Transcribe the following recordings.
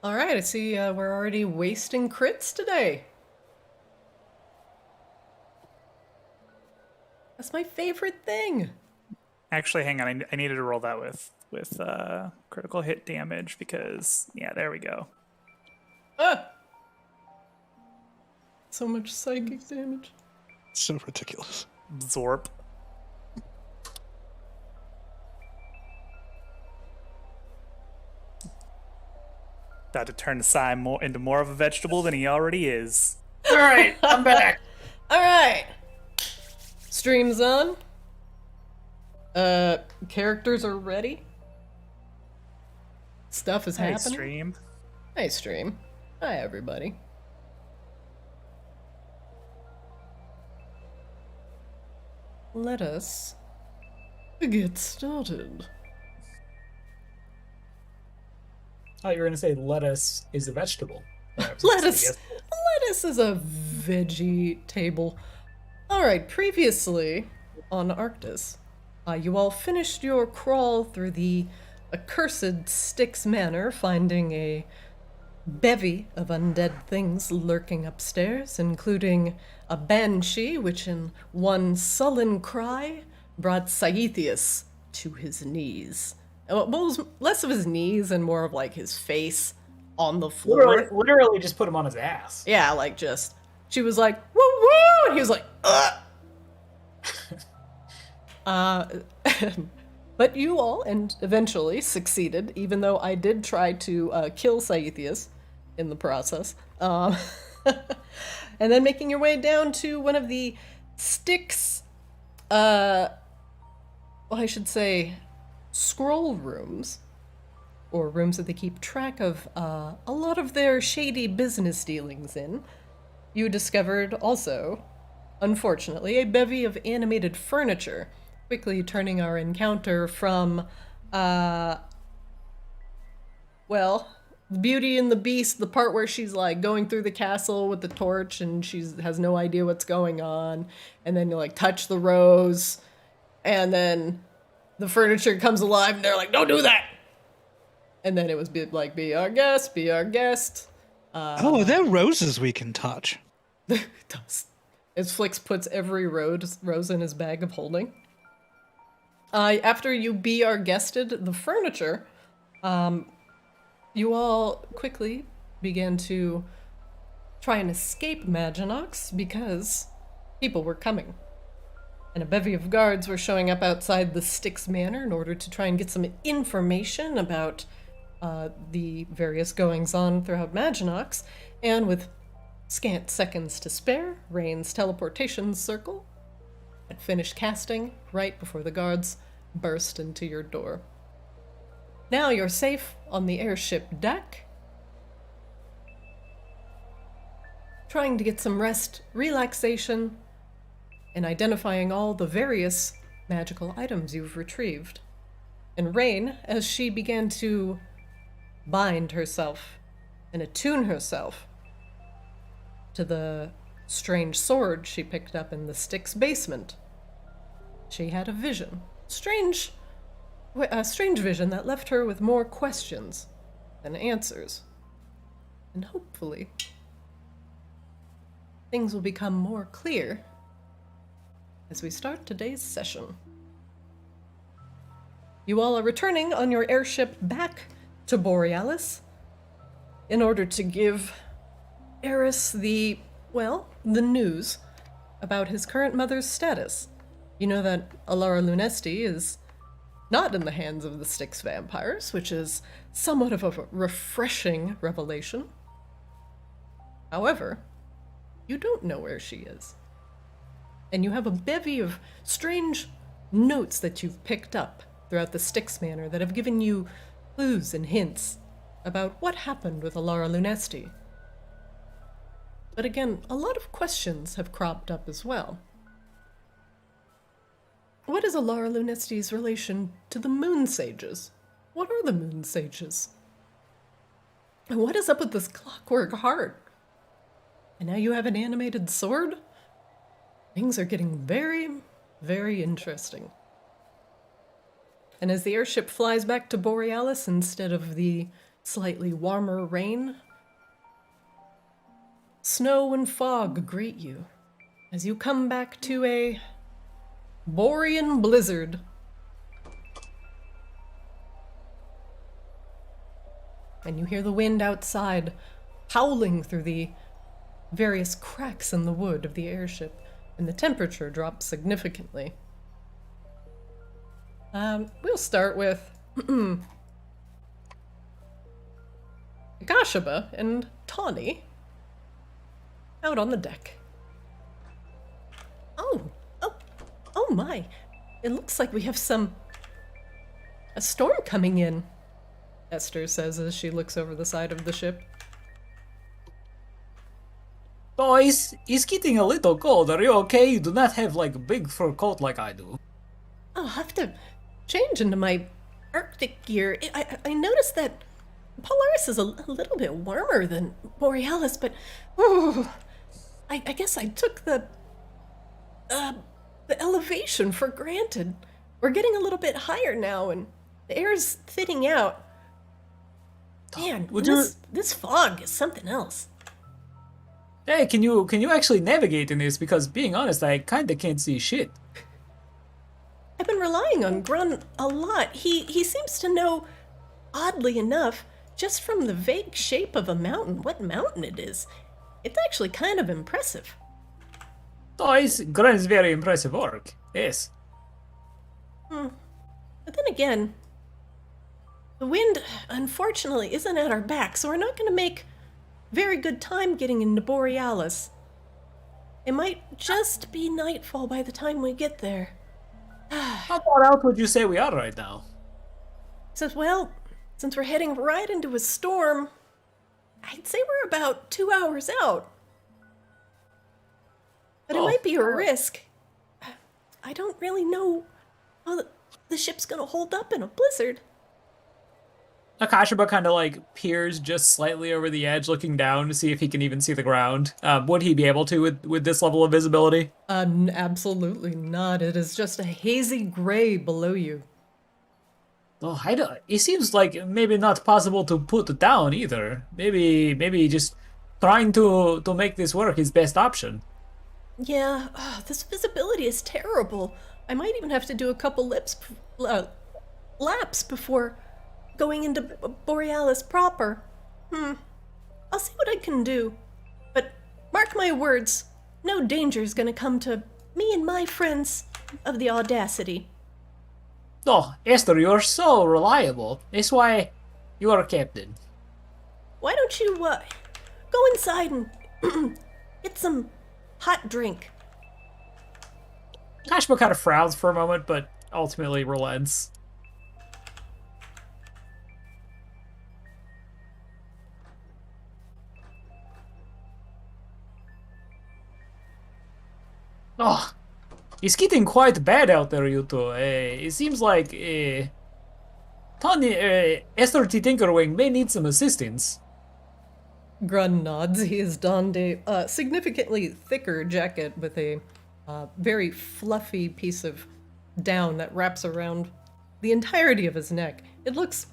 All right, I see we're already wasting crits today. That's my favorite thing. Actually, hang on. I needed to roll that with critical hit damage because yeah, there we go. Ah! So much psychic damage. So ridiculous. Zorp. About to turn Sai into more of a vegetable than he already is. All right, I'm back. All right. Stream's on. Characters are ready. Stuff is Hey, happening. stream. Hey, stream. Hi, everybody. Let us get started. Oh, you were gonna say lettuce is a vegetable. Lettuce. Lettuce is a veggie table. All right. Previously on Arctis, you all finished your crawl through the accursed Styx Manor, finding a bevy of undead things lurking upstairs, including a banshee, which in one sullen cry brought Saethius to his knees. Well, it was less of his knees and more of like his face on the floor. Literally just put him on his ass. Yeah, like just she was like woo woo, and he was like but you all and eventually succeeded, even though I did try to kill Saethius in the process. And then making your way down to one of the Styx, well, I should say, scroll rooms, or rooms that they keep track of a lot of their shady business dealings in. You discovered also, unfortunately, a bevy of animated furniture, quickly turning our encounter from, well, Beauty and the Beast, the part where she's like going through the castle with the torch and she has no idea what's going on, and then you like touch the rose, and then the furniture comes alive and they're like, don't do that! And then it was be our guest, be our guest. Oh, are there roses we can touch? As Flix puts every rose in his bag of holding. After you be our guested the furniture, you all quickly began to try and escape Maginox because people were coming. And a bevy of guards were showing up outside the Styx Manor in order to try and get some information about the various goings-on throughout Maginox. And with scant seconds to spare, Rain's teleportation circle had finished casting right before the guards burst into your door. Now you're safe on the airship deck, trying to get some rest, relaxation, and identifying all the various magical items you've retrieved. And Rain, as she began to bind herself and attune herself to the strange sword she picked up in the Styx basement, she had a vision. A strange vision that left her with more questions than answers. And hopefully, things will become more clear as we start today's session. You all are returning on your airship back to Borealis in order to give Aris the news about his current mother's status. You know that Alara Lunesti is not in the hands of the Styx vampires, which is somewhat of a refreshing revelation. However, you don't know where she is. And you have a bevy of strange notes that you've picked up throughout the Styx Manor that have given you clues and hints about what happened with Alara Lunesti. But again, a lot of questions have cropped up as well. What is Alara Lunesti's relation to the Moon Sages? What are the Moon Sages? And what is up with this clockwork heart? And now you have an animated sword? Things are getting very, very interesting. And as the airship flies back to Borealis instead of the slightly warmer rain. Snow and fog greet you as you come back to a Borean blizzard. And you hear the wind outside howling through the various cracks in the wood of the airship, and the temperature drops significantly. We'll start with Gashaba and Tawny out on the deck. Oh my! It looks like we have a storm coming in, Esther says as she looks over the side of the ship. Oh, it's getting a little cold. Are you okay? You do not have like a big fur coat like I do. I'll have to change into my Arctic gear. I noticed that Polaris is a little bit warmer than Borealis, but I guess I took the elevation for granted. We're getting a little bit higher now, and the air's thinning out. Man, this fog is something else. Hey, can you actually navigate in this? Because being honest, I kinda can't see shit. I've been relying on Grun a lot. He seems to know, oddly enough, just from the vague shape of a mountain, what mountain it is. It's actually kind of impressive. Oh, Grun's very impressive work. Yes. But then again, the wind, unfortunately, isn't at our back, so we're not going to make very good time getting into Borealis. It might just be nightfall by the time we get there. How far out would you say we are right now? Says, well, since we're heading right into a storm, I'd say we're about 2 hours out. But it might be a risk. I don't really know how the ship's gonna hold up in a blizzard. Akashaba kind of like peers just slightly over the edge, looking down to see if he can even see the ground. Would he be able to with this level of visibility? Absolutely not. It is just a hazy gray below you. Oh, I don't. It seems like maybe not possible to put down either. Maybe just trying to make this work is best option. Yeah, this visibility is terrible. I might even have to do a couple laps before going into Borealis proper. I'll see what I can do. But mark my words, no danger's gonna come to me and my friends of the Audacity. Oh, Esther, you're so reliable. That's why you are a captain. Why don't you, go inside and get some hot drink? Kashba kind of frowns for a moment, but ultimately relents. Oh, it's getting quite bad out there, you two. It seems like Tony, Esther T. Tinkerwing may need some assistance. Grun nods. He has donned a significantly thicker jacket with a very fluffy piece of down that wraps around the entirety of his neck. It looks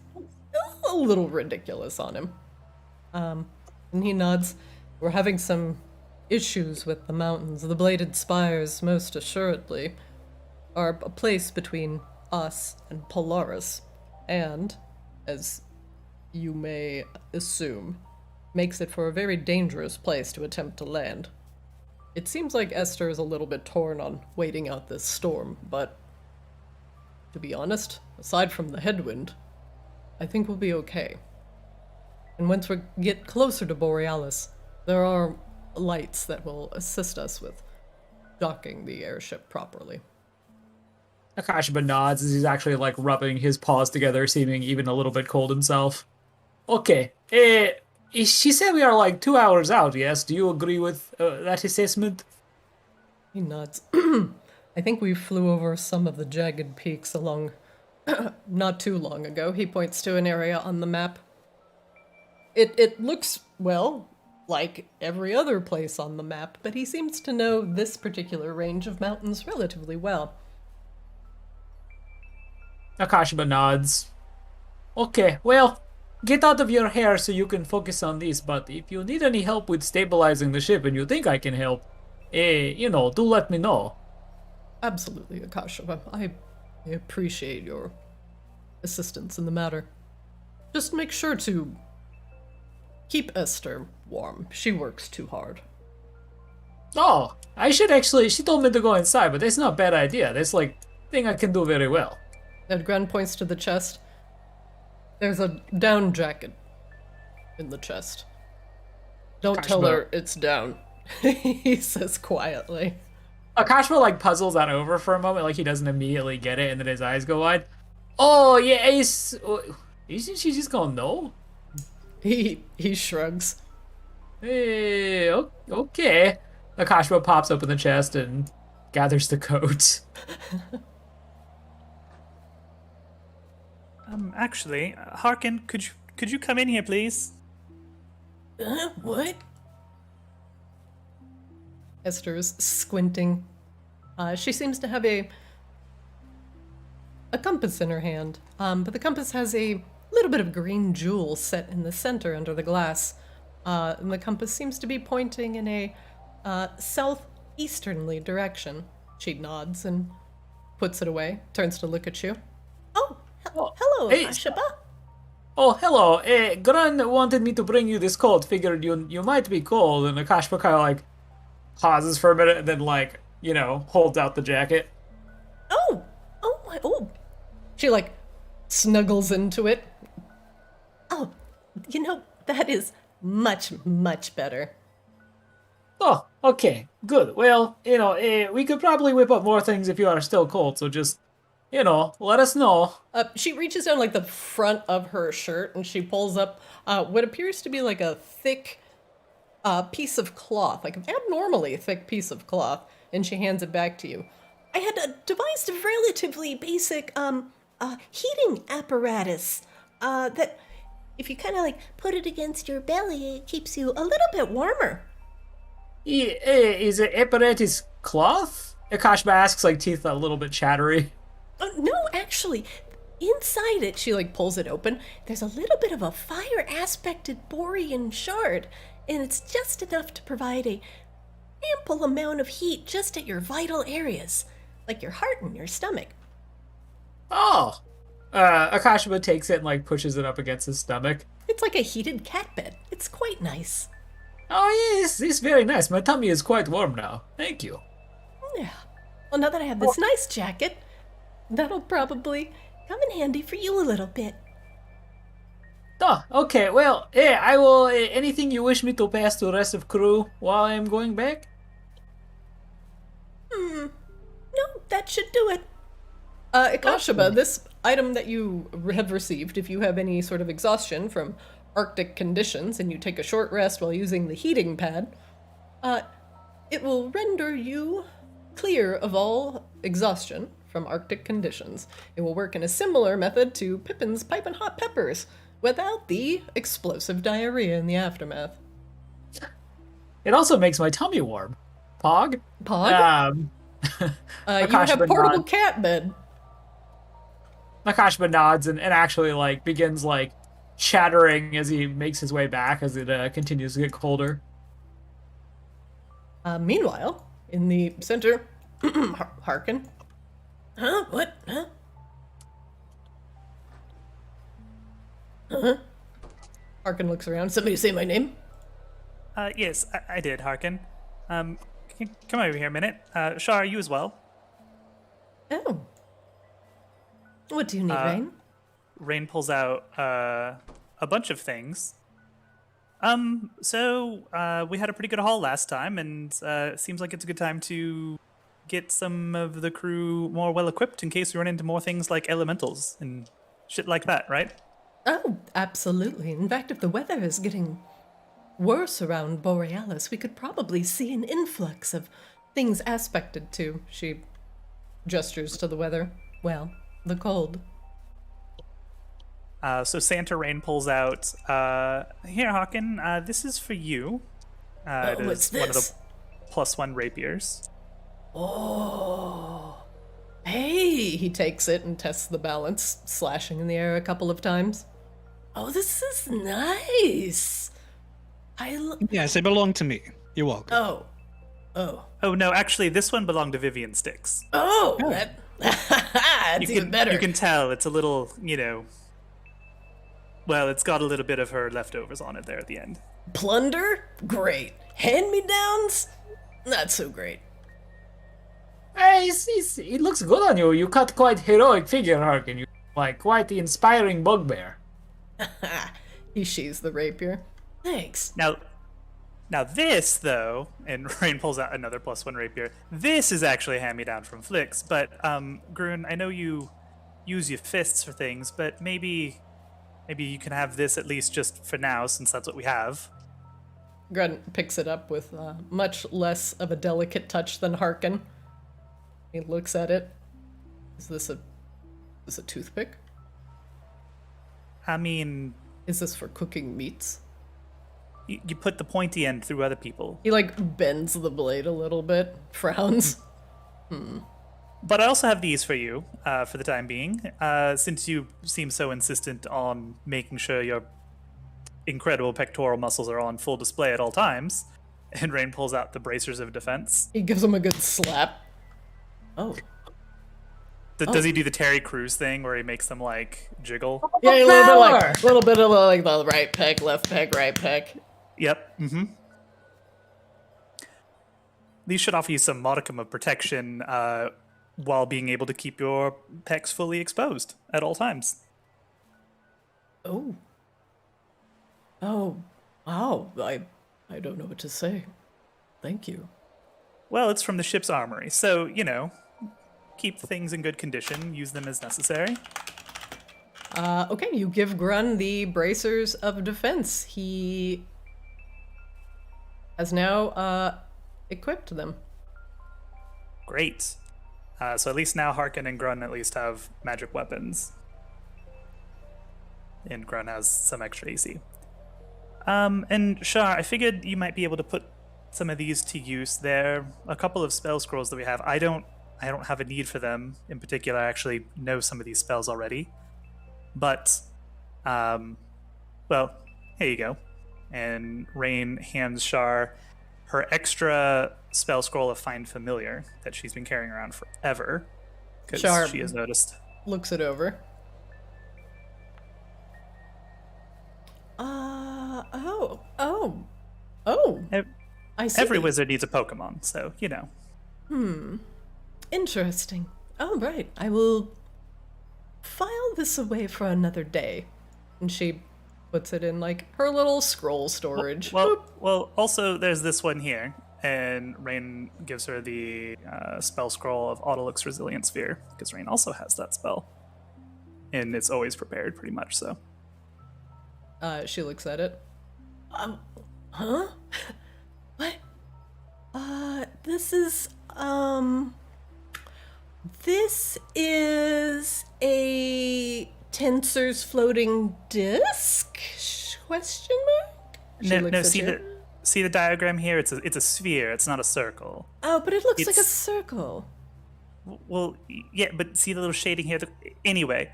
a little ridiculous on him. And he nods. We're having some issues with the mountains. The bladed spires, most assuredly, are a place between us and Polaris, and, as you may assume, makes it for a very dangerous place to attempt to land. It seems like Esther is a little bit torn on waiting out this storm, but to be honest, aside from the headwind, I think we'll be okay. And once we get closer to Borealis, there are lights that will assist us with docking the airship properly. Akashba nods as he's actually like rubbing his paws together, seeming even a little bit cold himself. Okay, she said we are like 2 hours out, yes? Do you agree with that assessment? He nods. I think we flew over some of the jagged peaks along not too long ago. He points to an area on the map. It looks, well, like every other place on the map, but he seems to know this particular range of mountains relatively well. Akashba nods. Okay, well, get out of your hair so you can focus on this, but if you need any help with stabilizing the ship and you think I can help, do let me know. Absolutely, Akasha. I appreciate your assistance in the matter. Just make sure to keep Esther warm. She works too hard. Oh, I should actually, she told me to go inside, but that's not a bad idea. That's like, thing I can do very well. Edgren points to the chest. There's a down jacket in the chest. Don't tell her it's down, he says quietly. Akashma like puzzles that over for a moment, like he doesn't immediately get it, and then his eyes go wide. Oh yeah, isn't she just gonna know? He shrugs. Hey, okay. Akashma pops open the chest and gathers the coat. Actually, Harkin, could you come in here, please? What? Esther's squinting. She seems to have a compass in her hand, but the compass has a little bit of green jewel set in the center under the glass. And the compass seems to be pointing in a southeasternly direction. She nods and puts it away, turns to look at you. Hello, hey, Ashaba. Oh, hello. Gran wanted me to bring you this coat. Figured you might be cold. And Akashma kind of like pauses for a minute and then like, holds out the jacket. Oh. She like snuggles into it. Oh, that is much, much better. Oh, okay. Good. Well, we could probably whip up more things if you are still cold. So just, let us know. She reaches down like the front of her shirt and she pulls up what appears to be like a thick piece of cloth, like an abnormally thick piece of cloth, and she hands it back to you. I had devised a relatively basic heating apparatus that if you kind of like put it against your belly, it keeps you a little bit warmer. Is it apparatus cloth? Akashma asks, like teeth a little bit chattery. No, actually, inside it, she like pulls it open. There's a little bit of a fire aspected Borean shard, and it's just enough to provide a ample amount of heat just at your vital areas, like your heart and your stomach. Oh. Akashima takes it and like pushes it up against his stomach. It's like a heated cat bed. It's quite nice. Oh yes, it's very nice. My tummy is quite warm now. Thank you. Yeah. Well, now that I have this nice jacket, that'll probably come in handy for you a little bit. Oh, okay. Well, I will. Anything you wish me to pass to the rest of crew while I am going back? No, that should do it. Ikashaba, this item that you have received, if you have any sort of exhaustion from Arctic conditions and you take a short rest while using the heating pad, it will render you clear of all exhaustion from Arctic conditions. It will work in a similar method to Pippin's piping hot peppers, without the explosive diarrhea in the aftermath. It also makes my tummy warm. Pog? Pog? You have portable cat bed. Akashma nods and actually like begins like chattering as he makes his way back as it continues to get colder. Meanwhile, in the center, Harkin. Huh? What? Huh? Huh? Harkin looks around. Somebody say my name? Yes, I did, Harkin. Come over here a minute. Shar, you as well. Oh. What do you need, Rain? Rain pulls out a bunch of things. So we had a pretty good haul last time, and it seems like it's a good time to get some of the crew more well equipped in case we run into more things like elementals and shit like that, right? Oh, absolutely. In fact, if the weather is getting worse around Borealis, we could probably see an influx of things aspected to. She gestures to the weather. Well, the cold. So Santa Rain pulls out, here, Hawken, this is for you. It what's is one of this? the +1 rapiers. Oh. Hey, he takes it and tests the balance, slashing in the air a couple of times. Oh, this is nice. Yes, they belong to me. You're welcome. Oh. Oh. Oh no, actually, this one belonged to Vivian Styx. Oh, that's even better. You can tell it's a little, well, it's got a little bit of her leftovers on it there at the end. Plunder? Great. Hand-me-downs? Not so great. Hey, it looks good on you. You cut quite heroic figure, Harkin. You like quite the inspiring bugbear. He sheathes the rapier. Thanks. Now this, though, and Rain pulls out another +1 rapier, this is actually a hand-me-down from Flix, but, Grun, I know you use your fists for things, but maybe you can have this at least just for now, since that's what we have. Grun picks it up with much less of a delicate touch than Harkin. He looks at it. Is this a toothpick? I mean... Is this for cooking meats? You put the pointy end through other people. He, bends the blade a little bit, frowns. But I also have these for you, for the time being, since you seem so insistent on making sure your incredible pectoral muscles are on full display at all times. And Rain pulls out the bracers of defense. He gives him a good slap. Oh. Does he do the Terry Crews thing where he makes them, jiggle? Yeah, a little bit of the right peg, left peg, right peg. Yep, These should offer you some modicum of protection while being able to keep your pecs fully exposed at all times. Oh. Oh. Wow. I don't know what to say. Thank you. Well, it's from the ship's armory, so, keep things in good condition, use them as necessary. Okay, you give Grun the bracers of defense. He has now equipped them. Great. So at least now Harkin and Grun at least have magic weapons. And Grun has some extra AC. And Shar, I figured you might be able to put some of these to use. There are a couple of spell scrolls that we have. I don't have a need for them in particular. I actually know some of these spells already. But, well, here you go. And Rain hands Shar her extra spell scroll of Find Familiar that she's been carrying around forever. Because she has noticed. Looks it over. I see. Every wizard needs a Pokemon, so, Interesting. Oh, right. I will file this away for another day. And she puts it in, her little scroll storage. Well, also, there's this one here. And Rain gives her the spell scroll of Autolux Resilient Sphere, because Rain also has that spell. And it's always prepared, pretty much, so. She looks at it. Huh? What? This is a Tensor's floating disc? Question mark? No, see the diagram here? It's a sphere, it's not a circle. Oh, but it looks like a circle. Well, yeah, but see the little shading here? Anyway,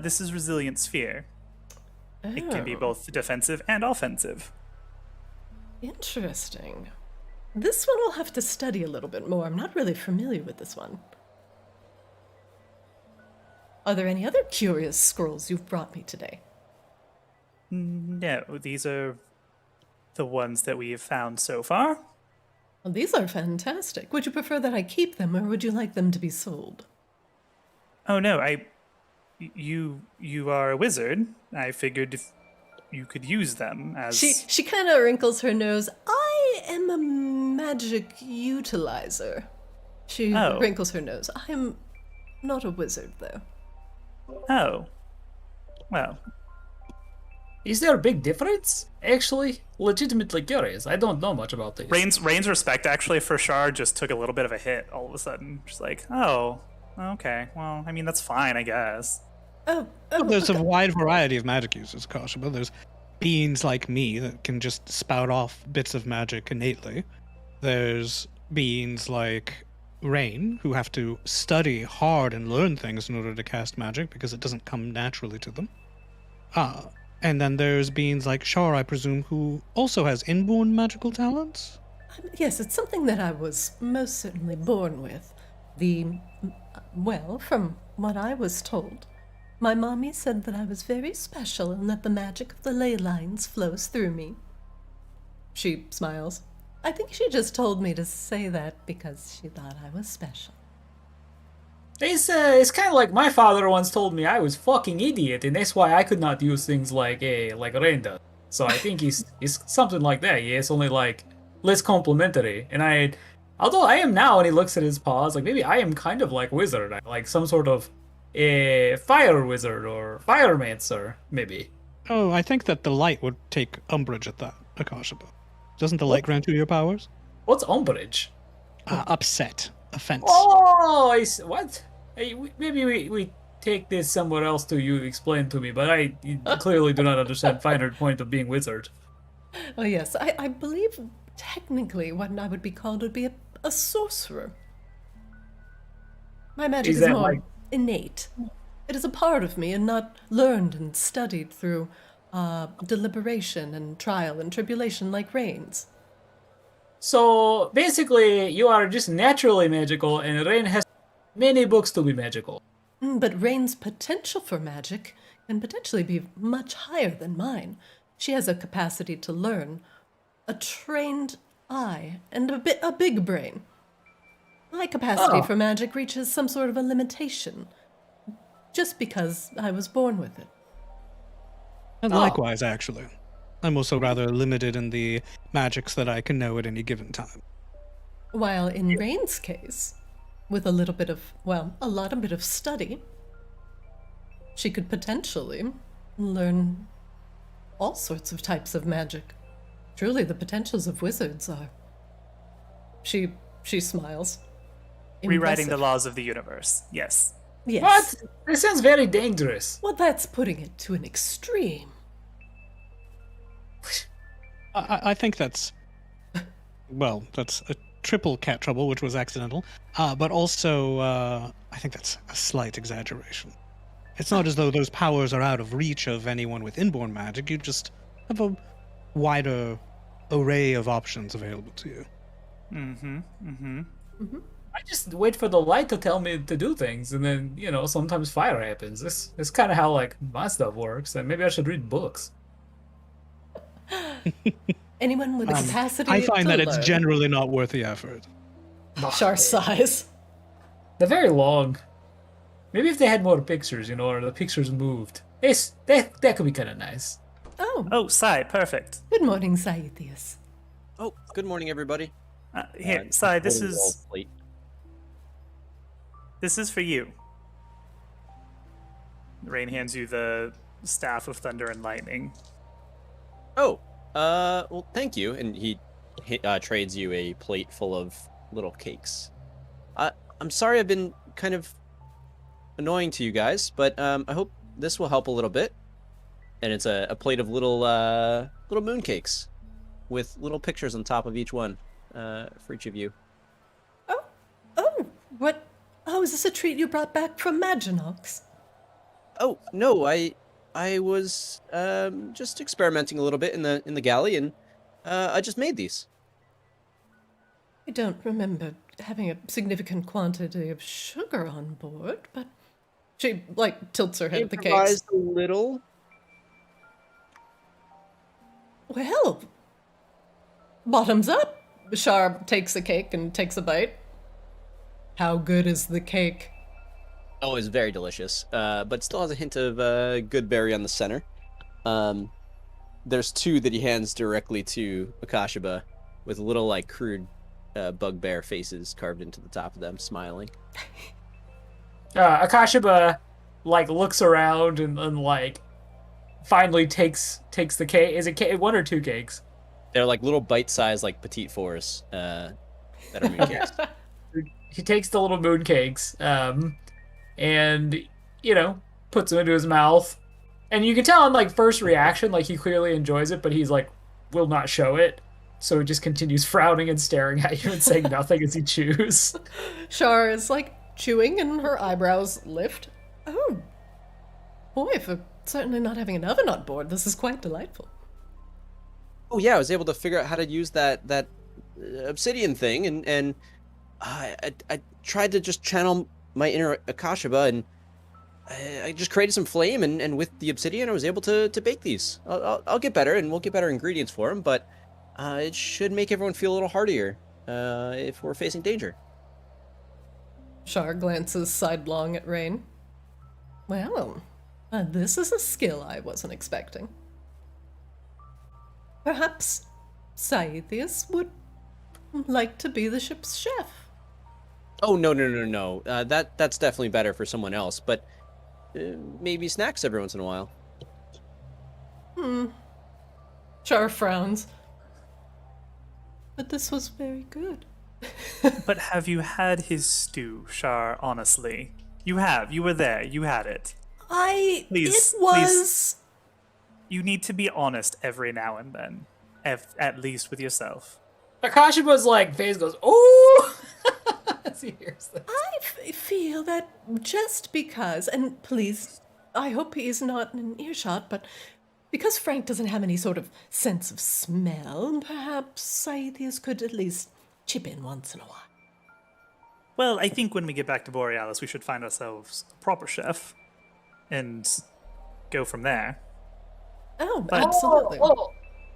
this is Resilient Sphere. Oh. It can be both defensive and offensive. Interesting. This one I'll have to study a little bit more. I'm not really familiar with this one. Are there any other curious scrolls you've brought me today? No, these are the ones that we have found so far. Well, these are fantastic. Would you prefer that I keep them, or would you like them to be sold? Oh no, you are a wizard. I figured if you could use them as... She kind of wrinkles her nose. I am a magic utilizer. She wrinkles her nose. I am not a wizard, though. Oh. Well. Is there a big difference? Actually, legitimately curious. I don't know much about this. Rain's respect, actually, for Shar just took a little bit of a hit all of a sudden. She's like, oh, okay. Well, I mean, that's fine, I guess. Well, there's a wide variety of magic users, Kashima. There's beings like me that can just spout off bits of magic innately. There's beings like Rain, who have to study hard and learn things in order to cast magic because it doesn't come naturally to them. And then there's beings like Shar, I presume, who also has inborn magical talents? Yes, it's something that I was most certainly born with. Well, from what I was told, my mommy said that I was very special and that the magic of the ley lines flows through me. She smiles. I think she just told me to say that because she thought I was special. It's kind of like my father once told me I was fucking idiot, and that's why I could not use things like Rain does. So I think he's something like that. Yeah, it's only like less complimentary. And although I am now, and he looks at his paws, like maybe I am kind of like wizard, like some sort of a fire wizard or firemancer, maybe. Oh, I think that the light would take umbrage at that, Akashiba. Doesn't the light grant you your powers? What's umbrage? Upset. Offense. Oh, what? Hey, maybe we take this somewhere else to you explain to me, but I clearly do not understand finer point of being wizard. Oh yes, I believe technically what I would be called would be a sorcerer. My magic is that more like- innate. It is a part of me and not learned and studied through deliberation and trial and tribulation like Rain's. So basically, you are just naturally magical, and Rain has many books to be magical. But Rain's potential for magic can potentially be much higher than mine. She has a capacity to learn, a trained eye, and a big brain. My capacity for magic reaches some sort of a limitation, just because I was born with it. And likewise, actually. I'm also rather limited in the magics that I can know at any given time. While in Rain's case, with a little bit of, well, a lot of bit of study, she could potentially learn all sorts of types of magic. Truly, the potentials of wizards are. She smiles. Rewriting the Impressive. laws of the universe. Yes. Yes. What? This sounds very dangerous. Well, that's putting it to an extreme. I think that's... Well, that's a triple cat trouble, which was accidental. But also, I think that's a slight exaggeration. It's not as though those powers are out of reach of anyone with inborn magic. You just have a wider array of options available to you. I just wait for the light to tell me to do things, and then, sometimes fire happens. This is kind of how, like, my stuff works, and maybe I should read books. Anyone with a capacity I find to that it's learn. generally not worth the effort. Char sighs. They're very long. Maybe if they had more pictures, or the pictures moved. That could be kind of nice. Oh, Sai, perfect. Good morning, Saithius. Oh, good morning, everybody. Here, Sai, this Holding the is wall plate. this is for you. Rain hands you the staff of thunder and lightning. Oh, well, thank you. And he trades you a plate full of little cakes. I'm sorry I've been kind of annoying to you guys, but I hope this will help a little bit. And it's a plate of little moon cakes with little pictures on top of each one for each of you. Oh, what? Oh, is this a treat you brought back from Maginox? Oh no, I was just experimenting a little bit in the galley, and I just made these. I don't remember having a significant quantity of sugar on board, but she, tilts her head at the cakes. Improvised a little. Well, bottoms up. Shar takes a cake and takes a bite. How good is the cake? Oh, it's very delicious, but still has a hint of good berry on the center. There's two that he hands directly to Akashiba with little, crude bugbear faces carved into the top of them, smiling. Akashiba, looks around and finally takes the cake. Is it one or two cakes? They're little bite-sized, petite fours that are moon cakes. He takes the little moon cakes, and puts them into his mouth, and you can tell on first reaction, he clearly enjoys it, but he's will not show it, so he just continues frowning and staring at you and saying nothing as he chews. Shar is chewing and her eyebrows lift. Oh, boy, for certainly not having an oven on board. This is quite delightful. Oh yeah, I was able to figure out how to use that obsidian thing, and I tried to just channel my inner Akashiba, and I just created some flame, and with the obsidian, I was able to bake these. I'll get better, and we'll get better ingredients for them, but it should make everyone feel a little heartier if we're facing danger. Shar glances sidelong at Rain. Well, this is a skill I wasn't expecting. Perhaps Scythius would like to be the ship's chef. Oh, no. That's definitely better for someone else, but maybe snacks every once in a while. Shar frowns. But this was very good. But have you had his stew, Shar, honestly? You have. You were there. You had it. Please, It was... please. You need to be honest every now and then. At least with yourself. Akashiba's like face goes, oh, as he hears this. I feel that just because, and please, I hope he is not in earshot, but because Frank doesn't have any sort of sense of smell, perhaps Scythius could at least chip in once in a while. Well, I think when we get back to Borealis, we should find ourselves a proper chef and go from there. Oh, absolutely.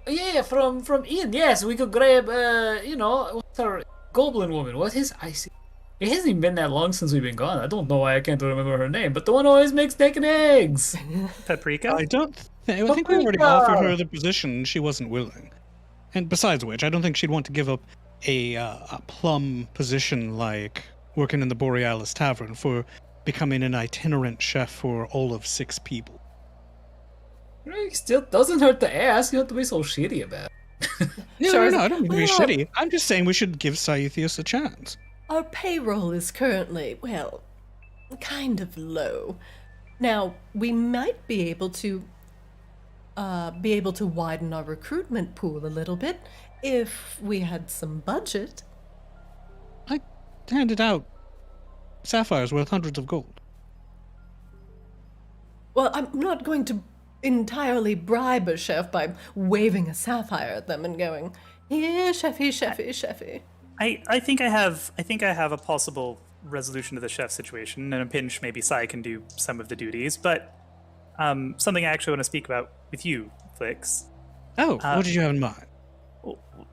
Yeah, from Ian, yes, we could grab, what's our goblin woman? What is, I see. It hasn't even been that long since we've been gone. I don't know why I can't remember her name, but the one who always makes steak and eggs. Paprika? I think we already offered her the position. She wasn't willing. And besides which, I don't think she'd want to give up a plum position like working in the Borealis Tavern for becoming an itinerant chef for all of 6 people. It still doesn't hurt to ask. You don't have to be so shitty about it. No, I don't mean to be shitty. I'm just saying we should give Scythius a chance. Our payroll is currently, well, kind of low. Now, we might be able to widen our recruitment pool a little bit if we had some budget. I handed out sapphires worth hundreds of gold. Well, I'm not going to entirely bribe a chef by waving a sapphire at them and going, "Here, chefy, chefy, chefy." I think I have a possible resolution to the chef situation. In a pinch, maybe Sai can do some of the duties, but something I actually want to speak about with you, Flix. Oh, what did you have in mind?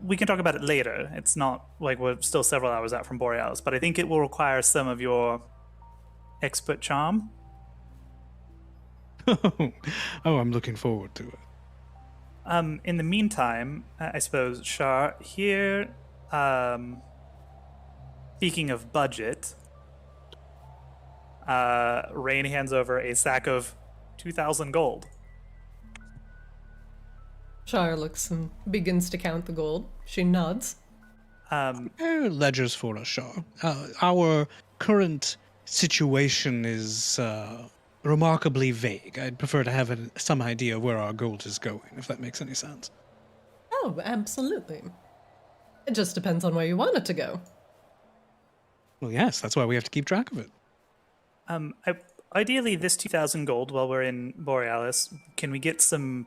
We can talk about it later. It's not like we're still several hours out from Borealis, but I think it will require some of your expert charm. Oh, I'm looking forward to it. In the meantime, I suppose, Shar, here, speaking of budget, Rain hands over a sack of 2,000 gold. Shar looks and begins to count the gold. She nods. Prepare ledgers for us, Shar. Our current situation is remarkably vague. I'd prefer to have some idea where our gold is going, if that makes any sense. Oh, absolutely. It just depends on where you want it to go. Well, yes, that's why we have to keep track of it. Ideally, this 2,000 gold while we're in Borealis, can we get some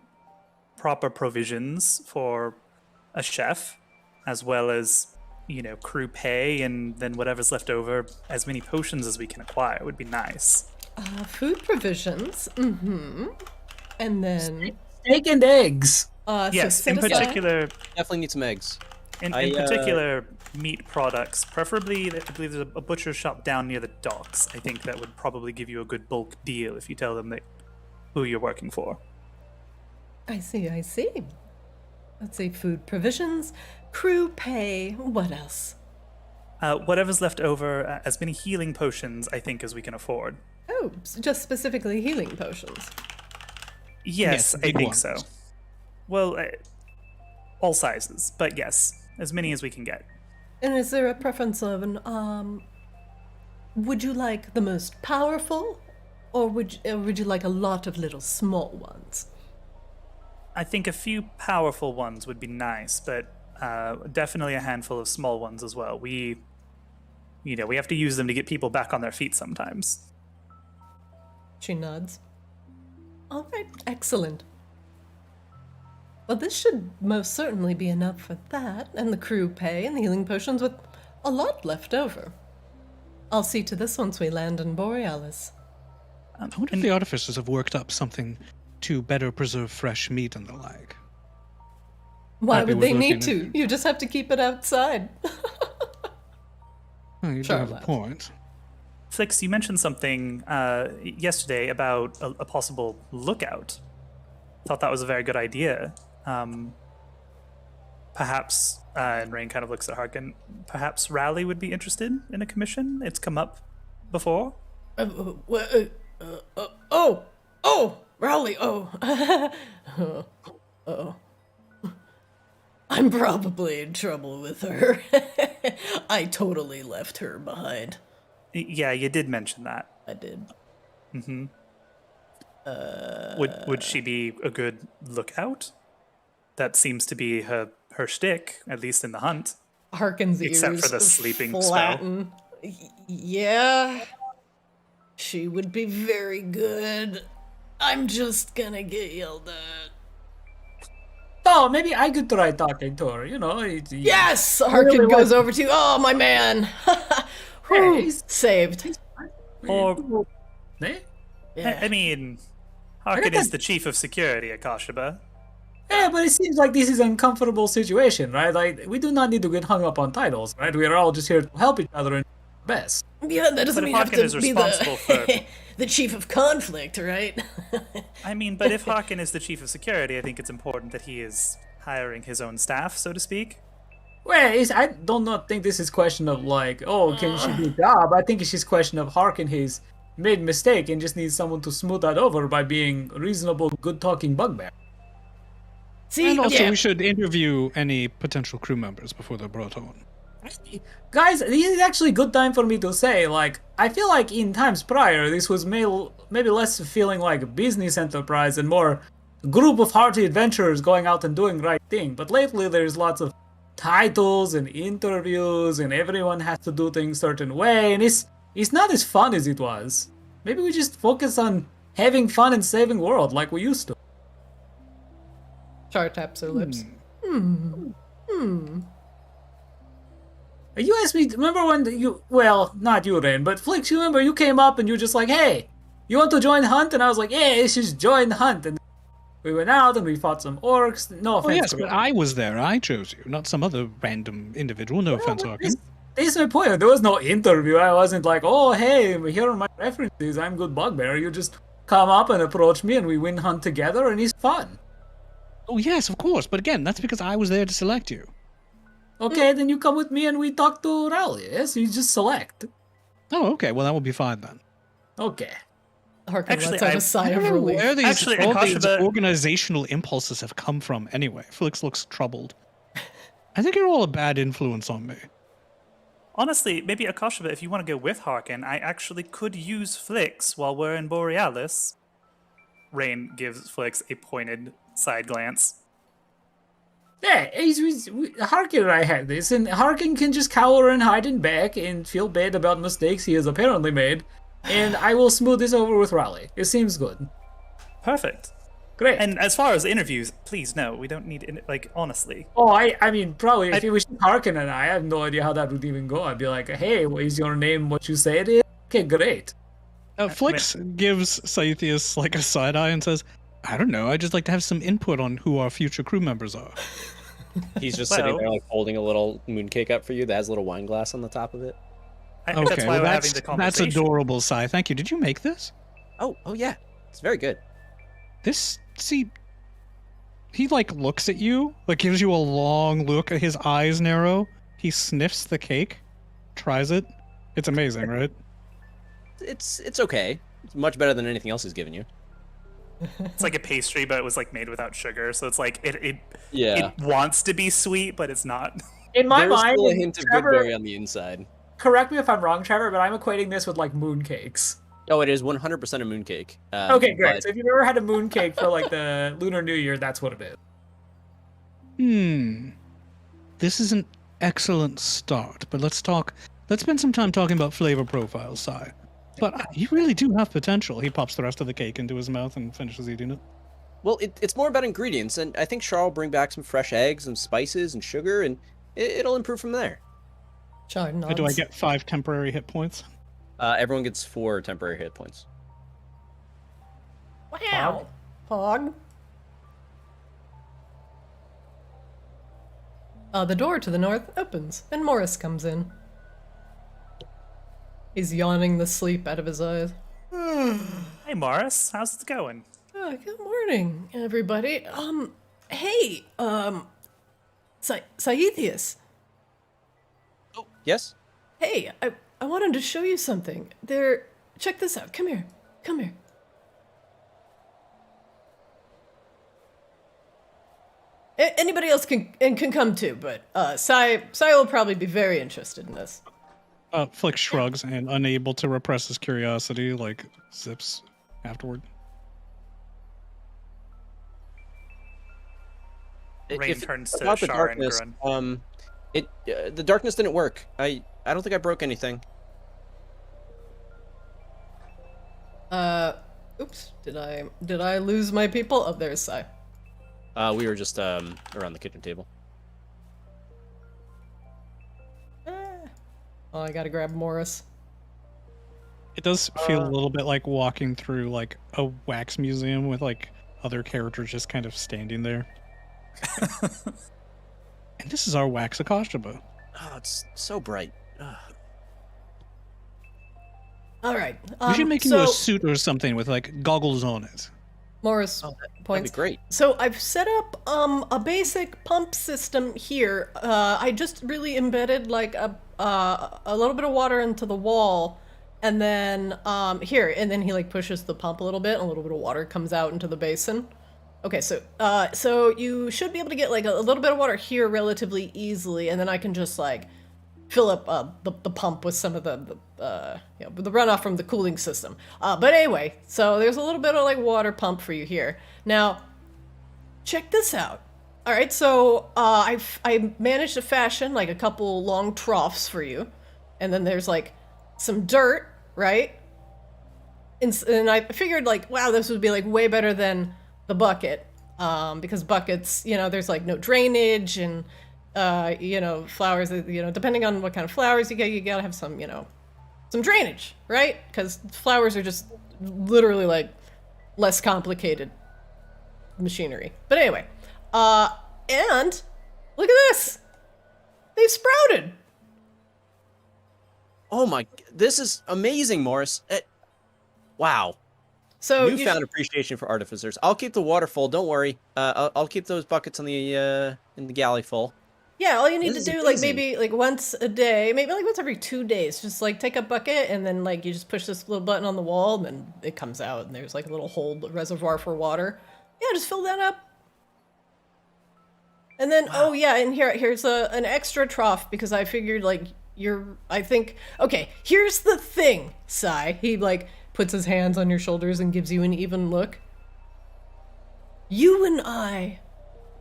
proper provisions for a chef, as well as, crew pay, and then whatever's left over, as many potions as we can acquire would be nice. Food provisions. Mm-hmm. And then... Steak and eggs. Yes, so in particular... Definitely need some eggs. In particular, meat products. Preferably, I believe there's a butcher shop down near the docks. I think that would probably give you a good bulk deal if you tell them who you're working for. I see. Let's see, food provisions, crew pay, what else? Whatever's left over, as many healing potions, I think, as we can afford. Oh, just specifically healing potions. Yes, I big think ones. so. Well, all sizes, but yes, as many as we can get. And is there a preference of would you like the most powerful, or would you like a lot of little small ones? I think a few powerful ones would be nice, but definitely a handful of small ones as well. We have to use them to get people back on their feet sometimes. She nods. All right, excellent. Well, this should most certainly be enough for that, and the crew pay and the healing potions with a lot left over. I'll see to this once we land in Borealis. I wonder if the artificers have worked up something to better preserve fresh meat and the like. Why Happy would with they need looking to? You just have to keep it outside. Oh, you do have a point. Flix, you mentioned something yesterday about a possible lookout. Thought that was a very good idea. Perhaps, and Rain kind of looks at Harkin, perhaps Rowley would be interested in a commission? It's come up before? Rowley, I'm probably in trouble with her. I totally left her behind. Yeah, you did mention that. I did. Mm-hmm. Would she be a good lookout? That seems to be her shtick, at least in the hunt. Harkin's Except ears for the sleeping flatten. Yeah, she would be very good. I'm just gonna get yelled at. Oh, maybe I could try talking to her, Yes! Harkin goes over to you. Oh, my man! Whew, Hey, saved. Or, Eh? Yeah. I mean, Harkin is the chief of security at Kashiba. Yeah, but it seems like this is an uncomfortable situation, right? Like, we do not need to get hung up on titles, right? We are all just here to help each other and do our best. Yeah, that doesn't But mean if you have Harkin to is be responsible for... the chief of conflict, right? I mean, but if Harkin is the chief of security, I think it's important that he is hiring his own staff, so to speak. Well, I do not think this is question of like, oh, can she do a job? I think it's just question of Harkin has made mistake and just needs someone to smooth that over by being reasonable, good-talking bugbear. See, And also, yeah. we should interview any potential crew members before they're brought on. Guys, this is actually a good time for me to say, like, I feel like in times prior, this was maybe less feeling like a business enterprise and more a group of hearty adventurers going out and doing right thing. But lately, there's lots of titles and interviews, and everyone has to do things certain way, and it's not as fun as it was. Maybe we just focus on having fun and saving world like we used to. Char taps her lips. You asked me, remember when not you, Rain, but Flix, you remember you came up and you were just like, hey, you want to join the hunt? And I was like, yeah, let's just join the hunt. And we went out and we fought some orcs. No offense. Oh, yes, but I was there. I chose you, not some other random individual. No offense, Harkin. This is my point. There was no interview. I wasn't like, oh, hey, here are my references. I'm good bugbear. You just come up and approach me and we win hunt together and it's fun. Oh, yes, of course. But again, that's because I was there to select you. Okay, then you come with me and we talk to Rowley. Yes, you just select. Oh, okay. Well, that will be fine then. Okay. Harkin Actually, lets out a sigh of relief. Where these, Actually, all these Akashiba- organizational impulses have come from anyway. Felix looks troubled. I think you're all a bad influence on me. Honestly, maybe Akashiba, if you want to go with Harkin, I actually could use Flix while we're in Borealis. Rain gives Flix a pointed side glance. Yeah, Harkin and I had this, and Harkin can just cower and hide in back and feel bad about mistakes he has apparently made, and I will smooth this over with Rowley. It seems good. Perfect. Great. And as far as interviews, please no, we don't need, honestly. Oh, I mean, probably if it was Harkin and I have no idea how that would even go. I'd be like, hey, is your name what you say it is? Okay, great. Flix gives Scythius like a side eye and says, I don't know, I'd just like to have some input on who our future crew members are. He's just sitting there, like, holding a little mooncake up for you that has a little wine glass on the top of it. That's Okay, why well, we're having the that's conversation. adorable, Sai. Thank you. Did you make this? Oh yeah. It's very good. He like looks at you, like gives you a long look, his eyes narrow, he sniffs the cake, tries it. It's amazing, right? It's okay. It's much better than anything else he's given you. It's like a pastry, but it was like made without sugar, so it's like it Yeah. wants to be sweet, but it's not. In my There's mind, still a hint of Trevor, goodberry on the inside. correct me if I'm wrong, Trevor, but I'm equating this with like mooncakes. Oh, it is 100% a mooncake. Okay, great. but- So if you've ever had a mooncake for like the Lunar New Year, that's what it is. This is an excellent start, but let's spend some time talking about flavor profiles, Sai. But you really do have potential. He pops the rest of the cake into his mouth and finishes eating it. Well, it's more about ingredients, and I think Char will bring back some fresh eggs and spices and sugar, and it'll improve from there. Char nods. Do I get 5 temporary hit points? Everyone gets 4 temporary hit points. Wow. Pog. The door to the north opens, and Morris comes in. He's yawning the sleep out of his eyes. Hey, Morris, how's it going? Good morning, everybody. Hey, Saethius. Oh, yes? Hey, I wanted to show you something. Check this out. Come here. Come here. Anybody else can come too, but Sai will probably be very interested in this. Flick shrugs and, unable to repress his curiosity, like, zips afterward. Rain If turns it's to about the Shar and darkness, Grun. the darkness didn't work. I don't think I broke anything. Oops. Did I lose my people? Oh, there's Sai. We were just around the kitchen table. Oh, I gotta grab Morris. It does feel a little bit like walking through, like, a wax museum with, like, other characters just kind of standing there. And this is our wax Akashaba. Oh, it's so bright. Ugh. All right. We should make you a suit or something with, like, goggles on it. Morris That'd points. be great. So I've set up a basic pump system here. I just really embedded like a little bit of water into the wall, and then here, and then he like pushes the pump a little bit, and a little bit of water comes out into the basin. Okay, so you should be able to get like a little bit of water here relatively easily, and then I can just like fill up the pump with some of the runoff from the cooling system. But anyway, so there's a little bit of like water pump for you here. Now, check this out. All right, so I managed to fashion like a couple long troughs for you, and then there's like some dirt, right? And I figured like, wow, this would be like way better than the bucket, because buckets, there's like no drainage and flowers, depending on what kind of flowers you gotta have some, some drainage, right? Because flowers are just literally like less complicated machinery. But anyway, and look at this. They've sprouted. Oh my, this is amazing, Morris. Wow. So Newfound appreciation for artificers. I'll keep the water full. Don't worry. I'll keep those buckets in the galley full. Yeah, all you need This to is do, like, amazing. maybe, like, once a day, maybe, like, once every 2 days, just, like, take a bucket, and then, like, you just push this little button on the wall, and then it comes out, and there's, like, a little hold reservoir for water. Yeah, just fill that up. And then, oh, yeah, and here's an extra trough, because I figured, like, okay, here's the thing, Sai. He, like, puts his hands on your shoulders and gives you an even look. You and I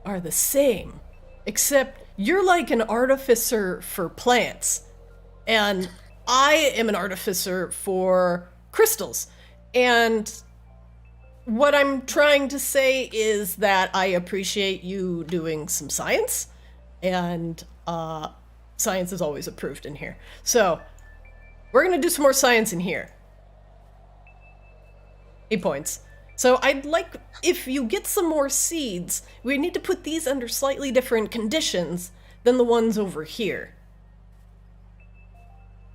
are the same, except you're like an artificer for plants, and I am an artificer for crystals. And what I'm trying to say is that I appreciate you doing some science, and science is always approved in here. So we're gonna do some more science in here. He points. So I'd like, if you get some more seeds, we need to put these under slightly different conditions than the ones over here.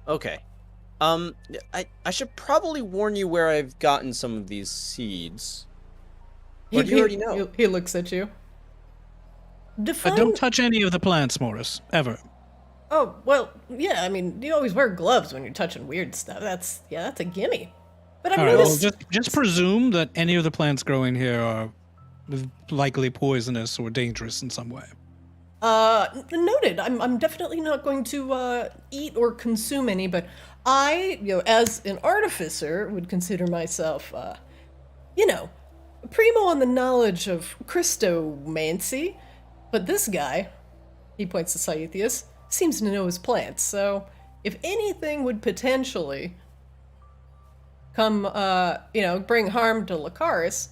Okay. I should probably warn you where I've gotten some of these seeds. Or do you already know? He looks at you. Define... Don't touch any of the plants, Morris. Ever. Oh, well, yeah, I mean, you always wear gloves when you're touching weird stuff. That's a gimme. But I've All right, well, noticed... just presume that any of the plants growing here are likely poisonous or dangerous in some way. Noted. I'm definitely not going to eat or consume any, but I, as an artificer, would consider myself, primo on the knowledge of Christomancy. But this guy, he points to Saethius, seems to know his plants, so if anything would potentially come, bring harm to Lucaris,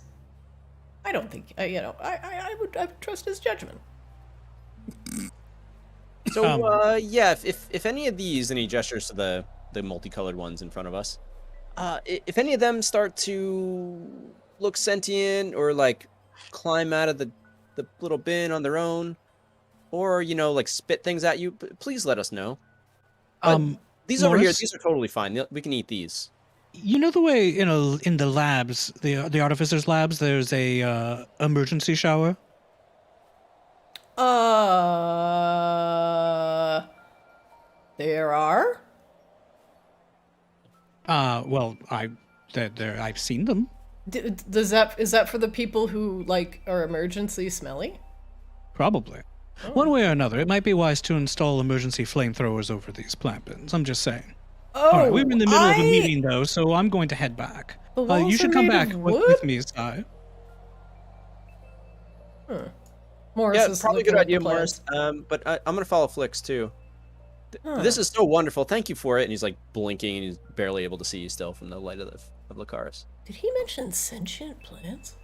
I don't think, I would trust his judgment. So, yeah, if any of these, and he gestures to the multicolored ones in front of us, if any of them start to look sentient or like climb out of the little bin on their own, or like spit things at you, please let us know. These over here, Morris? these are totally fine. We can eat these. You know the way in the labs, the artificers' labs, there's a emergency shower. There are? Well, I've seen them. Is that for the people who, like, are emergency smelly? Probably. One way or another, it might be wise to install emergency flamethrowers over these plant bins. I'm just saying. Oh, All right, we're in the middle of a meeting, though, so I'm going to head back. The walls You should are come made back of with wood? me, Sai. Morris Yeah, is probably a looking good at the idea, plans. Morris. But I'm gonna follow Flix too. Huh. This is so wonderful. Thank you for it. And he's like blinking, and he's barely able to see you still from the light of Lucaris. Did he mention sentient plants?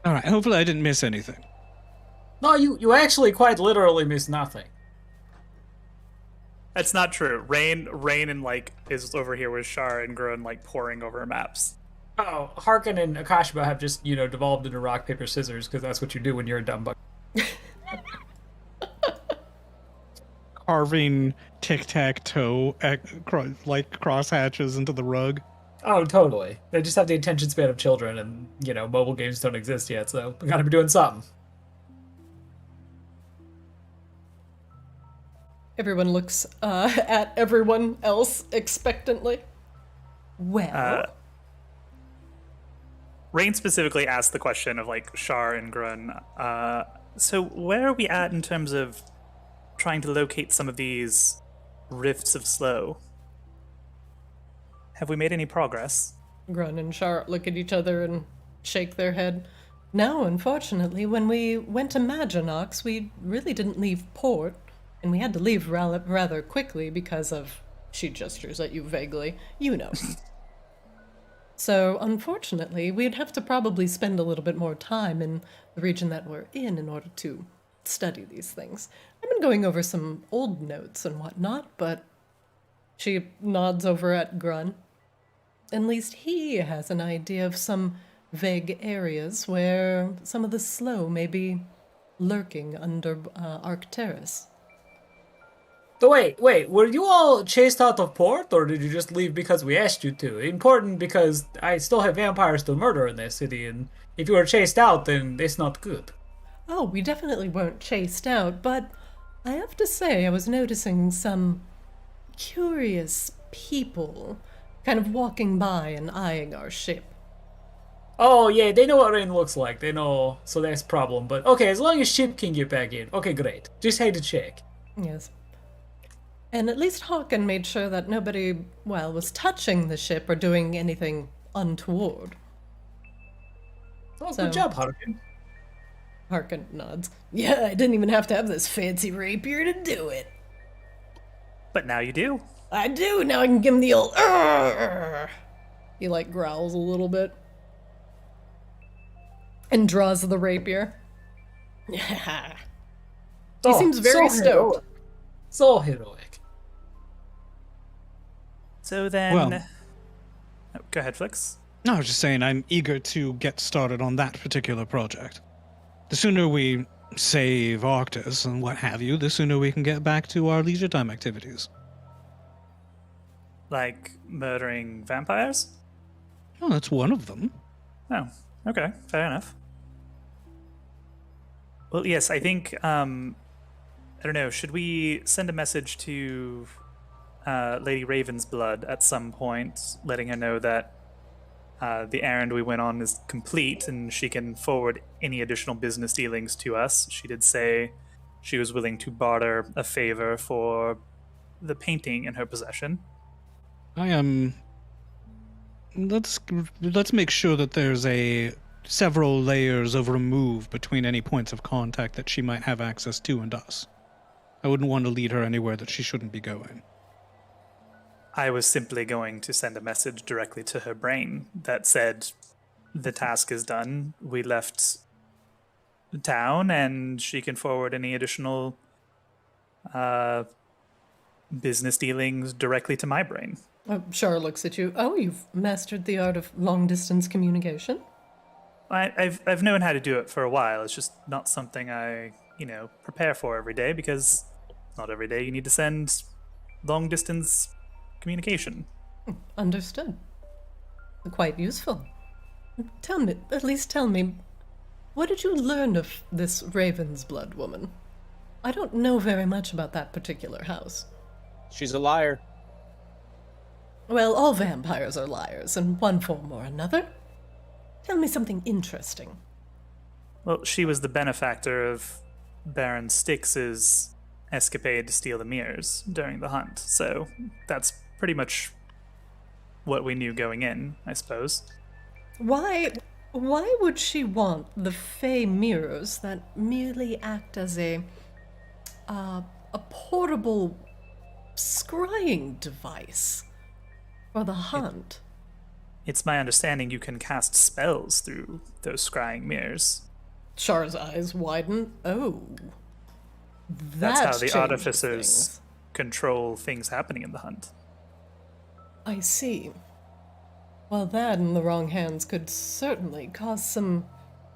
All right, hopefully I didn't miss anything. No, you actually quite literally missed nothing. That's not true. Rain and like is over here with Shar and Grun like poring over maps. Oh, Harkin and Akashba have just, devolved into rock, paper, scissors, because that's what you do when you're a dumb bug. Carving tic-tac-toe like crosshatches into the rug. Oh, totally. They just have the attention span of children, and, mobile games don't exist yet, so we gotta be doing something. Everyone looks at everyone else expectantly. Well, Rain specifically asked the question of like Shar and Grun. So where are we at in terms of trying to locate some of these rifts of slow? Have we made any progress? Grun and Shar look at each other and shake their head. No, unfortunately, when we went to Maginox, we really didn't leave port, and we had to leave rather quickly because of... She gestures at you vaguely. You know. So, unfortunately, we'd have to probably spend a little bit more time in the region that we're in order to study these things. I've been going over some old notes and whatnot, but she nods over at Grun. At least he has an idea of some vague areas where some of the slow may be lurking under Arctis. So wait, were you all chased out of port, or did you just leave because we asked you to? Important, because I still have vampires to murder in this city, and if you were chased out, then it's not good. Oh, we definitely weren't chased out, but I have to say I was noticing some curious people kind of walking by and eyeing our ship. Oh yeah, they know what rain looks like, they know, so that's a problem, but okay, as long as ship can get back in, okay, great. Just had to check. Yes. And at least Harkin made sure that nobody, was touching the ship or doing anything untoward. Oh, So- good job, Harkin. Harkin nods. Yeah, I didn't even have to have this fancy rapier to do it. But now you do. I do, now I can give him the old "Arr!" He growls a little bit. And draws the rapier. He seems very stoked. Heroic. So heroic. So then... Well- Oh, go ahead, Flix. No, I was just saying I'm eager to get started on that particular project. The sooner we save Arctis and what have you, the sooner we can get back to our leisure time activities. Like murdering vampires? Oh, that's one of them. Oh, okay, fair enough. Well, yes, I think, I don't know, should we send a message to Lady Ravensblood at some point, letting her know that the errand we went on is complete and she can forward any additional business dealings to us? She did say she was willing to barter a favor for the painting in her possession. I am. Let's make sure that there's a several layers of remove between any points of contact that she might have access to and us. I wouldn't want to lead her anywhere that she shouldn't be going. I was simply going to send a message directly to her brain that said, the task is done. We left town, and she can forward any additional business dealings directly to my brain. Char looks at you. Oh, you've mastered the art of long-distance communication? I've known how to do it for a while. It's just not something I, prepare for every day, because not every day you need to send long-distance communication. Understood. Quite useful. Tell me, what did you learn of this Raven's Blood woman? I don't know very much about that particular house. She's a liar. Well, all vampires are liars in one form or another. Tell me something interesting. Well, she was the benefactor of Baron Styx's escapade to steal the mirrors during the hunt, so that's pretty much what we knew going in, I suppose. Why would she want the Fey mirrors that merely act as a portable scrying device for the hunt? It's my understanding you can cast spells through those scrying mirrors. Char's eyes widen. Oh. That's how the changes artificers things. control things happening in the hunt. I see. Well, that in the wrong hands could certainly cause some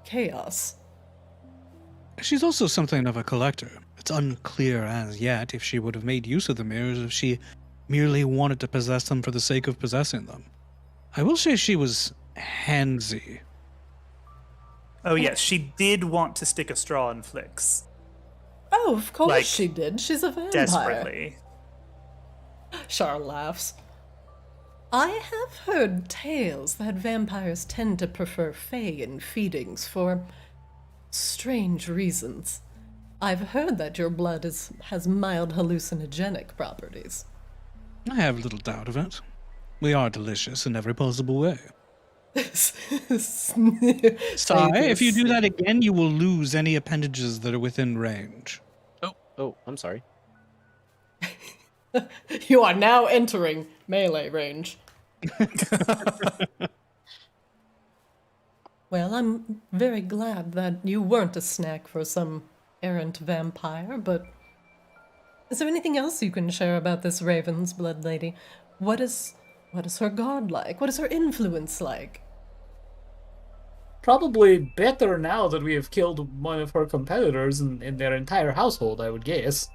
chaos. She's also something of a collector. It's unclear as yet if she would have made use of the mirrors if she merely wanted to possess them for the sake of possessing them. I will say she was handsy. Oh yes, she did want to stick a straw in Flix. Oh, of course Like, she did. She's a vampire. Desperately. Char laughs. I have heard tales that vampires tend to prefer Fey in feedings for strange reasons. I've heard that your blood has mild hallucinogenic properties. I have little doubt of it. We are delicious in every possible way. Sigh, if you do that again, you will lose any appendages that are within range. Oh, I'm sorry. You are now entering melee range. Well, I'm very glad that you weren't a snack for some errant vampire, but is there anything else you can share about this Raven's Blood lady? What is her god like? What is her influence like? Probably better now that we have killed one of her competitors in their entire household, I would guess.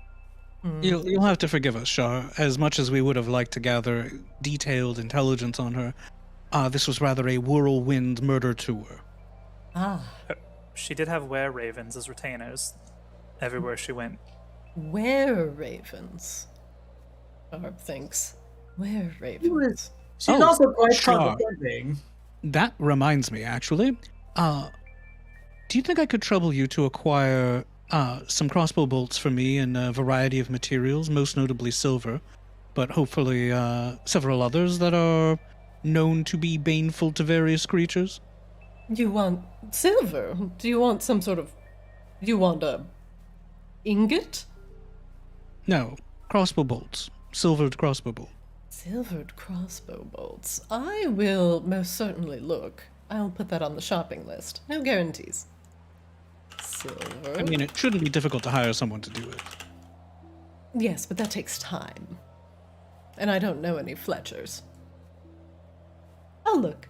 You'll have to forgive us, Shar. As much as we would have liked to gather detailed intelligence on her, this was rather a whirlwind murder tour. Ah, She did have were-ravens as retainers everywhere she went. were-ravens. Barb thinks. Were-ravens. She's Oh, also quite sure. condescending. That reminds me, actually. Do you think I could trouble you to acquire some crossbow bolts for me in a variety of materials, most notably silver, but hopefully several others that are known to be baneful to various creatures? You want silver? Do you want some sort of... You want a... ingot? No, crossbow bolts. Silvered crossbow bolt. Silvered crossbow bolts. I will most certainly look. I'll put that on the shopping list. No guarantees. Silver. I mean, it shouldn't be difficult to hire someone to do it. Yes, but that takes time. And I don't know any Fletchers. I'll look.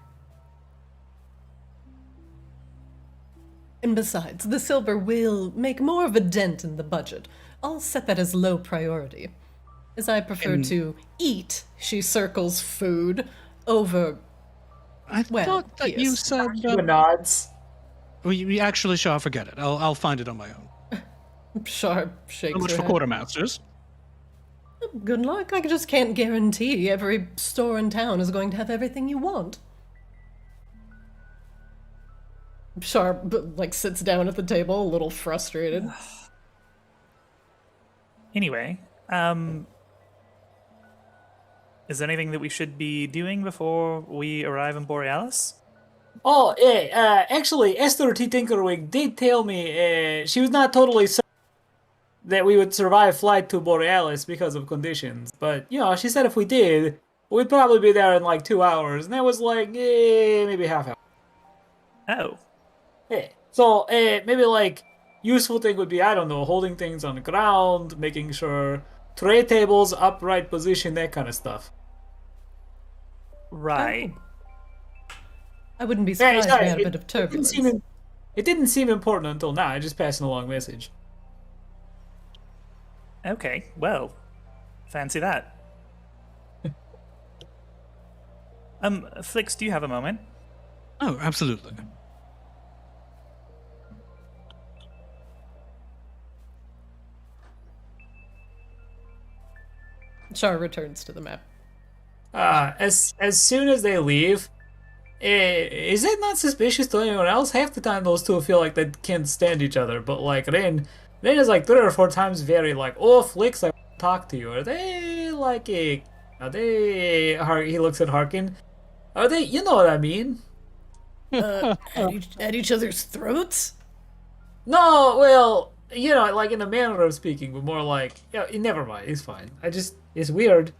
And besides, the silver will make more of a dent in the budget. I'll set that as low priority. As I prefer to eat, she circles food, over... I Well, thought that yes. you said... The nods. we actually, Shar, forget it. I'll find it on my own. Sharp shakes So much her for head. quartermasters. Good luck. I just can't guarantee every store in town is going to have everything you want. Sharp, sits down at the table, a little frustrated. Anyway, is there anything that we should be doing before we arrive in Borealis? Oh, actually, Esther T. Tinkerwig did tell me she was not totally certain that we would survive flight to Borealis because of conditions. But, she said if we did, we'd probably be there in like 2 hours. And that was like, maybe half hour. Oh, Yeah. So, maybe like, useful thing would be, I don't know, holding things on the ground, making sure tray tables, upright position, that kind of stuff. right. Oh. I wouldn't be Yeah, surprised sorry, we had a bit of turbulence. It didn't seem important until now. I just passed along message. Okay, well, fancy that. Flix, do you have a moment? Oh, absolutely. Char returns to the map. As soon as they leave, is it not suspicious to anyone else? Half the time those two feel like they can't stand each other, but like Rain is like 3 or 4 times very like, oh Flix, I want to talk to you. Are they like he looks at Harkin. Are they, you know what I mean? At each other's throats? No, well, like in a manner of speaking, but more like, never mind, it's fine. It's weird.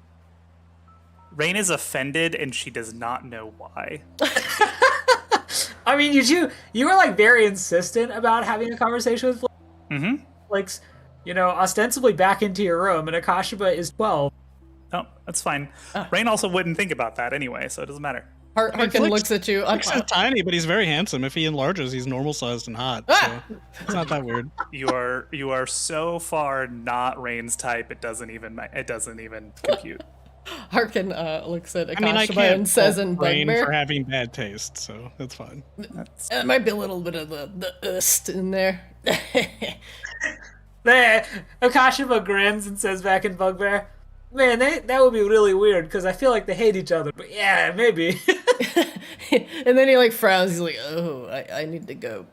Rain is offended and she does not know why. I mean, you were like very insistent about having a conversation with Flix. Mm-hmm. Flix, ostensibly back into your room, and Akashiba is 12. Oh, that's fine. Rain also wouldn't think about that anyway, so it doesn't matter. Harkin Flix- looks at you. Flix is tiny, but he's very handsome. If he enlarges, he's normal sized and hot. Ah! So it's not that weird. You are so far not Rain's type. It doesn't even compute. Harkin looks at I mean, I Akashiba can't and says fault in Rain bugbear. for having bad taste, so that's fine. There might be a little bit of the ust in there. There, Akashiba grins and says back in bugbear, "Man, that would be really weird because I feel like they hate each other." But yeah, maybe. And then he like frowns. He's like, "Oh, I need to go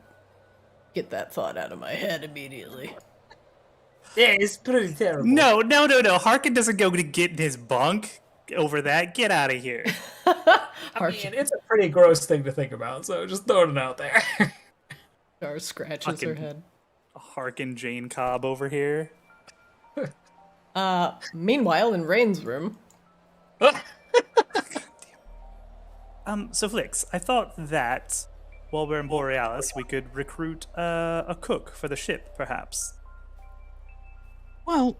get that thought out of my head immediately." Yeah, it's pretty terrible. No. Harkin doesn't go to get in his bunk over that. Get out of here. I mean, it's a pretty gross thing to think about, so just throwing it out there. Char scratches her Fucking- head. Harkin Jane Cobb over here. Meanwhile, in Rain's room, So Flix, I thought that while we're in Borealis, we could recruit a cook for the ship, perhaps. Well,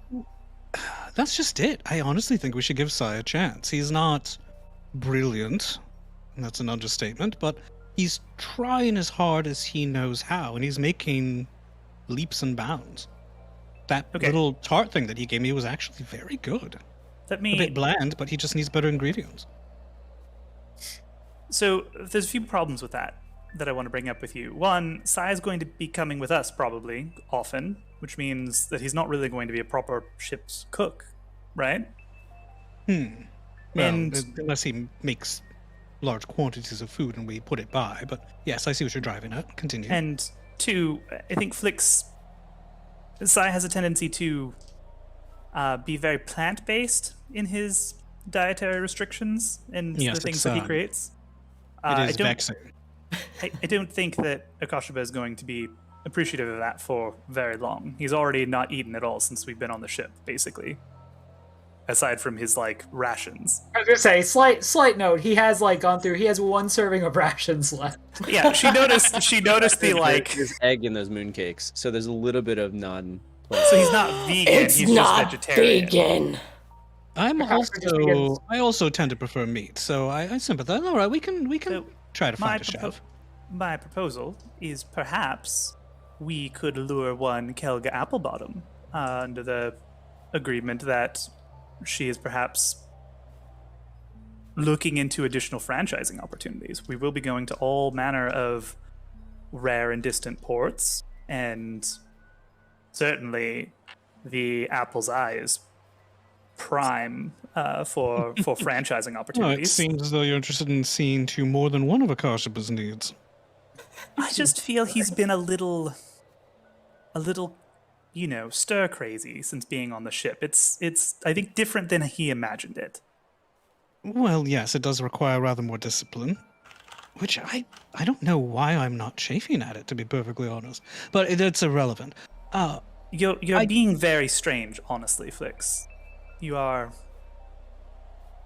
that's just it. I honestly think we should give Sai a chance. He's not brilliant, and that's an understatement, but he's trying as hard as he knows how, and he's making leaps and bounds. That Okay. little tart thing that he gave me was actually very good. Let A me. bit bland, but he just needs better ingredients. So there's a few problems with that I want to bring up with you. One, Sai is going to be coming with us probably often, which means that he's not really going to be a proper ship's cook, right? Well, And- unless he makes large quantities of food and we put it by, but yes, I see what you're driving at. Continue. And two, I think Sai has a tendency to be very plant-based in his dietary restrictions and Yes, the things it's, that he creates. it is I don't, vexing. I don't think that Akashiba is going to be appreciative of that for very long. He's already not eaten at all since we've been on the ship, basically. Aside from his rations. I was gonna say, slight note, he has gone through. He has 1 serving of rations left. Yeah, she noticed the There's egg in those mooncakes, so there's a little bit of non. So he's not vegan, he's just vegetarian. vegan. I also tend to prefer meat, so I sympathize. All right, we can So, try to My, find a chef. my proposal is perhaps we could lure one Kelga Applebottom under the agreement that she is perhaps looking into additional franchising opportunities. We will be going to all manner of rare and distant ports, and certainly the Apple's Eye is prime for franchising Oh, it opportunities. seems as though you're interested in seeing to more than one of Akashiba's needs. I just feel he's been a little, stir crazy since being on the ship. It's I think different than he imagined it. Well, yes, it does require rather more discipline. which I don't know why I'm not chafing at it, to be perfectly honest. But it's irrelevant. You're being very strange, honestly, Flix. You are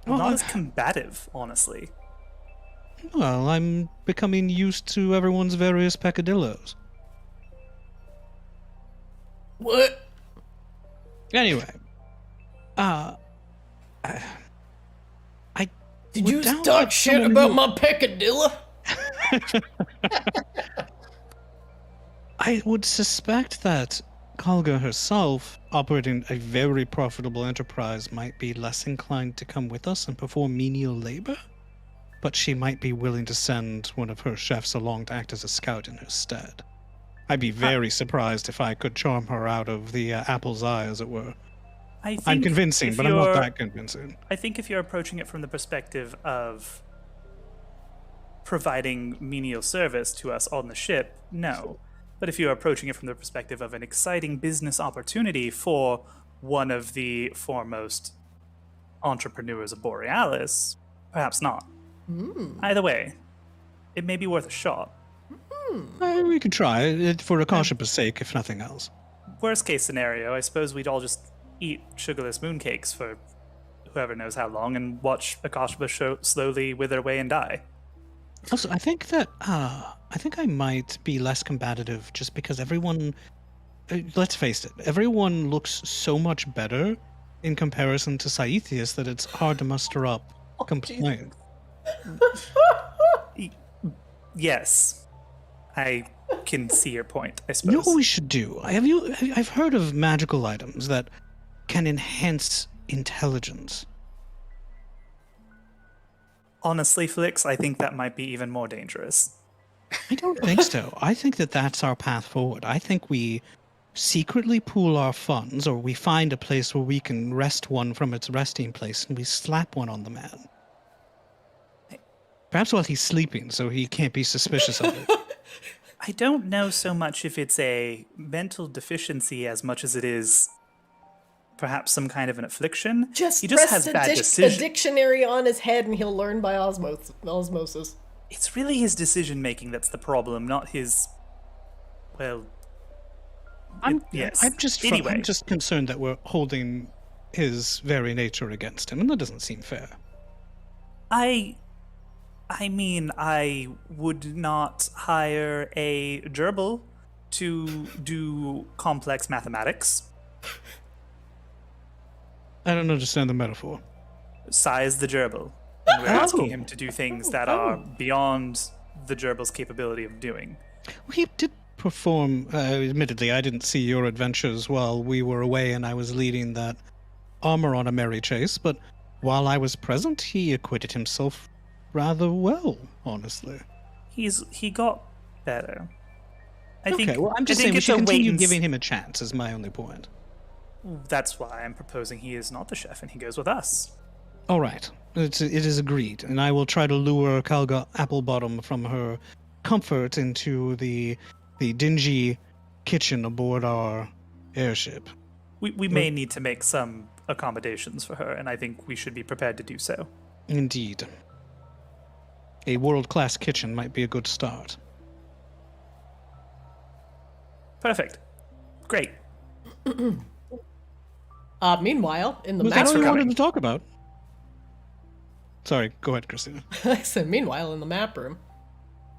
not as combative, honestly. Well, I'm becoming used to everyone's various peccadillos. What? Anyway, Did would you doubt talk that shit someone about who- my peccadillo? I would suspect that Kalga herself, operating a very profitable enterprise, might be less inclined to come with us and perform menial labor, but she might be willing to send one of her chefs along to act as a scout in her stead. I'd be very surprised if I could charm her out of the apple's eye, as it were. I'm convincing, but I'm not that convincing. I think if you're approaching it from the perspective of providing menial service to us on the ship, no. But if you're approaching it from the perspective of an exciting business opportunity for one of the foremost entrepreneurs of Borealis, perhaps not. Either way, it may be worth a shot. We could try it for Akasha's sake, if nothing else. Worst case scenario, I suppose we'd all just eat sugarless mooncakes for whoever knows how long and watch Akasha slowly wither away and die. Also, I think that I think I might be less combative just because everyone. Let's face it, everyone looks so much better in comparison to Saithius that it's hard to muster up complaint. Yes, I can see your point, I You suppose. know what we should do? I've heard of magical items that can enhance intelligence. Honestly, Flix, I think that might be even more dangerous. I don't think so. I think that that's our path forward. I think we secretly pool our funds, or we find a place where we can wrest one from its resting place, and we slap one on the man. Perhaps while he's sleeping, so he can't be suspicious of it. I don't know so much if it's a mental deficiency as much as it is perhaps some kind of an affliction. Just he just rest has bad a decisions. dictionary on his head and he'll learn by osmosis. It's really his decision making that's the problem, not his. Well, yes. I'm just concerned that we're holding his very nature against him, and that doesn't seem fair. I mean, I would not hire a gerbil to do complex mathematics. I don't understand the metaphor. Size the gerbil. And we're asking him to do things that are beyond the gerbil's capability of doing. He did perform, admittedly, I didn't see your adventures while we were away and I was leading that armor on a merry chase, but while I was present, he acquitted himself rather well, honestly. He got better. I Okay, think, well, I'm just I saying think we it's should a wait continue and giving him a chance, is my only point. That's why I'm proposing he is not the chef and he goes with us. All right, it is agreed, and I will try to lure Kalga Applebottom from her comfort into the dingy kitchen aboard our airship. We may need to make some accommodations for her, and I think we should be prepared to do so. Indeed. A world-class kitchen might be a good start. Perfect. Great. Meanwhile, in the Was that map all you room, wanted to talk about? Sorry, go ahead, Christina. I said, meanwhile, in the map room,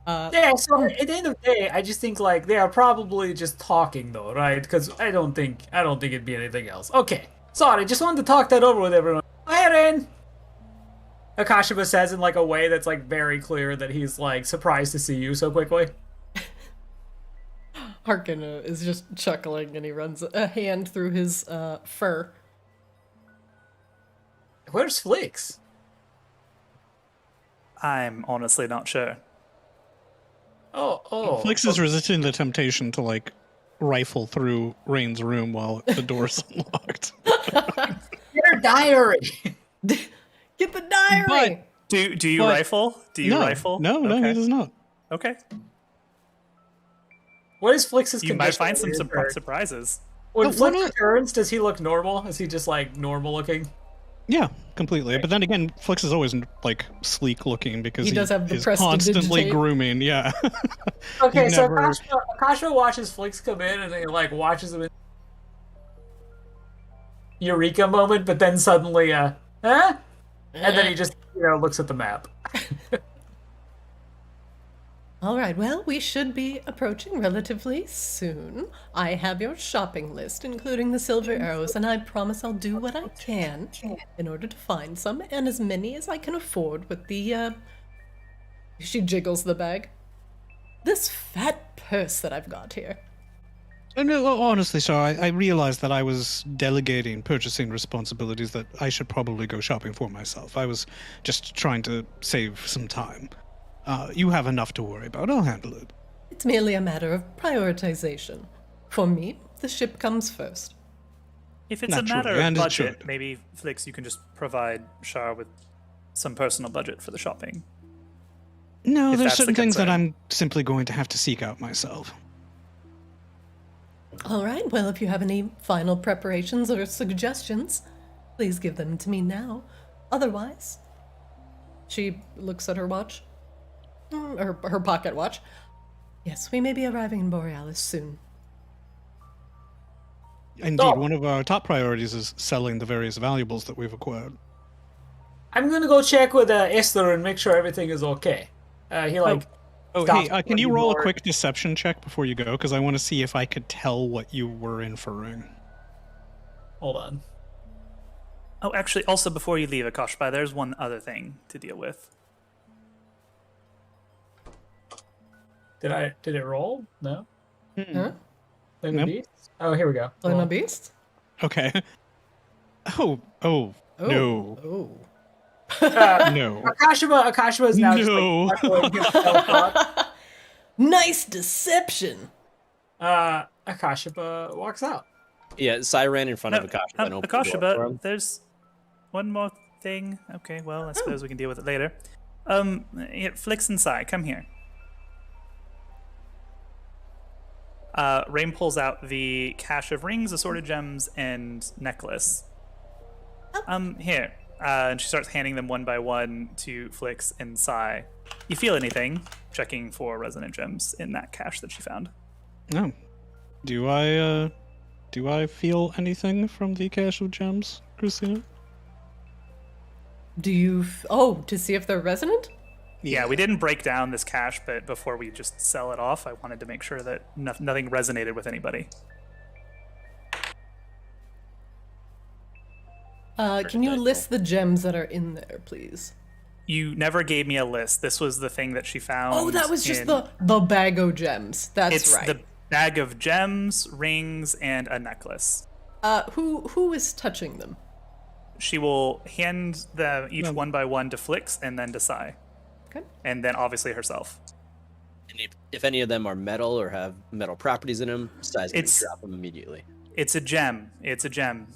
Yeah, so at the end of the day, I just think like they are probably just talking though, right? Because I don't think it'd be anything else. Okay, sorry, just wanted to talk that over with everyone. Aaron, Akashiba says in like a way that's like very clear that he's like surprised to see you so quickly. Harkin is just chuckling and he runs a hand through his fur. Where's Flix? I'm honestly not sure. Oh. Flix is resisting the temptation to like rifle through Rain's room while the door's unlocked. Get her diary. Get the diary! Do you But- rifle? Do you rifle? No, Okay. he does not. Okay. What is Flix's You condition? might find some when he returns? surprises. When Oh, Flix why not? returns, does he look normal? Is he just like normal looking? Yeah, completely. But then again, Flix is always like sleek looking because He does have the is constantly prestidigitate. grooming. Yeah. Okay, He so never- Akasha watches Flix come in and he like watches him in Eureka moment, but then suddenly huh? And then he just looks at the map. All right, well, we should be approaching relatively soon. I have your shopping list, including the silver arrows, and I promise I'll do what I can in order to find some, and as many as I can afford with the, She jiggles the bag. This fat purse that I've got here. No, honestly, sir, I realized that I was delegating purchasing responsibilities that I should probably go shopping for myself. I was just trying to save some time. You have enough to worry about. I'll handle it. It's merely a matter of prioritization. For me, the ship comes first. If it's a Naturally, matter of and it budget, should. maybe Flix, you can just provide Shar with some personal budget for the shopping. No, If there's that's certain the things that concern. I'm simply going to have to seek out myself. All right, well, if you have any final preparations or suggestions, please give them to me now. Otherwise, she looks at her watch, or her pocket watch. Yes, we may be arriving in Borealis soon. Indeed, Oh. one of our top priorities is selling the various valuables that we've acquired. I'm gonna go check with Esther and make sure everything is okay. He like. Oh, stops hey, can when you he's roll a bored. quick deception check before you go? Because I want to see if I could tell what you were inferring. Hold on. Oh, actually, also before you leave, Akashba, there's one other thing to deal with. Did it roll? No. Huh? Flame Nope. of Beasts? Oh, here we go. Flame Roll. of Beast? Okay. Oh, no. Oh. No. Akashba is now No. just like himself up. Nice deception! Akashba walks out. Yeah, Sai ran in front No, of Akasha and opened the door for Akashba, him. there's one more thing. Okay, well, I suppose we can deal with it later. Yeah, Flix and Sai, come here. Rain pulls out the cache of rings, assorted gems, and necklace. Here. And she starts handing them one by one to Flix and Sai. You feel anything? Checking for resonant gems in that cache that she found. No. Do I feel anything from the cache of gems, Christina? Do you... to see if they're resonant? Yeah, we didn't break down this cache, but before we just sell it off, I wanted to make sure that nothing resonated with anybody. Can you list the gems that are in there, please? You never gave me a list. This was the thing that she found. Oh, that was just in- the bag o' gems. That's It's right. the bag of gems, rings, and a necklace. Who is touching them? She will hand them each one by one to Flix and then to Sai. Okay. And then obviously herself. And if any of them are metal or have metal properties in them, Sai's going to It's- drop them immediately. It's a gem. It's a gem.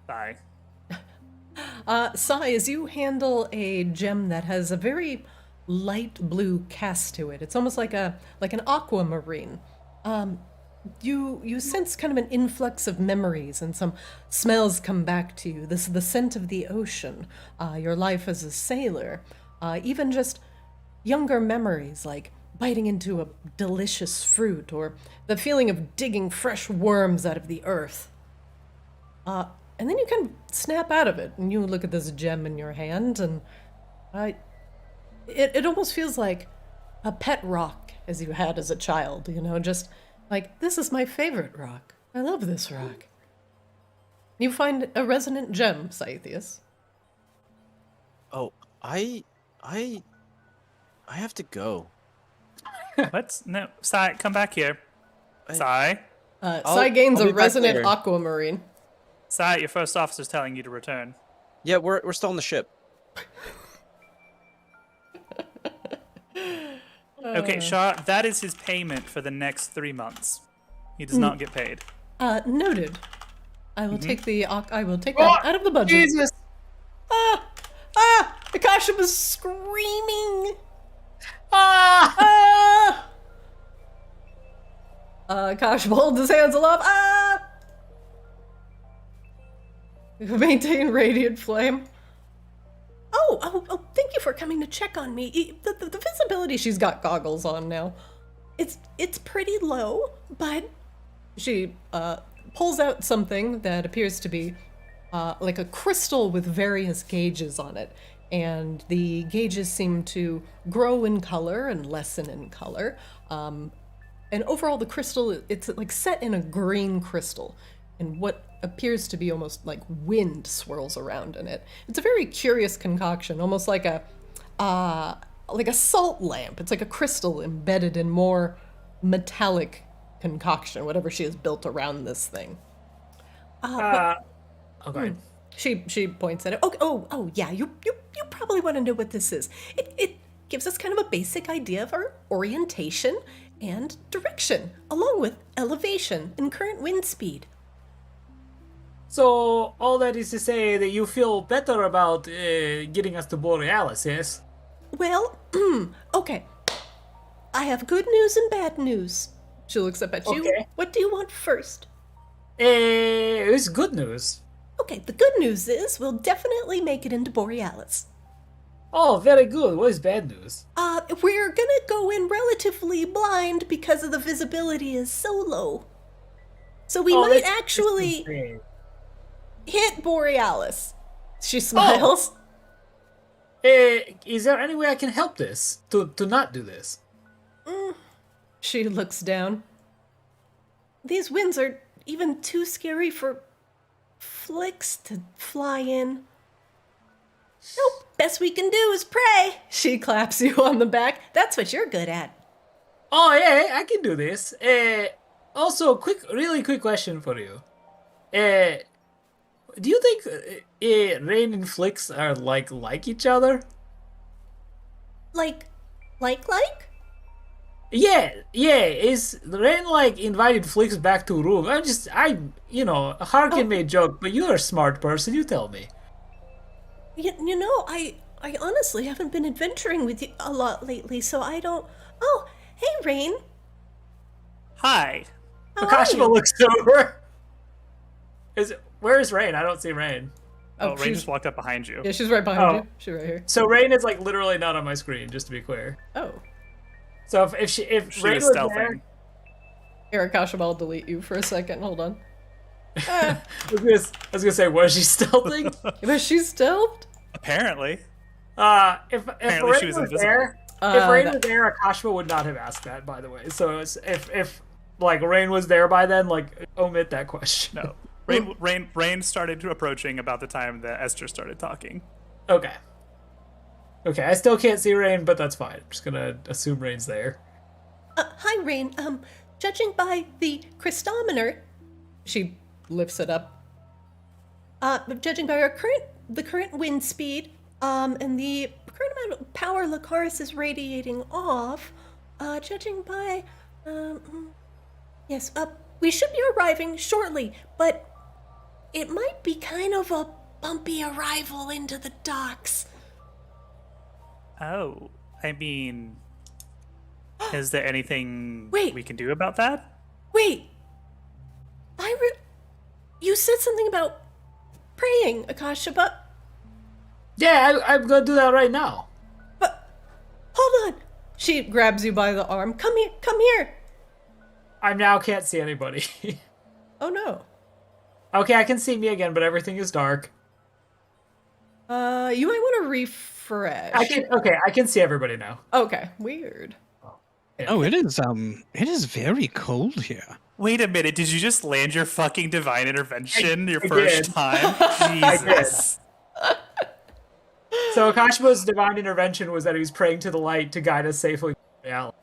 Sai. Sai, as you handle a gem that has a very light blue cast to it, it's almost like an aquamarine. You sense kind of an influx of memories and some smells come back to you. This the scent of the ocean, your life as a sailor, even just younger memories like biting into a delicious fruit or the feeling of digging fresh worms out of the earth. And then you kind of snap out of it and you look at this gem in your hand and it almost feels like a pet rock as you had as a child, just like, this is my favorite rock. I love this rock. You find a resonant gem, Scythius. Oh, I have to go. What? No. Sai, come back here. Sai. Sai gains I'll a be back resonant later. aquamarine. Sai, your first officer's telling you to return. Yeah, we're still on the ship. Okay, Shah, that is his payment for the next 3 months. He does not get paid. Noted. I will take that out of the budget. Jesus! Akasha was screaming. Ah! Akasha holds his hands aloft. Maintain radiant flame. thank you for coming to check on me. The visibility, she's got goggles on now. It's pretty low, but she pulls out something that appears to be like a crystal with various gauges on it. And the gauges seem to grow in color and lessen in color. And overall, the crystal, it's like set in a green crystal. And what appears to be almost like wind swirls around in it. It's a very curious concoction, almost like a salt lamp. It's like a crystal embedded in more metallic concoction, whatever she has built around this thing. Okay. She points at it. Oh, yeah. You probably want to know what this is. It gives us kind of a basic idea of our orientation and direction, along with elevation and current wind speed. So all that is to say that you feel better about getting us to Borealis, yes? Well, okay. I have good news and bad news. She looks up at you. Okay. What do you want first? It's good news. Okay, the good news is we'll definitely make it into Borealis. Oh, very good. What is bad news? We're gonna go in relatively blind because of the visibility is so low. So we might that's actually insane. hit Borealis. She smiles. Is there any way I can help this? To not do this? She looks down. These winds are even too scary for Flix to fly in. Nope, best we can do is pray. She claps you on the back. That's what you're good at. Oh, yeah, I can do this. Also, really quick question for you. Do you think Rain and Flix are like each other? Like? Yeah. Is Rain invited Flix back to room? Harkin made joke, but you're a smart person. You tell me. You know, I honestly haven't been adventuring with you a lot lately, so I don't... Oh, hey, Rain. Hi. How are Akashima you? looks over. Where is Rain? I don't see Rain. Oh, Rain she's- just walked up behind you. Yeah, she's right behind Oh. you. She's right here. So Rain is literally not on my screen, just to be clear. Oh. So if She Rain was was stealthing. there, Here, Akashima, I'll delete you for a second. Hold on. I was gonna say, was she stealthing? Was she stealthed? Apparently. If Apparently she Rain was was invisible. there, if Rain that- was there, Akashima would not have asked that. By the way, so if Rain was there by then, omit that question. No. Rain started approaching about the time that Esther started talking. Okay. Okay, I still can't see Rain, but that's fine. I'm just gonna assume Rain's there. Hi, Rain. Judging by the chrystometer, she lifts it up. Judging by the current wind speed, and the current amount of power Lucaris is radiating off, judging by, yes, we should be arriving shortly, but it might be kind of a bumpy arrival into the docks. Oh, I mean, is there anything Wait. we can do about that? Wait, you said something about praying, Akasha, but I'm gonna do that right now. hold on. She grabs you by the arm. Come here. I now can't see anybody. Oh no. Okay, I can see me again, but everything is dark. You might want to refresh. I can see everybody now. Okay, weird. Oh, it is very cold here. Wait a minute, did you just land your fucking divine intervention your I first did. time? Jesus. So Akashima's divine intervention was that he was praying to the light to guide us safely to reality.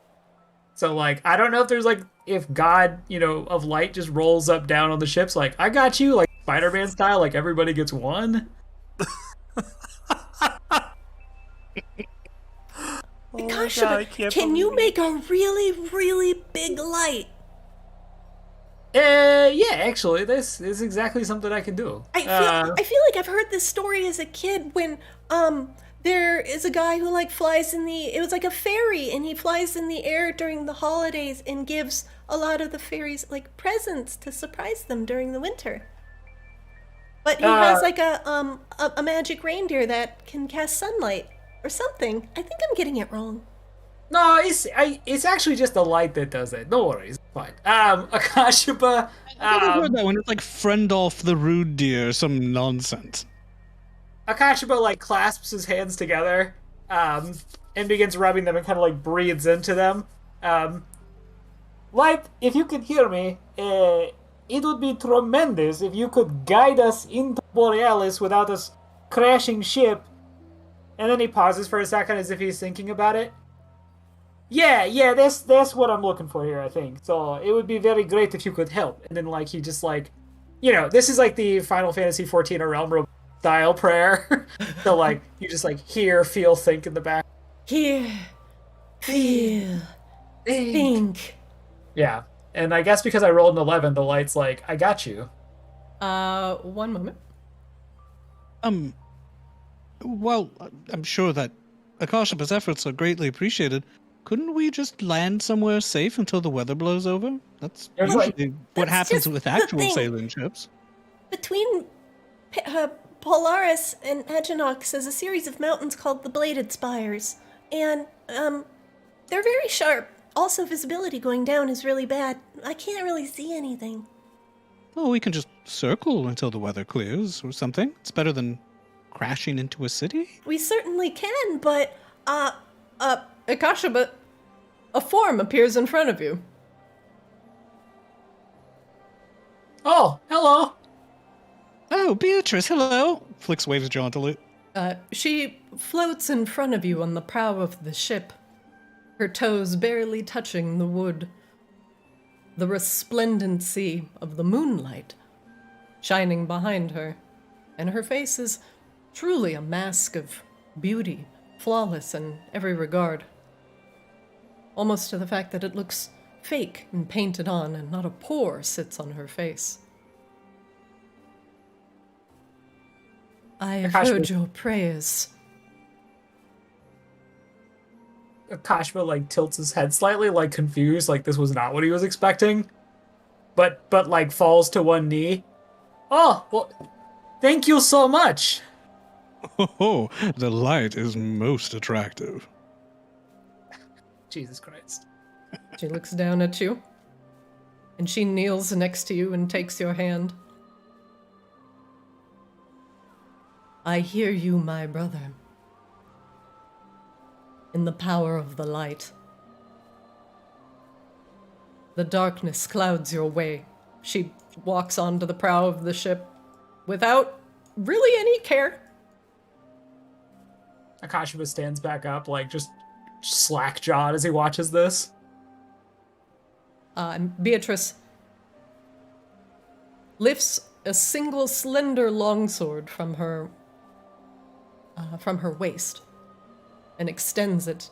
So I don't know if there's if God, of light just rolls up down on the ships I got you, Spider-Man style, everybody gets one. Akasha, God, I can't can you believe make a really, really big light? Yeah, actually, this is exactly something I can do. I feel like I've heard this story as a kid when there is a guy who flies in it was like a fairy, and he flies in the air during the holidays and gives a lot of the fairies presents to surprise them during the winter. But he has like a magic reindeer that can cast sunlight or something. I think I'm getting it wrong. No, it's actually just the light that does it. No worries, it's fine. Akashiba. I've heard that one. It's like friend off the rude deer, some nonsense. Akashiba like clasps his hands together, and begins rubbing them and kind of like breathes into them. Light, if you could hear me, it would be tremendous if you could guide us into Borealis without us crashing ship. And then he pauses for a second as if he's thinking about it. Yeah, that's what I'm looking for here, I think. So it would be very great if you could help. And then like he just like, this is like the Final Fantasy 14 or Realm Road style prayer. So like you just like hear, feel, think in the back. Hear, feel, think. Yeah. And I guess because I rolled an 11, the light's like, I got you. 1 moment. Well, I'm sure that Akashiba's efforts are greatly appreciated. Couldn't we just land somewhere safe until the weather blows over? That's There's usually what that's happens just with the actual thing. sailing ships. Between Polaris and Maginox is a series of mountains called the Bladed Spires. And, they're very sharp. Also, visibility going down is really bad. I can't really see anything. Well, we can just circle until the weather clears or something. It's better than crashing into a city. We certainly can, but, Akashiba, a form appears in front of you. Oh, hello. Oh, Beatrice, hello. Flix waves jauntily. She floats in front of you on the prow of the ship, her toes barely touching the wood. The resplendency of the moonlight shining behind her, and her face is truly a mask of beauty, flawless in every regard. Almost to the fact that it looks fake and painted on, and not a pore sits on her face. I have heard your prayers. Akashiba like tilts his head slightly, like confused, like this was not what he was expecting. But like falls to one knee. Oh, well, thank you so much. Oh, the light is most attractive. Jesus Christ. She looks down at you, and she kneels next to you and takes your hand. I hear you, my brother. In the power of the light. The darkness clouds your way. She walks onto the prow of the ship without really any care. Akashiba stands back up, like just slack-jawed as he watches this. And Beatrice lifts a single slender longsword from her waist and extends it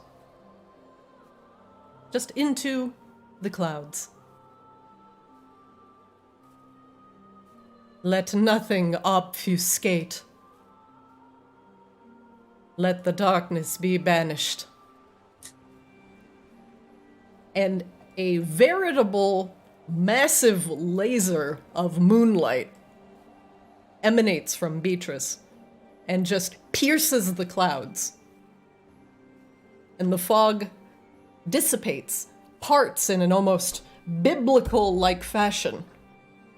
just into the clouds. Let nothing obfuscate. Let the darkness be banished. And a veritable, massive laser of moonlight emanates from Beatrice and just pierces the clouds. And the fog dissipates, parts in an almost biblical-like fashion,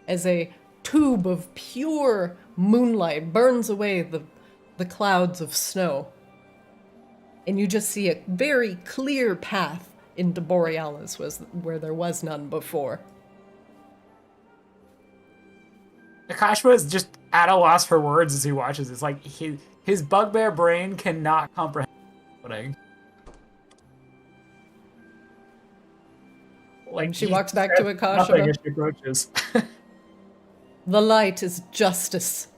as a tube of pure moonlight burns away the clouds of snow. And you just see a very clear path into Borealis, where there was none before. Akashiba is just at a loss for words as he watches. It's like his bugbear brain cannot comprehend what's happening. Like She he walks back to says Akashiba. nothing as she approaches. The light is justice.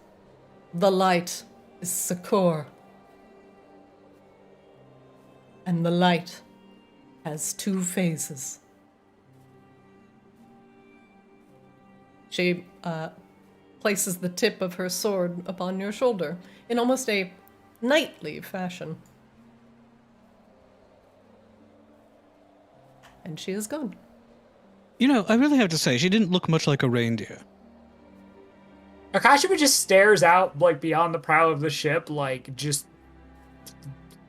The light is succor. And the light has two phases. She places the tip of her sword upon your shoulder in almost a knightly fashion. And she is gone. You know, I really have to say, she didn't look much like a reindeer. Akashiba just stares out, like, beyond the prow of the ship, like, just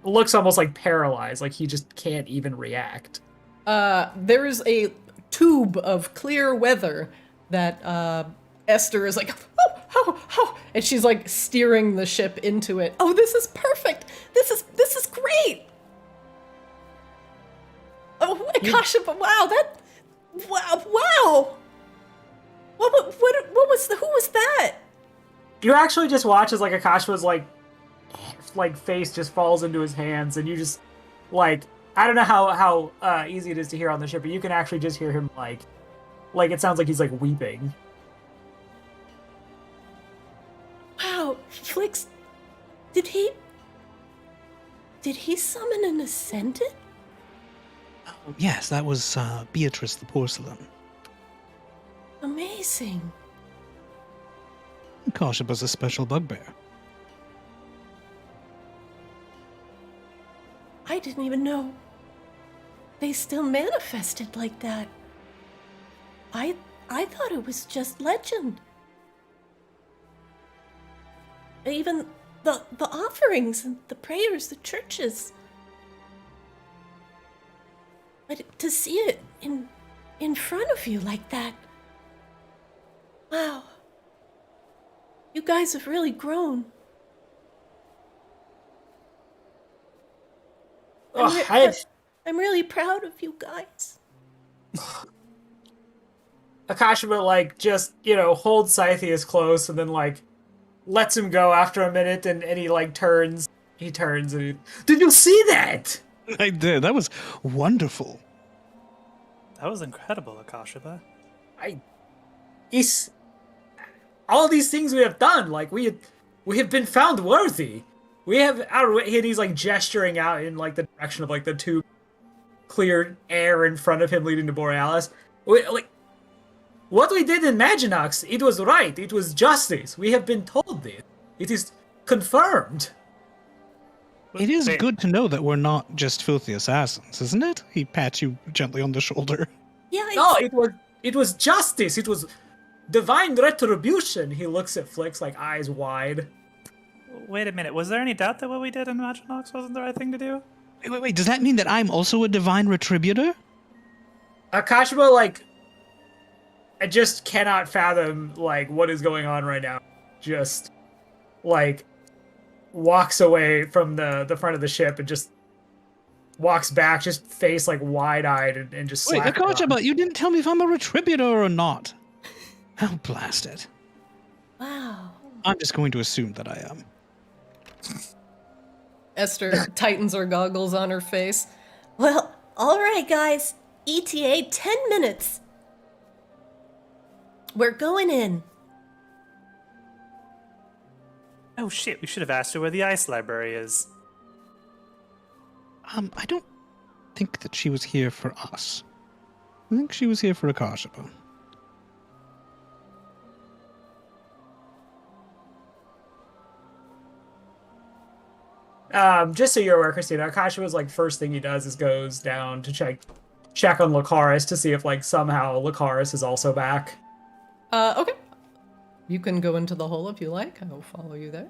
looks almost, like, paralyzed, like he just can't even react. There's a tube of clear weather that Esther is like, and she's like steering the ship into it. Oh, this is perfect. This is great. Oh, Akashiba, wow. What was who was that? You actually just watch as, like, Akashiba's, like, face just falls into his hands, and you just, like, I don't know how easy it is to hear on the ship, but you can actually just hear him, like it sounds like he's, like, weeping. Wow, Flix, did he summon an ascendant? Yes, that was Beatrice the porcelain. Amazing. Kashaba's a special bugbear. I didn't even know they still manifested like that. I thought it was just legend. Even the offerings and the prayers, the churches. But to see it in front of you like that. Wow. You guys have really grown. I'm really proud of you guys. Akashiba, like, just, holds Scythius close and then, like, lets him go after a minute, and he, like, turns. He turns and did you see that? I did. That was wonderful. That was incredible, Akashiba. All these things we have done, like, we have been found worthy. We have and he's, like, gesturing out in, like, the direction of, like, the two clear air in front of him leading to Borealis. What we did in Maginox, it was right. It was justice. We have been told this. It is confirmed. It is good to know that we're not just filthy assassins, isn't it? He pats you gently on the shoulder. Yeah, No, it was justice. It was divine retribution. He looks at Flix, like, eyes wide. Wait a minute, was there any doubt that what we did in Maginox wasn't the right thing to do? Wait, does that mean that I'm also a divine retributor? Akashiba, like, I just cannot fathom, like, what is going on right now. Just, like, walks away from the front of the ship and just walks back, just face, like, wide-eyed and just Wait, slapping on. Akashiba, you didn't tell me if I'm a retributor or not. Oh, blast it. wow. I'm just going to assume that I am. Esther tightens her goggles on her face. Well, all right, guys. ETA 10 minutes. We're going in. Oh shit, we should have asked her where the ice library is. I don't think that she was here for us. I think she was here for Akashiba. Just so you're aware, Christina, Akashiba's, like, first thing he does is goes down to check on Lucaris to see if, like, somehow Lucaris is also back. Okay. You can go into the hole if you like. I will follow you there.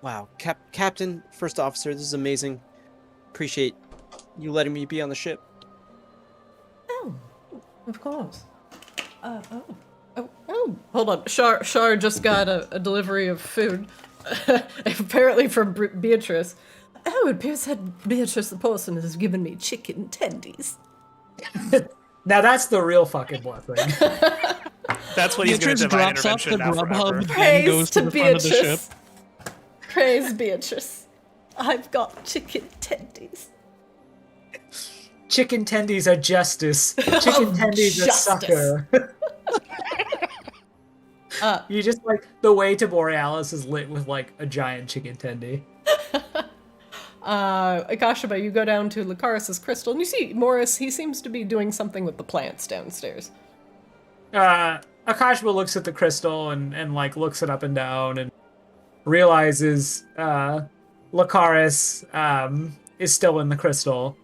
Wow, Captain, First Officer, this is amazing. Appreciate you letting me be on the ship. Oh, of course. Hold on. Shar just got a delivery of food. Apparently from Beatrice. Oh, it appears that Beatrice the porcelain has given me chicken tendies. Now that's the real fucking blessing. That's what he's going to divine drops off the intervention now Grubhub, forever. then Praise goes to to the front of the ship. Beatrice. Praise Beatrice. I've got chicken tendies. Chicken tendies are justice. Chicken tendies are justice. sucker. You just, like, the way to Borealis is lit with, like, a giant chicken tendy. Akashiba, you go down to Lucaris's crystal, and you see Morris, he seems to be doing something with the plants downstairs. Akashiba looks at the crystal and like, looks it up and down and realizes, Lucaris, is still in the crystal.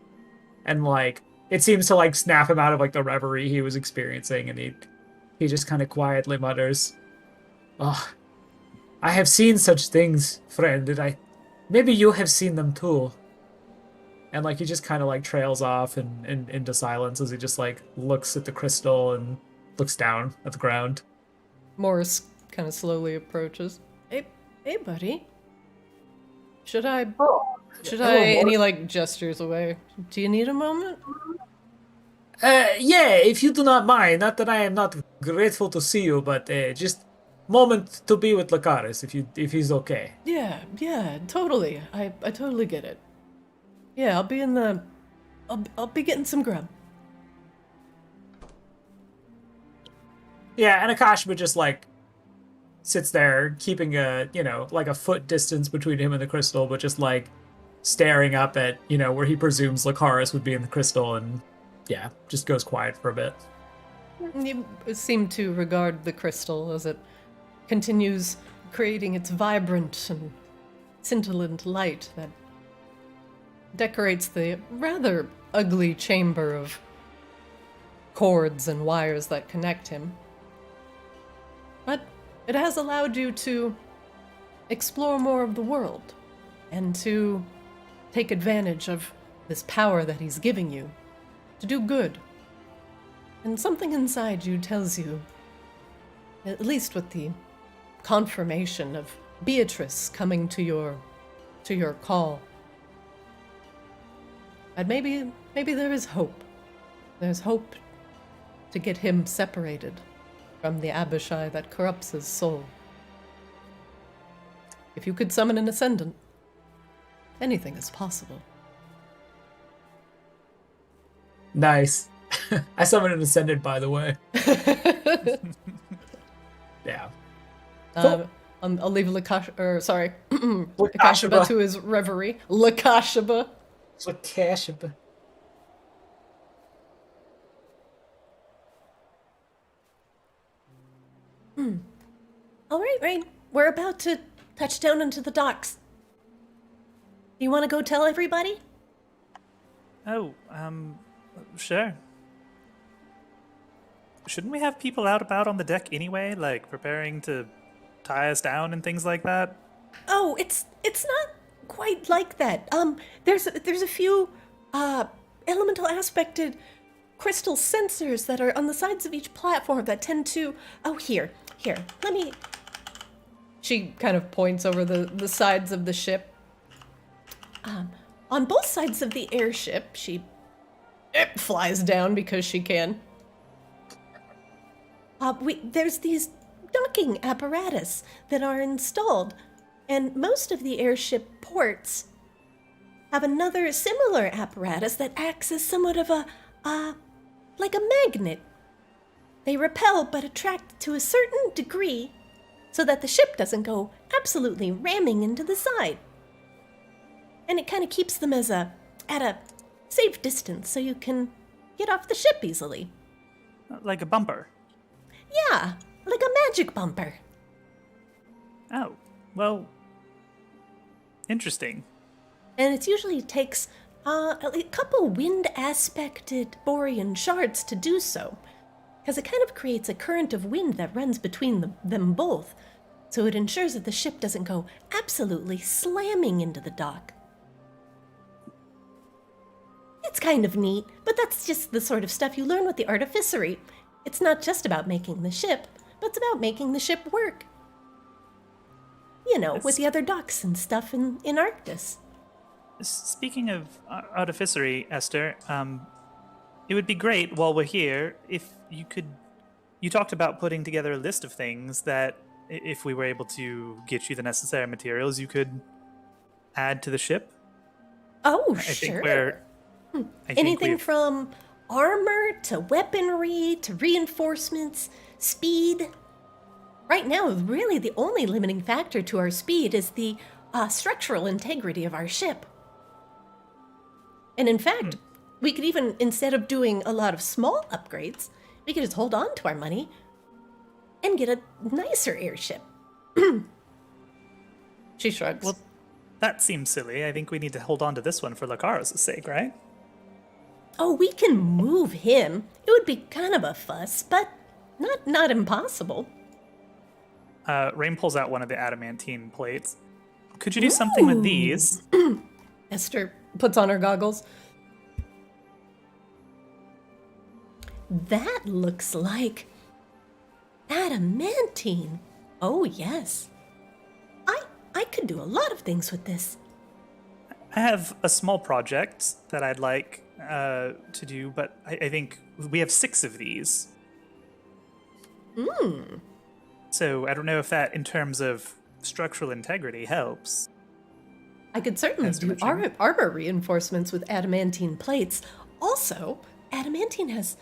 And, like, it seems to, like, snap him out of, like, the reverie he was experiencing, and he He just kind of quietly mutters, "Oh, I have seen such things, friend, and maybe you have seen them too." And like he just kind of like trails off and into silence as he just like looks at the crystal and looks down at the ground. Morris kind of slowly approaches. Hey, buddy. Should I? Hello, And he like gestures away. Do you need a moment? Yeah, if you do not mind. Not that I am not grateful to see you, but just moment to be with Lakaris, if he's okay. Yeah, totally. I totally get it. Yeah, I'll be in the. I'll be getting some grub. Yeah, and Akashima just like sits there, keeping like a foot distance between him and the crystal, but just like staring up at, where he presumes Lakaris would be in the crystal, and yeah, just goes quiet for a bit. You seem to regard the crystal as it continues creating its vibrant and scintillant light that decorates the rather ugly chamber of cords and wires that connect him. But it has allowed you to explore more of the world and to take advantage of this power that he's giving you to do good. And something inside you tells you, at least with the confirmation of Beatrice coming to your call, that maybe there is hope. There's hope to get him separated from the Abishai that corrupts his soul. If you could summon an ascendant, anything is possible. Nice. I summoned an ascendant, by the way. Yeah. I'll leave Lakashba to his reverie. Lakashba. Lakashba. All right, Rain. We're about to touch down into the docks. Do you want to go tell everybody? Oh, sure. Shouldn't we have people out about on the deck anyway, like preparing to tie us down and things like that? Oh, it's not quite like that. There's a few elemental aspected crystal sensors that are on the sides of each platform that tend to. Oh, here. Let me. She kind of points over the sides of the ship. On both sides of the airship, she Flies down because she can. there's these docking apparatus that are installed, and most of the airship ports have another similar apparatus that acts as somewhat of like a magnet. They repel but attract to a certain degree so that the ship doesn't go absolutely ramming into the side. And it kind of keeps them at a safe distance so you can get off the ship easily. Like a bumper? Yeah, like a magic bumper. Oh, well, interesting. And it usually takes a couple wind-aspected Borean shards to do so, because it kind of creates a current of wind that runs between them both, so it ensures that the ship doesn't go absolutely slamming into the dock. It's kind of neat, but that's just the sort of stuff you learn with the artificery. It's not just about making the ship, but it's about making the ship work. You know, with the other docks and stuff in Arctis. Speaking of artificery, Esther, it would be great while we're here if you could... You talked about putting together a list of things that, if we were able to get you the necessary materials, you could add to the ship. Oh, I sure. think Anything from armor to weaponry to reinforcements, speed. Right now, really the only limiting factor to our speed is the structural integrity of our ship. And in fact, we could even, instead of doing a lot of small upgrades, we could just hold on to our money and get a nicer airship. She shrugs. Well, that seems silly. I think we need to hold on to this one for Lakaros' sake, right? Oh, we can move him. It would be kind of a fuss, but not impossible. Rain pulls out one of the adamantine plates. Could you do something with these? Esther puts on her goggles. That looks like adamantine. Oh, yes. I could do a lot of things with this. I have a small project that I'd like to do, but I think we have 6 of these. So I don't know if that, in terms of structural integrity, helps. I could certainly As do mentioned. armor reinforcements with adamantine plates. Also, adamantine has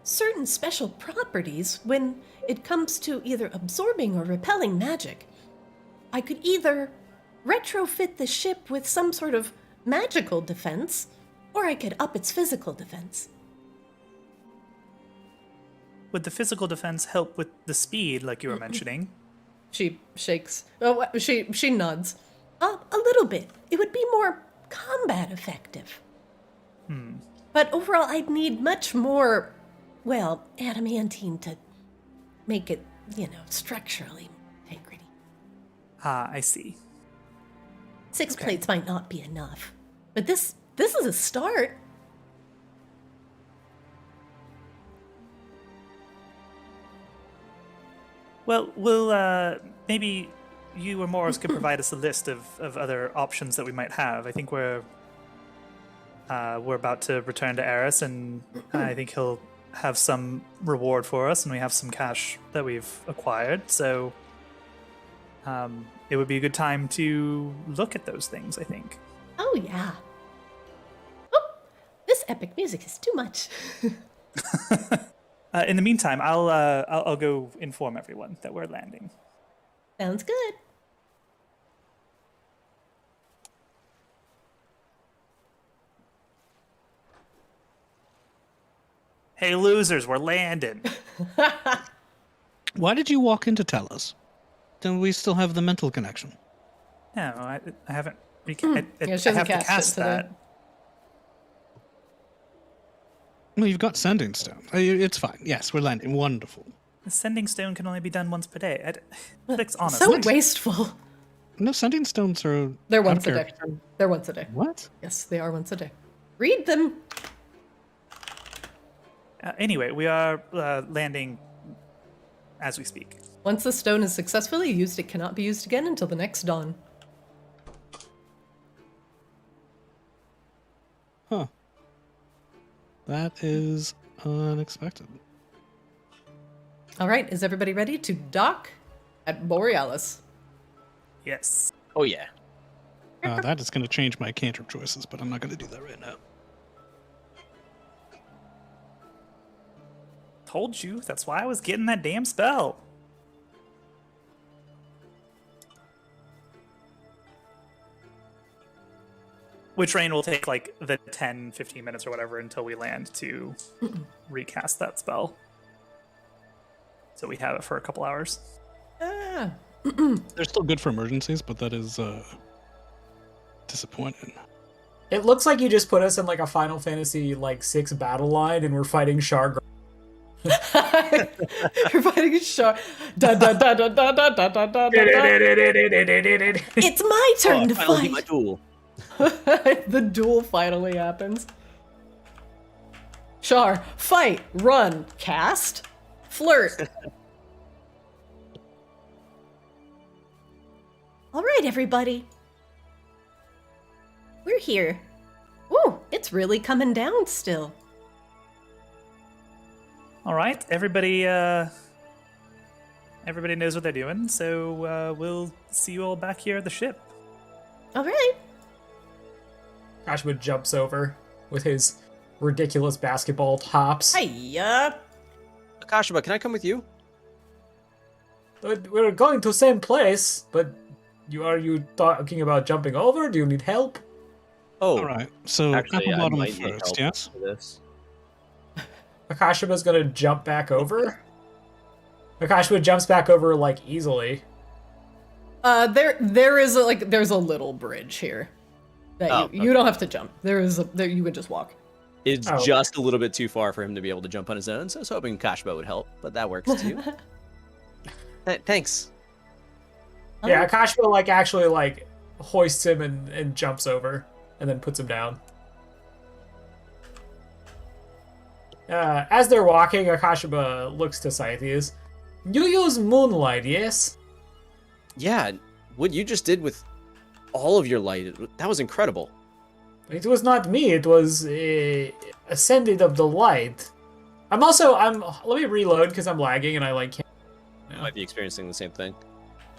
certain special properties when it comes to either absorbing or repelling magic. I could either retrofit the ship with some sort of magical defense, or I could up its physical defense. Would the physical defense help with the speed, like you were mentioning? She shakes. Oh, she nods. A little bit. It would be more combat effective. But overall, I'd need much more, well, adamantine to make it, structurally integrity. Ah, I see. 6 Okay. plates might not be enough. But this is a start. Well, we'll maybe you or Morris could provide us a list of other options that we might have. I think we're about to return to Aris, and I think he'll have some reward for us, and we have some cash that we've acquired. So it would be a good time to look at those things, I think. Oh, yeah. Oh, this epic music is too much. In the meantime, I'll go inform everyone that we're landing. Sounds good. Hey, losers, we're landing. Why did you walk in to tell us? Don't we still have the mental connection? No, I haven't. I Yeah, she I hasn't have to cast it cast today. that. Well, you've got sending stone. It's fine. Yes, we're landing. Wonderful. The sending stone can only be done once per day. That's honest. So wasteful. No, sending stones are. They're out of once a day. character. They're once a day. What? Yes, they are once a day. Read them. Anyway, we are landing as we speak. Once the stone is successfully used, it cannot be used again until the next dawn. Huh. That is unexpected. All right, is everybody ready to dock at Borealis? Yes. Oh yeah. That is going to change my cantrip choices, but I'm not going to do that right now. Told you. That's why I was getting that damn spell. Which Rain will take like the 10, 15 minutes or whatever until we land to recast that spell. So we have it for a couple hours. Ah. They're still good for emergencies, but that is disappointing. It looks like you just put us in like a Final Fantasy like 6 battle line, and we're fighting Shar. You're fighting a shark. Da da da da da da da da da da. It's my turn to Finally, my fight. duel. The duel finally happens. Char, fight, run, cast, flirt. All right, everybody. We're here. Ooh, it's really coming down still. All right, everybody knows what they're doing, so we'll see you all back here at the ship. All right. Ashwood jumps over with his ridiculous basketball hops. Hiya. Akashima, can I come with you? We're going to same place, but are you talking about jumping over? Do you need help? Oh, All right. So actually, apple I bottom might need first, help yes? for this. Akashima's gonna jump back over. Akashima jumps back over like easily. There is there's a little bridge here that Oh, you don't have to jump. There you can just walk. It's Oh, okay. just a little bit too far for him to be able to jump on his own, so I was hoping Kashba would help, but that works too. Thanks. Yeah, Akashba like actually like hoists him and jumps over and then puts him down. As they're walking, Akashba looks to Scythes. You use moonlight, yes? Yeah, what you just did with all of your light, that was incredible. It was not me, it was ascended of the light. Let me reload because I'm lagging and I like can't. I might be experiencing the same thing.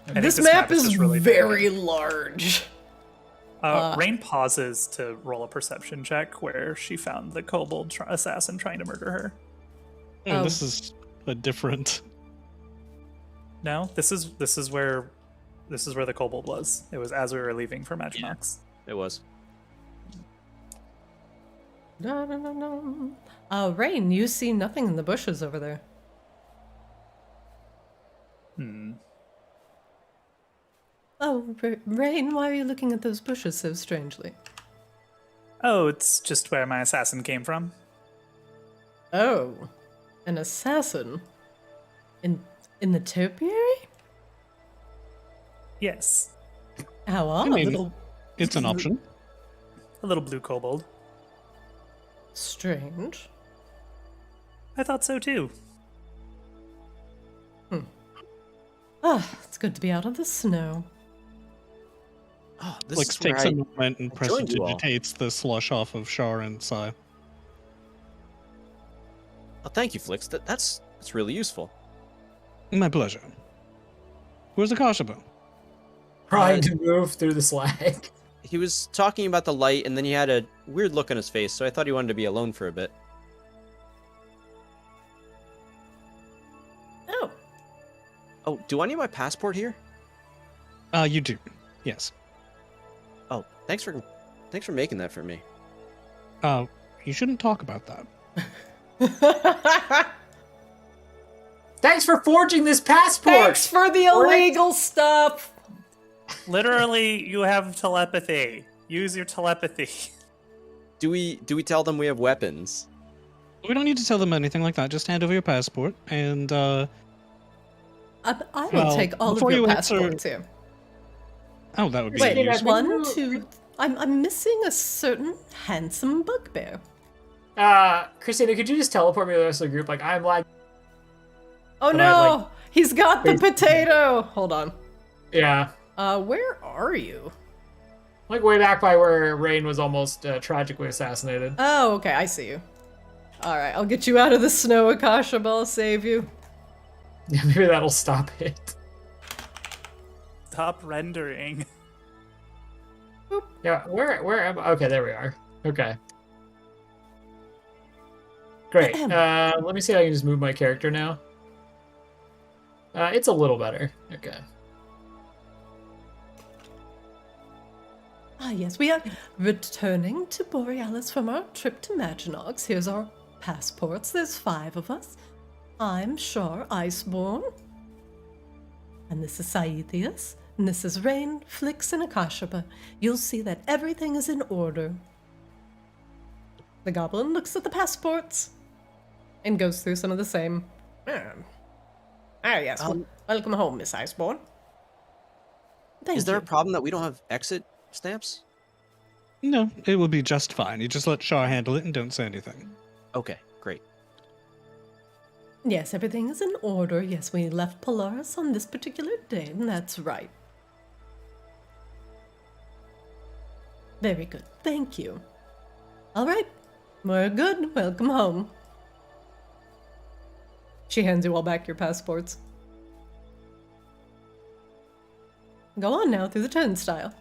I think This map is just really very large. Rain pauses to roll a perception check where she found the kobold assassin trying to murder her. Oh, this is a different. No, this is where the kobold was. It was as we were leaving for Maginox. It was. Rain, you see nothing in the bushes over there. Oh, Rain, why are you looking at those bushes so strangely? Oh, it's just where my assassin came from. Oh, an assassin? In the topiary? Yes, How odd, mean- little It's an option. a little blue kobold. strange. I thought so too. It's good to be out of the snow. Oh, this Like is where takes a moment and joined you all. precipitates the slush off of Shar and Sai. Oh, thank you, Flix. That's really useful. My pleasure. Where's the Kashaba? Trying to move through the slag. He was talking about the light, and then he had a weird look on his face, so I thought he wanted to be alone for a bit. Oh, Oh, do I need my passport here? You do. Yes. Oh, thanks for making that for me. You shouldn't talk about that. Thanks for forging this passport! thanks for the illegal stuff. Literally, you have telepathy. Use your telepathy. Do we tell them we have weapons? We don't need to tell them anything like that. Just hand over your passport, and I will Well, take all of before your you answer- passports here. oh, that would be Wait, useful. one, two. I'm missing a certain handsome bugbear. Christina, could you just teleport me to the rest of the group? Like, I'm like, Oh But no! I, like- He's got the potato! Hold on. yeah. Where are you? Like way back by where Rain was almost tragically assassinated. Oh, okay, I see you. Alright, I'll get you out of the snow, Akasha, but I'll save you. Yeah, maybe that'll stop it. Stop rendering. Yeah, where am I? Okay, there we are. Okay. Great. Let me see if I can just move my character now. It's a little better. Okay. Ah, yes, we are returning to Borealis from our trip to Maginox. Here's our passports. There's 5 of us. I'm Shar Iceborn. And this is Scythes. And this is Rain, Flix, and Akashaba. You'll see that everything is in order. The goblin looks at the passports and goes through some of the same. Yes. Welcome home, Miss Iceborn. Thank Is there you. a problem that we don't have exit stamps? No, it will be just fine. You just let Shar handle it and don't say anything. Okay, great. Yes, everything is in order. Yes, we left Polaris on this particular day, and that's right. Very good. Thank you. All right. We're good. Welcome home. She hands you all back your passports. Go on now through the turnstile.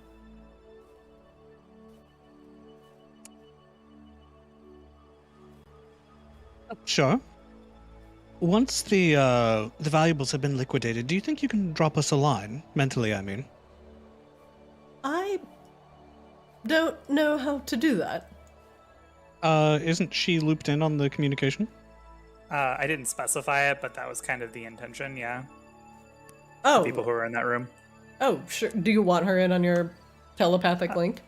Sure. Once the valuables have been liquidated, do you think you can drop us a line? Mentally, I mean. I don't know how to do that. Isn't she looped in on the communication? I didn't specify it, but that was kind of the intention, yeah. Oh, People who were in that room. oh, sure. Do you want her in on your telepathic link?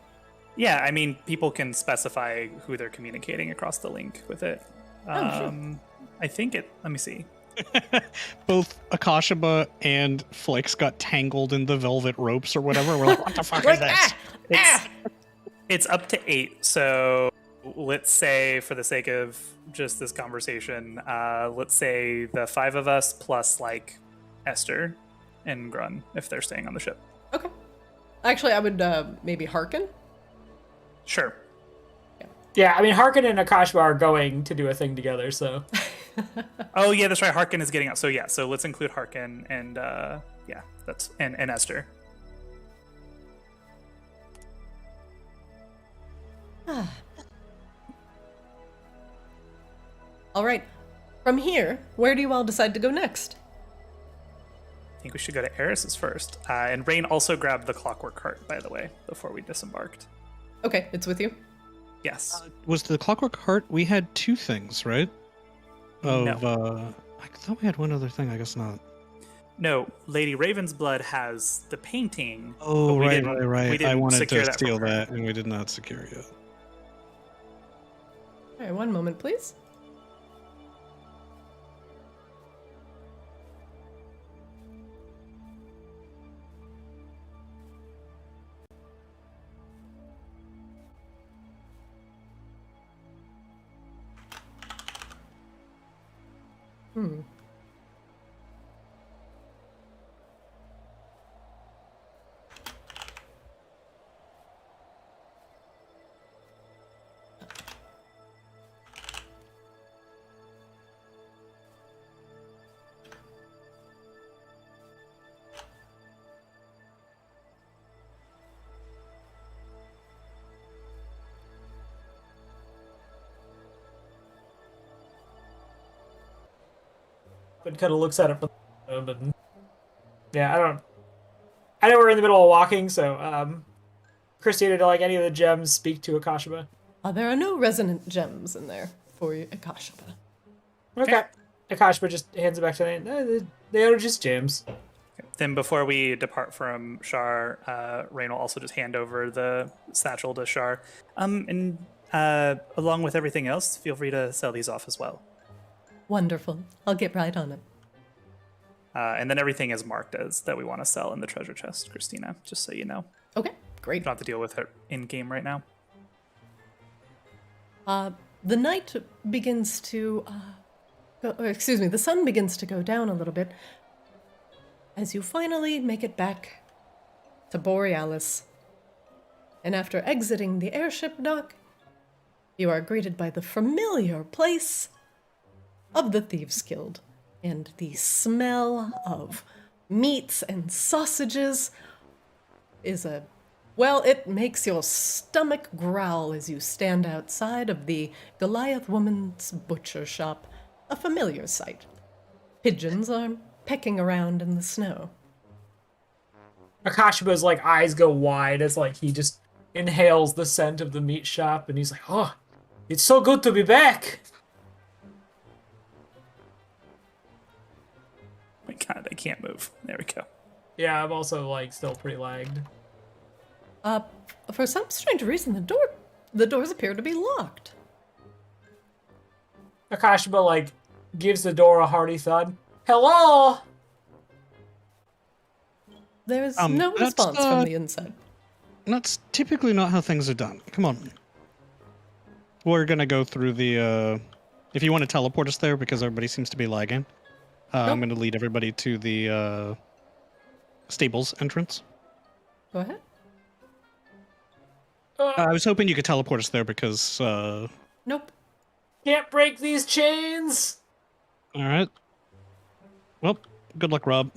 Yeah, I mean, people can specify who they're communicating across the link with it. Sure. I think it. Let me see. Both Akashaba and Flix got tangled in the velvet ropes or whatever. We're like, what the fuck Like, is this? It's up to 8. So let's say, for the sake of just this conversation, let's say the 5 of us plus like Esther and Grun if they're staying on the ship. Okay. Actually, I would maybe hearken. Sure. Yeah, I mean, Harkin and Akashba are going to do a thing together, so. Oh yeah, that's right. Harkin is getting out. So yeah, so let's include Harkin and yeah, that's and Esther. All right. From here, where do you all decide to go next? I think we should go to Aris's first. And Rain also grabbed the clockwork cart, by the way, before we disembarked. Okay, it's with you. Yes. Was the clockwork heart? We had 2 things, right? I thought we had one other thing. I guess not. No, Lady Ravensblood has the painting. but Oh, we right. didn't I wanted secure to that from steal her. that, and we did not secure it. All right, one moment, please. But kind of looks at it from and yeah, I know we're in the middle of walking, so Christina, do like any of the gems speak to Akashba? There are no resonant gems in there for you, Akashaba. Okay. Akashba just hands it back to them. They are just gems. Then before we depart from Shar, Rain will also just hand over the satchel to Shar. And along with everything else, feel free to sell these off as well. Wonderful. I'll get right on it. And then everything is marked as that we want to sell in the treasure chest, Christina, just so you know. Okay, great. You don't have to deal with it in-game right now. The night begins to the sun begins to go down a little bit as you finally make it back to Borealis. And after exiting the airship dock, you are greeted by the familiar place of the Thieves' Guild and the smell of meats and sausages it makes your stomach growl as you stand outside of the Goliath Woman's butcher shop, a familiar sight. Pigeons are pecking around in the snow. Akashba's like eyes go wide as like he just inhales the scent of the meat shop, and he's like, "Oh, it's so good to be back." My God, I can't move. There we go. Yeah, I'm also like still pretty lagged. For some strange reason, the doors appear to be locked. Akashba like gives the door a hearty thud. Hello. There's that's, no response from the inside. That's typically not how things are done. Come on. We're gonna go through the, if you want to teleport us there, because everybody seems to be lagging. I'm gonna lead everybody to the, stables entrance. Go ahead. I was hoping you could teleport us there because, Nope. Can't break these chains. alright. Well, good luck, Rob.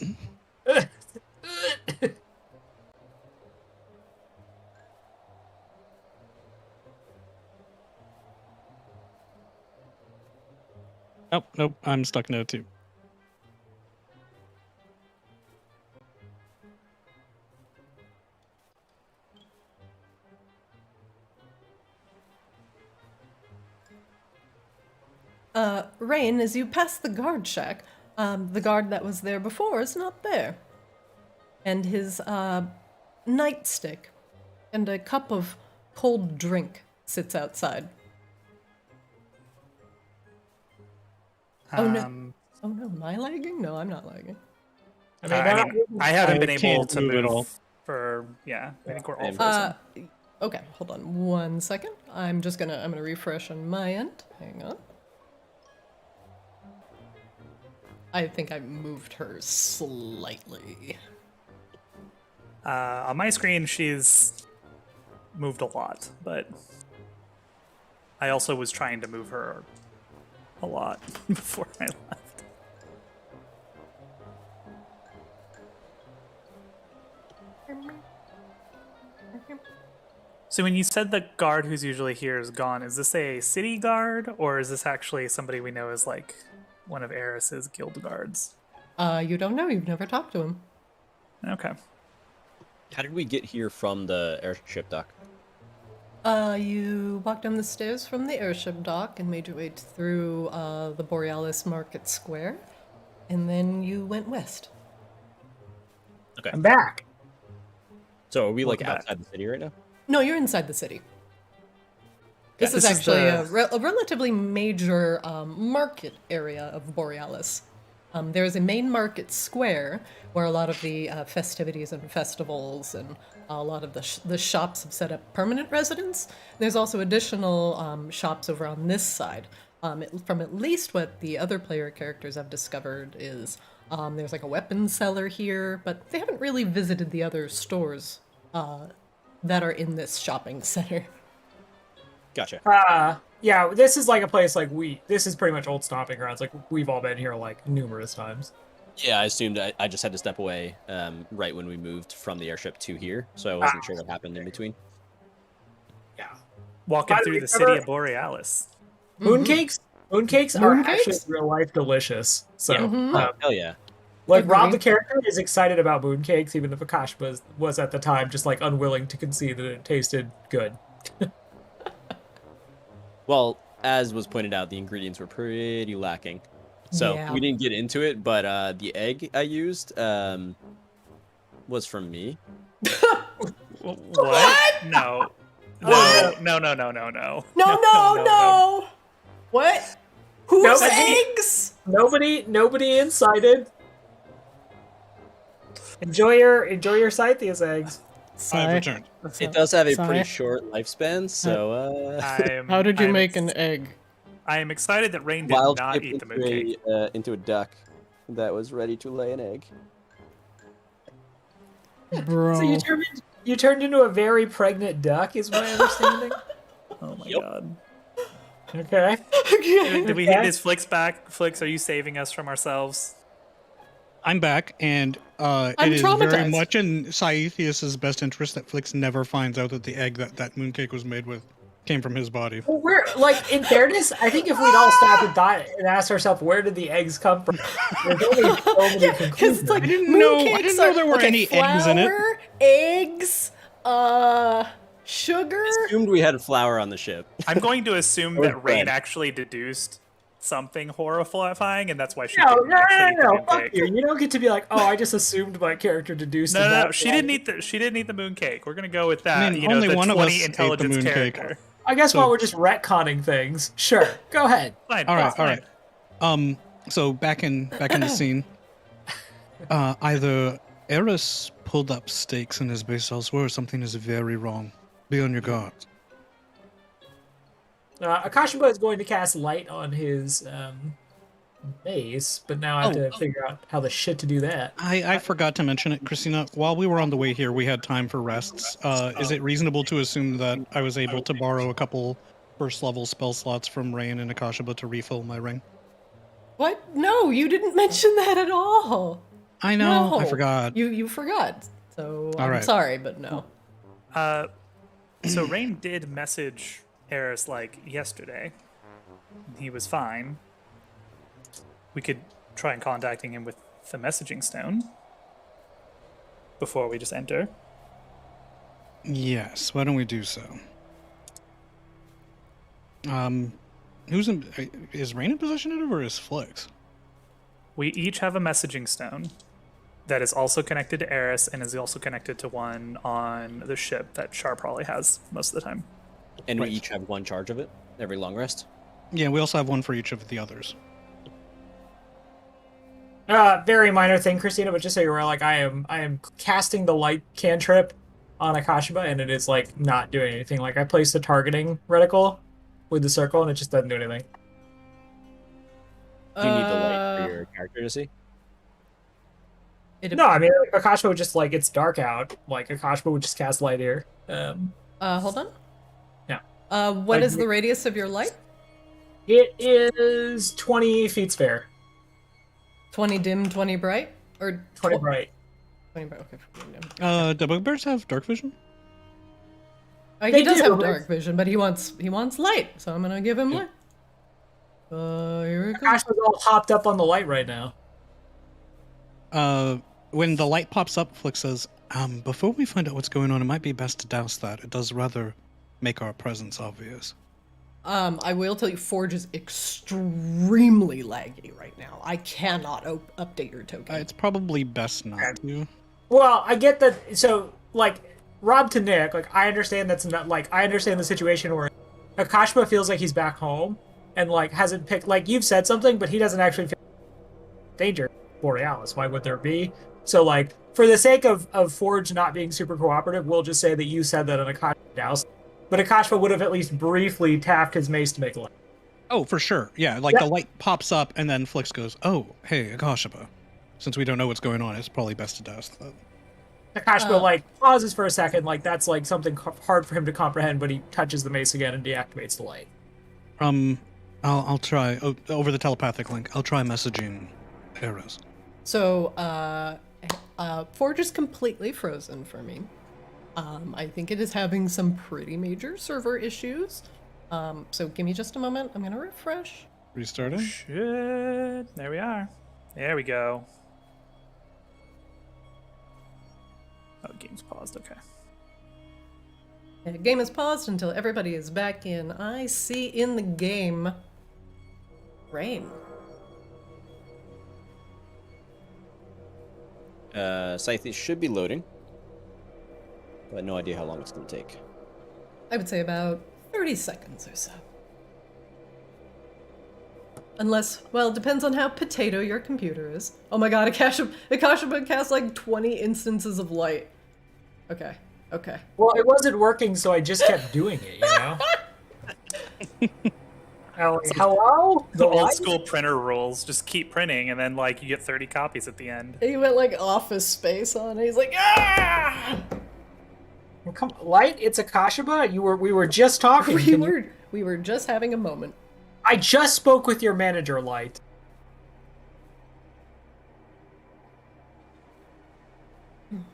Oh, nope, I'm stuck now too. Rain, as you pass the guard shack, the guard that was there before is not there. And his nightstick and a cup of cold drink sits outside. Oh no! Oh no! Am I lagging? No, I'm not lagging. I haven't been able can't to move at all. move for I think we're all Same. frozen. Okay, hold on 1 second. I'm gonna refresh on my end. Hang on. I think I moved her slightly. On my screen, she's moved a lot, but I also was trying to move her a lot before I left. So when you said the guard who's usually here is gone, is this a city guard, or is this actually somebody we know as like one of Aris's guild guards? You don't know. You've never talked to him. Okay. How did we get here from the airship dock? You walked down the stairs from the airship dock and made your way through the Borealis Market Square, and then you went west. Okay. I'm back. So are we like Welcome back. outside the city right now? No, you're inside the city. This is This is actually the- a relatively major market area of Borealis. There is a main market square where a lot of the festivities and festivals and a lot of the shops have set up permanent residence. There's also additional shops over on this side. From at least what the other player characters have discovered is there's like a weapons seller here, but they haven't really visited the other stores that are in this shopping center. Gotcha. Yeah, this is like a place like this is pretty much old stomping grounds. Like we've all been here like numerous times. Yeah, I assumed I just had to step away right when we moved from the airship to here, so I wasn't sure what happened in between. Yeah. Walking By the through way, the city of Borealis. Mooncakes? Mooncakes are Mooncakes? actually in real life delicious. So, Hell yeah. like, Rob Agreed. the character is excited about mooncakes, even if Akash was at the time just like unwilling to concede that it tasted good. Well, as was pointed out, the ingredients were pretty lacking. So Yeah. we didn't get into it, but the egg I used was from me. What? No. No, no, no, no, no, no. No. What? Whose Nobody- eggs? Nobody incited. Enjoy your Scythia's eggs. I've returned. It does have a Sorry. pretty short lifespan, so How did you make an egg? I am excited that Rain did wild not shape eat the into mooncake. into a duck that was ready to lay an egg. Bro. So you turned into a very pregnant duck, is my understanding. Oh my Yep. god. Okay. Did we hit his Flix back? Flix, are you saving us from ourselves? I'm back, and I'm it is very traumatized. much in Scythius' best interest that Flix never finds out that the egg that mooncake was made with came from his body. Well, we're like, in fairness, I think if we'd all stopped and thought and asked ourselves, where did the eggs come from? There's only so many Because conclusions. like I didn't know mooncakes there were any eggs in it. flour, eggs, sugar. Assumed we had flour on the ship. I'm going to assume Or that Rain bread. actually deduced something horrifying, and that's why she No, didn't actually eat the fuck mooncake. you. You don't get to be like, oh, I just assumed my character deduced. No, and no, no, that she didn't eat the mooncake. We're gonna go with that. I mean, you know, only the one of 20 us ate the intelligence mooncake. character. I guess So- while we're just retconning things, sure, go ahead. Fine. All that's right, all fine. right. So back in the scene, either Aris pulled up stakes in his base elsewhere, or something is very wrong. Be on your guard. Akashiba is going to cast light on his base, but now I have to figure out how the shit to do that. I forgot to mention it, Christina. While we were on the way here, we had time for rests. Is it reasonable to assume that I was able to borrow a couple first level spell slots from Rain and Akashiba to refill my ring? What? No, you didn't mention that at all. I know, I No. forgot. You forgot. So I'm right. sorry, but no. So Rain did message Eris like yesterday. He was fine. We could try and contacting him with the messaging stone before we just enter. Yes, why don't we do so? Is Rain in possession of it, or is Flix? We each have a messaging stone. that is also connected to Aris and is also connected to one on the ship that Char probably has most of the time. And Right. we each have one charge of it every long rest. Yeah, we also have one for each of the others. Very minor thing, Christina, but just so you're aware, like I am casting the light cantrip on Akashiba, and it is like not doing anything. Like I placed the targeting reticle with the circle, and it just doesn't do anything. Do you need the light for your character to see? No, I mean Akashiba would just like it's dark out. Like Akashiba would just cast light here. Hold on. Yeah. What is the radius of your light? It is 20 feet spare. 20 dim, 20 bright? Or 20 bright. 20 bright, okay. 20 dim. Do bugbears have dark vision? He They does do, have but- dark vision, but he wants light, so I'm gonna give him light. Here we go. Akashiba's all hopped up on the light right now. When the light pops up, Flick says, before we find out what's going on, it might be best to douse that. It does rather make our presence obvious. I will tell you, Forge is extremely laggy right now. I cannot update your token. It's probably best not to. Well, I get that. So, like, Rob to Nick, like, I understand that's not, like, I understand the situation where Akashiba feels like he's back home and, like, hasn't picked, like, you've said something, but he doesn't actually feel danger. Borealis, why would there be? So, like, for the sake of Forge not being super cooperative, we'll just say that you said that an Akashiba doused. But Akashiba would have at least briefly tapped his mace to make light. Oh, for sure. Yeah, like Yeah. the light pops up and then Flix goes, oh, hey, Akashiba. Since we don't know what's going on, it's probably best to douse that. Akashiba, like, pauses for a second, like, that's, like, something hard for him to comprehend, but he touches the mace again and deactivates the light. I'll try, over the telepathic link, I'll try messaging Aris. So, Forge is completely frozen for me. I think it is having some pretty major server issues. So give me just a moment. I'm gonna refresh. Restarting? Shit. There we are. There we go. Oh, game's paused. Okay. The game is paused until everybody is back in. I see in the game Rain. Scythe should be loading. But no idea how long it's going to take. I would say about 30 seconds or so. Unless, well, it depends on how potato your computer is. Oh my god, Akashiba casts like 20 instances of light. Okay, okay. Well, it wasn't working, so I just kept doing it, you know? Hello? The old school printer rules. Just keep printing, and then like you get 30 copies at the end. He went like Office Space on it. He's like, ah! Come, Light, it's Akashiba. We were just talking. We were just having a moment. I just spoke with your manager, Light.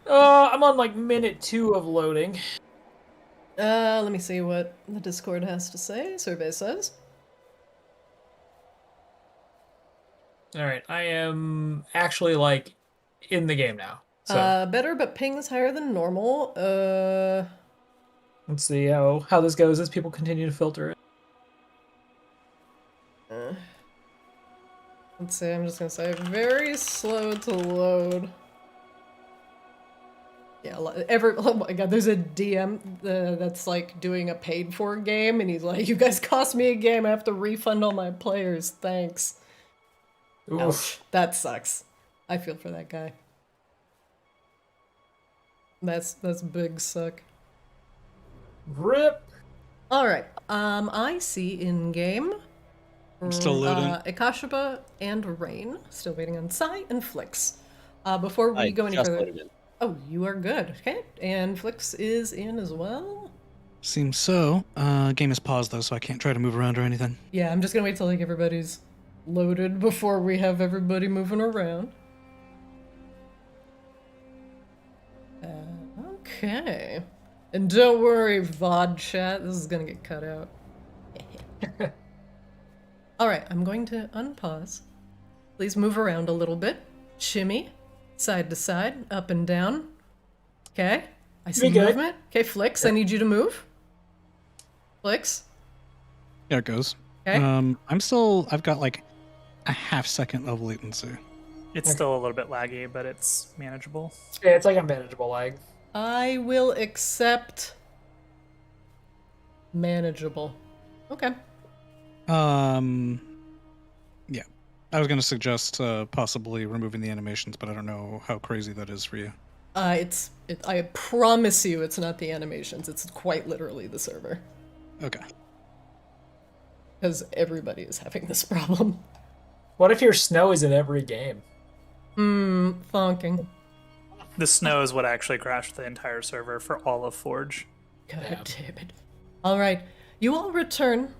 I'm on like minute 2 of loading. Let me see what the Discord has to say. Survey says. All right, I am actually like in the game now. So Better, but ping is higher than normal. let's see how this goes as people continue to filter it. Let's see, I'm just gonna say very slow to load. Yeah, oh my god, there's a DM that's like doing a paid for game, and he's like, you guys cost me a game, I have to refund all my players, thanks. Oof. Ouch, that sucks. I feel for that guy. That's big suck. Rip. Alright, I see in game. I'm still loading. Akashiba and Rain. Still waiting on Sai and Flix. Before we go any just further. loaded in. Oh, you are good. Okay. And Flix is in as well. Seems so. Game is paused though, so I can't try to move around or anything. Yeah, I'm just gonna wait till like everybody's loaded before we have everybody moving around. Okay. And don't worry, VOD chat, this is gonna get cut out. Alright, I'm going to unpause. Please move around a little bit. Shimmy. Side to side, up and down. Okay. I see Pretty good. movement. Okay, Flix, I need you to move. Flix. There it goes. Okay. I've got like a half second of latency. It's still a little bit laggy, but it's manageable. Yeah, it's like a manageable lag. I will accept manageable. Okay. Yeah. I was going to suggest possibly removing the animations, but I don't know how crazy that is for you. I promise you it's not the animations. It's quite literally the server. Okay. Because everybody is having this problem. What if your snow is in every game? Thonking. The snow is what actually crashed the entire server for all of Forge. God Yeah. damn it. Alright, you all return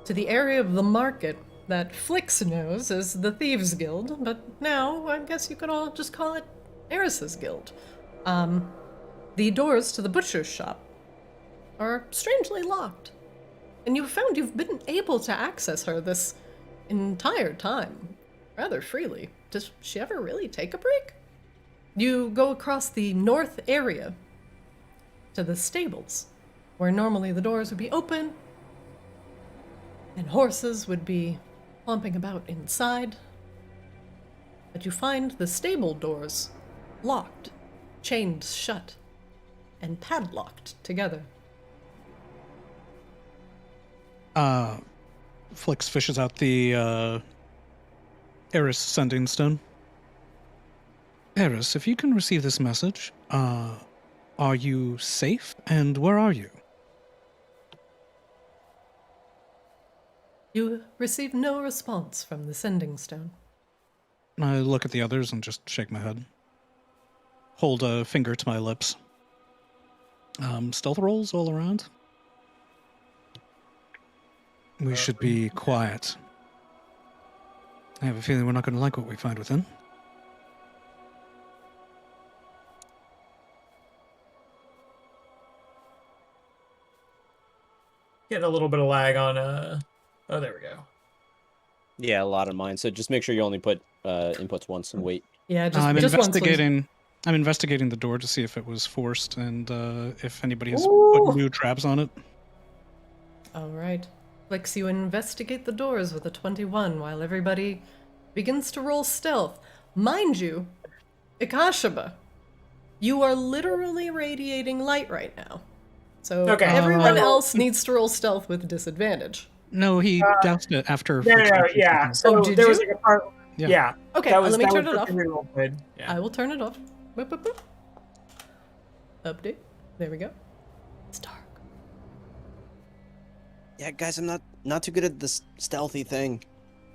to the area of the market that Flix knows as the Thieves Guild, but now I guess you could all just call it Aris's Guild. The doors to the butcher's shop are strangely locked, and you've found you've been able to access her this entire time rather freely. Does she ever really take a break? You go across the north area to the stables, where normally the doors would be open and horses would be clumping about inside. But you find the stable doors locked, chained shut, and padlocked together. Flix fishes out the Aris sending stone. Aris, if you can receive this message, are you safe, and where are you? You receive no response from the sending stone. I look at the others and just shake my head. Hold a finger to my lips. Stealth rolls all around. We should be quiet. I have a feeling we're not going to like what we find within. Getting a little bit of lag on oh, there we go. Yeah, a lot of mine. So just make sure you only put inputs once and wait. Yeah, just I'm just once, please. investigating. I'm investigating the door to see if it was forced and if anybody has Ooh. put new traps on it. All right. Flix, you investigate the doors with a 21 while everybody begins to roll stealth. Mind you, Ikashaba, you are literally radiating light right now. So Okay. everyone else needs to roll stealth with disadvantage. No, he doused it after. No, Flix yeah. was So did there was you? like a part. Yeah. Yeah. Okay, that was, let me that turn was it the off. thing we rolled with. Yeah. I will turn it off. Boop, boop, boop. Update. There we go. It's dark. Yeah, guys, I'm not too good at this stealthy thing.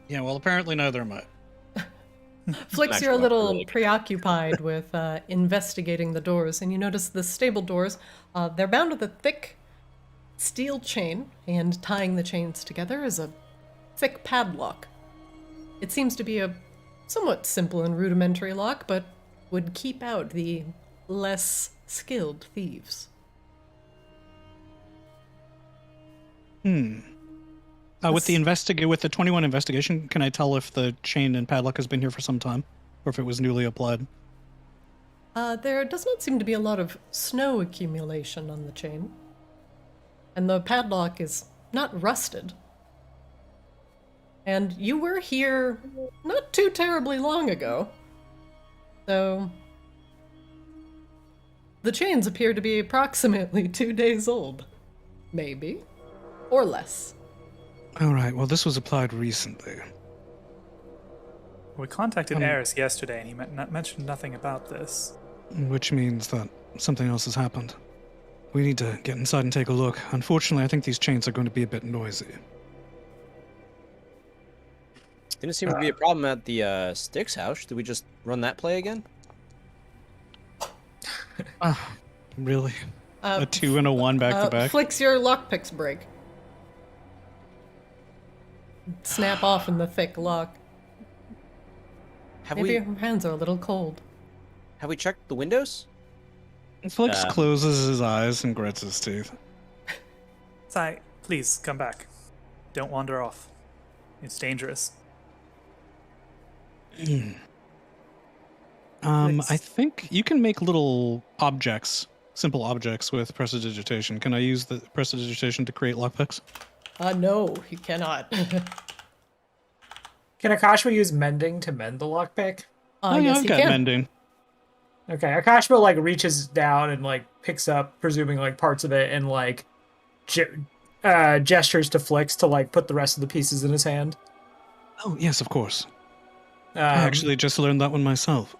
Yeah, well, apparently neither am I. Flix, Actually, you're a not little really. preoccupied with investigating the doors, and you notice the stable doors. They're bound with a thick steel chain, and tying the chains together is a thick padlock. It seems to be a somewhat simple and rudimentary lock, but would keep out the less skilled thieves. With the 21 investigation, can I tell if the chain and padlock has been here for some time, or if it was newly applied? There does not seem to be a lot of snow accumulation on the chain. And the padlock is not rusted. And you were here not too terribly long ago. So the chains appear to be approximately 2 days old. Maybe. Or less. All right. Well, this was applied recently. We contacted Aris yesterday, and he mentioned nothing about this. Which means that something else has happened. We need to get inside and take a look. Unfortunately, I think these chains are going to be a bit noisy. Didn't seem to be a problem at the Styx house. Did we just run that play again? Really? A 2 and a 1 back to back? Flicks your lockpicks break. Snap off in the thick lock. Have Maybe we your hands are a little cold. have we checked the windows? Flix closes his eyes and grits his teeth. Sai, please come back. Don't wander off. It's dangerous. I think you can make little objects, simple objects with prestidigitation. Can I use the prestidigitation to create lockpicks? No, you cannot. Can Akashima use mending to mend the lockpick? Oh, yeah, Yes, I've he got can. mending. Okay, Akashima like reaches down and like picks up, presuming like parts of it, and like gestures to Flix to like put the rest of the pieces in his hand. Oh, yes, of course. I Um, actually just learned that one myself.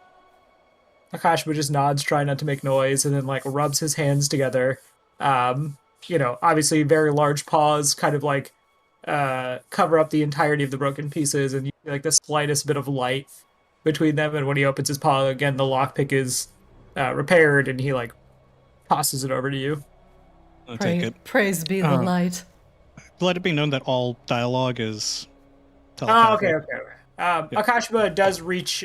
Akashima just nods, trying not to make noise, and then like rubs his hands together. Obviously very large paws, kind of like cover up the entirety of the broken pieces, and you see, like the slightest bit of light between them. And when he opens his paw again, the lockpick is repaired, and he like tosses it over to you. I'll take it. Praise be the Um, light. Let it be known that all dialogue is Oh, telepathic. okay. Akashima does reach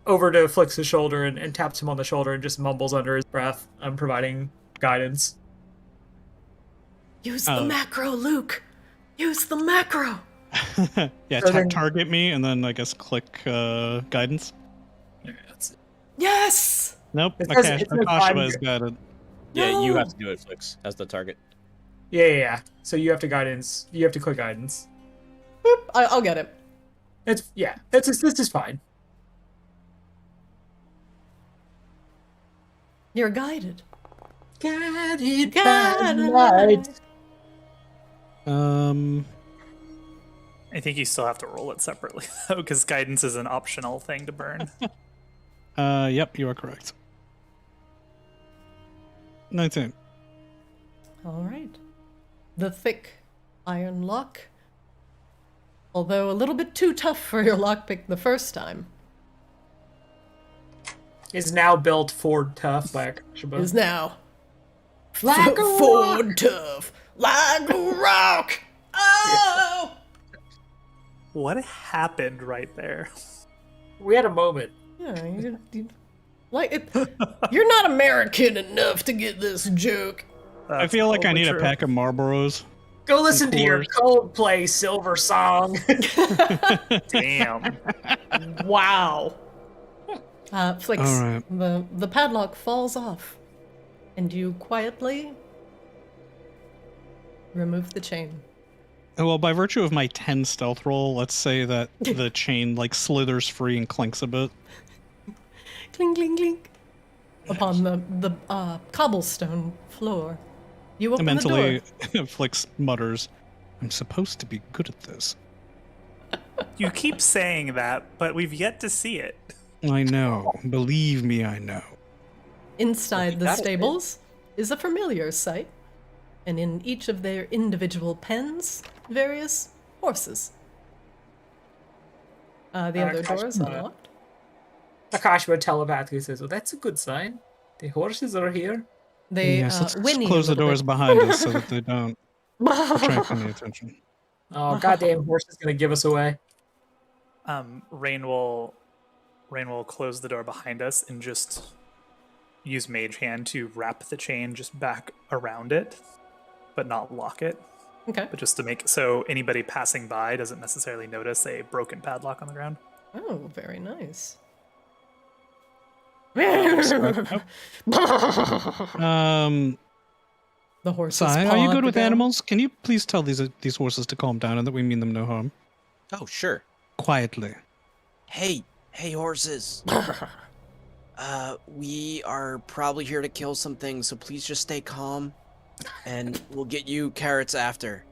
over to Flix's shoulder and taps him on the shoulder and just mumbles under his breath, providing guidance. Use the macro, Luke. Use the macro. Yeah, So then- target me, and then I guess click guidance. Yeah, that's it. Yes! Nope, It says- it says Akashima I'm- is guided. Yeah, you No. have to do it, Flix, as the target. Yeah. So you have to guidance. You have to click guidance. Boop, I'll get it. This is fine. You're guided. Guided Guided light. I think you still have to roll it separately though, because guidance is an optional thing to burn. Yep, you are correct. 19. All right. The thick iron lock, although a little bit too tough for your lockpick the first time, Is now built Ford tough by Akashima. is now Like a rock. Ford tough, like a rock. Oh! What happened right there? We had a moment. Yeah, you're not American enough to get this joke. I feel like I Totally need true. a pack of Marlboros. Go listen to your course. Coldplay Silver Song. Damn. Wow. Flix, All right. the padlock falls off, and you quietly remove the chain. Well, by virtue of my 10 stealth roll, let's say that the chain like slithers free and clinks a bit. Clink, clink, clink. Upon the cobblestone floor. You open Mentally, the door. Flix mutters, "I'm supposed to be good at this." You keep saying that, but we've yet to see it. I know. Believe me, I know. Inside the got it, stables is a familiar sight, and in each of their individual pens, various horses. The other door is Akashima. unlocked. Akashima telepathically says, "Well, that's a good sign. The horses are here." They Yes, let's whinny a close the little doors bit. behind us so that they don't attract any attention. Oh, goddamn horse is gonna give us away. Rain will close the door behind us and just use Mage Hand to wrap the chain just back around it, but not lock it. Okay. But just to make it so anybody passing by doesn't necessarily notice a broken padlock on the ground. Oh, very nice. The horses. Sai, are paw you at good the with ground. animals? Can you please tell these horses to calm down and that we mean them no harm? Oh, sure. Quietly. Hey, horses. We are probably here to kill some things, so please just stay calm, and we'll get you carrots after.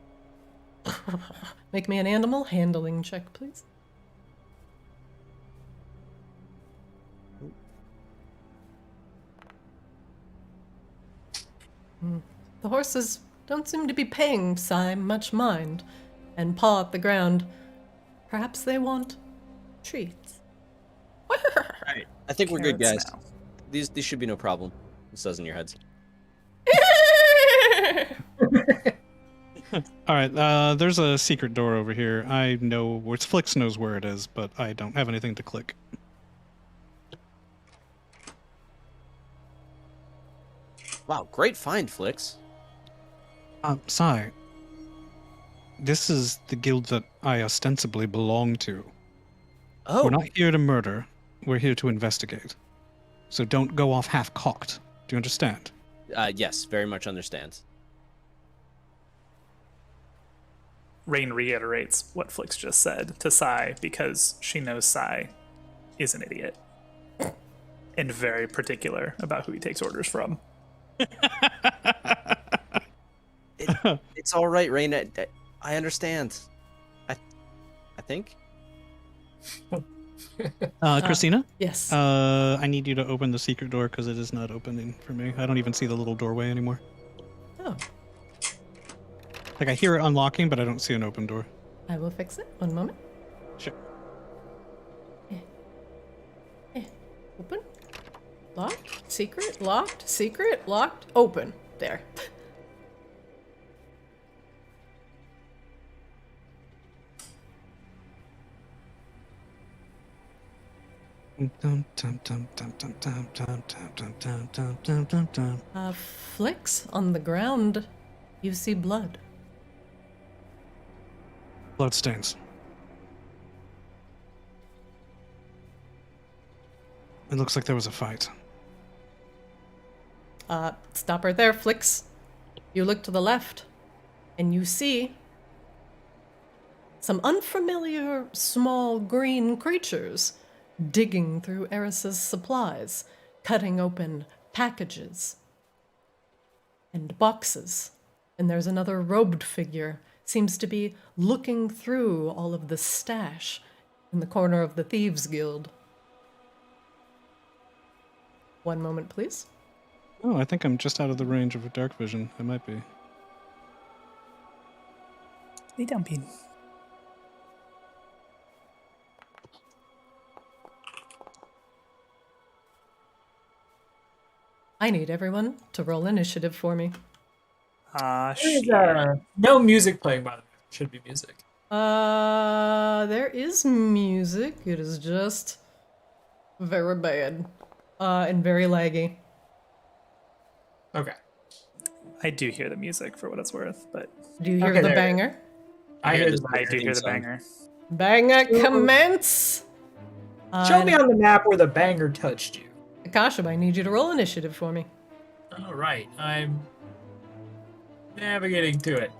Make me an animal handling check, please. The horses don't seem to be paying Sai much mind, and paw at the ground. Perhaps they want treats. Alright, I think we're good, Carrots guys. now. These should be no problem. It says in your heads. All right, there's a secret door over here. I know where Flix knows where it is, but I don't have anything to click. Wow, great find, Flix. Sai, this is the guild that I ostensibly belong to. Oh, We're not here to murder. We're here to investigate. So don't go off half-cocked. Do you understand? yes, very much understand. Rain reiterates what Flix just said to Sai because she knows Sai is an idiot and very particular about who he takes orders from. It's all right, Rain. I understand. I think. Christina? Yes. I need you to open the secret door because it is not opening for me. I don't even see the little doorway anymore. Oh, Like, I hear it unlocking, but I don't see an open door. I will fix it. One moment. Sure. Open. Locked. Secret. Locked. Secret. Locked. Open. There. Flix, on the ground, you see blood. Bloodstains. It looks like there was a fight. Stop right there, Flix. You look to the left, and you see some unfamiliar small green creatures digging through Aris's supplies, cutting open packages and boxes. And there's another robed figure, seems to be looking through all of the stash in the corner of the Thieves' Guild. One moment, please. Oh, I think I'm just out of the range of a dark vision. I might be. Hey, Dumping. I need everyone to roll initiative for me. Shit. No music playing, by the way. Should be music. There is music. It is just very bad. And very laggy. Okay. I do hear the music for what it's worth, but Do you hear Okay, the there. banger? I hear I do hear the song. banger. Banger commence! Show me on the map where the banger touched you. Akashab, I need you to roll initiative for me. All right, I'm navigating to it.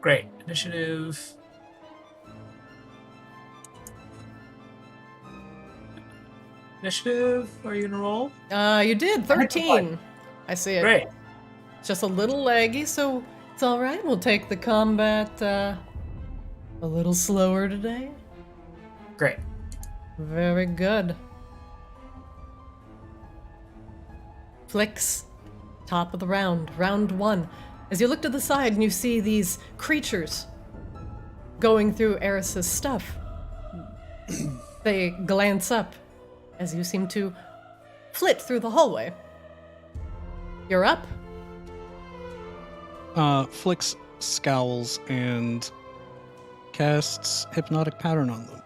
Great. Initiative. Initiative, are you gonna roll? You did, 13. I see it. Great. It's just a little laggy, so it's alright. We'll take the combat a little slower today. Great. Very good. Flix, top of the round, round one. As you look to the side and you see these creatures going through Aris's stuff, they glance up as you seem to flit through the hallway. You're up. Flix scowls and casts Hypnotic Pattern on them.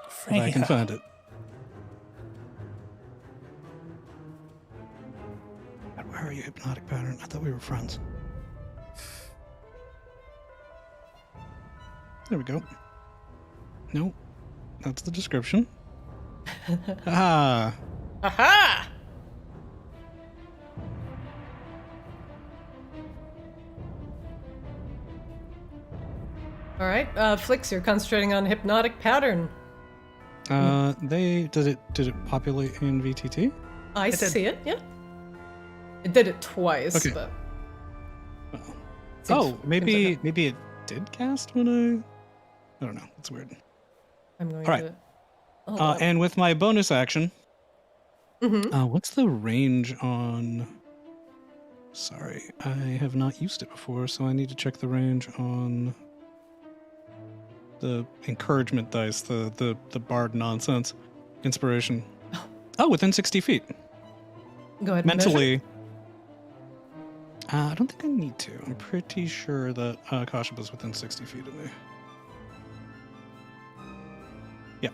If I can find it. God, where are you, Hypnotic Pattern? I thought we were friends. There we go. Nope. That's the description. Ah. Aha! Alright, Flix, you're concentrating on hypnotic pattern. Did it populate in VTT? I It did. see it, yeah. It did it twice, Okay. but Oh, maybe seems like it did cast when I don't know. It's weird. I'm going Alright. to... Oh, And with my bonus action, Mhm. what's the range on? Sorry, I have not used it before, so I need to check the range on the encouragement dice, the bard nonsense, inspiration. Oh, within 60 feet. Go ahead and measure. Mentally, I don't think I need to. I'm pretty sure that Kashaba's within 60 feet of me. Yeah.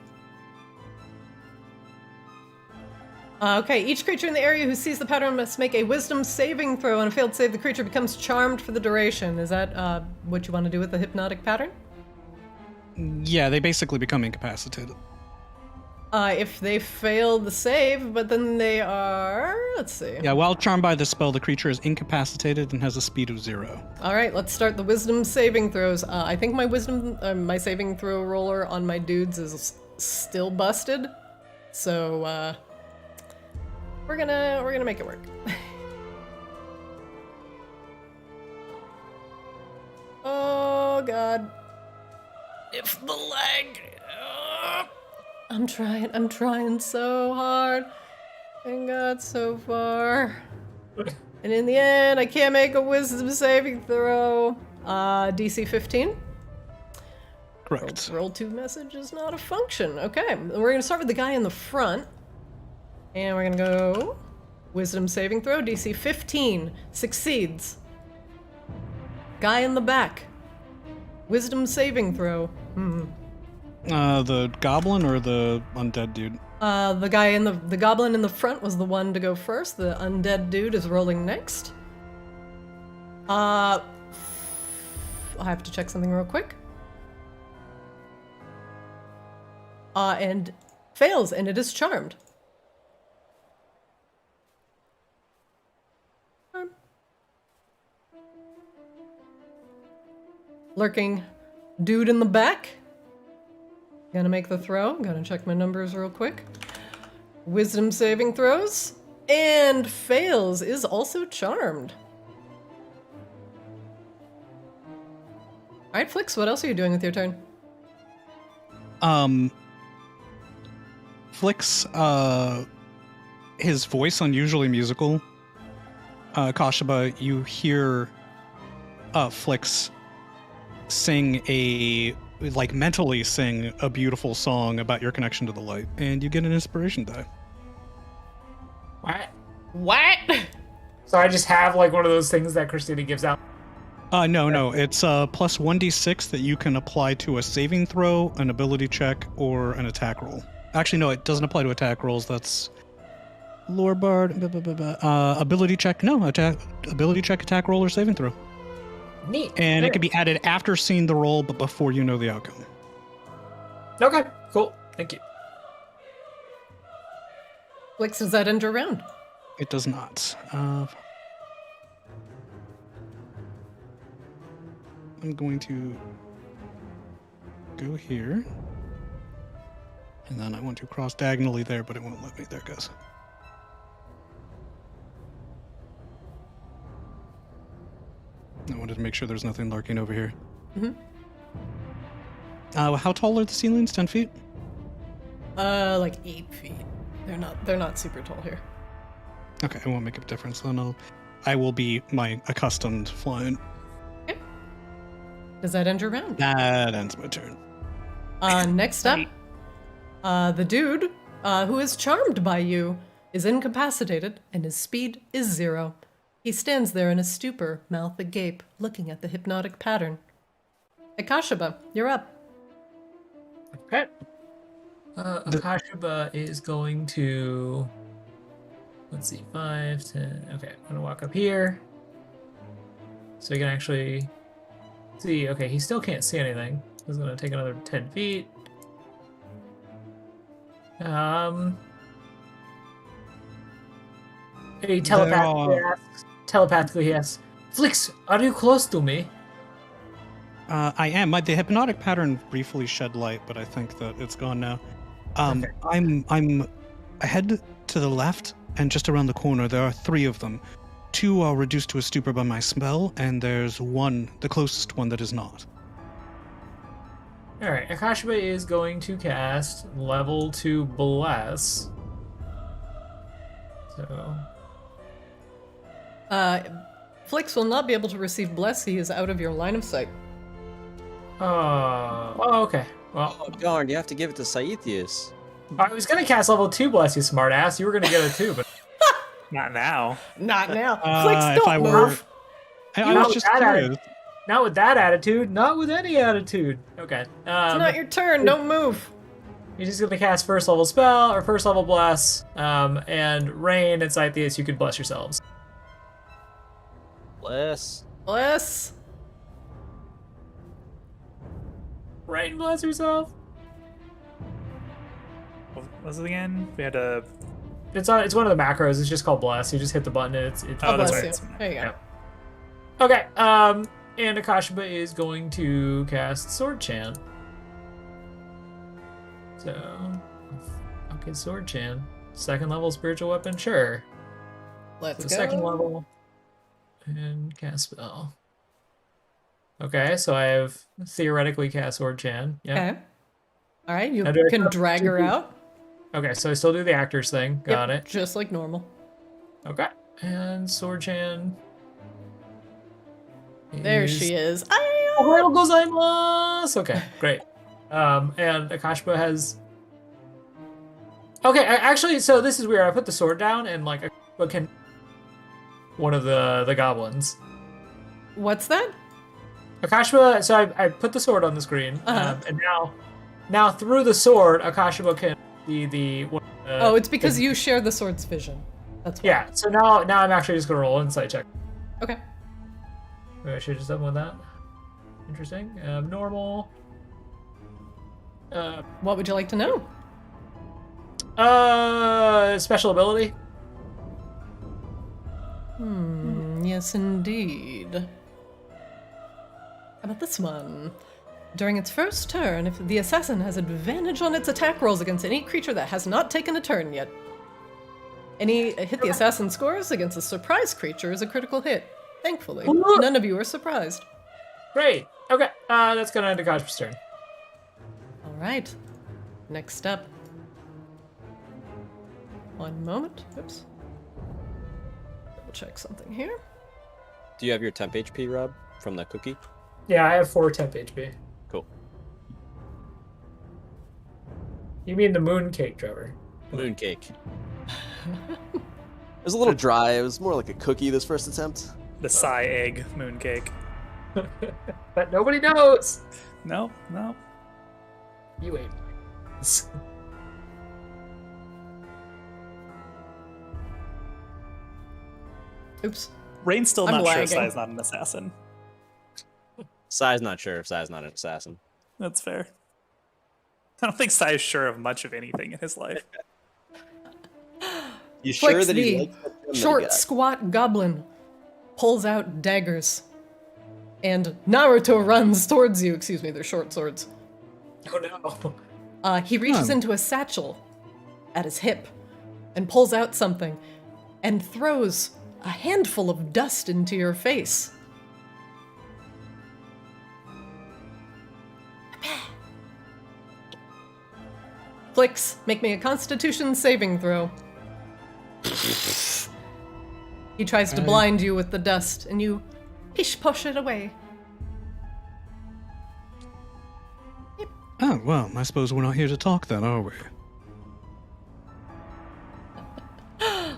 Okay, each creature in the area who sees the pattern must make a wisdom saving throw. On a failed save, the creature becomes charmed for the duration. Is that what you want to do with the hypnotic pattern? Yeah, they basically become incapacitated. If they fail the save, but then they are... Let's see. Yeah, while charmed by the spell, the creature is incapacitated and has a speed of 0. All right, let's start the wisdom saving throws. I think my my saving throw roller on my dudes is still busted, so we're gonna make it work. Oh God! If the lag. I'm trying so hard, and got so far. And in the end, I can't make a wisdom saving throw. DC 15? Correct. Roll 2 message is not a function. Okay, we're gonna start with the guy in the front. And we're gonna go wisdom saving throw, DC 15. Succeeds. Guy in the back. Wisdom saving throw. The goblin or the undead dude? The goblin in the front was the one to go first. The undead dude is rolling next. I have to check something real quick. And fails, and it is charmed. Lurking dude in the back. Gonna make the throw. Gonna check my numbers real quick. Wisdom saving throws. And fails, is also charmed. Alright, Flix, what else are you doing with your turn? Flix, his voice unusually musical. Kashiba, you hear Flix mentally sing a beautiful song about your connection to the light, and you get an inspiration die. What? So I just have like one of those things that Christina gives out. No, it's plus 1d6 that you can apply to a saving throw, an ability check, or an attack roll. Actually, no, it doesn't apply to attack rolls. That's lore bard. Ability check, no, ability check, attack roll, or saving throw. Neat. And it can be added after seeing the roll, but before you know the outcome. Okay, cool. Thank you. Flix, does that end your round? It does not. I'm going to go here. And then I want to cross diagonally there, but it won't let me. There it goes. I wanted to make sure there's nothing lurking over here. Mm-hmm. How tall are the ceilings? 10 feet? Like 8 feet. They're not super tall here. Okay, it won't make a difference. Then I will be my accustomed flying. Okay. Does that end your round? That ends my turn. Next up, the dude who is charmed by you is incapacitated and his speed is 0. He stands there in a stupor, mouth agape, looking at the hypnotic pattern. Akashiba, you're up. Okay. Akashiba is going to... Let's see, 5, 10... Okay, I'm going to walk up here. So you can actually see... Okay, he still can't see anything. He's going to take another 10 feet. He telepathically asks, Flix, are you close to me? I am. The hypnotic pattern briefly shed light, but I think that it's gone now. Okay. I'm ahead to the left, and just around the corner, there are 3 of them. 2 are reduced to a stupor by my spell, and there's one, the closest one, that is not. Alright, Akashiba is going to cast level 2 Bless. So... Flix will not be able to receive Bless. He is out of your line of sight. Okay. Well, Oh, darn, you have to give it to Saithius. I was gonna cast level 2 Bless, you smartass. You were gonna get it too, but... Not now. Not now. Flix, If I don't were... move. I Not was just with that curious. Not with that attitude. Not with any attitude. Okay. It's not your turn. Don't move. You're just gonna cast first level spell, or first level Bless, and Rain and Saithius, you can bless yourselves. Bless. Bless. Rain, bless yourself. was it again? We had a. It's one of the macros. It's just called bless. You just hit the button and it's Oh, that's bless right. you. There you go. Yeah. Okay. And Akashiba is going to cast Sword Chant. So, okay, Sword Chant, second level spiritual weapon, sure. Let's So go. second level and cast spell. Okay, so I have theoretically cast Sword Chant. Yeah. Okay. All right, you Now, do I can have drag to her do- out. Okay, so I still do the actors thing. Got Yep, it. Just like normal. Okay, and Sword Chant. There she is. Ohayou gozaimasu! Okay, great. And Akashiba has. Okay, actually, so this is weird. I put the sword down, and like Akashiba can. One of the goblins. What's that? Akashiba. So I put the sword on the screen, Uh-huh. and now through the sword, Akashiba can see the. Oh, it's because you share the sword's vision. That's why. Yeah. So now I'm actually just gonna roll insight check. Okay. Maybe I should have just done with that. Interesting. Normal. What would you like to know? Special ability. Yes, indeed. How about this one? During its first turn, if the assassin has advantage on its attack rolls against any creature that has not taken a turn yet. Any hit the assassin scores against a surprise creature is a critical hit. Thankfully, none of you are surprised. Great. Okay. That's gonna end Akashiba's turn. All right. Next up. One moment. Oops. Double check something here. Do you have your temp HP, Rob, from the cookie? Yeah, I have 4 temp HP. Cool. You mean the moon cake, Trevor? Mooncake. It was a little dry. It was more like a cookie this first attempt. The Psy egg mooncake. But nobody knows. No. You ate. Oops. Rain's still I'm not sure lagging. Psy's not an assassin. Sai's not sure if Sai's not an assassin. That's fair. I don't think Psy is sure of much of anything in his life. You sure Flicks that he the likes that gem that he short, got? squat goblin pulls out daggers. And Naruto runs towards you. Excuse me, they're short swords. Oh no. He reaches into a satchel at his hip and pulls out something and throws a handful of dust into your face. Flicks, make me a Constitution saving throw. He tries to blind you with the dust, and you pish-posh it away. Oh, well, I suppose we're not here to talk then, are we?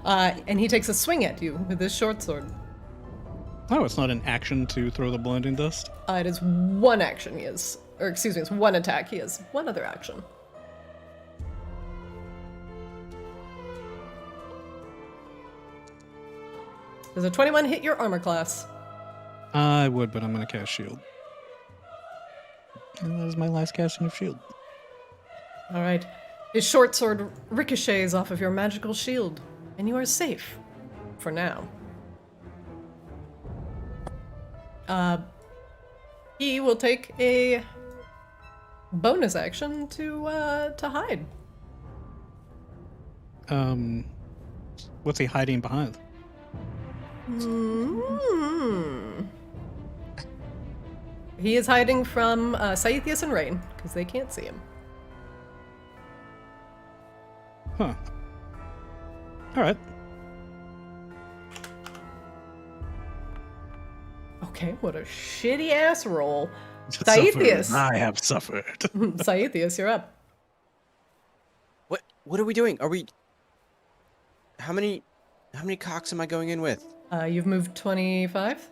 And he takes a swing at you with his short sword. Oh, it's not an action to throw the blinding dust? It is one action he has. Or excuse me, it's one attack he has. One other action. Does a 21 hit your armor class? I would, but I'm going to cast shield. And that is my last casting of shield. Alright. His short sword ricochets off of your magical shield, and you are safe. For now. He will take a bonus action to hide. What's he hiding behind? He is hiding from Saithius and Rain, because they can't see him. Huh. Alright. Okay, what a shitty ass roll. Suffered. Saithius. I have suffered. Saithius, you're up. What are we doing? Are we... How many cocks am I going in with? You've moved 25.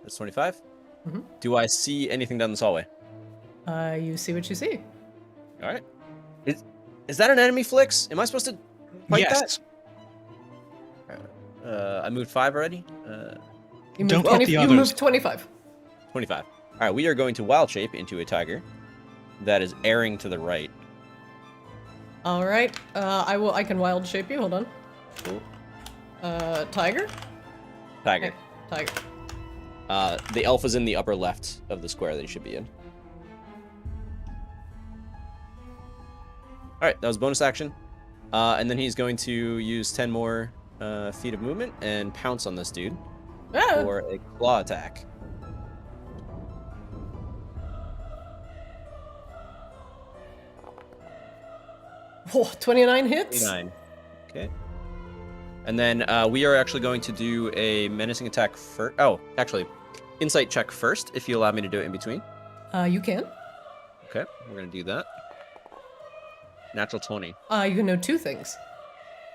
That's 25? Mm-hmm. Do I see anything down this hallway? You see what you see. Alright. Is that an enemy, Flix? Am I supposed to fight Yes. that? I moved 5 already? You Don't moved, hit the you others. moved 25. 25. Alright, we are going to wild shape into a tiger that is airing to the right. All right. I can wild shape you. Hold on. Cool. Tiger. Tiger. Okay, tiger. The elf is in the upper left of the square that he should be in. All right, that was bonus action. And then he's going to use 10 more feet of movement and pounce on this dude Ah! for a claw attack. Oh, 29 hits. 29. Okay. And then we are actually going to do a menacing attack first. Oh, actually, insight check first, if you allow me to do it in between. You can. Okay, we're going to do that. Natural 20. You can know two things.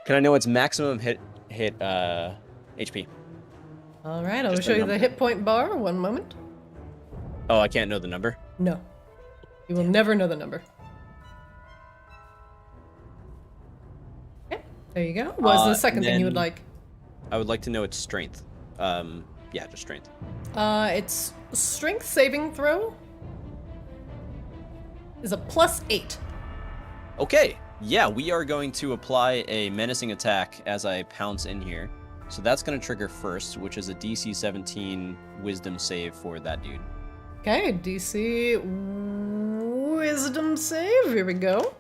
Can I know its maximum hit HP? All right, I will Just show a you the number. hit point bar. One moment. Oh, I can't know the number? No. You will never know the number. Okay, there you go. What was the second thing you would then- like? I would like to know its strength. Yeah, just strength. Its strength saving throw is a +8. Okay, yeah, we are going to apply a menacing attack as I pounce in here. So that's going to trigger first, which is a DC 17 wisdom save for that dude. Okay, DC wisdom save. Here we go.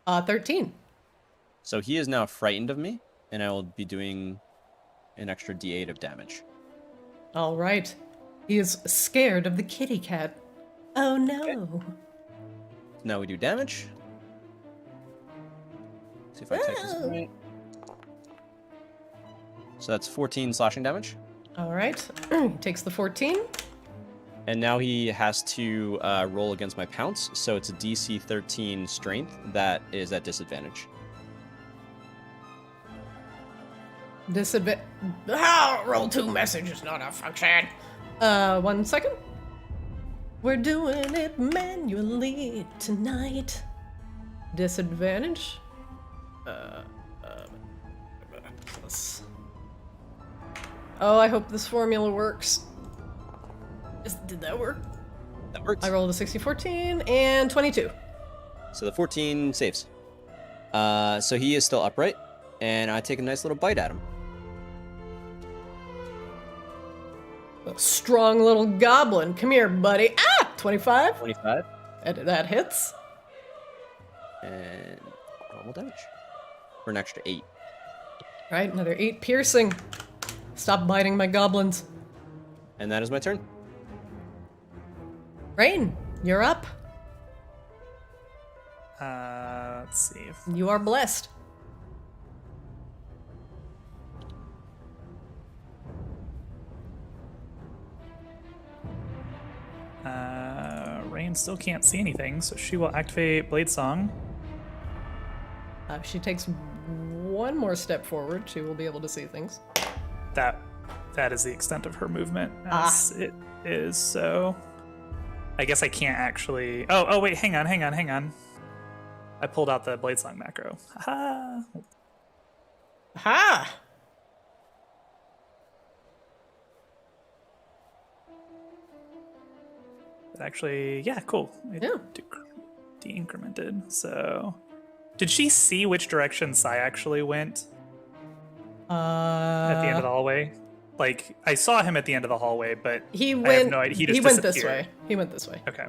13. So he is now frightened of me, and I will be doing an extra D8 of damage. All right. He is scared of the kitty cat. Oh no. Now we do damage. See if I take this Whoa. right. So that's 14 slashing damage. All right. He takes the 14. And now he has to roll against my pounce, so it's a DC 13 strength that is at disadvantage. Roll 2 message is not a function. 1 second. We're doing it manually tonight. Disadvantage. Plus. Oh, I hope this formula works. Did that work? That works. I rolled a 60, 14, and 22. So the 14 saves. So he is still upright, and I take a nice little bite at him. A strong little goblin. Come here, buddy. 25. 25. That hits. And normal damage. For an extra 8. Right, another 8 piercing. Stop biting my goblins. And that is my turn. Rain, you're up. Let's see. You are blessed. Rain still can't see anything, so she will activate Blade Song. If she takes one more step forward, she will be able to see things. That is the extent of her movement as it is, so I guess I can't actually. Oh wait, hang on. I pulled out the Blade Song macro. Ha! Ha! Actually, yeah, cool. It Yeah. de-incremented. So, did she see which direction Sai actually went at the end of the hallway? Like, I saw him at the end of the hallway, but He I have went. no idea. He just went this disappeared. way. He went this way. Okay.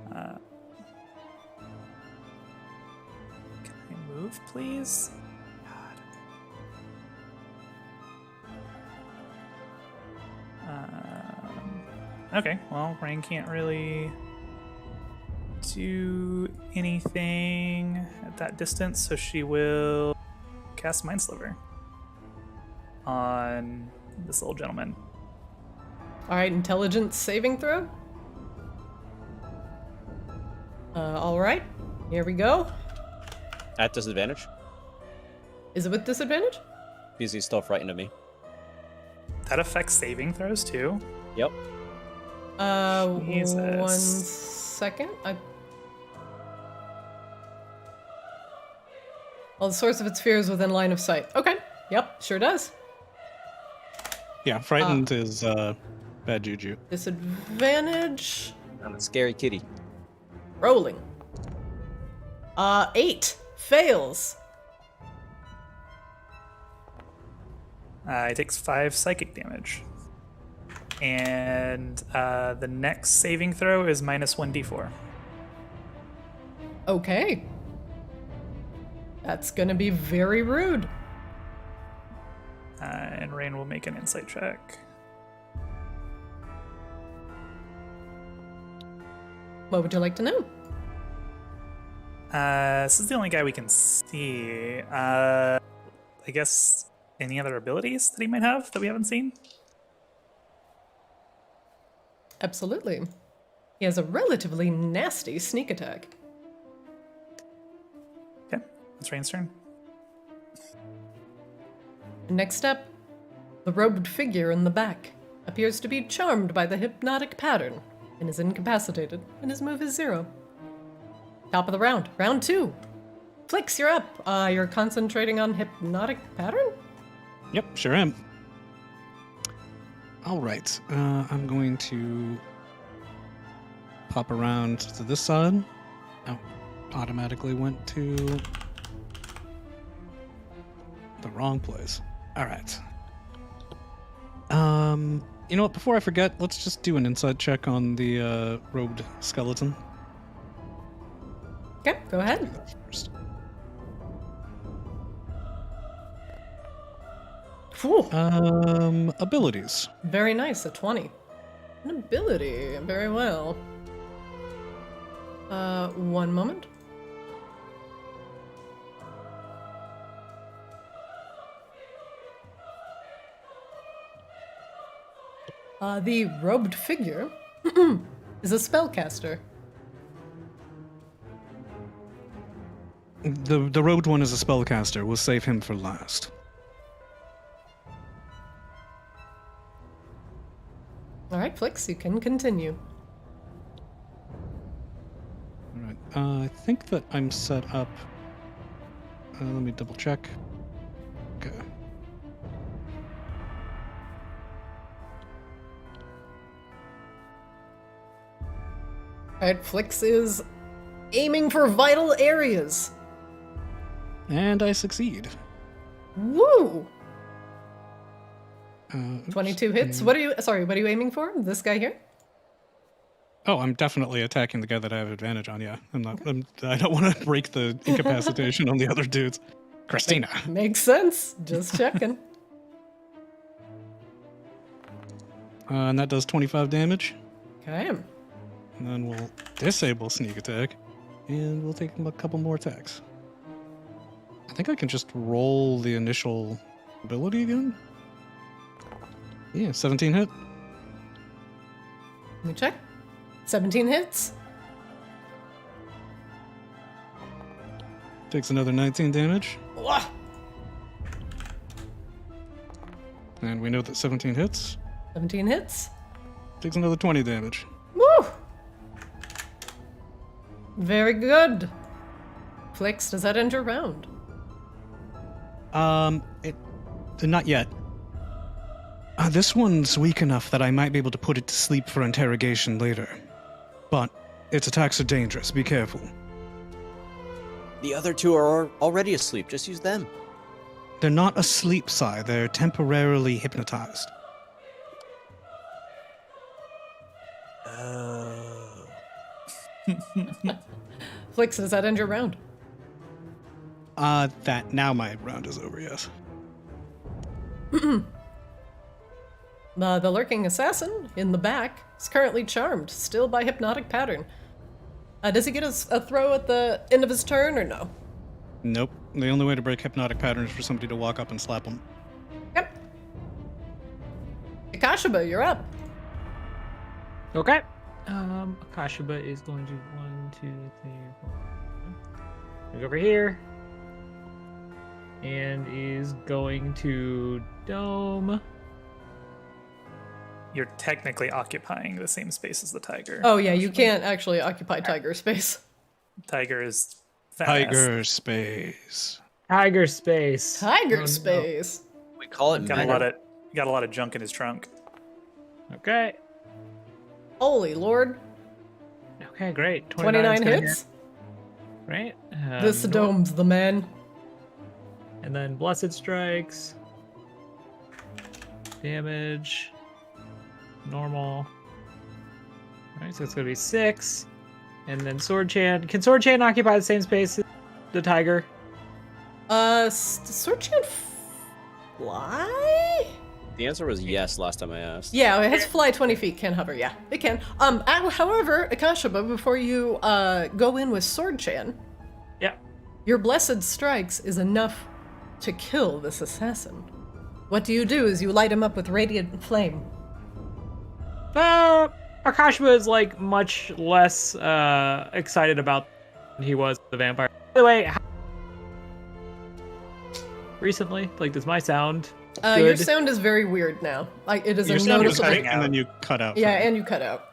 Can I move, please? God. Okay, well, Rain can't really do anything at that distance, so she will cast Mind Sliver on this little gentleman. All right, intelligence saving throw. All right, here we go. At disadvantage, Is it with disadvantage? because he's still frightened of me. That affects saving throws too. Yep. Jesus. 1 second. Well, the source of its fear is within line of sight. Okay. Yep, sure does. Yeah, frightened is bad juju. Disadvantage. I'm a scary kitty. Rolling. 8 fails. He takes 5 psychic damage. And the next saving throw is minus 1d4. Okay. That's gonna be very rude. And Rain will make an insight check. What would you like to know? This is the only guy we can see. I guess any other abilities that he might have that we haven't seen? Absolutely. He has a relatively nasty sneak attack. Okay, it's Rain's turn. Next up, the robed figure in the back appears to be charmed by the hypnotic pattern and is incapacitated, and his move is 0. Top of the round, round 2. Flix, you're up. You're concentrating on hypnotic pattern? Yep, sure am. All right, I'm going to pop around to this side. Oh, automatically went to the wrong place. All right. You know what? Before I forget, let's just do an insight check on the robed skeleton. Okay, go ahead. Do that first. Whew. Abilities. Very nice, a 20. An ability, very well. One moment. The robed figure is a spellcaster. The robed one is a spellcaster. We'll save him for last. All right, Flix, you can continue. All right. I think that I'm set up. Let me double check. Okay. All right, Flix is aiming for vital areas. And I succeed. Woo! Oops. 22 hits. What are you aiming for? This guy here? Oh, I'm definitely attacking the guy that I have advantage on. Yeah, I don't want to break the incapacitation on the other dudes. Christina. Makes sense. Just checking. And that does 25 damage. Okay. And then we'll disable sneak attack, and we'll take a couple more attacks. I think I can just roll the initial ability again. Yeah, 17 hit. Let me check. 17 hits. Takes another 19 damage. Wah! And we know that 17 hits. 17 hits. Takes another 20 damage. Woo! Very good. Flix, does that end your round? Not yet. This one's weak enough that I might be able to put it to sleep for interrogation later. But its attacks are dangerous. Be careful. The other two are already asleep. Just use them. They're not asleep, Sai. They're temporarily hypnotized. Flix, does that end your round? That now my round is over, yes. The lurking assassin in the back is currently charmed, still by hypnotic pattern. Does he get a throw at the end of his turn or no? Nope. The only way to break hypnotic pattern is for somebody to walk up and slap him. Yep. Akashiba, you're up. Okay. Akashiba is going to 1, 2, 3, 4. Go over here. And is going to dome. You're technically occupying the same space as the tiger. Oh yeah, you can't actually occupy tiger space. Tiger is fast. Tiger space. Tiger space. Tiger Oh, no. space. We call it Got a lot of junk in his trunk. Okay. Holy lord. Okay, great. 29 's gonna hits. right? This Nor- dome's the man. And then Blessed Strikes. Damage. Normal. Alright, so it's going to be 6. And then Sword Chan. Can Sword Chan occupy the same space as the tiger? Sword Chan fly? The answer was yes last time I asked. Yeah, it has fly 20 feet, can hover, yeah, it can. However, Akashaba, before you go in with Sword Chan, Yeah. your Blessed Strikes is enough to kill this assassin. What do? Is you light him up with radiant flame. Akashima is like much less excited about than he was the vampire. By the way, recently, like, does my sound good? Your sound is very weird now. Like, it is Your a sound was noticeable... cutting, and then you cut out. Yeah, and you cut out.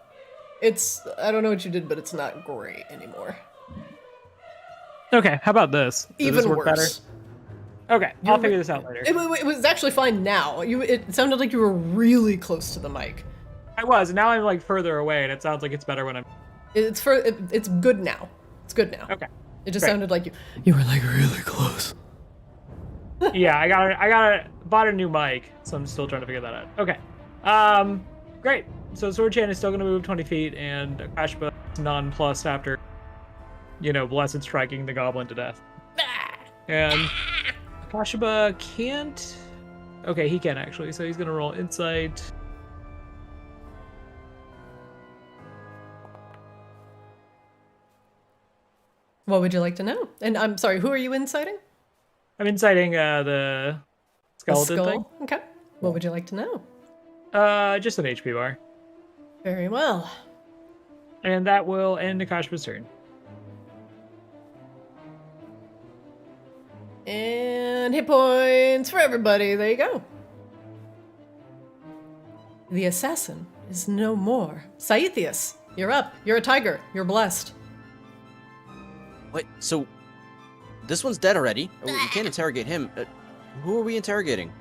It's... I don't know what you did, but it's not great anymore. Okay, how about this? Does Even this work worse. better? Okay, I'll figure this out later. It was actually fine now. It sounded like you were really close to the mic. I was, and now I'm like further away, and it sounds like it's better when I'm. It's good now. It's good now. Okay. It just Great. sounded like you were like really close. Yeah, I bought a new mic, so I'm still trying to figure that out. Okay. Great. So Sword Chan is still gonna move 20 feet, and Akashba is nonplussed after, Blessed striking the goblin to death. And Akashba can't. Okay, he can actually. So he's gonna roll insight. What would you like to know? And I'm sorry, who are you inciting? I'm inciting the skeleton skull? thing. Okay. What would you like to know? Just an HP bar. Very well. And that will end Akashba's turn. And hit points for everybody. There you go. The assassin is no more. Saithius, you're up. You're a tiger. You're blessed. What? So, this one's dead already. Oh, we can't interrogate him. Who are we interrogating?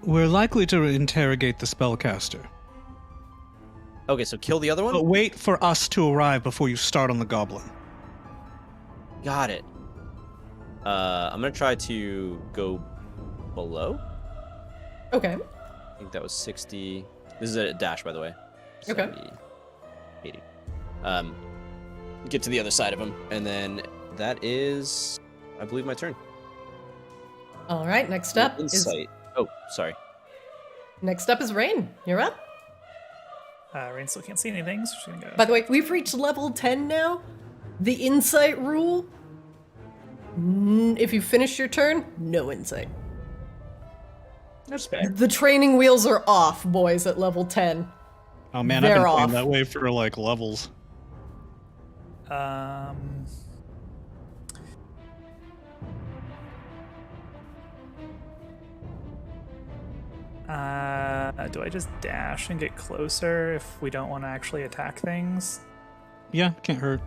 We're likely to interrogate the spellcaster, Okay, so kill the other one? but wait for us to arrive before you start on the goblin. Got it. I'm gonna try to go below. Okay. I think that was 60. This is a dash, by the way. Okay. 70, 80. Get to the other side of him, and then that is, I believe, my turn. All right. Next up Insight. Oh, sorry. is Rain. You're up. Rain still can't see anything, so she's gonna go. By the way, we've reached level 10 now. The insight rule. If you finish your turn, no insight. That's fair. The training wheels are off, boys, at level 10. Oh man, I've They're been playing off. that way for like levels. Do I just dash and get closer if we don't want to actually attack things? Yeah, can't hurt.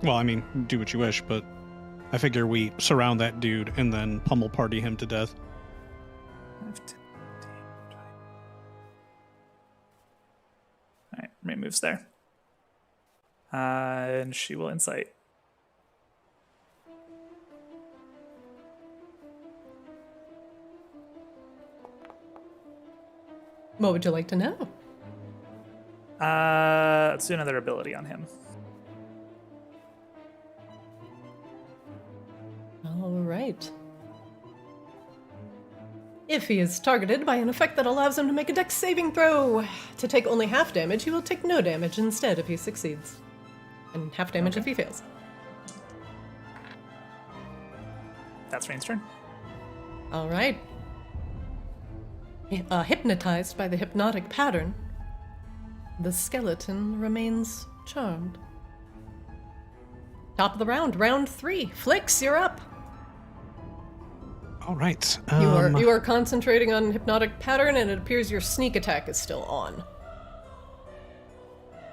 Well, I mean, do what you wish, but I figure we surround that dude and then pummel party him to death. 15, 20. Alright, Rain moves there. And she will insight. What would you like to know? Let's do another ability on him. All right. If he is targeted by an effect that allows him to make a dex saving throw to take only half damage, he will take no damage instead if he succeeds. And half damage if he fails. That's Rain's turn. All right. Hypnotized by the hypnotic pattern, the skeleton remains charmed. Top of the round, round 3. Flix, you're up. All right. You are concentrating on hypnotic pattern, and it appears your sneak attack is still on.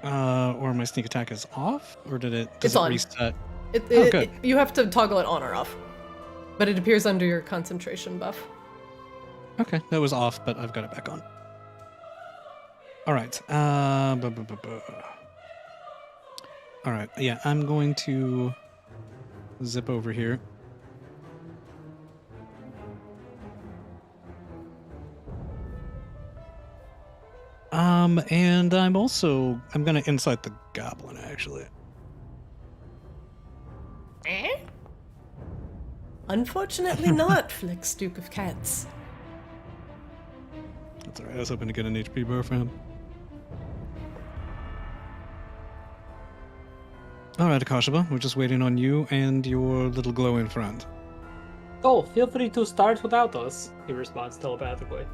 Or my sneak attack is off, or does It's it on. reset? Good. You have to toggle it on or off, but it appears under your concentration buff. Okay, that was off, but I've got it back on. All right. All right. Yeah, I'm going to zip over here. And I'm gonna insight the goblin actually. Unfortunately not, Flix, Duke of Cats. That's alright. I was hoping to get an HP bar for him. Alright, Akashaba, we're just waiting on you and your little glowing friend. Oh, feel free to start without us, he responds telepathically.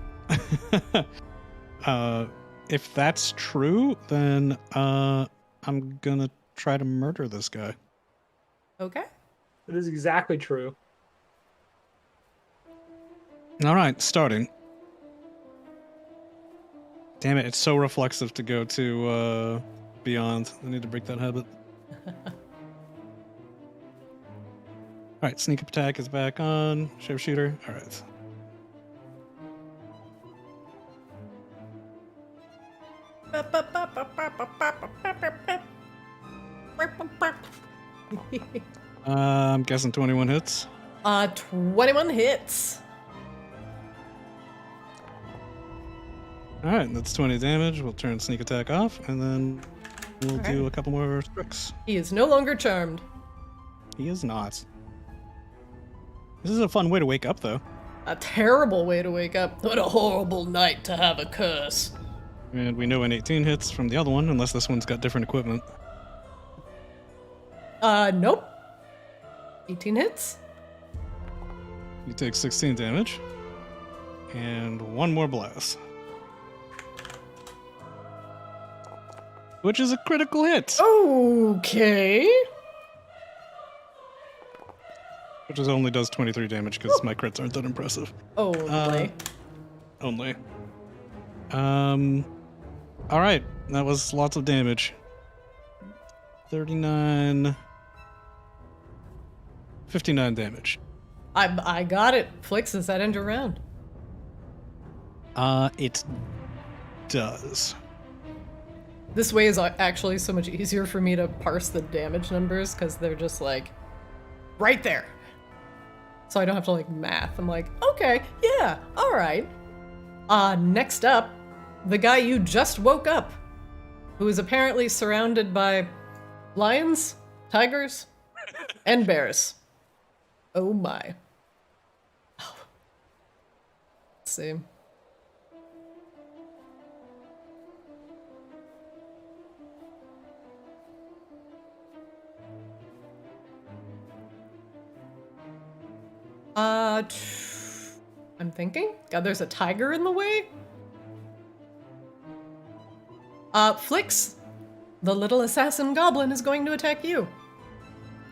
If that's true, then I'm gonna try to murder this guy. Okay. It is exactly true. Alright, starting. Damn it, it's so reflexive to go to beyond. I need to break that habit. Alright, sneak attack is back on. Sharpshooter. Alright. I'm guessing 21 hits. 21 hits. Alright, that's 20 damage. We'll turn sneak attack off, and then we'll do a couple more strikes. He is no longer charmed. He is not. This is a fun way to wake up, though. A terrible way to wake up. What a horrible night to have a curse. And we know an 18 hits from the other one, unless this one's got different equipment. Nope. 18 hits. You take 16 damage. And one more blast. Which is a critical hit. Okay. Which only does 23 damage because my crits aren't that impressive. Only. Only. Alright, that was lots of damage. 39... 59 damage. I got it. Flix, does that end your round? It does. This way is actually so much easier for me to parse the damage numbers because they're just like right there. So I don't have to like math. I'm like, okay, yeah, all right. Next up, the guy you just woke up, who is apparently surrounded by lions, tigers, and bears. Oh my. Oh. Let's see. I'm thinking. God, there's a tiger in the way? Flix, the little assassin goblin is going to attack you.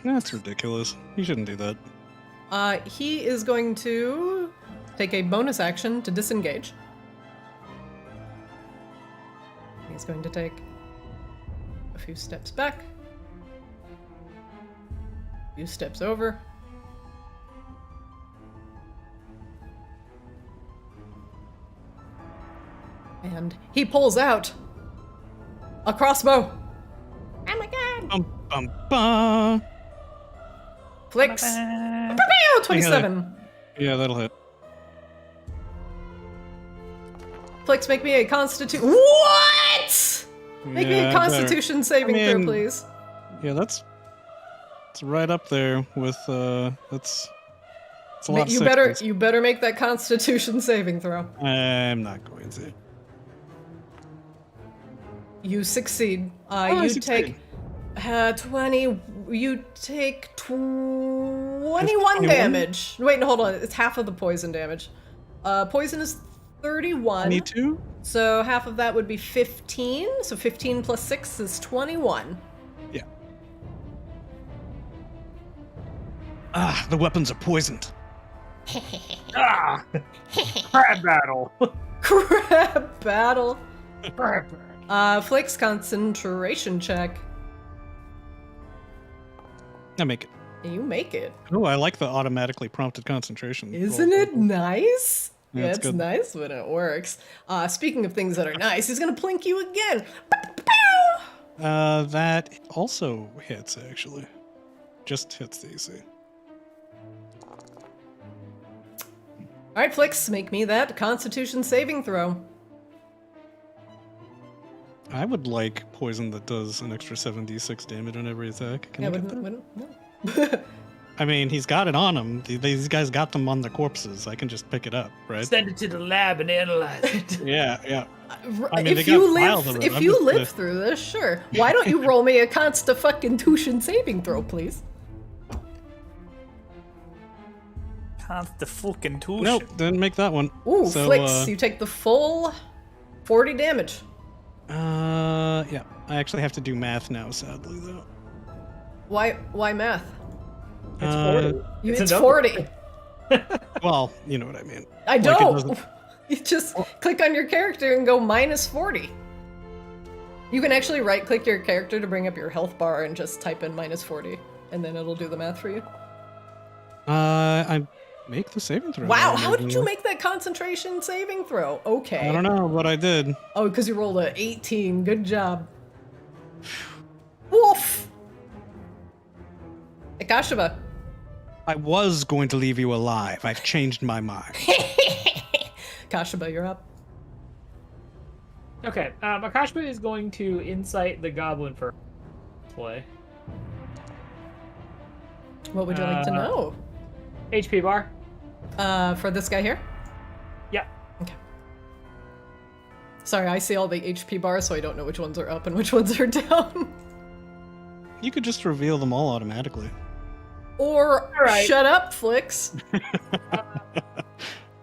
That's ridiculous. You shouldn't do that. He is going to take a bonus action to disengage. He's going to take a few steps back. A few steps over. And he pulls out a crossbow. Oh my god! Bum, bum. Flix. 27. Yeah, that'll hit. Flix, make me a constitution. What? Make me a constitution saving throw, please. Yeah, that's right up there with that's a lot of sixes. You better make that constitution saving throw. I'm not going to. You succeed. I succeed. Take 20. You take 21 damage. Wait, no, hold on. It's half of the poison damage. Poison is 31. 22? So half of that would be 15. So 15 plus 6 is 21. Yeah. The weapons are poisoned. Crab battle. Crab battle. Flix, concentration check. I make it. You make it. Oh, I like the automatically prompted concentration. Isn't it nice? Yeah, That's it's good. nice when it works. Speaking of things that are nice, he's gonna plink you again. That also hits, actually. Just hits the AC. All right, Flix, make me that Constitution saving throw. I would like poison that does an extra 7d6 damage on every attack. Can Yeah, I get that? wouldn't, no. I mean, he's got it on him. These guys got them on their corpses. I can just pick it up, right? Send it to the lab and analyze it. Yeah, yeah. I mean, they If got you files live, of it. if I'm you just live gonna- through this, sure. Why don't you roll me a Constitution saving throw, please? The fucking tuition. Nope, didn't make that one. Ooh, So, Flix, you take the full 40 damage. Yeah. I actually have to do math now, sadly, though. Why math? It's 40. It's a number. 40. Well, you know what I mean. I Like, it don't. doesn't- You just click on your character and go minus 40. You can actually right-click your character to bring up your health bar and just type in minus 40, and then it'll do the math for you. I make the saving throw. Wow, how did you make that concentration saving throw? Okay. I don't know, but I did. Oh, because you rolled a 18. Good job. Woof! Akashaba. I was going to leave you alive. I've changed my mind. Kashaba, you're up. Okay, Akashba is going to incite the goblin for play. What would you like to know? HP bar. For this guy here? Yeah. Okay. Sorry, I see all the HP bars, so I don't know which ones are up and which ones are down. You could just reveal them all automatically. Or right. shut up, Flix.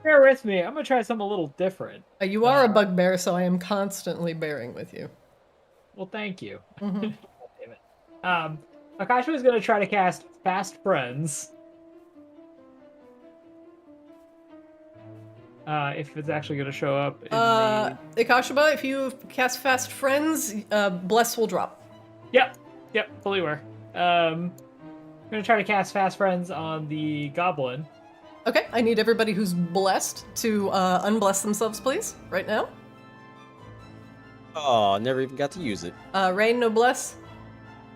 Bear with me. I'm gonna try something a little different. You are a bugbear, so I am constantly bearing with you. Well, thank you. Mhm. Damn it. Akashba is gonna try to cast Fast Friends. If it's actually gonna show up. In the... Ikashaba, if you cast Fast Friends, Bless will drop. Yep, fully aware. I'm gonna try to cast Fast Friends on the goblin. Okay, I need everybody who's blessed to unbless themselves, please, right now. Oh, never even got to use it. Rain, no bless.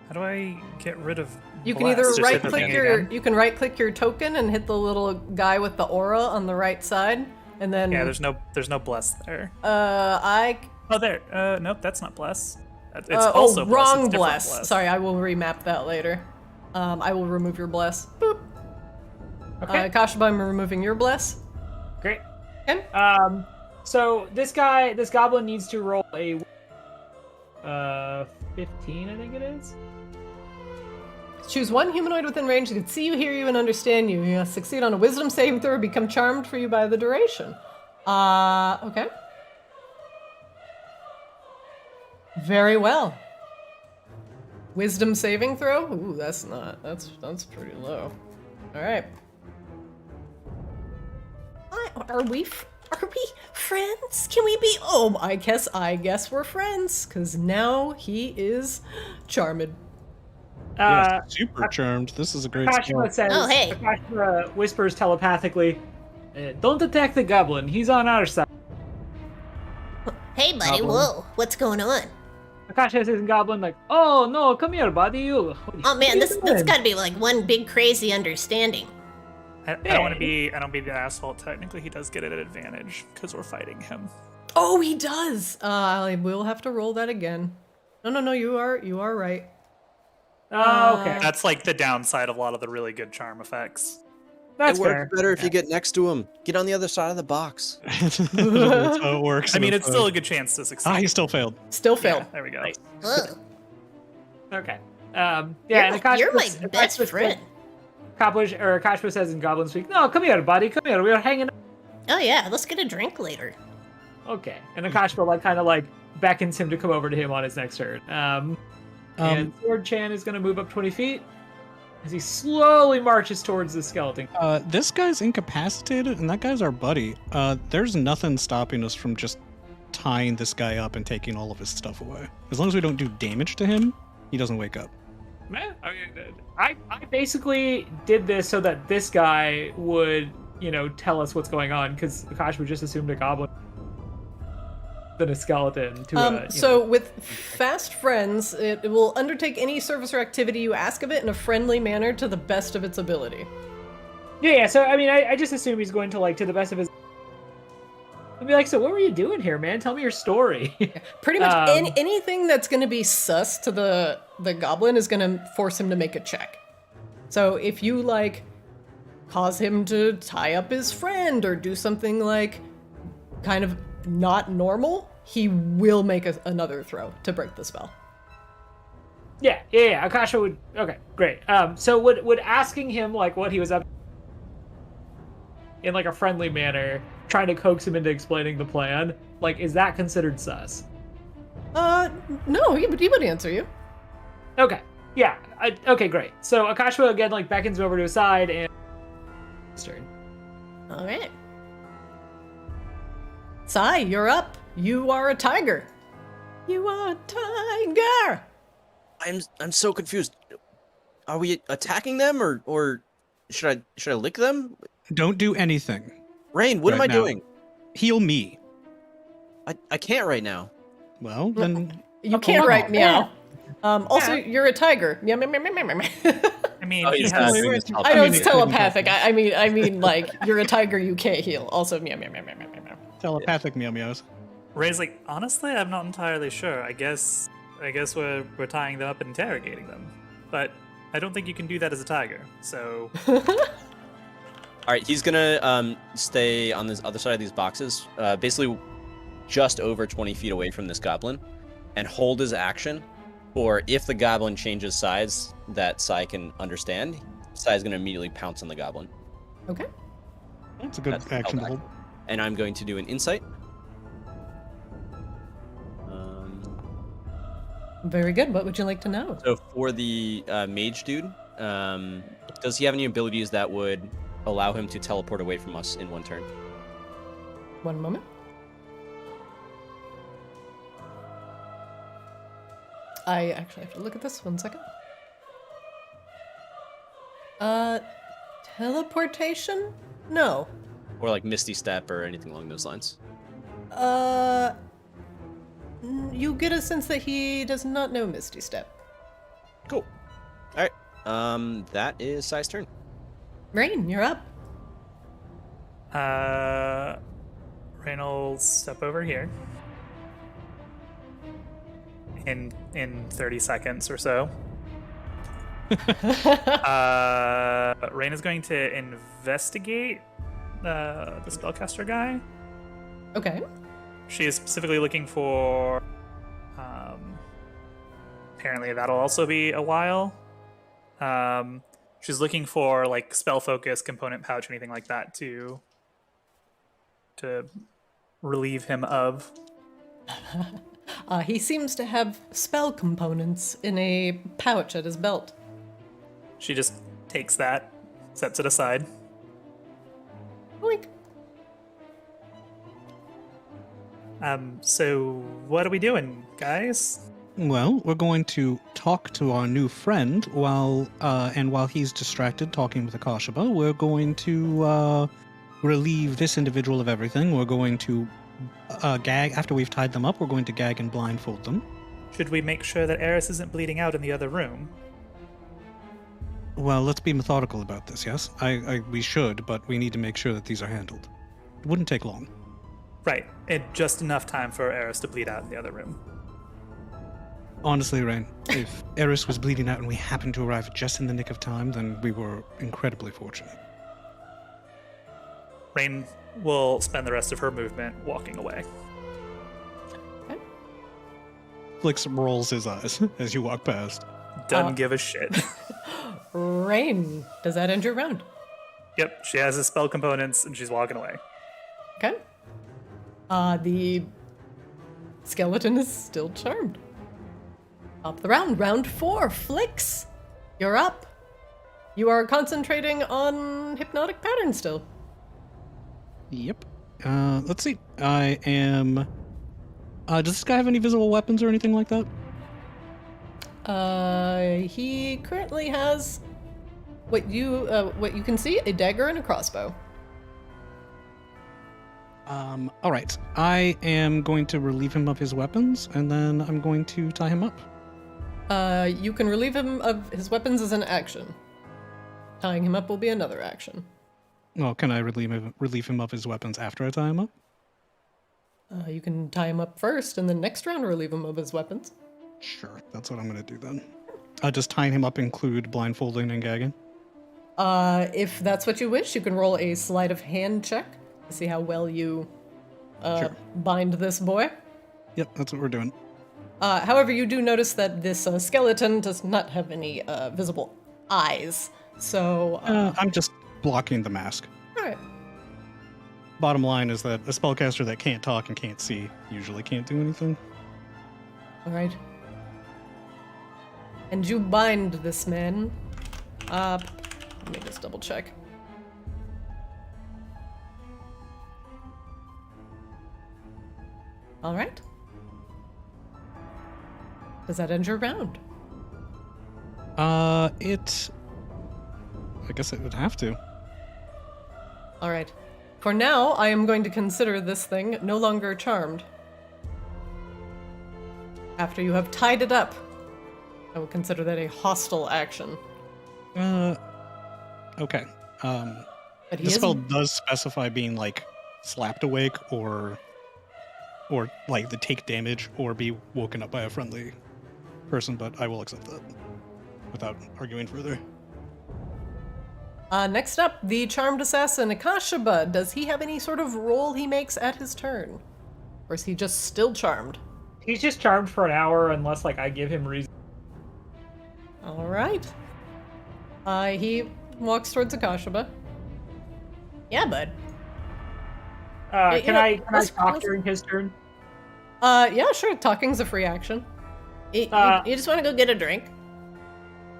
How do I get rid of? You can blast? either Just hit the right-click thing your again? you can right-click your token and hit the little guy with the aura on the right side, and then Yeah, there's no bless there. I Oh, there. Nope, that's not bless. It's oh, also bless. wrong It's different bless. Sorry, I will remap that later. I will remove your bless. Boop. Okay. Kashaba, I'm removing your bless. Great. Okay. So this goblin needs to roll a 15, I think it is. Choose one humanoid within range that can see you, hear you, and understand you. You must succeed on a wisdom saving throw or become charmed for you by the duration. Okay. Very well. Wisdom saving throw? Ooh, that's pretty low. All right. Are we friends? Can we be? Oh, I guess we're friends, cause now he is charmed. Yeah, super charmed. This is a great skill. Akashba says. Oh, hey. Akashba whispers telepathically, "Don't attack the goblin. He's on our side." Hey, buddy. Goblin. Whoa, what's going on? Akashba says to the goblin like, "Oh no, come here, buddy. You." Oh man, that's gotta be like one big crazy understanding. I don't want to be. I don't be the asshole. Technically, he does get it at advantage because we're fighting him. Oh, he does. I will have to roll that again. No. You are right. Oh, okay. That's like the downside of a lot of the really good charm effects. That's it works fair. better if you get next to him. Get on the other side of the box. That's how it works. I mean, with, it's still a good chance to succeed. he still failed. Still failed. Yeah, there we go. Nice. Whoa, Okay. Yeah, and Akashba, you're my best friend. Akashba says in Goblin speak, "No, come here, buddy. Come here. We're hanging out." Oh yeah, let's get a drink later. Okay. And Akashba kind of beckons him to come over to him on his next turn. And Sword Chan is going to move up 20 feet as he slowly marches towards the skeleton. This guy's incapacitated, and that guy's our buddy. There's nothing stopping us from just tying this guy up and taking all of his stuff away. As long as we don't do damage to him, he doesn't wake up. Man, I basically did this so that this guy would tell us what's going on, because Akash would just assumed a goblin than a skeleton to So with fast friends, it will undertake any service or activity you ask of it in a friendly manner to the best of its ability. Yeah, so, I mean, I just assume he's going to, like, to the best of his... I'd be like, so what were you doing here, man? Tell me your story. Pretty much anything that's going to be sus to the goblin is going to force him to make a check. So if you, like, cause him to tie up his friend or do something, like, kind of not normal, he will make another throw to break the spell. Yeah. Akasha would... Okay, great. So would asking him, like, what he was up in, like, a friendly manner, trying to coax him into explaining the plan, like, is that considered sus? No, he would answer you. Okay. Yeah. Okay, great. So Akasha, again, like, beckons him over to his side, and... his turn. All right. Sai, you're up. You are a tiger. You are a tiger. I'm so confused. Are we attacking them or should I lick them? Don't do anything. Rain, what am I now. doing? Heal me. I can't right now. Well, then You can't write meow. Also, you're a tiger. Meow, meow, meow, meow, meow, meow. I mean, Oh, he he's has. not doing his I know it's telepathic. telepathic. I mean, like, you're a tiger, you can't heal. Also, meow, meow, meow, meow, meow, meow. telepathic meow meows. Ray's like, honestly, I'm not entirely sure. I guess we're tying them up and interrogating them, but I don't think you can do that as a tiger. So All right, he's gonna stay on this other side of these boxes, basically just over 20 feet away from this goblin, and hold his action. Or if the goblin changes size that Sai can understand, Sai's gonna immediately pounce on the goblin. Okay. That's a good That's action to held hold. And I'm going to do an insight. Very good. What would you like to know? So for the mage dude, does he have any abilities that would allow him to teleport away from us in one turn? One moment. I actually have to look at this 1 second. Teleportation? No. Or like Misty Step or anything along those lines? You get a sense that he does not know Misty Step. Cool. All right. That is Sai's turn. Rain, you're up. Rain will step over here in 30 seconds or so. Rain is going to investigate the spellcaster guy. Okay. She is specifically looking for. Apparently, that'll also be a while. She's looking for like spell focus, component pouch, anything like that to relieve him of. He seems to have spell components in a pouch at his belt. She just takes that, sets it aside. Oink. So what are we doing, guys? Well, we're going to talk to our new friend while he's distracted talking with Akashaba, we're going to relieve this individual of everything. We're going to gag after we've tied them up. We're going to gag and blindfold them. Should we make sure that Aris isn't bleeding out in the other room? Well, let's be methodical about this. Yes, we should, but we need to make sure that these are handled. It wouldn't take long. Right. Just enough time for Aris to bleed out in the other room. Honestly, Rain, if Eris was bleeding out and we happened to arrive just in the nick of time, then we were incredibly fortunate. Rain will spend the rest of her movement walking away. Flix rolls his eyes as you walk past. Doesn't give a shit. Rain, does that end your round? Yep, she has his spell components and she's walking away. Okay. The skeleton is still charmed. Up the round. Round 4. Flix, you're up. You are concentrating on hypnotic pattern still. Yep. Let's see. I am... does this guy have any visible weapons or anything like that? He currently has what you can see, a dagger and a crossbow. All right. I am going to relieve him of his weapons, and then I'm going to tie him up. You can relieve him of his weapons as an action. Tying him up will be another action. Well, can I relieve him of his weapons after I tie him up? You can tie him up first, and then next round relieve him of his weapons. Sure, that's what I'm going to do then. Does tying him up include blindfolding and gagging? If that's what you wish, you can roll a sleight of hand check to see how well you Sure. bind this boy. Yep, that's what we're doing. However, you do notice that this skeleton does not have any visible eyes. So, I'm just blocking the mask. alright. Bottom line is that a spellcaster that can't talk and can't see usually can't do anything. Alright. And you bind this man up. Let me just double check. Alright. Does that end your round? I guess it would have to. Alright. For now, I am going to consider this thing no longer charmed. After you have tied it up, I will consider that a hostile action. Okay. But he The is spell does specify being like slapped awake or like the take damage or be woken up by a friendly person, but I will accept that without arguing further. Next up, the charmed assassin, Akashaba. Does he have any sort of roll he makes at his turn? Or is he just still charmed? He's just charmed for an hour unless, like, I give him reason. Alright. He walks towards Akashaba. Yeah, bud. Can I let's- talk let's- during his turn? Yeah, sure. Talking's a free action. You just want to go get a drink?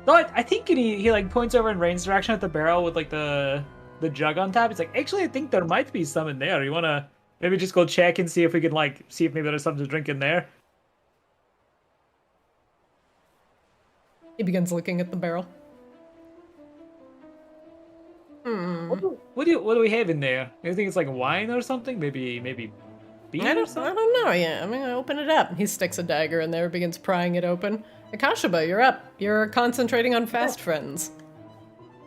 No, I think he like points over in Rain's direction at the barrel with like the jug on top. He's like, actually, I think there might be some in there. You wanna maybe just go check and see if we can like see if maybe there's something to drink in there? He begins looking at the barrel. What do we have in there? You think it's like wine or something? Maybe beer I or don't something? know yet. I'm gonna open it up. He sticks a dagger in there, begins prying it open. Akashaba, you're up. You're concentrating on fast friends.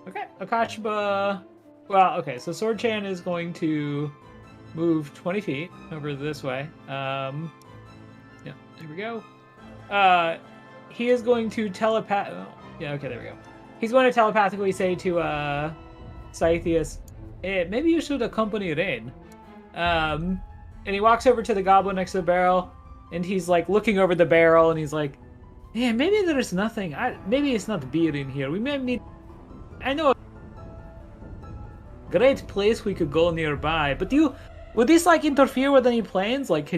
Okay, Akashba. Well, okay, so Sword-chan is going to move 20 feet over this way. Yeah, there we go. He is going to yeah, okay, there we go. He's going to telepathically say to Scythius, hey, maybe you should accompany Rain. And he walks over to the goblin next to the barrel, and he's like looking over the barrel, and he's like, yeah, maybe there's nothing. Maybe it's not beer in here. We may need. I know a great place we could go nearby, but would this like interfere with any plans? Like,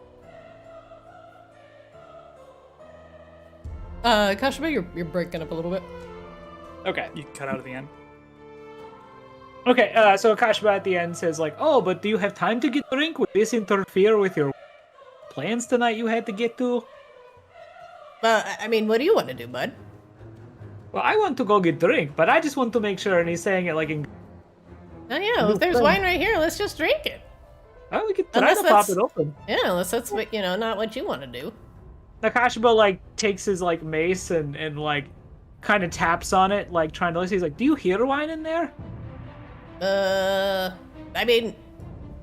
Akashaba, you're breaking up a little bit. okay, You cut out at the end. okay. So Akashba at the end says like, oh, but do you have time to get a drink? Would this interfere with your plans tonight? You had to get to. I mean, what do you want to do, bud? Well, I want to go get drink, but I just want to make sure. And he's saying it like in. Oh yeah, well, if there's wine right here, let's just drink it. Oh, we could try Unless to pop that's- it open. Yeah, unless that's what, not what you want to do. Nakashima like takes his like mace and like kind of taps on it, like trying to listen. He's like, "Do you hear wine in there?" I mean,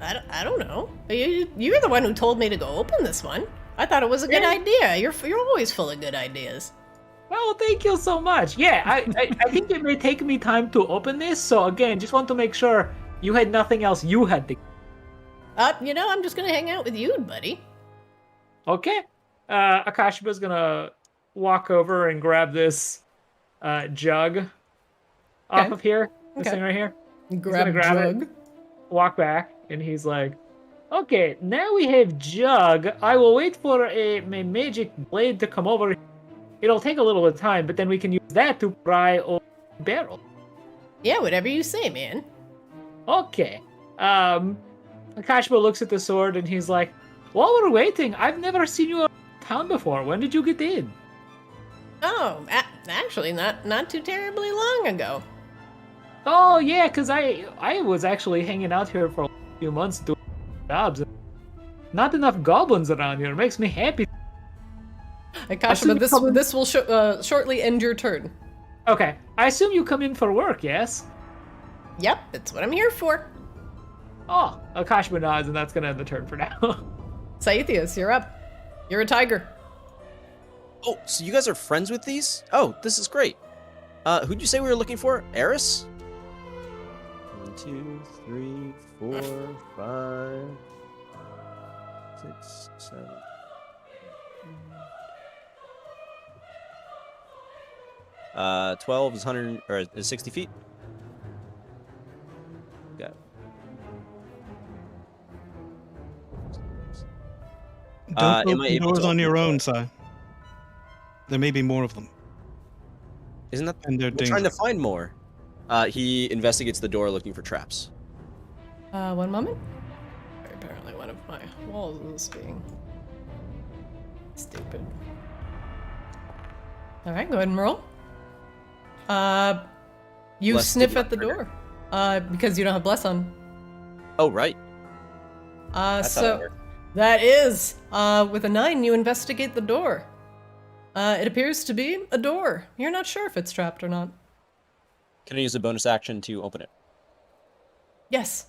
I don't know. You're the one who told me to go open this one. I thought it was a good idea. You're always full of good ideas. Well, thank you so much. Yeah, I think it may take me time to open this. So again, just want to make sure you had nothing else you had to. I'm just gonna hang out with you, buddy. Okay. Akashiba's gonna walk over and grab this jug off of here. This Okay. thing right here. Grab gonna grab jug. it. Walk back, and he's like, okay, now we have jug. I will wait for my magic blade to come over. It'll take a little bit of time, but then we can use that to pry open the barrel. Yeah, whatever you say, man. Okay. Akashba looks at the sword, and he's like, while we're waiting, I've never seen you around town before. When did you get in? Oh, actually, not too terribly long ago. Oh, yeah, because I was actually hanging out here for a few months doing jobs. Not enough goblins around here. Makes me happy. Akashima, this will shortly end your turn. Okay, I assume you come in for work, yes? Yep, that's what I'm here for. Oh, Akashima nods, and that's gonna end the turn for now. Saithius, you're up. You're a tiger. Oh, so you guys are friends with these? Oh, this is great. Who'd you say we were looking for? Aris? 1, 2, 3, 4, 5, 6, 7. 12 is 100 or is 60 feet. Got it. Don't am I open able doors to on your open the own, door? sir. There may be more of them. Isn't that? And they're We're trying to dangerous. find more. He investigates the door looking for traps. One moment. Apparently one of my walls is being stupid. Alright, go ahead and roll. You Bless sniff did not at the trigger. door. Because you don't have bless on. Oh, right. That's how that So works. that is, with a 9, you investigate the door. It appears to be a door. You're not sure if it's trapped or not. Can I use a bonus action to open it? Yes.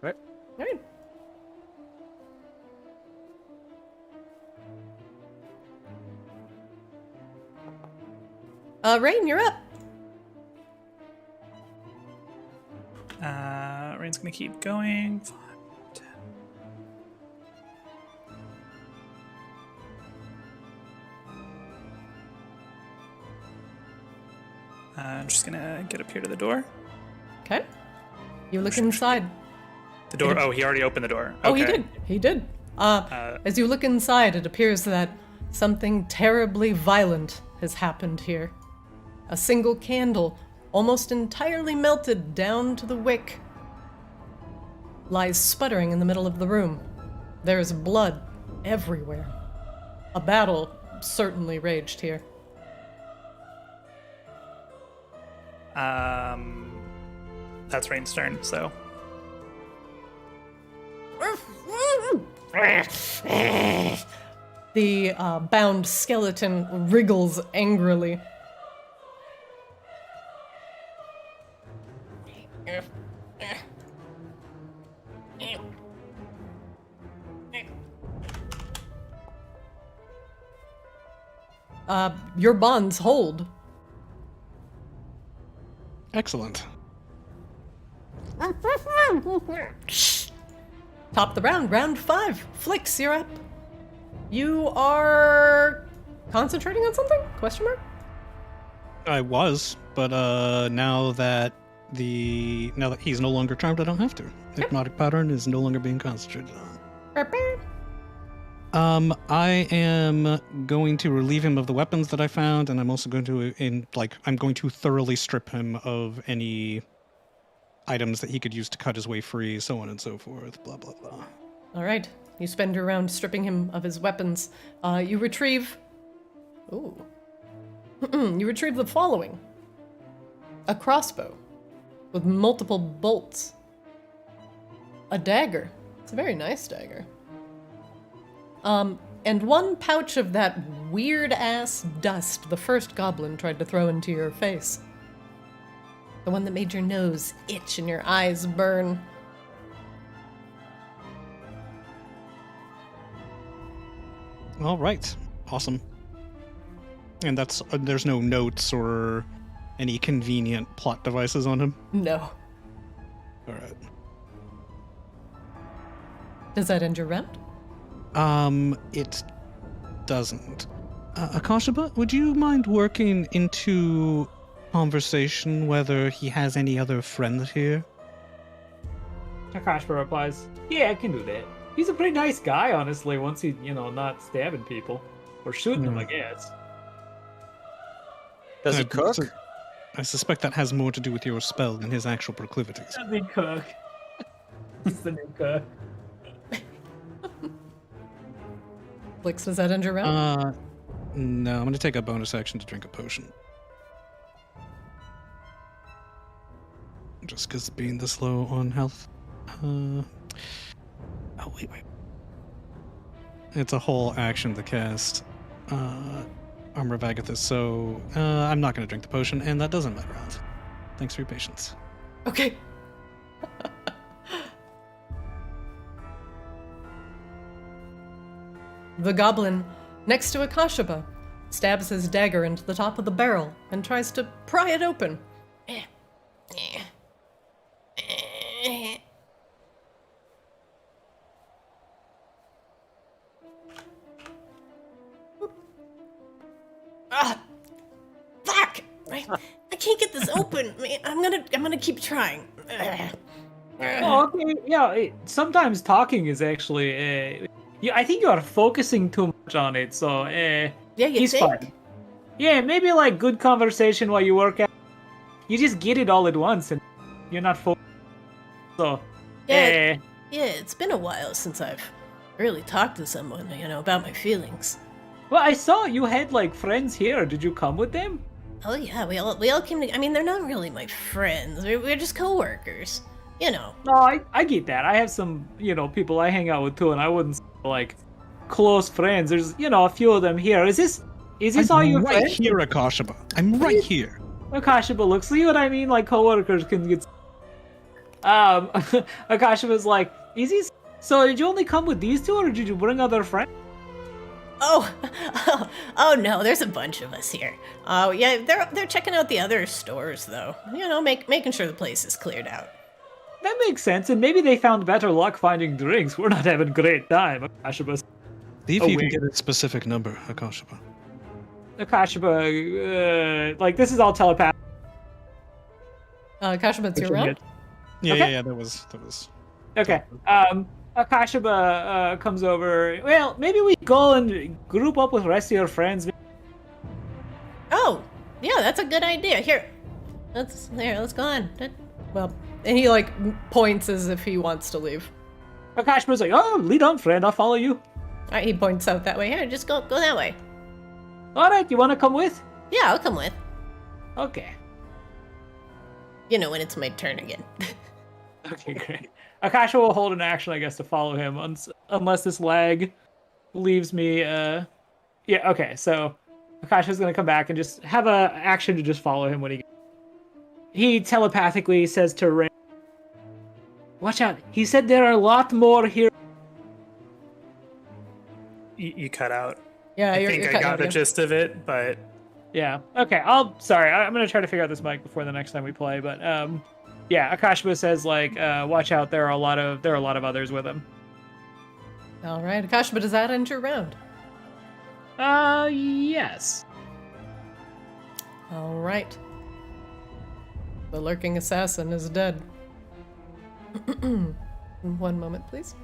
Right. Alright. Rain, you're up. Rain's gonna keep going. 5, 10. I'm just gonna get up here to the door. Okay. You look inside. The door. Oh, he already opened the door. Oh, he Okay. did. He did. As you look inside, it appears that something terribly violent has happened here. A single candle, almost entirely melted down to the wick, lies sputtering in the middle of the room. There is blood everywhere. A battle certainly raged here. That's Rain's turn. So The bound skeleton wriggles angrily. Your bonds hold. Excellent. Top the round, round 5. Flix, you're up. You are concentrating on something? Question mark? I was, but now that he's no longer charmed, I don't have to. The hypnotic pattern is no longer being concentrated on. I am going to relieve him of the weapons that I found, and I'm also going to I'm going to thoroughly strip him of any items that he could use to cut his way free, so on and so forth. Blah blah blah. All right. You spend your round stripping him of his weapons. You retrieve. Ooh. You retrieve the following: a crossbow with multiple bolts, a dagger. It's a very nice dagger. And one pouch of that weird-ass dust the first goblin tried to throw into your face. The one that made your nose itch and your eyes burn. All right, awesome. And that's there's no notes or any convenient plot devices on him. No. All right. Does that end your round? It doesn't. Akashima, would you mind working into conversation whether he has any other friends here? Akashima replies, "Yeah, I can do that. He's a pretty nice guy, honestly, once he's, not stabbing people. Or shooting them, I guess." Does he Uh, cook? so- I suspect that has more to do with your spell than his actual proclivities. Does he cook? He's the new cook. Flix, does that end your round? No, I'm going to take a bonus action to drink a potion. Just because being this low on health. Oh, wait. It's a whole action to cast Armor of Agathis, so I'm not going to drink the potion, and that doesn't matter out. Thanks for your patience. Okay. The goblin next to Akashaba stabs his dagger into the top of the barrel and tries to pry it open. Ah, fuck! I can't get this open. Man, I'm gonna keep trying. Oh, okay. Yeah. Sometimes talking is actually. I think you are focusing too much on it. So. Yeah, you he's think? fine. Yeah, maybe like good conversation while you work out. You just get it all at once, and you're not focused. So. Yeah, it's been a while since I've really talked to someone, about my feelings. Well, I saw you had like friends here. Did you come with them? Oh yeah, we all came to. I mean, they're not really my friends. We're just coworkers. No, I get that. I have some, people I hang out with too, and I wouldn't say, like close friends. There's, a few of them here. Is this all your right friends? here, Akashaba. I'm right here. Akashaba, look, see what I mean? Like coworkers can get. Akashaba's like, is he? So did you only come with these two, or did you bring other friends? Oh no, there's a bunch of us here. Oh yeah, they're checking out the other stores though. Making sure the place is cleared out. That makes sense, and maybe they found better luck finding drinks. We're not having a great time. Akashaba. See if you can get a specific number, Akashaba. Akashaba, like this is all telepathic. Akashaba, it's your round? Yeah, that was. Okay. Akashaba comes over. Well, maybe we go and group up with the rest of your friends. Oh, yeah, that's a good idea. Here, let's go on. Well, and he points as if he wants to leave. Akashaba's like, oh, lead on, friend. I'll follow you. All right, he points out that way. Here, just go that way. All right, you want to come with? Yeah, I'll come with. Okay. When it's my turn again. Okay, great. Akasha will hold an action, I guess, to follow him, unless this lag leaves me. Yeah, okay. So Akasha's gonna come back and just have a action to just follow him when he telepathically says to Rain, "Watch out! He said there are a lot more here." You cut out. Yeah, I you're think I cutting got out the again. gist of it, but Yeah. Okay. Sorry. I'm gonna try to figure out this mic before the next time we play. But yeah. Akashba says watch out. There are a lot of others with him. All right, Akashaba, does that end your round? Yes. All right. The lurking assassin is dead. 1 moment, please.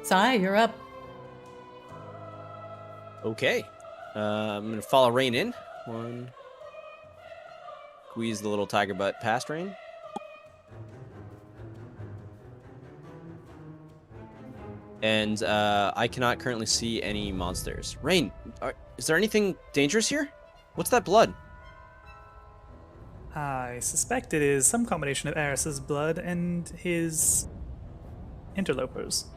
Sai, you're up. Okay. I'm going to follow Rain in. One. Squeeze the little tiger butt past Rain. And I cannot currently see any monsters. Rain, is there anything dangerous here? What's that blood? I suspect it is some combination of Aris's blood and his interlopers.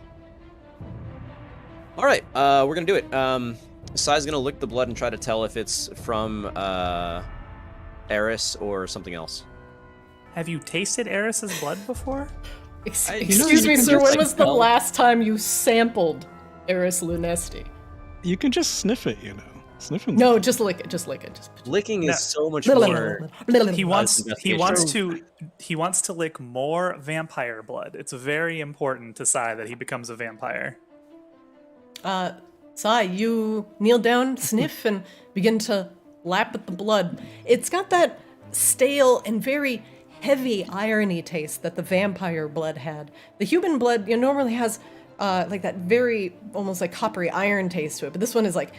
All right, we're gonna do it. Sai's gonna lick the blood and try to tell if it's from Aris or something else. Have you tasted Aris's blood before? Excuse me, sir, when was the last time you sampled Aris Lunesti? You can just sniff it, Sniff it. No, just lick it. Just lick it. Licking is so much Little, more. He wants investigation. he wants to lick more vampire blood. It's very important to Sai that he becomes a vampire. Sai, you kneel down, sniff, and begin to lap at the blood. It's got that stale and very heavy irony taste that the vampire blood had. The human blood, normally has like that very almost like coppery iron taste to it, but this one is like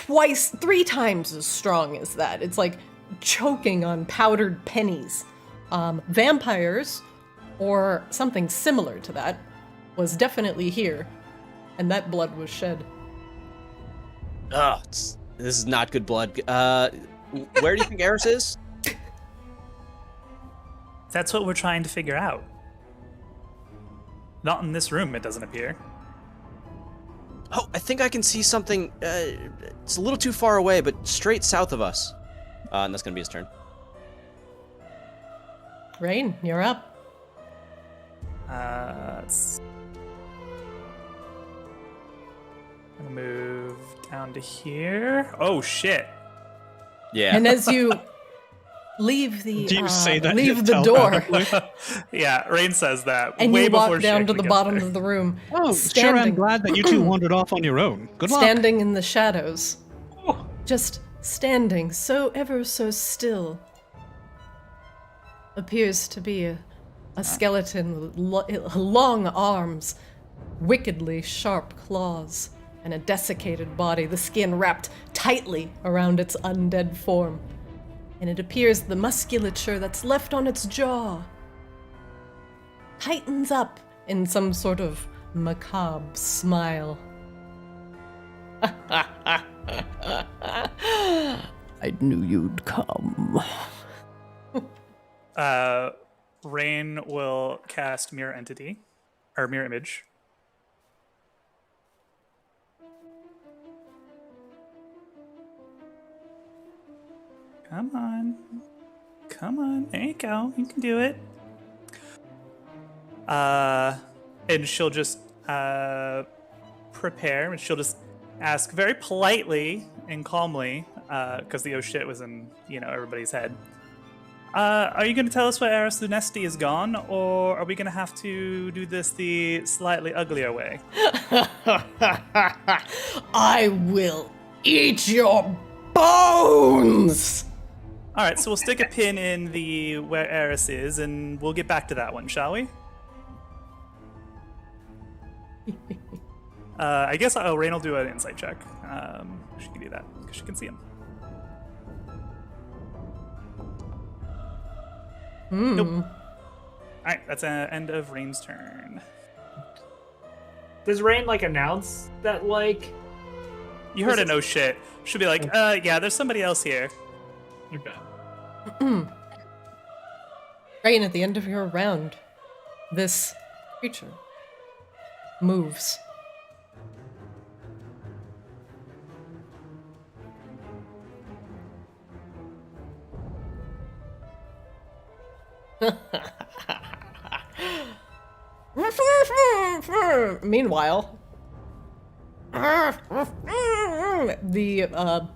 3 times as strong as that. It's like choking on powdered pennies. Vampires, or something similar to that, was definitely here, and that blood was shed. Oh, this is not good blood. Where do you think Aris is? That's what we're trying to figure out. Not in this room, it doesn't appear. Oh, I think I can see something. It's a little too far away, but straight south of us. And that's gonna be his turn. Rain, you're up. Let's move down to here. Oh shit! Yeah. And as you leave the Do you say that leave the door, Yeah, Rain says that. and way you before walk she down to actually the gets bottom there. of the room, Oh, sure. I'm standing, glad that you two wandered off on your own. Good luck. standing in the shadows, just standing so ever so still, appears to be a skeleton with long arms, wickedly sharp claws, and a desiccated body, the skin wrapped tightly around its undead form. And it appears the musculature that's left on its jaw tightens up in some sort of macabre smile. I knew you'd come. Rain will cast Mirror Entity, or Mirror Image. Come on. Come on. There you go. You can do it. And she'll just prepare, and she'll just ask very politely and calmly, because the oh shit was in, everybody's head. Are you going to tell us where Aris Lunesti is gone, or are we going to have to do this the slightly uglier way? I will eat your bones! All right, so we'll stick a pin in the where Aris is, and we'll get back to that one, shall we? I guess Rain will do an insight check. She can do that because she can see him. Nope. All right, that's the end of Rain's turn. Does Rain announce that You heard a no shit. She'll be like, yeah, there's somebody else here. Okay. Rain, at the end of your round, this creature moves. Meanwhile, the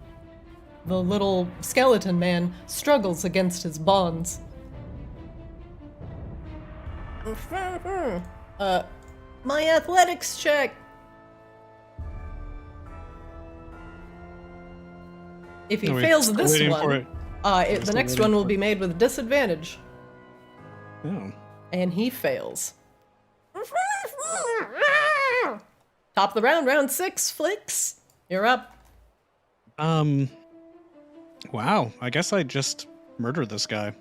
little skeleton man struggles against his bonds. My athletics check. If he fails this one, the next one will be made with disadvantage. Oh. And he fails. Top of the round, round 6, Flicks. You're up. Wow. I guess I just murdered this guy.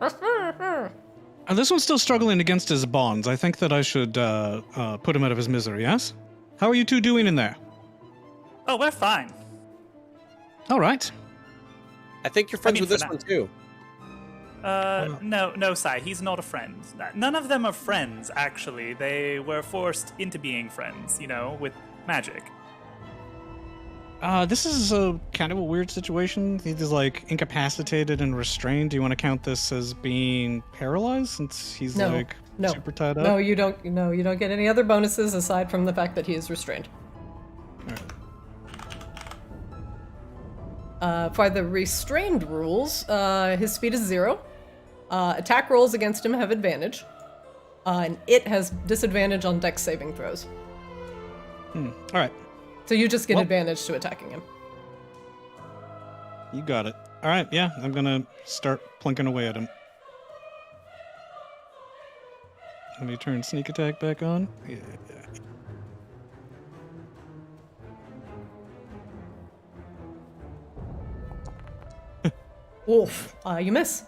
And this one's still struggling against his bonds. I think that I should put him out of his misery, yes? How are you two doing in there? Oh, we're fine. All right. I think you're friends with for this now. one too. No, Sai, he's not a friend. None of them are friends, actually. They were forced into being friends, with magic. This is a kind of a weird situation. He's incapacitated and restrained. Do you want to count this as being paralyzed since he's No. super tied up? No, you don't. No, you don't get any other bonuses aside from the fact that he is restrained. For the restrained rules, his speed is 0. Attack rolls against him have advantage. And it has disadvantage on dex saving throws. All right. So you just get advantage to attacking him. You got it. All right, yeah, I'm gonna start plunking away at him. Let me turn sneak attack back on. Yeah. Wolf, you miss.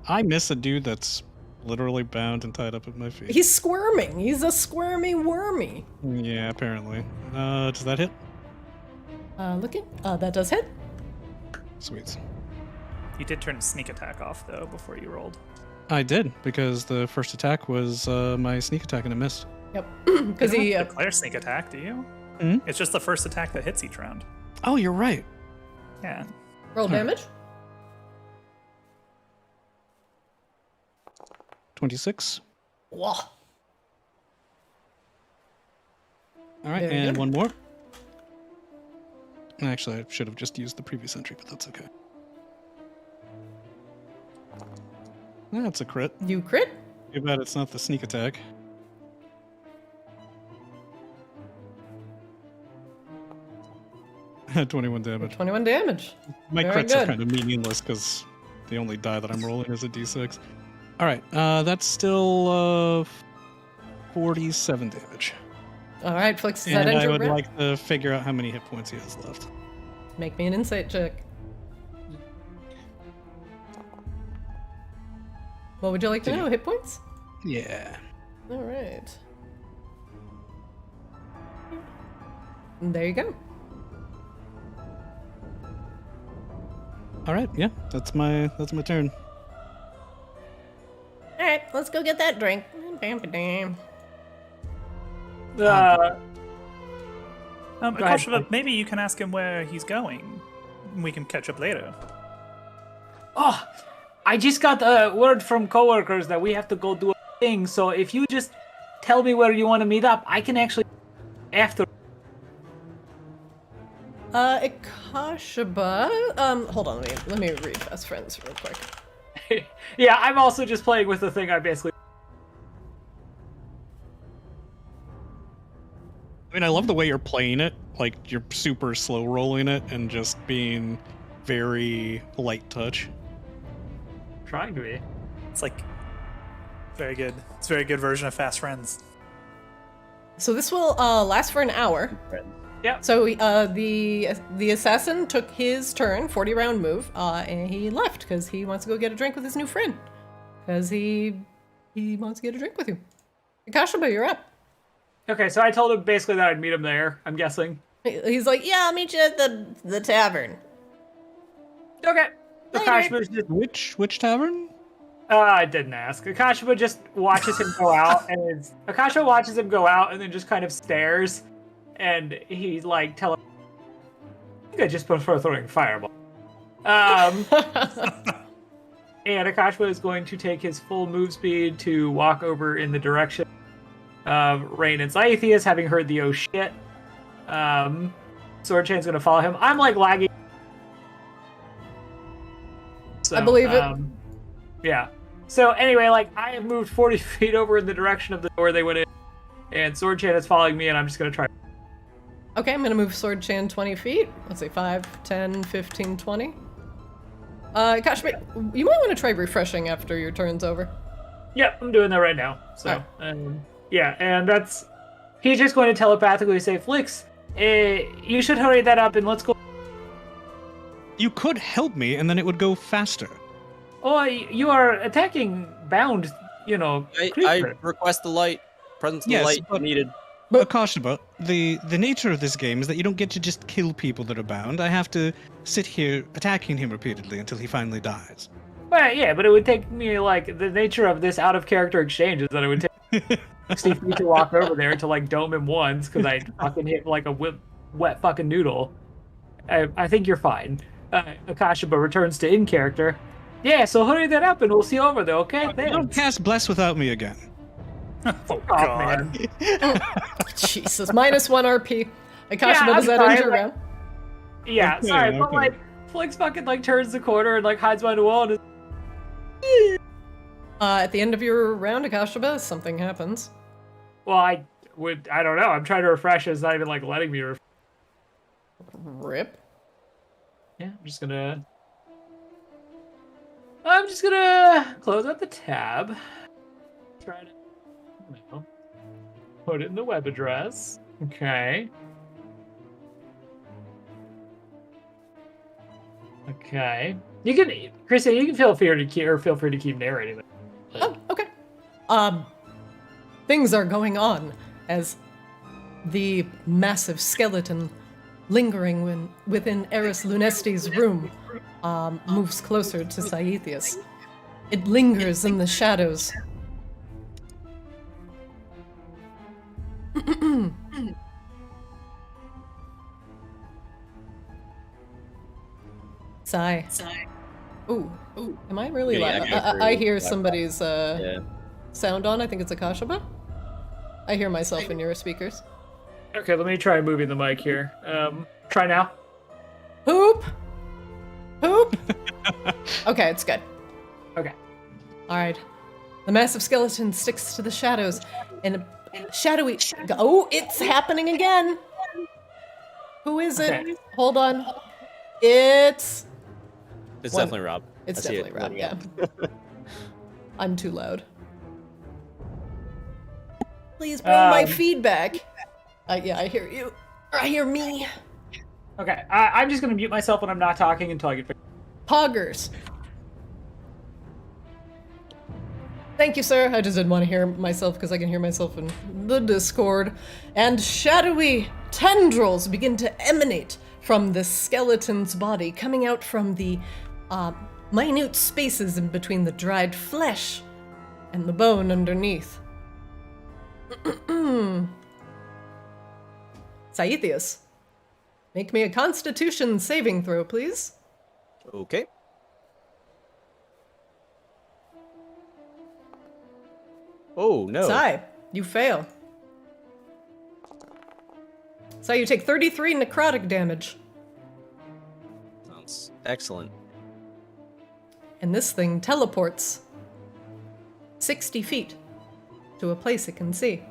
I miss a dude that's literally bound and tied up at my feet. He's squirming. He's a squirmy wormy. Yeah, apparently. Does that hit? Looking. That does hit. Sweet. You did turn sneak attack off though before you rolled. I did, because the first attack was my sneak attack and it missed. Yep. Because You he. don't declare sneak attack, do you? Mhm. It's just the first attack that hits each round. Oh, you're right. Yeah. Roll damage. 26. Whoa. All right, Very and good. one more. Actually, I should have just used the previous entry, but that's okay. That's a crit. You crit. Too bad it's not the sneak attack. Had 21 damage. 21 damage. My Very crits are good. kind of meaningless because the only die that I'm rolling is a d6. All right, that's still 47 damage. All right, Flix, does that And end I your would round? like to figure out how many hit points he has left. Make me an insight check. What would you like to know? Hit points? Yeah. All right. And there you go. All right, yeah, that's my turn. All right, let's go get that drink. Go ahead. Kosheva, maybe you can ask him where he's going. We can catch up later. Oh, I just got a word from coworkers that we have to go do a thing. So if you just tell me where you want to meet up, I can actually after. Akashaba. Hold on, let me read best friends real quick. Yeah, I'm also just playing with the thing. I basically. I mean, I love the way you're playing it. Like, you're super slow rolling it and just being very light touch. Trying to be. It's like very good. It's a very good version of Fast Friends. So this will last for an hour. Yep. So the assassin took his turn, 40-round move, and he left because he wants to go get a drink with his new friend. Because he wants to get a drink with you. Akashaba, you're up. Okay, so I told him basically that I'd meet him there. I'm guessing. He's like, yeah, I'll meet you at the tavern. Okay. Later. Akashima just. Which tavern? I didn't ask. Akashima just watches him go out, and Akashima watches him go out, and then just kind of stares, and he's like, "Tell him." I think I just prefer throwing fireball. And Akashima is going to take his full move speed to walk over in the direction of Rain and Zythius, having heard the oh shit. Swordchain's going to follow him. I'm like lagging. So, I believe it. Yeah. So anyway, like I have moved 40 feet over in the direction of the door they went in, and Swordchain is following me, and I'm just going to try. Okay, I'm going to move Sword Chan 20 feet. Let's see, 5, 10, 15, 20. Akashima, you might want to try refreshing after your turn's over. Yep, I'm doing that right now. So, yeah, and that's... He's just going to telepathically say, Flix, you should hurry that up and let's go. You could help me, and then it would go faster. Oh, you are attacking bound, I creature. request the light. Presence of the Yes, light but- needed. But Akashaba, the nature of this game is that you don't get to just kill people that are bound. I have to sit here attacking him repeatedly until he finally dies. Well, yeah, but it would take me, like, the nature of this out-of-character exchange is that it would take 60 feet to walk over there to, like, dome him once, because I fucking hit, like, a wet fucking noodle. I think you're fine. Akashaba returns to in-character. Yeah, so hurry that up and we'll see you over there, okay? Don't Thanks. cast Bless without me again. Oh, God. man. Jesus, minus 1 RP. Akashima, Yeah, does I'm that sorry, end your like- round? Yeah, Okay, sorry, but, okay. like, Flix fucking, like, turns the corner and, like, hides behind the wall and is... At the end of your round, Akashima, something happens. Well, I don't know. I'm trying to refresh. It's not even, like, letting me refresh. Rip. Yeah, I'm just gonna... I'm just gonna close out the tab. Try to put it in the web address. Okay. Okay. You can, Chrissy, you can feel free to keep narrating. Oh, okay. Things are going on as the massive skeleton lingering within Aris Lunesti's room moves closer to Saethius. It lingers in the shadows. Sigh. Ooh. Am I really Yeah, loud? go for I it. hear somebody's Yeah. sound on. I think it's Akashaba. I hear myself in your speakers. Okay, let me try moving the mic here. Try now. Poop! Okay, it's good. Okay. Alright. The massive skeleton sticks to the shadows, and a shadowy... Oh, it's happening again! Who is it? Okay. Hold on. It's It's One- definitely Rob. It's I see it. definitely Rob, yeah. I'm too loud. Please bring my feedback. Yeah, I hear you. I hear me. Okay, I'm just gonna mute myself when I'm not talking until I get. Poggers. Thank you, sir. I just didn't want to hear myself because I can hear myself in the Discord. And shadowy tendrils begin to emanate from the skeleton's body, coming out from the minute spaces in between the dried flesh and the bone underneath. Saethius, make me a Constitution saving throw, please. Okay. Oh no. Sai, you fail. Sai, you take 33 necrotic damage. Sounds excellent. And this thing teleports 60 feet to a place it can see.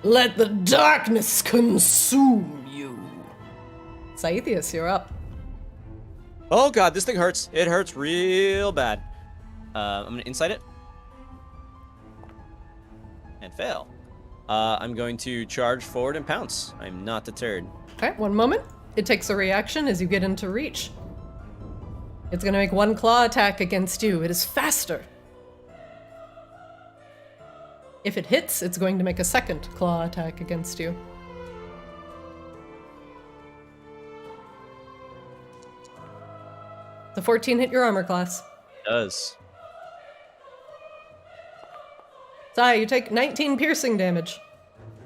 Let the darkness consume you. Saethius, you're up. Oh god, this thing hurts. It hurts real bad. I'm gonna insight it. And fail. I'm going to charge forward and pounce. I'm not deterred. Okay, one moment. It takes a reaction as you get into reach. It's gonna make one claw attack against you. It is faster. If it hits, it's going to make a second claw attack against you. The 14 hit your armor class. It does. Sai, you take 19 piercing damage.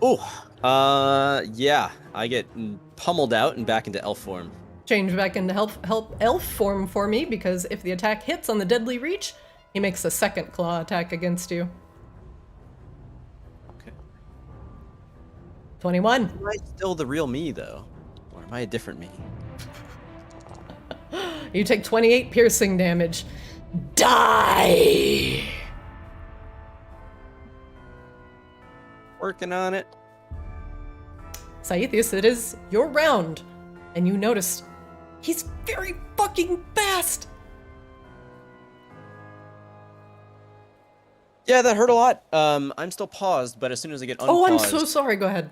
Oh, yeah. I get pummeled out and back into elf form. Change back into help elf form for me, because if the attack hits on the deadly reach, he makes a second claw attack against you. Okay. 21. Am I still the real me, though? Or am I a different me? You take 28 piercing damage. Die! Working on it. Saethius, it is your round, and you notice he's very fucking fast. Yeah, that hurt a lot. I'm still paused, but as soon as I get unpaused... Oh, I'm so sorry. Go ahead.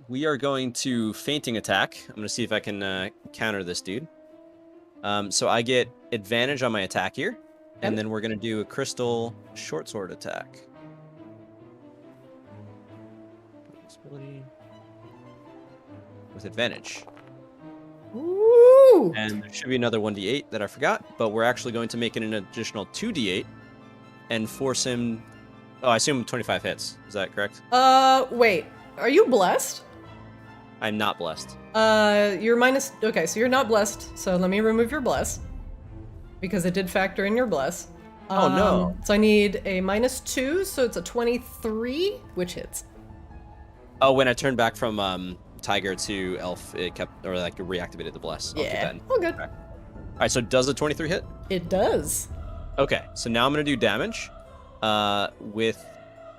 We are going to fainting attack. I'm going to see if I can counter this dude. So I get advantage on my attack here, and then we're going to do a crystal short sword attack. With advantage. Ooh! And there should be another 1d8 that I forgot, but we're actually going to make it an additional 2d8 and force him... Oh, I assume 25 hits. Is that correct? Wait. Are you blessed? I'm not blessed. You're minus... Okay, so you're not blessed, so let me remove your bless. Because it did factor in your bless. Oh, no. So I need a -2, so it's a 23, which hits. Oh, when I turned back from Tiger to Elf, it kept... Or, like, reactivated the bless. I'll keep Yeah. that in. Oh, good. Okay. Alright, so does a 23 hit? It does. Okay, so now I'm going to do damage with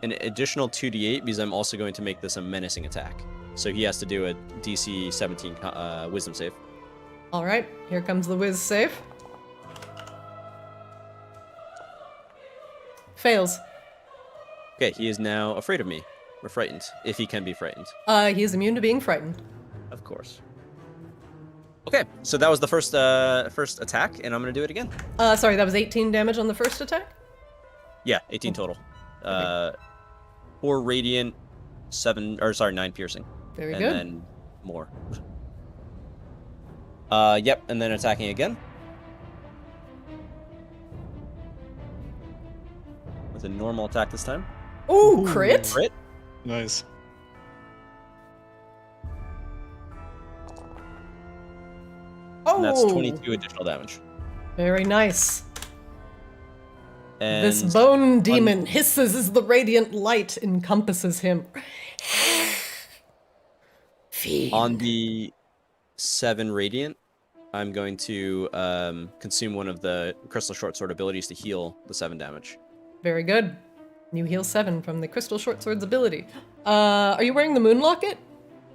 an additional 2d8 because I'm also going to make this a menacing attack. So he has to do a DC 17 wisdom save. All right, here comes the whiz save. Fails. Okay, he is now afraid of me. Or frightened, if he can be frightened. He is immune to being frightened. Of course. Okay, so that was the first attack, and I'm gonna do it again. Sorry, that was 18 damage on the first attack? Yeah, 18 total. 4 radiant, 9 piercing. Very and good. Then more. Yep, and then attacking again. With a normal attack this time. Ooh, crit? Crit. Nice. Oh, And that's 22 additional damage. Very nice. And This bone demon hisses as the radiant light encompasses him. on the 7 radiant, I'm going to consume one of the crystal short sword abilities to heal the 7 damage. Very good. You heal 7 from the crystal short sword's ability. Are you wearing the moon locket?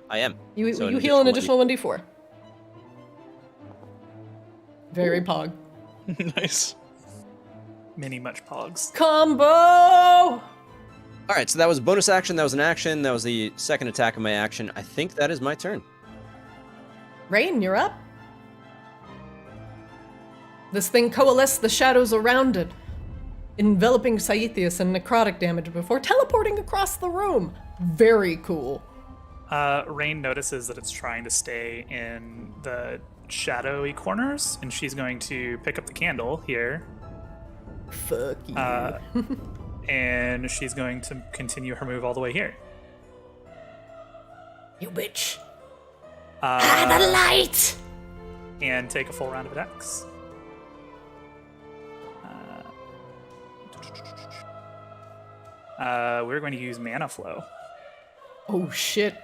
I am. You So heal an additional 1d4. Very pog. Nice. Mini much pogs. Combo! All right, so that was a bonus action. That was an action. That was the second attack of my action. I think that is my turn. Rain, you're up. This thing coalesced the shadows around it, enveloping Saithius in necrotic damage before teleporting across the room. Very cool. Rain notices that it's trying to stay in the shadowy corners, and she's going to pick up the candle here. Fuck you. And she's going to continue her move all the way here. You bitch. The light! And take a full round of attacks. We're going to use mana flow. Oh shit.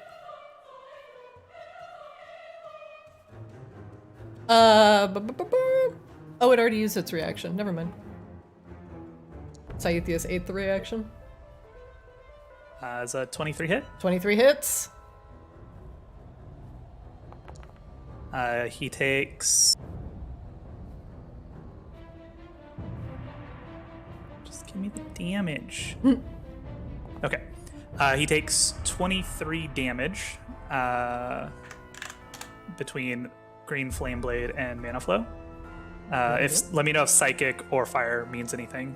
Oh, it already used its reaction. Never mind. Saithius' 8th reaction. Is a 23 hit. 23 hits. He takes... Just give me the damage. Okay. He takes 23 damage between Green Flame Blade and Mana Flow. Let me know if Psychic or Fire means anything.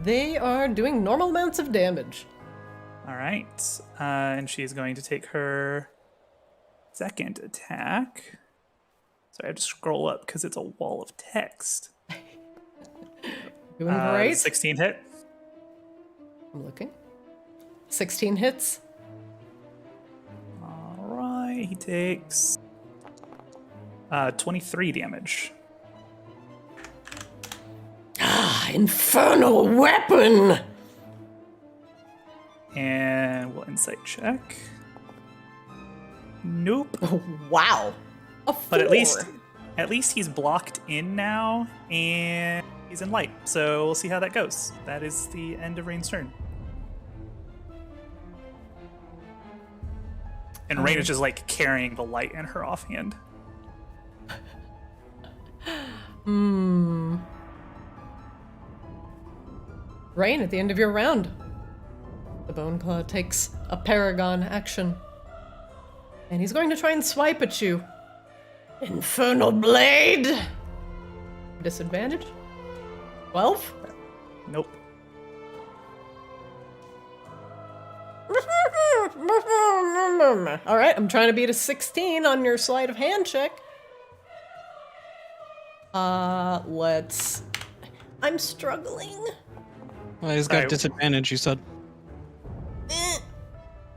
They are doing normal amounts of damage. All right. And she's going to take her second attack. Sorry, I have to scroll up because it's a wall of text. Doing great. 16 hit. I'm looking. 16 hits. All right. He takes 23 damage. Infernal weapon! And we'll insight check. Nope. Wow. A 4. But at least he's blocked in now, and he's in light. So we'll see how that goes. That is the end of Rain's turn. And Rain is just like carrying the light in her offhand. Rain, at the end of your round, the Bone Claw takes a Paragon action. And he's going to try and swipe at you. Infernal Blade! Disadvantage? 12? Nope. Alright, I'm trying to beat a 16 on your sleight of hand check. Let's... I'm struggling. Well, he's got Sorry. disadvantage, you said.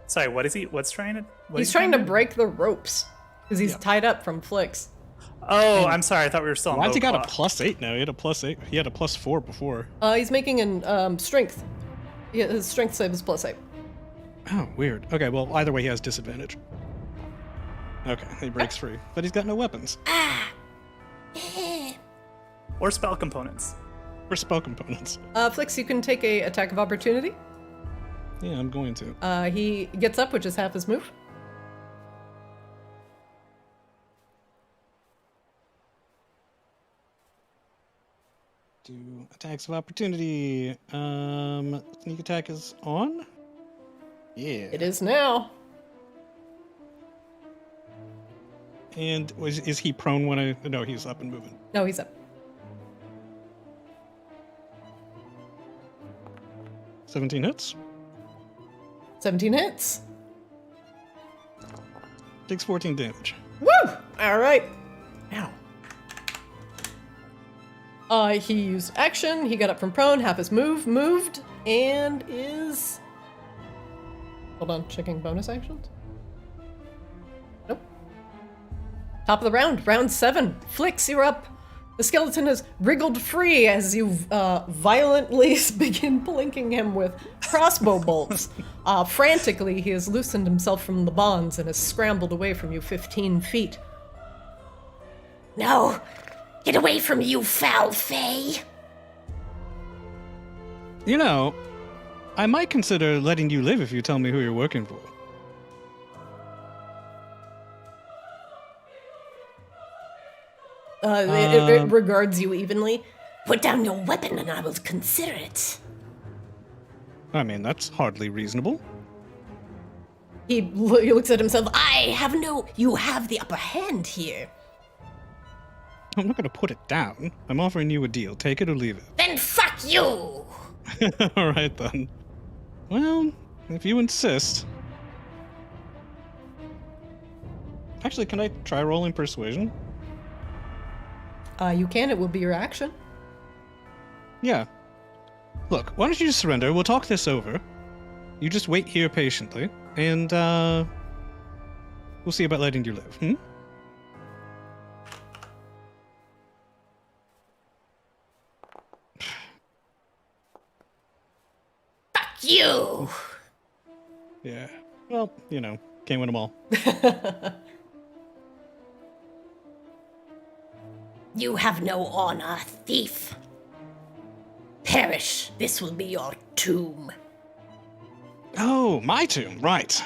Sorry, what is he? What's trying to? He's trying to break the ropes. Because he's tied up from Flicks. Oh, I'm sorry. I thought we were still on Why's he got a Bone Claw. +8 now? He had a +8. He had a +4 before. He's making an, strength. Yeah, his strength save is +8. Oh, weird. Okay, well, either way, he has disadvantage. Okay, he breaks free. But he's got no weapons. Or spell components. Or spell components. Flicks, you can take a attack of opportunity. Yeah, I'm going to. He gets up, which is half his move. Do attacks of opportunity. Sneak attack is on? Yeah. It is now. And is he prone when I... No, he's up and moving. No, he's up. 17 hits. 17 hits. Takes 14 damage. Woo! All right. Ow. He used action. He got up from prone, half his move, moved, and is... Hold on, checking bonus actions. Nope. Top of the round, round 7. Flix, you're up. The skeleton has wriggled free as you violently begin plinking him with crossbow bolts. Frantically, he has loosened himself from the bonds and has scrambled away from you 15 feet. No! Get away from you, foul fey! You know, I might consider letting you live if you tell me who you're working for. It regards you evenly. Put down your weapon and I will consider it. I mean, that's hardly reasonable. He looks at himself. You have the upper hand here. I'm not going to put it down. I'm offering you a deal. Take it or leave it. Then fuck you! All right, then. Well, if you insist. Actually, can I try rolling persuasion? You can. It will be your action. Yeah. Look, why don't you just surrender? We'll talk this over. You just wait here patiently, and we'll see about letting you live. Fuck you! Yeah. Well, you know, can't win them all. You have no honor, thief. Perish. This will be your tomb. Oh, my tomb, right.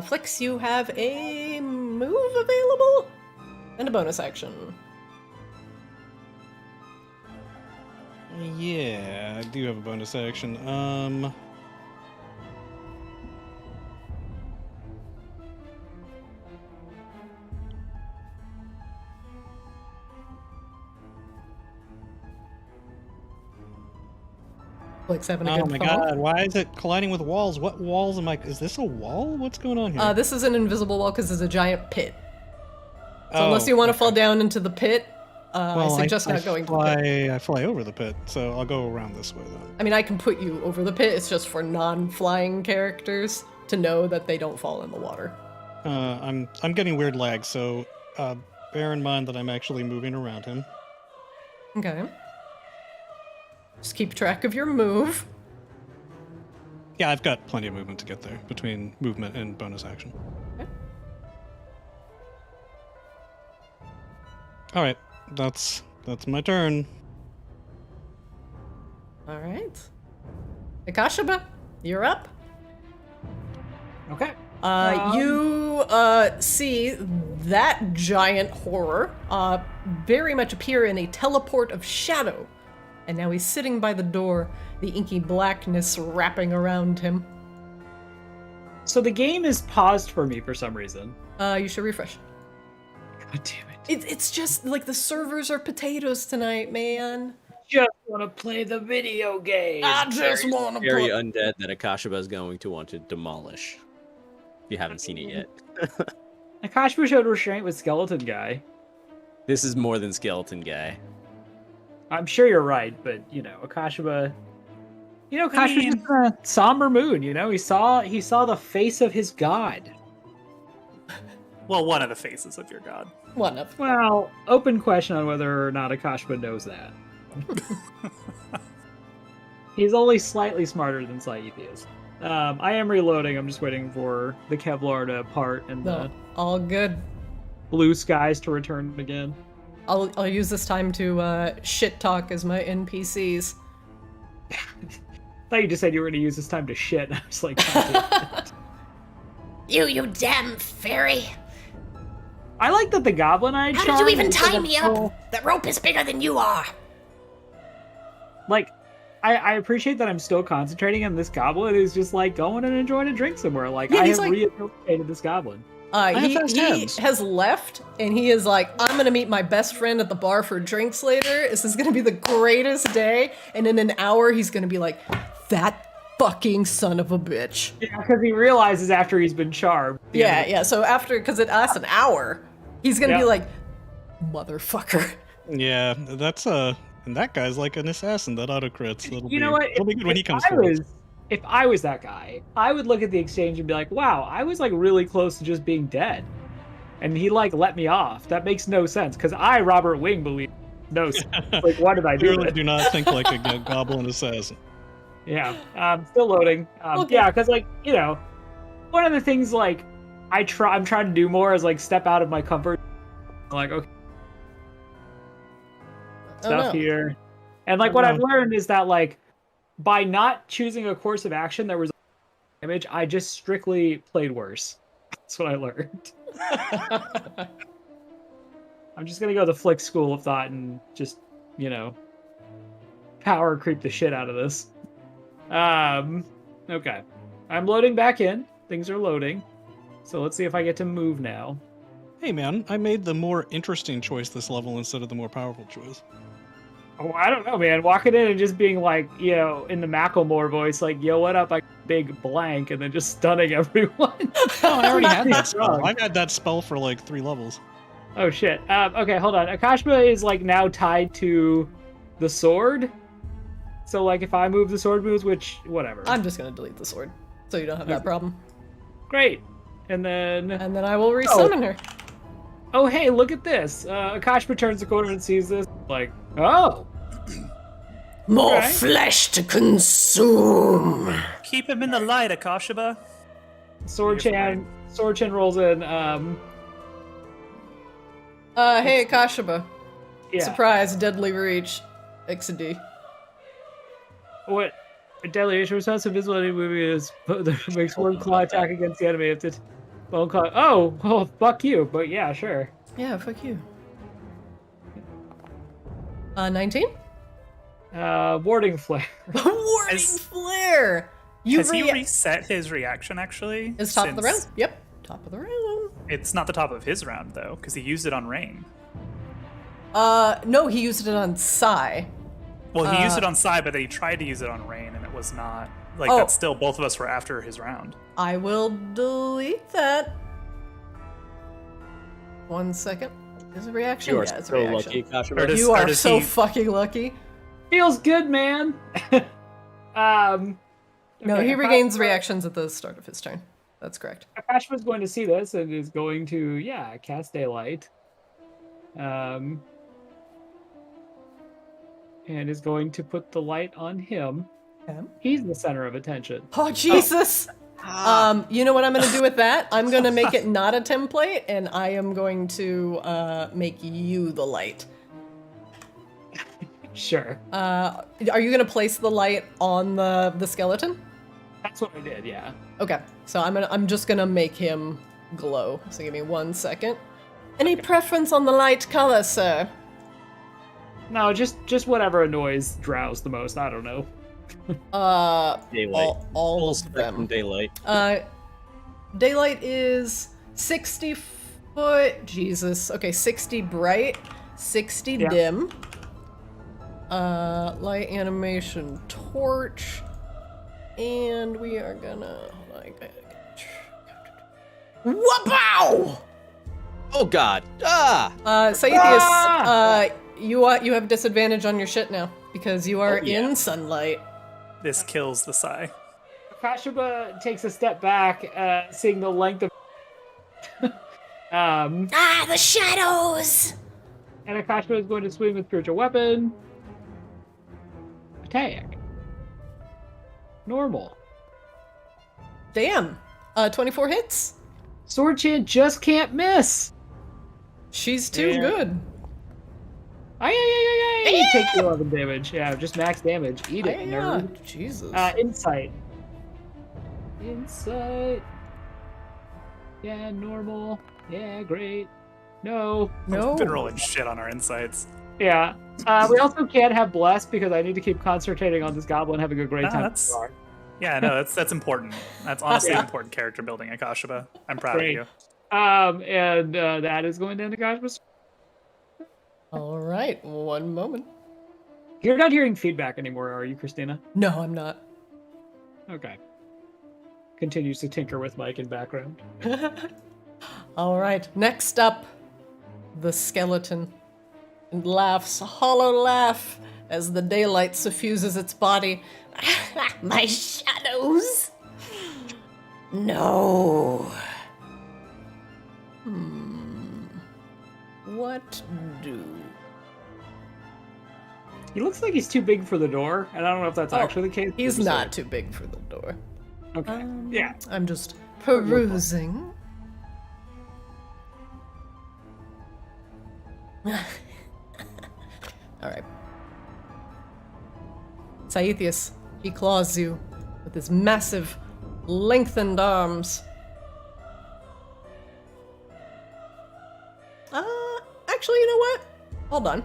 Flix, you have a move available and a bonus action. Yeah, I do have a bonus action. Flix having a Oh good my fall. god, why is it colliding with walls? What walls am I... Is this a wall? What's going on here? This is an invisible wall because it's a giant pit. So Oh, unless you want to okay. fall down into the pit, Well, I suggest not going to the pit. I fly over the pit, so I'll go around this way then. I mean, I can put you over the pit. It's just for non-flying characters to know that they don't fall in the water. I'm getting weird lag, so bear in mind that I'm actually moving around him. Okay. Just keep track of your move. Yeah, I've got plenty of movement to get there between movement and bonus action. Okay. All right, that's my turn. All right. Akashaba, you're up. Okay. You see that giant horror very much appear in a teleport of shadow. And now he's sitting by the door, the inky blackness wrapping around him. So the game is paused for me for some reason. You should refresh. God damn it. It's just like the servers are potatoes tonight, man. Just want to play the video game. I just want to Very play. undead that Akashaba is going to want to demolish. If you haven't seen it yet. Akashba showed restraint with Skeleton Guy. This is more than Skeleton Guy. I'm sure you're right, but Akashba. Akashaba's just in a somber mood. He saw the face of his god. Well, one of the faces of your god. One of. Well, open question on whether or not Akashba knows that. He's only slightly smarter than Saith is. I am reloading. I'm just waiting for the Kevlar to part and No, the all good. blue skies to return again. I'll use this time to shit talk as my NPCs. thought you just said you were going to use this time to shit. I was like, God damn it. You damn fairy. I like that the goblin-eyed How charm did you even is tie like a me full- up? The rope is bigger than you are. Like, I appreciate that I'm still concentrating on this goblin who's just like going and enjoying a drink somewhere. Like, Yeah, I he's have like- rehabilitated this goblin. have He fast hands. has left, and he is like, I'm gonna meet my best friend at the bar for drinks later. This is gonna be the greatest day. And in an hour, he's gonna be like, that fucking son of a bitch. Yeah, because he realizes after he's been charmed. Yeah. So after, because it lasts an hour, he's gonna be Yeah. like, motherfucker. Yeah, that's and that guy's like an assassin that auto crits. You know what? It'll be good when he comes I forward. if I was that guy, I would look at the exchange and be like, wow, I was like really close to just being dead. And he like let me off. That makes no sense. Because I, Robert Wing, believe no sense. Like, why did I do Clearly that? do not think like a goblin assassin. Yeah. Still loading. Okay. Yeah, because like, you know, one of the things like I'm trying to do more is like step out of my comfort. Like, okay, stuff here. And like Oh, what no. I've learned is that like by not choosing a course of action that was damage, I just strictly played worse. That's what I learned. I'm just gonna go the flick school of thought and just, you know, power creep the shit out of this. Okay. I'm loading back in. Things are loading. So let's see if I get to move now. Hey man, I made the more interesting choice this level instead of the more powerful choice. Oh, I don't know, man. Walking in and just being like, you know, in the Macklemore voice, like, yo, what up? I big blank, and then just stunning everyone. Oh, I already had that Strong. spell. I've had that spell for like 3 levels. Oh, shit. Okay, hold on. Akashima is, like, now tied to the sword. So, like, if I move, the sword moves, which, whatever. I'm just gonna delete the sword, so you don't have that problem. Great. And then... And then I will resummon her. Oh, hey, look at this. Akashima turns the corner and sees this. Like, oh. More Okay. flesh to consume. Keep him in the light, Akashiba. Sword-chan rolls in. Hey, Akashiba. Yeah. Surprise, deadly reach. XD. What? A deadly issue response to invisibility movie is makes one claw attack against the enemy if it's bone claw. Oh, fuck you. But yeah, sure. Yeah, fuck you. 19? Warding flare. Warding Has- flare! You Has he reset his reaction, actually? It's top of the round. since- Yep, top of the round. It's not the top of his round, though, because he used it on Rain. No, he used it on Psy. Well, he used it on Psy, but then he tried to use it on Rain, and it was not... Like, Oh. that's still... Both of us were after his round. I will delete that. 1 second. Is a reaction? You are Yeah, it's a so reaction. lucky, Or Kashima. does- You or are does so he- fucking lucky. Feels good, man. No, okay, he regains reactions at the start of his turn. That's correct. Akashima's going to see this and is going to, yeah, cast Daylight. And is going to put the light on him. Okay. He's the center of attention. Oh, Jesus! You know what I'm gonna do with that? I'm gonna make it not a template, and I am going to make you the light. Sure. Are you gonna place the light on the skeleton? That's what I did, yeah. Okay, so I'm just gonna make him glow. So give me 1 second. Any preference on the light color, sir? No, just whatever annoys Drows the most. I don't know. Daylight. All Full of spectrum them. daylight. Daylight is 60 foot. Jesus. Okay, 60 bright, 60 Yeah. dim. Light animation torch. And we are gonna Wapow! Oh god. Ah! Saithius, you have disadvantage on your shit now because you are Oh, yeah. in sunlight. This kills the Psy. Akashiba takes a step back, seeing the length of The shadows. and Akashiba is going to swing with spiritual weapon. Attack. Normal. Damn. 24 hits. Sword Chan just can't miss. She's too Yeah. good. You take 11 damage. Yeah, just max damage. Eat it, nerd. Jesus. Insight. Insight. Yeah, normal. Yeah, great. No. No. We've been rolling shit on our insights. Yeah. We also can't have blessed because I need to keep concentrating on this goblin having a great time. That's... Yeah, no, that's important. That's honestly important character building, Akashaba. I'm proud Great. of you. And that is going down to Akashaba's. All right, one moment. You're not hearing feedback anymore, are you, Christina? No, I'm not. Okay. Continues to tinker with Mike in background. All right, next up, the skeleton. And laughs a hollow laugh as the daylight suffuses its body. My shadows? No. What do? He looks like he's too big for the door, and I don't know if that's actually the case. He's not too big for the door. Okay. Yeah. I'm just perusing. All right. Saithius, he claws you with his massive, lengthened arms. Actually, you know what? Hold on.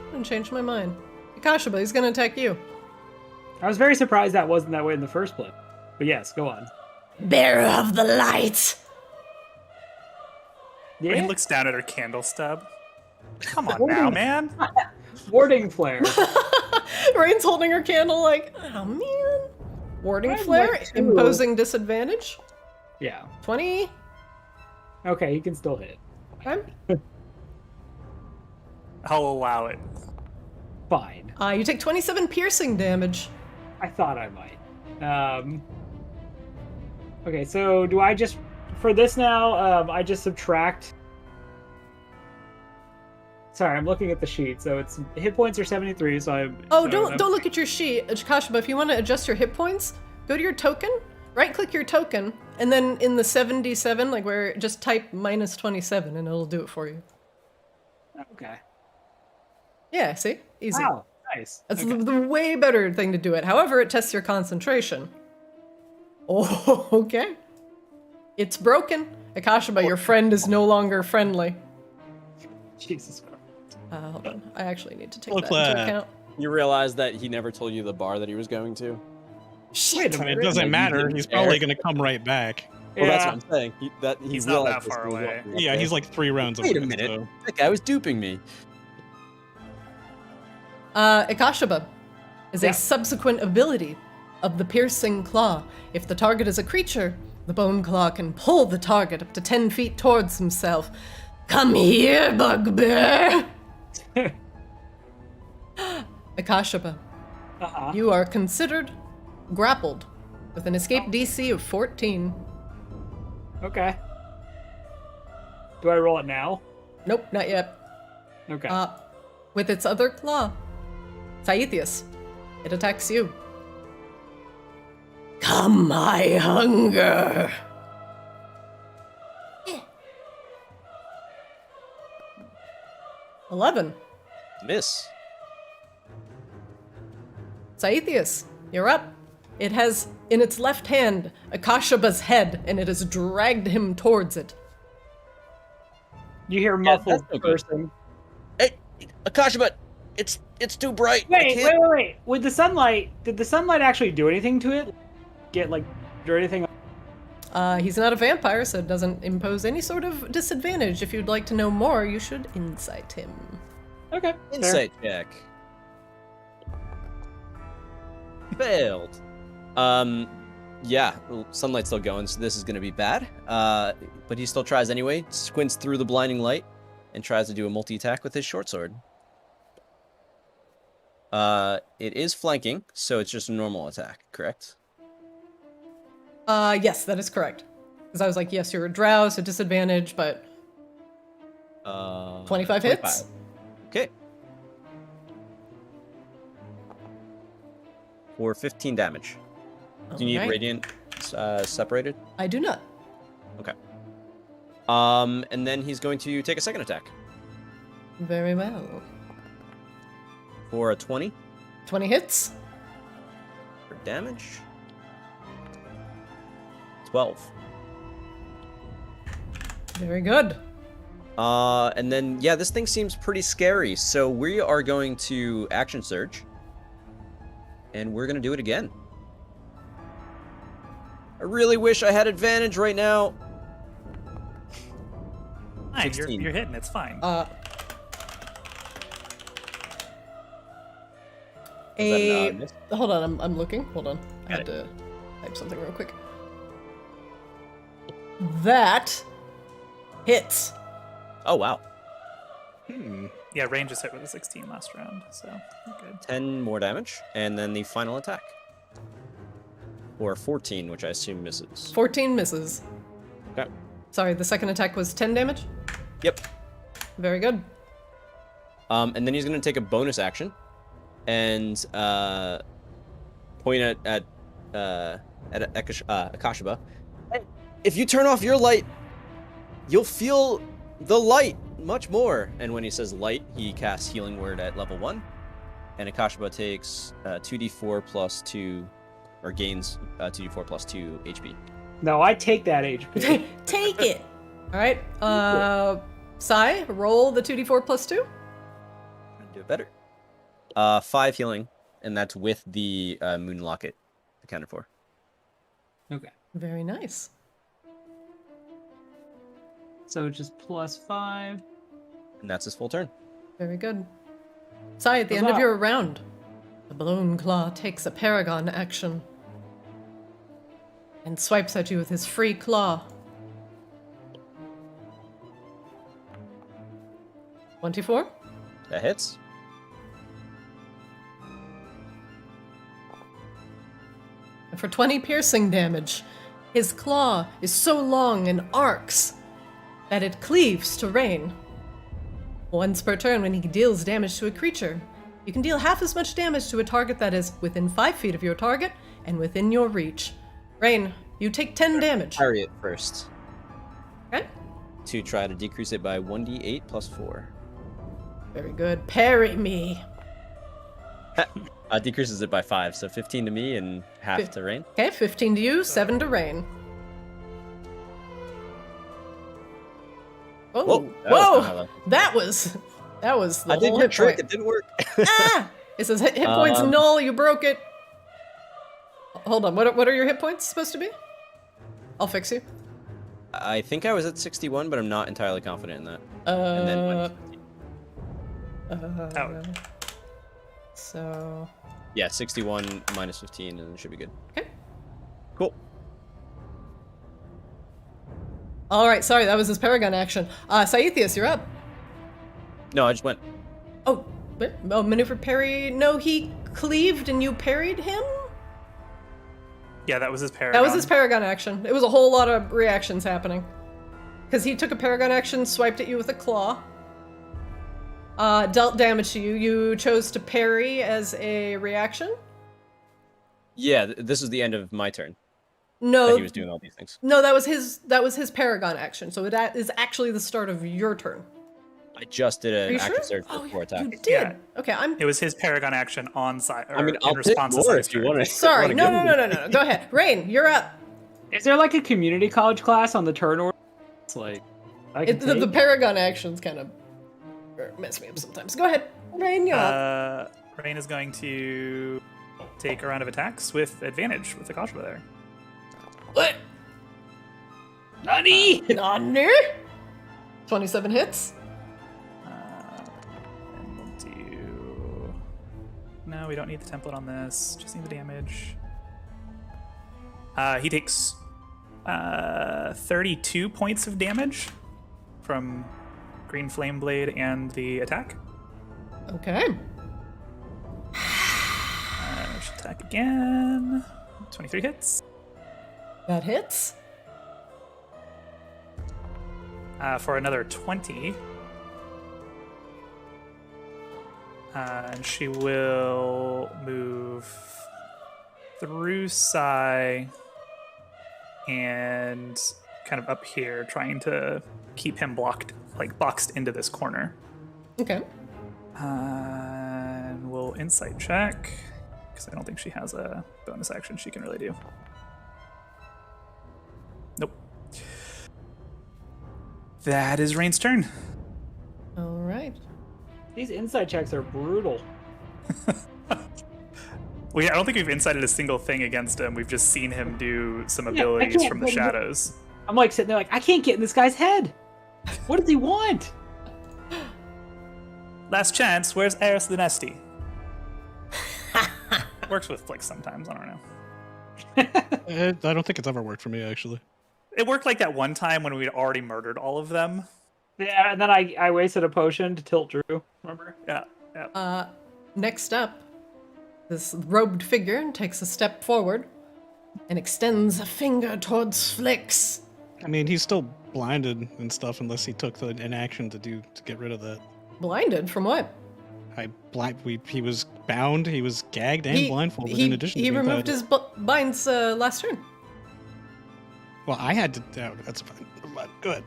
I'm gonna change my mind. Akashaba, he's gonna attack you. I was very surprised that wasn't that way in the first place. But yes, go on. Bearer of the light. Yeah. Rain looks down at her candle stub. Come on now, man. Warding flare. Rain's holding her candle like, oh man. Warding flare, like to. imposing disadvantage. Yeah. 20. Okay, he can still hit. Okay. I'll allow it. Fine. You take 27 piercing damage. I thought I might. Okay, so do I just... For this now, I just subtract... Sorry, I'm looking at the sheet. So it's hit points are 73, so I... Oh, don't look at your sheet, Kashba. If you want to adjust your hit points, go to your token, right-click your token, and then in the 77, like where, just type minus 27, and it'll do it for you. Okay. Yeah, see? Easy. Wow, nice. That's Okay. the way better thing to do it. However, it tests your concentration. Oh, okay. It's broken. Akashaba, your friend is no longer friendly. Jesus Christ. Hold on. I actually need to take Look that into that. account. You realize that he never told you the bar that he was going to? Wait a I mean, minute. it doesn't Like, matter. you He's didn't probably care. going to come right back. Well, that's Yeah. what I'm saying. He's not realized that this far was away. what we Yeah, were he's doing. like 3 rounds Wait a away, minute. so- That guy was duping me. Akashaba is Yeah. a subsequent ability of the piercing claw. If the target is a creature, the bone claw can pull the target up to 10 feet towards himself. Come here, bugbear! Akashaba, Uh-huh. you are considered grappled with an escape DC of 14. Okay. Do I roll it now? Nope, not yet. Okay. With its other claw, Saithius, it attacks you. Come, my hunger. 11. Miss. Saithius, you're up. It has in its left hand Akashaba's head, and it has dragged him towards it. You hear Yeah, muffled that's no good. person. Hey, Akashaba, it's too bright. I Wait. can't- With the sunlight, did the sunlight actually do anything to it? Get like, or anything? He's not a vampire, so it doesn't impose any sort of disadvantage. If you'd like to know more, you should insight him. Okay. fair. Insight check. Failed. Yeah, well, sunlight's still going, so this is gonna be bad. But he still tries anyway, squints through the blinding light, and tries to do a multi-attack with his short sword. It is flanking, so it's just a normal attack, correct? Yes, that is correct. Because I was like, yes, you're a drow, so disadvantage, but 25 hits? Okay. For 15 damage. Do you need Alright. radiant separated? I do not. Okay. And then he's going to take a second attack. Very well. For a 20 20 hits. for damage. 12. Very good. And then, yeah, this thing seems pretty scary. So we are going to action surge. And we're going to do it again. I really wish I had advantage right now. Fine, 16. you're hitting. It's fine. Was that a miss? Hold on, I'm looking. Hold on. I Got had to type something real quick. That hits. Oh, wow. Yeah, range just hit with a 16 last round, so you're good. 10 more damage. And then the final attack. Or 14, which I assume misses. 14 misses. Okay. Sorry, the second attack was 10 damage? Yep. Very good. And then he's going to take a bonus action and point at Akashiba. If you turn off your light, you'll feel the light much more. And when he says light, he casts Healing Word at level 1. And Akashiba takes 2d4 plus 2, or gains 2d4 plus 2 HP. No, I take that HP. Take it. All right. Sai, roll the 2d4 plus 2. Do it better. 5 healing, and that's with the Moon Locket accounted for. Okay. Very nice. So just plus 5. And that's his full turn. Very good. Sai, at the end of your round, the Balloon Claw takes a Paragon action and swipes at you with his free claw. 24. That hits. And for 20 piercing damage, his claw is so long and arcs that it cleaves to Rain. Once per turn, when he deals damage to a creature, you can deal half as much damage to a target that is within 5 feet of your target and within your reach. Rain, you take 10 damage. Parry it first. Okay? To try to decrease it by 1d8 plus 4. Very good. Parry me. Decreases it by 5, so 15 to me and half to Rain. Okay, 15 to you, 7 to Rain. Oh, Whoa! That was the I did whole your hit trick. point. It didn't work. Ah! It says hit points null, you broke it. Hold on, what are your hit points supposed to be? I'll fix you. I think I was at 61, but I'm not entirely confident in that. And then So yeah, 61 minus 15, and it should be good. okay. Cool. All right, sorry, that was his Paragon action. Saethius, you're up. No, I just went. Oh, maneuver parry. No, he cleaved and you parried him? Yeah, that was his Paragon. That was his Paragon action. It was a whole lot of reactions happening. Because he took a Paragon action, swiped at you with a claw. Dealt damage to you. You chose to parry as a reaction? Yeah, this is the end of my turn. No. That he was doing all these things. No, that was his Paragon action. So that is actually the start of your turn. I just did Are an you active sure? surge for 4 attacks. You did. Yeah. Okay, It was his Paragon action on side. I mean, I'll in pick response to more Sai's if you turn. want to. Sorry. No. Go ahead. Rain, you're up. Is there like a community college class on the turn order? It's like The Paragon actions kind of mess me up sometimes. Go ahead. Rain, you're up. Rain is going to take a round of attacks with advantage with the Akashiba there. What? Nani? Nani? 27 hits. And we'll do... No, we don't need the template on this. Just need the damage. He takes 32 points of damage from Green Flame Blade and the attack. Okay. Attack again. 23 hits. That hits. For another 20. And she will move through Sai and kind of up here, trying to keep him boxed into this corner. Okay. And we'll insight check, because I don't think she has a bonus action she can really do. Nope. That is Rain's turn. All right. These inside checks are brutal. I don't think we've incited a single thing against him. We've just seen him do some abilities from the shadows. I'm like sitting there like, I can't get in this guy's head. What does he want? Last chance, where's Aris Lunesti? Works with Flick sometimes, I don't know. I don't think it's ever worked for me, actually. It worked like that one time when we'd already murdered all of them. Yeah, and then I wasted a potion to tilt Drew, remember? Yeah. Next up, this robed figure takes a step forward and extends a finger towards Flix. I mean, he's still blinded and stuff unless he took an action to get rid of that. Blinded from what? He was bound, he was gagged and blindfolded in addition to he being removed tied. his binds last turn. Well, I had to. Oh, that's fine. Never mind. Go ahead.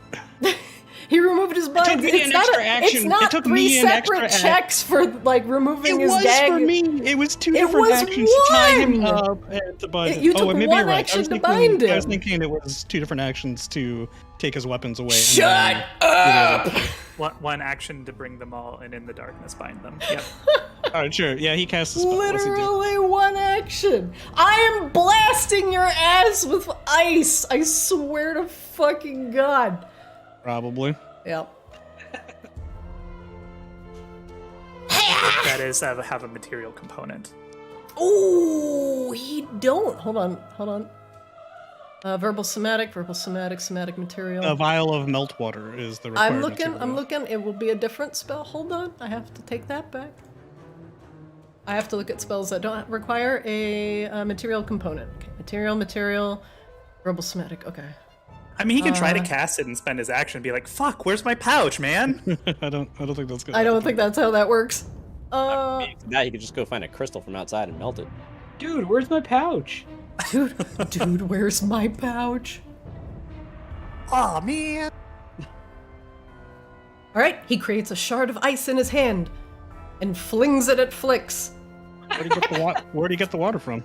He removed his binds. me It's an not, extra a, action. it's not It took three me an extra separate act. checks for like removing It his was gag. for me. It was two It different was actions to tie him one! up and to bind him. You took maybe one you're right. action to bind I was him. thinking it was two different actions to take his weapons away. Shut up! One action to bring them all and in the darkness bind them. Yep. All right, sure. Yeah, he cast the spell. What's he do? Literally one action. I am blasting your ass with ice. I swear to fucking God. Probably. Yep. That is have a material component. Oh, he don't. Hold on. Verbal somatic material. A vial of meltwater is the required I'm looking. material. It will be a different spell. Hold on. I have to take that back. I have to look at spells that don't require a material component. Okay. Material. Verbal somatic. Okay. I mean, he can try to cast it and spend his action and be like, "Fuck, where's my pouch, man?" I don't think that's good. I don't think that's how that works. For that, you could just go find a crystal from outside and melt it. Dude, where's my pouch? Dude, where's my pouch? Aw, man. All right, he creates a shard of ice in his hand and flings it at Flix. Where do you get the water from?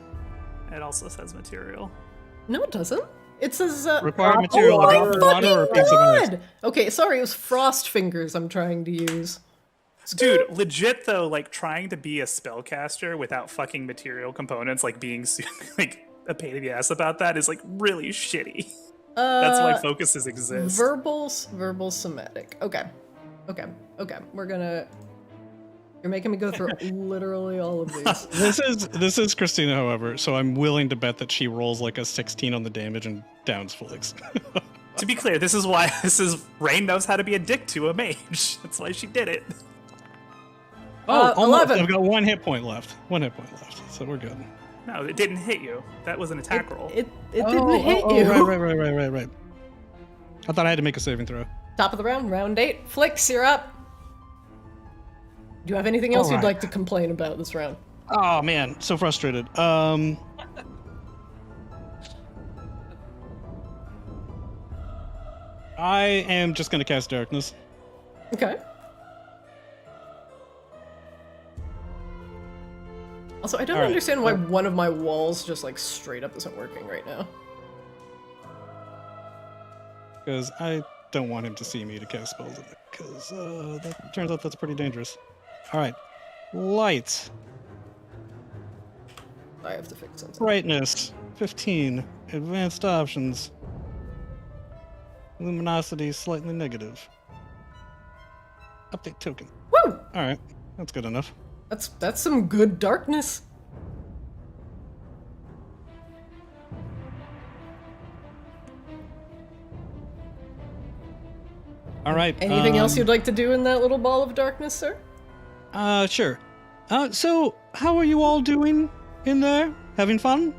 It also says material. No, it doesn't. It says Required material. Oh my water or a fucking piece of ice. God! Okay, sorry, it was frost fingers I'm trying to use. Dude, legit though, like trying to be a spellcaster without fucking material components, like being like a pain in the ass about that is like really shitty. That's why focuses exist. Verbal somatic. Okay. You're making me go through literally all of these. This is Christina, however, so I'm willing to bet that she rolls like a 16 on the damage and downs Felix. To be clear, this is Rain knows how to be a dick to a mage. That's why she did it. Oh, almost. 11. I've got 1 hit point left. 1 hit point left, so we're good. No, it didn't hit you. That was an attack roll. It didn't hit you. Right. I thought I had to make a saving throw. Top of the round, round 8. Flix, you're up. Do you have anything else you'd Alright. like to complain about this round? Oh man, so frustrated. I am just gonna cast darkness. Okay. Also, I don't Alright, understand why one of my walls just like straight up isn't working right now. Because I don't want him to see me to cast spells at it. Because that turns out that's pretty dangerous. Alright. Light. I have to fix something. Brightness. 15. Advanced options. Luminosity slightly negative. Update token. Woo! Alright. That's good enough. That's some good darkness. Alright. Anything else you'd like to do in that little ball of darkness, sir? Sure. So, how are you all doing in there? Having fun?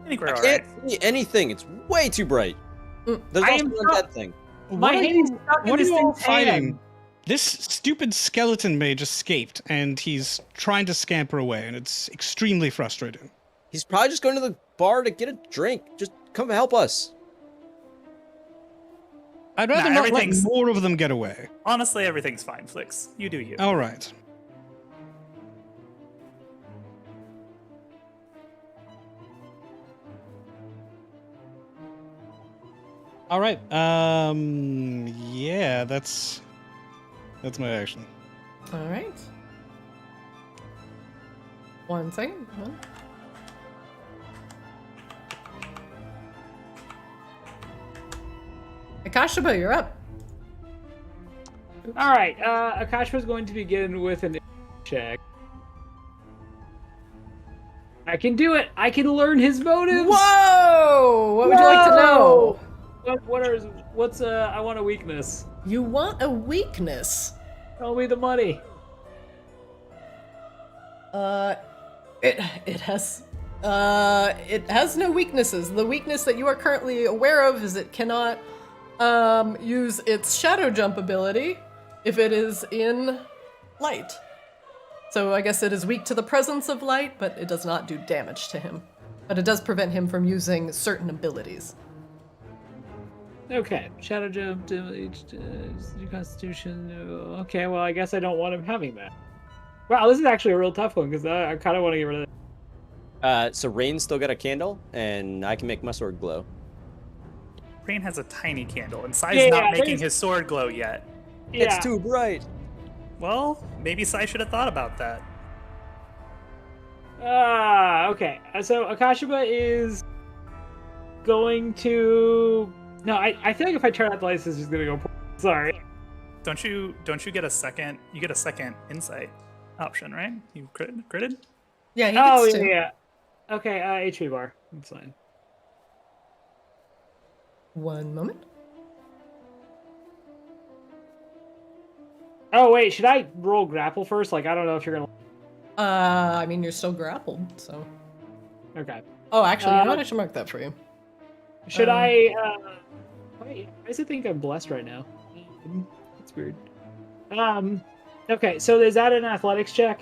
I think we're I alright. can't see anything. It's way too bright. There's I also am one stuck. dead thing. My hand is stuck in What are this you all thing's hand. fighting? This stupid skeleton mage escaped, and he's trying to scamper away, and it's extremely frustrating. He's probably just going to the bar to get a drink. Just come help us. I'd rather Nah, not let everything's- more of them get away. Honestly, everything's fine, Flix. You do you. All right. All right. Yeah, that's my action. All right. 1 second. One. Akashaba, you're up. All right, Akashba's going to begin with an check. I can do it. I can learn his motives. Whoa! What would you like to know? What's I want a weakness. You want a weakness? Tell me the money. It has no weaknesses. The weakness that you are currently aware of is it cannot use its shadow jump ability if it is in light. So I guess it is weak to the presence of light, but it does not do damage to him. But it does prevent him from using certain abilities. Okay, shadow jump, constitution. Okay, well, I guess I don't want him having that. Wow, this is actually a real tough one because I kind of want to get rid of it. So Rain's still got a candle, and I can make my sword glow. Rain has a tiny candle, and Sai's not making his sword glow yet. Yeah. It's too bright. Well, maybe Sai should have thought about that. Okay. So Akashaba is going to. No, I feel like if I turn out the lights, this is gonna go. Sorry. Don't you get a second? You get a second insight option, right? You critted? Yeah, he Oh gets to. yeah. Okay. HP bar. That's fine. 1 moment. Oh wait, should I roll grapple first? Like I don't know if you're gonna. I mean, you're still grappled, so. Okay. Oh, actually, you know what? I should mark that for you. Should I? Wait, why does it think I'm blessed right now? That's weird. Okay, so is that an athletics check?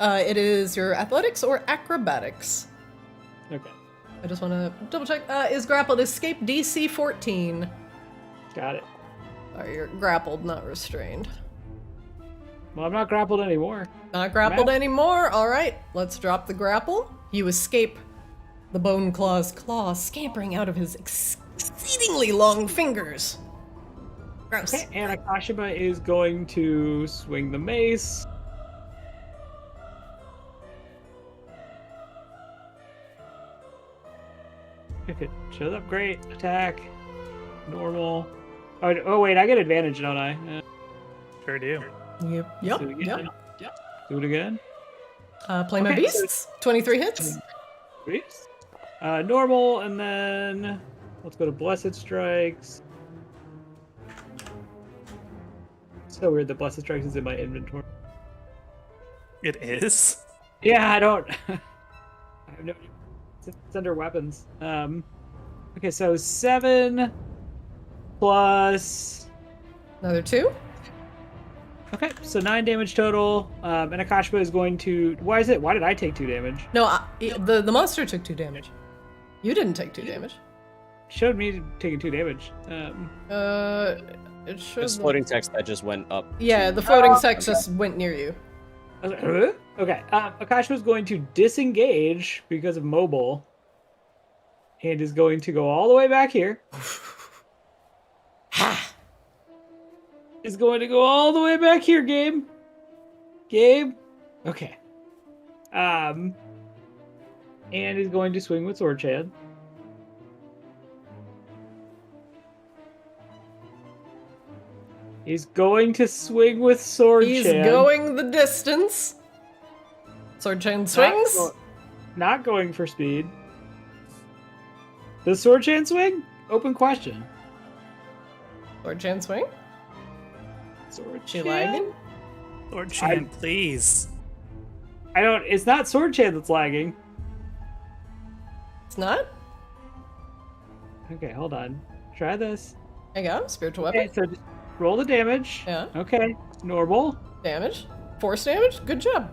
It is your athletics or acrobatics. Okay, I just want to double check. Is grappled escape DC 14. got it. Sorry, you're grappled, not restrained. Well, I'm not grappled anymore. Not grappled anymore. All right, let's drop the grapple. You escape the Bone Claw's claw scampering out of his exceedingly long fingers. Gross. Okay, and Akashaba is going to swing the mace. If it shows up, great. Attack. Normal. Oh wait, I get advantage, don't I? Sure do. Yep. Do it again. Yep. Do it again. Play my Okay, beasts. 23 hits. Beast. Normal, and then let's go to Blessed Strikes. So weird that Blessed Strikes is in my inventory. It is. Yeah, I don't. I have no. It's under weapons. Okay, so 7 plus. Another 2. Okay, so 9 damage total. And Akashba is going to. Why did I take 2 damage? No, the monster took 2 damage. You didn't take 2 damage. It showed me taking 2 damage. It shows. It's floating text that just went up. Yeah, the floating text just went near you. I was like, huh? Okay, Akashba is going to disengage because of mobile. And is going to go all the way back here. Is going to go all the way back here, Gabe. Gabe. Okay. And is going to swing with Sword Chad. He's going to swing with Sword He's Chad. going the distance. Sword chain swings. Not going for speed. Does Sword Chain swing? Open question. Sword chain swing. Sword She Chain? lagging? Lord Shan, please. I don't. It's not Sword Chain that's lagging. It's not? Okay, hold on. Try this. There you go. Spiritual weapon. Okay, so just roll the damage. Yeah. Okay, normal. Damage. Force damage. Good job.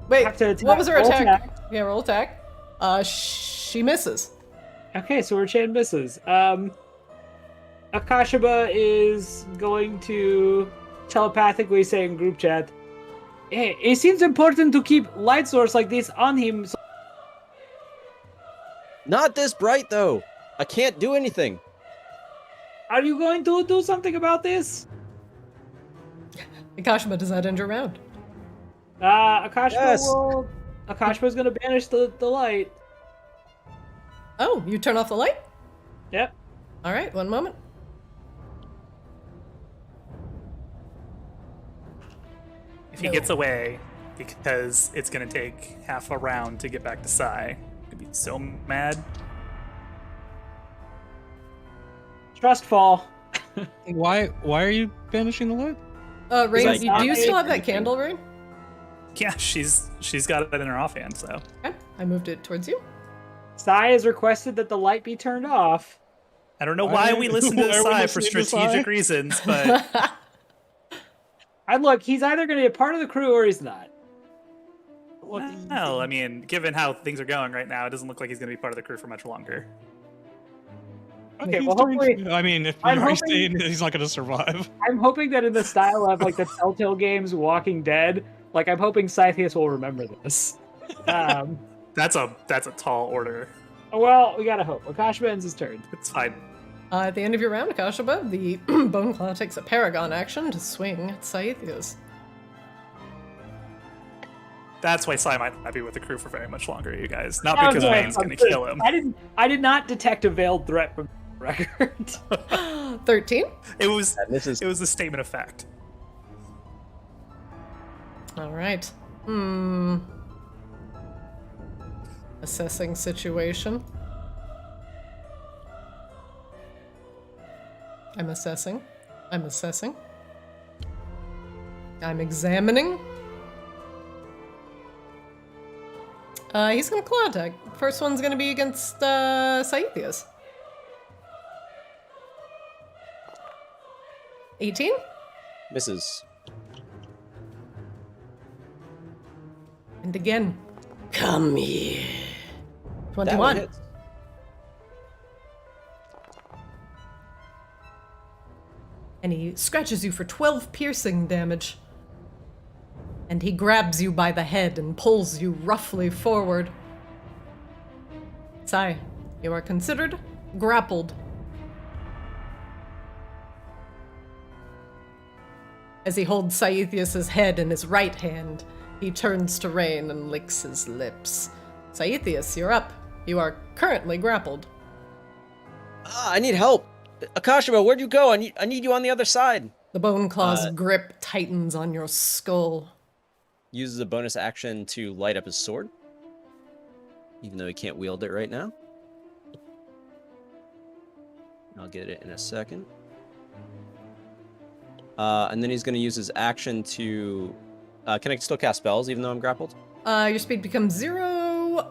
Wait, Have to attack- what was her roll attack? attack. Yeah, roll attack. She misses. Okay, Sword Chain misses. Akashaba is going to telepathically say in group chat, "Hey, it seems important to keep light source like this on him." Not this bright, though. I can't do anything. Are you going to do something about this? Akashima, does that end your round? Akashaba Yes. Akashiba's gonna banish the light. Oh, you turn off the light? Yep. All right, one moment. If he gets away, because it's going to take half a round to get back to Sai, I'm going to be so mad. Trust fall. Why are you banishing the light? Rain, Like, do you still have that anything. candle, Rain? Yeah, she's got it in her offhand, so. Okay, I moved it towards you. Sai has requested that the light be turned off. I don't know why we listen to why are we Sai for listening to strategic Sai? reasons, but And look, he's either going to be a part of the crew or he's not. What do you well, I think? mean, given how things are going right now, it doesn't look like he's going to be part of the crew for much longer. Okay, He's well, doing- hopefully, I mean, if I'm you're hoping- saying that he's not going to survive. I'm hoping that in the style of like the Telltale games, Walking Dead, like I'm hoping Scythius will remember this. That's a tall order. Well, we gotta hope. Akashba ends his turn. It's fine. At the end of your round, Akashaba, the Bone Claw takes a Paragon action to swing at Scythius. That's why Sai might not be with the crew for very much longer, you guys. Not because Okay, Vane's going to kill him. I did not detect a veiled threat from the record. 13. It was This is a statement of fact. All right. Assessing situation. I'm assessing. I'm assessing. I'm examining. He's gonna claw attack. First one's gonna be against Scythius. 18? misses. And again. Come here. That one 21. hits. And he scratches you for 12 piercing damage. And he grabs you by the head and pulls you roughly forward. Sai, you are considered grappled. As he holds Scythius' head in his right hand, he turns to Rain and licks his lips. Scythius, you're up. You are currently grappled. I need help. Akashima, where'd you go? I need you on the other side. The Bone Claw's grip tightens on your skull. Uses a bonus action to light up his sword. Even though he can't wield it right now. I'll get it in a second. And then he's going to use his action to... can I still cast spells even though I'm grappled? Your speed becomes 0.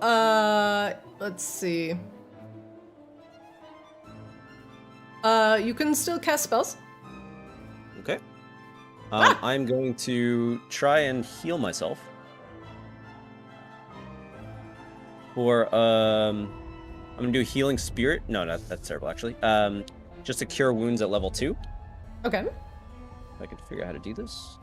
Let's see. You can still cast spells. Okay. I'm going to try and heal myself. Or, I'm going to do Healing Spirit. No, that's terrible, actually. Just to cure wounds at level 2. Okay. If I could figure out how to do this.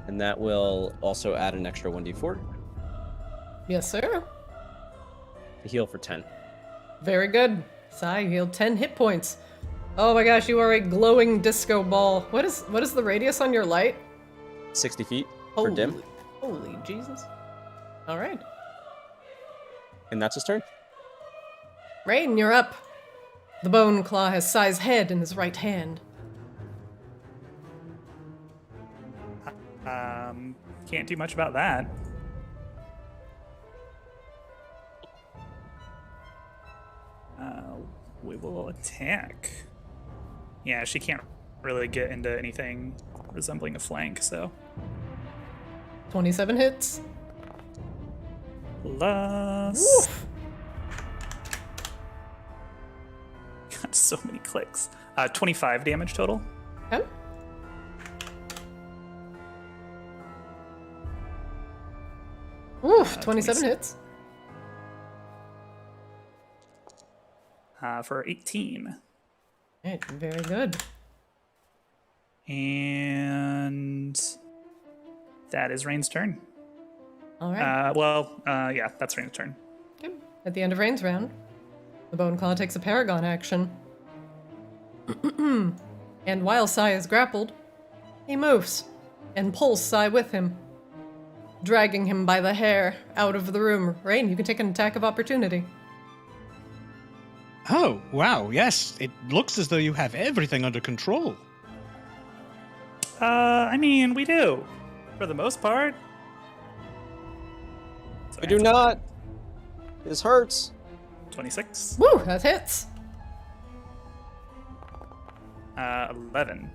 And that will also add an extra 1d4 Yes, sir. to heal for 10. Very good. Sai, you healed 10 hit points. Oh my gosh, you are a glowing disco ball. What is the radius on your light? 60 feet for dim. Holy Jesus. All right. And that's his turn. Rain, you're up. The Bone Claw has Sai's head in his right hand. Can't do much about that. We will attack. Yeah, she can't really get into anything resembling a flank, so. 27 hits. Plus. Woof. God, so many clicks. 25 damage total. Okay. Oof. Oof, 27 hits. For 18. Right, very good. And that is Rain's turn. All right. Yeah, that's Rain's turn. Okay. At the end of Rain's round, the Bone Claw takes a Paragon action. And while Sai is grappled, he moves and pulls Sai with him, dragging him by the hair out of the room. Rain, you can take an attack of opportunity. Oh, wow, yes. It looks as though you have everything under control. I mean, we do. For the most part. So I do not. This hurts. 26. Woo, that hits. 11.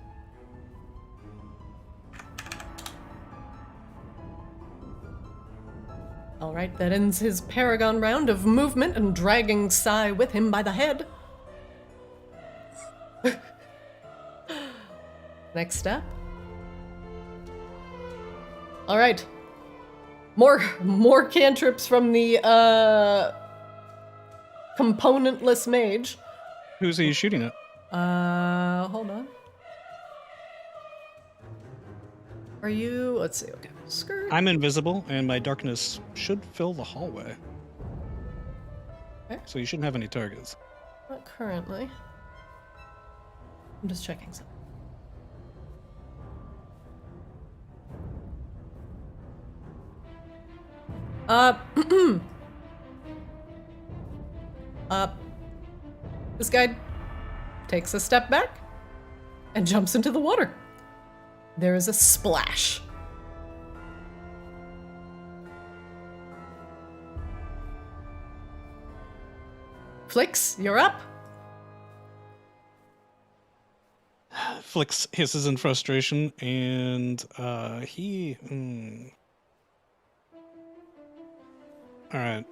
All right, that ends his Paragon round of movement and dragging Sai with him by the head. Next step. All right. More cantrips from the componentless mage. Who's he shooting at? Hold on. Are you? Let's see. Okay. Skirt. I'm invisible, and my darkness should fill the hallway. Okay. So you shouldn't have any targets. Not currently. I'm just checking something. This guy takes a step back and jumps into the water. There is a splash. Flix, you're up. Flix hisses in frustration, and he... Alright.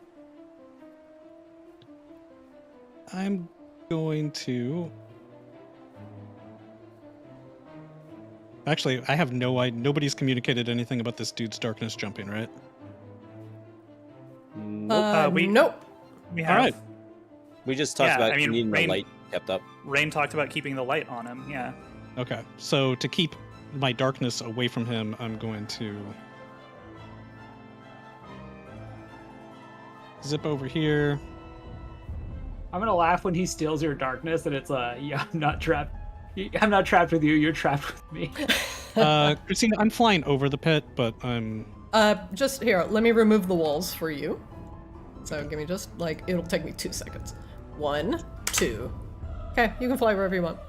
I'm going to... Actually, I have no idea. Nobody's communicated anything about this dude's darkness jumping, right? Nope. Nope. We have. All right. We just talked Yeah, about I mean, needing Rain- the light kept up. Rain talked about keeping the light on him. Yeah. Okay. So to keep my darkness away from him, I'm going to zip over here. I'm gonna laugh when he steals your darkness, and it's yeah, I'm not trapped. I'm not trapped with you. You're trapped with me. Christina, I'm flying over the pit, but I'm... Just here, let me remove the walls for you. So give me just, like, it'll take me 2 seconds. 1, 2. Okay, you can fly wherever you want.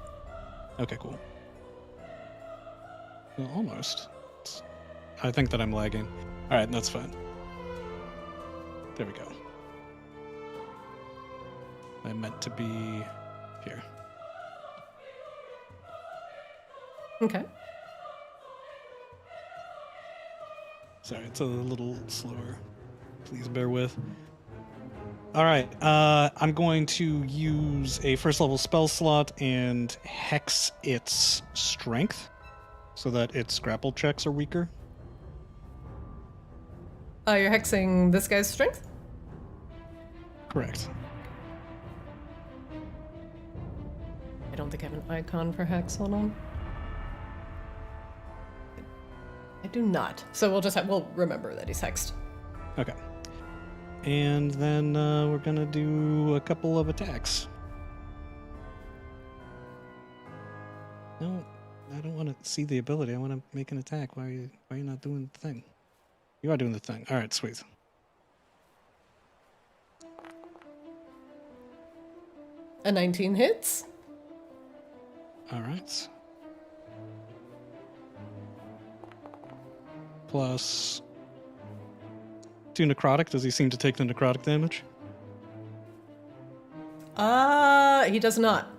Okay, cool. Well, almost. I think that I'm lagging. Alright, that's fine. There we go. I meant to be here. Okay. Sorry, it's a little slower. Please bear with. Alright, I'm going to use a first level spell slot and hex its strength so that its grapple checks are weaker. You're hexing this guy's strength? Correct. I don't think I have an icon for hex. Hold on. I do not. So we'll remember that he's hexed. Okay. And then we're gonna do a couple of attacks. No, I don't want to see the ability. I want to make an attack. Why are you not doing the thing? You are doing the thing. All right, sweet. A 19 hits. All right. Plus 2 necrotic. Does he seem to take the necrotic damage? He does not.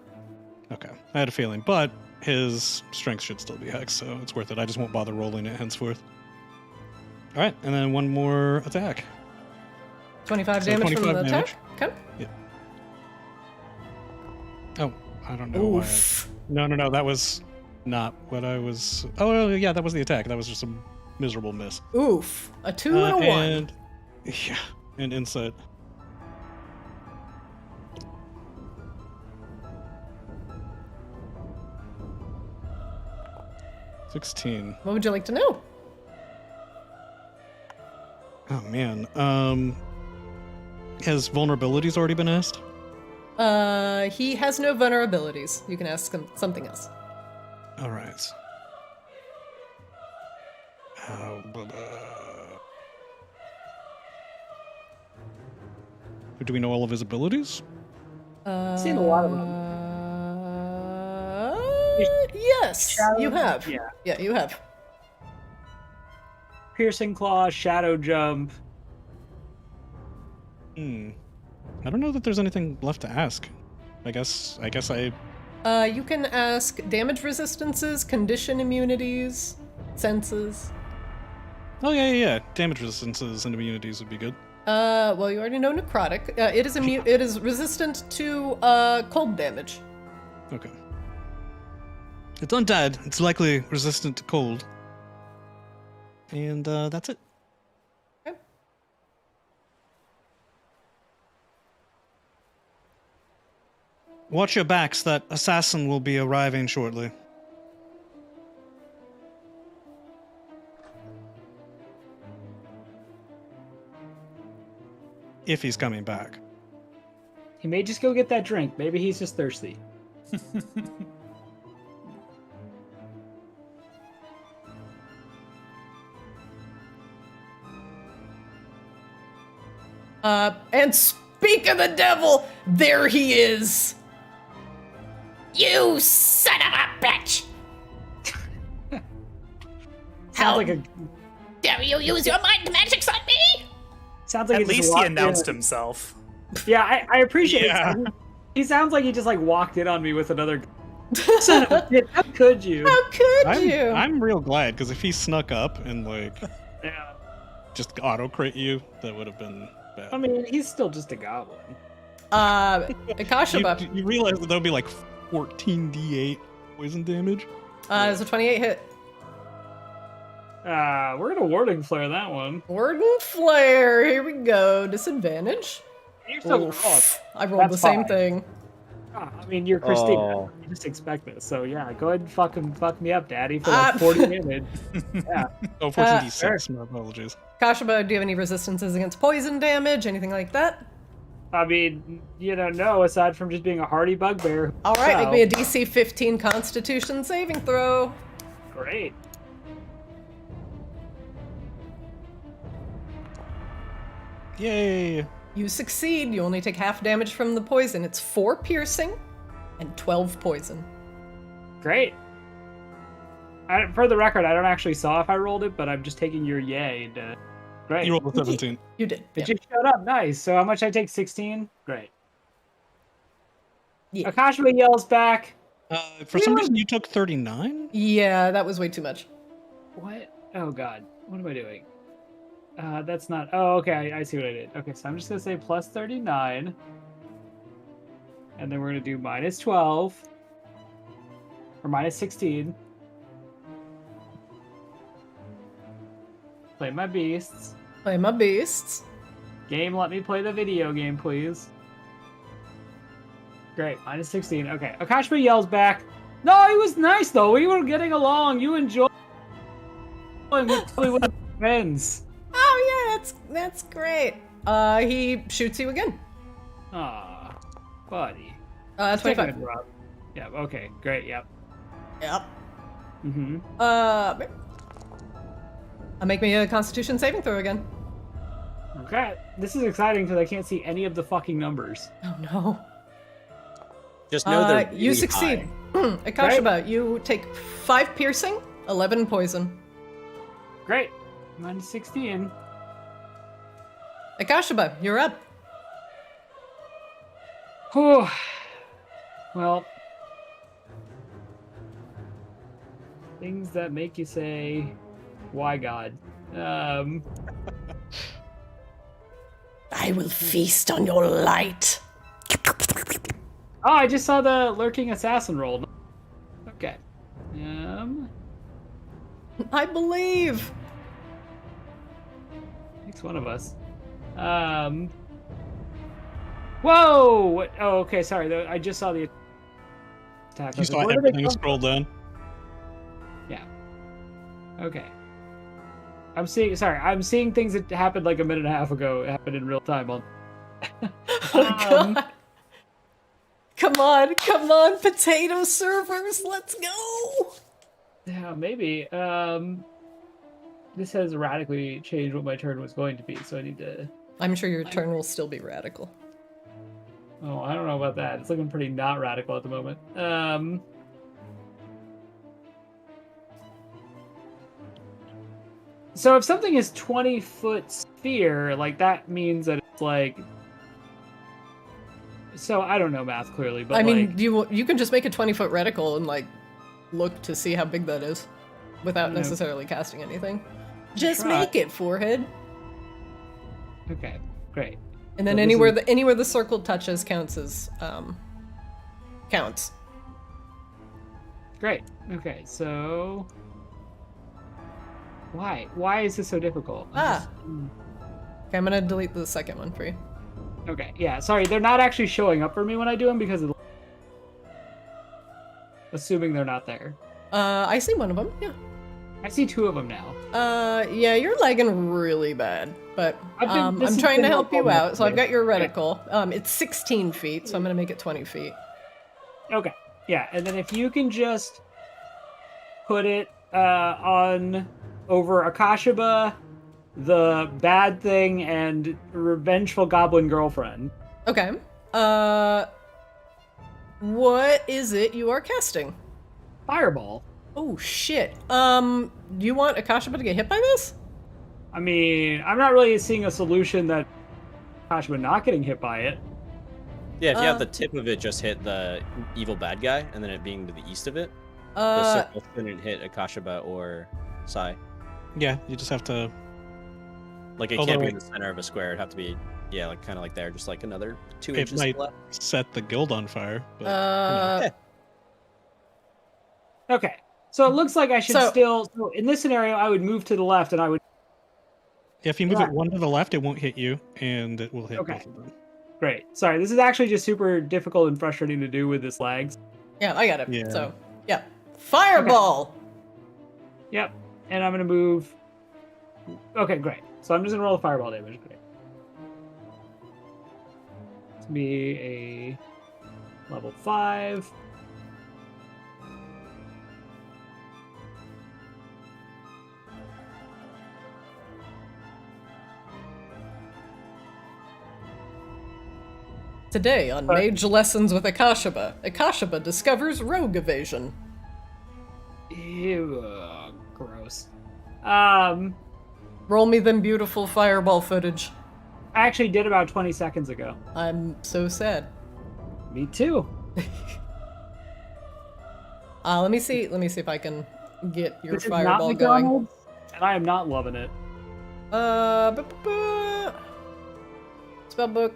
Okay, I had a feeling, but his strength should still be hexed, so it's worth it. I just won't bother rolling it henceforth. All right, and then one more attack. 25 So damage from 25 the damage. attack. Okay. Yeah. Oh, I don't know why. No, that was not what I was. Oh, yeah, that was the attack. That was just a miserable miss. Oof. A 2 and a 1. And Yeah, and insight. $16. What would you like to know? Oh man. Has vulnerabilities already been asked? He has no vulnerabilities. You can ask him something else. All right. Do we know all of his abilities? Seen a lot of them. Yes, you have. Yeah. You have. Piercing Claw, Shadow Jump. I don't know that there's anything left to ask. I guess I. You can ask damage resistances, condition immunities, senses. Oh yeah. Damage resistances and immunities would be good. Well, you already know necrotic. It is resistant to cold damage. Okay. It's undead. It's likely resistant to cold. And that's it. Okay. Watch your backs. That assassin will be arriving shortly. If he's coming back. He may just go get that drink. Maybe he's just thirsty. And speak of the devil, there he is. You son of a bitch! Sounds like a. Dare you use your mind magics on me? Sounds like At he just least he walked announced in. himself. Yeah, I appreciate Yeah. it. He sounds like he just like walked in on me with another. Son of a bitch! How could you? How could you? I'm real glad, because if he snuck up and like Yeah. just auto crit you, that would have been bad. I mean, he's still just a goblin. Akashaba. You realize that would be like 14d8 poison damage? Is a 28 hit. We're gonna warding flare that one. Warden Flare, here we go. Disadvantage. You're so Oof. I rolled That's the same fine. thing. I mean, you're Christina. Oh. You just expect this. So yeah, go ahead and fuck me up, Daddy, for like 40 damage. Yeah. Oh, 14d6, my apologies. Kashaba, do you have any resistances against poison damage? Anything like that? I mean, no, aside from just being a hardy bugbear. All right, So, make me a DC 15 Constitution saving throw. Great. Yay! You succeed. You only take half damage from the poison. It's 4 piercing and 12 poison. Great. For the record, I don't actually saw if I rolled it, but I'm just taking your yay. Great. You rolled a 17. You did. It Yeah. just showed up. Nice. So how much I take? 16? Great. Yeah. Akashima yells back. For some reason, you took 39? Yeah, that was way too much. What? Oh god. What am I doing? That's not. Oh, okay. I see what I did. Okay, so I'm just gonna say plus 39, and then we're gonna do minus 12 or minus 16. Play my beasts. Play my beasts. Game, let me play the video game, please. Great, minus 16. Okay, Akashima yells back. No, he was nice though. We were getting along. You enjoyed. We probably would have been friends. Oh yeah, that's great. He shoots you again. Aw, buddy. 25. Yeah. Okay. Great. Yep. Yep. Mm-hmm. Make me a Constitution saving throw again. Okay. This is exciting because I can't see any of the fucking numbers. Oh no. Just know they're You really succeed. high. Akashaba, you take 5 piercing, 11 poison. Great. Minus 16. Akashaba, you're up. Whew. Well, things that make you say, "Why God?" I will feast on your light. Oh, I just saw the lurking assassin roll. Okay. I believe. Takes one of us. Whoa! What? Oh, okay. Sorry. I just saw the attack. You saw everything scroll down. Yeah. Okay. I'm seeing things that happened like a minute and a half ago. It happened in real time. Oh, God. Come on, potato servers, let's go! Yeah, maybe. This has radically changed what my turn was going to be, so I need to... I'm sure your turn will still be radical. Oh, I don't know about that. It's looking pretty not radical at the moment. So if something is 20-foot sphere, like, that means that it's, like... So, I don't know math clearly, but I mean, you can just make a 20-foot reticle and, like, look to see how big that is without necessarily casting anything. Just make it, forehead. Okay, great. And then So anywhere the circle touches counts as, counts. Great. Okay, so... Why? Why is this so difficult? Okay, I'm gonna delete the second one for you. Okay, yeah, sorry, they're not actually showing up for me when I do them because of... Assuming they're not there. I see one of them, yeah. I see two of them now. Yeah, you're lagging really bad, but this I'm has trying been to help you helpful out. So I've got your yeah. reticle. It's 16 feet, so I'm gonna make it 20 feet. Okay, yeah, and then if you can just put it on over Akashaba, the bad thing, and revengeful goblin girlfriend. Okay. What is it you are casting? Fireball. Oh shit. Do you want Akashaba to get hit by this? I mean, I'm not really seeing a solution that Akashaba not getting hit by it. Yeah, if you have the tip of it just hit the evil bad guy, and then it being to the east of it, the circle couldn't hit Akashaba or Sai. Yeah, you just have to... Like, it can't be in the center of a square. It'd have to be, yeah, like kind of like there, just like another 2 inches might left. set the guild on fire. But, Okay, so it looks like I should still... So in this scenario, I would move to the left, and I would... if you move it one to the left, it won't hit you, and it will hit both of them. Great. Sorry, this is actually just super difficult and frustrating to do with this lags. Yeah, I got it. Yeah. So, yeah. Fireball! Okay. Yep, and I'm going to move... Okay, great. So I'm just going to roll the fireball damage. Great. It's going to be a level 5. Today on Mage Lessons with Akashaba, Akashaba discovers rogue evasion. Ew, gross. Roll me them beautiful fireball footage. I actually did about 20 seconds ago. I'm so sad. Me too. Let me see if I can get your This is fireball not going. McDonald's, and I am not loving it. Spell book.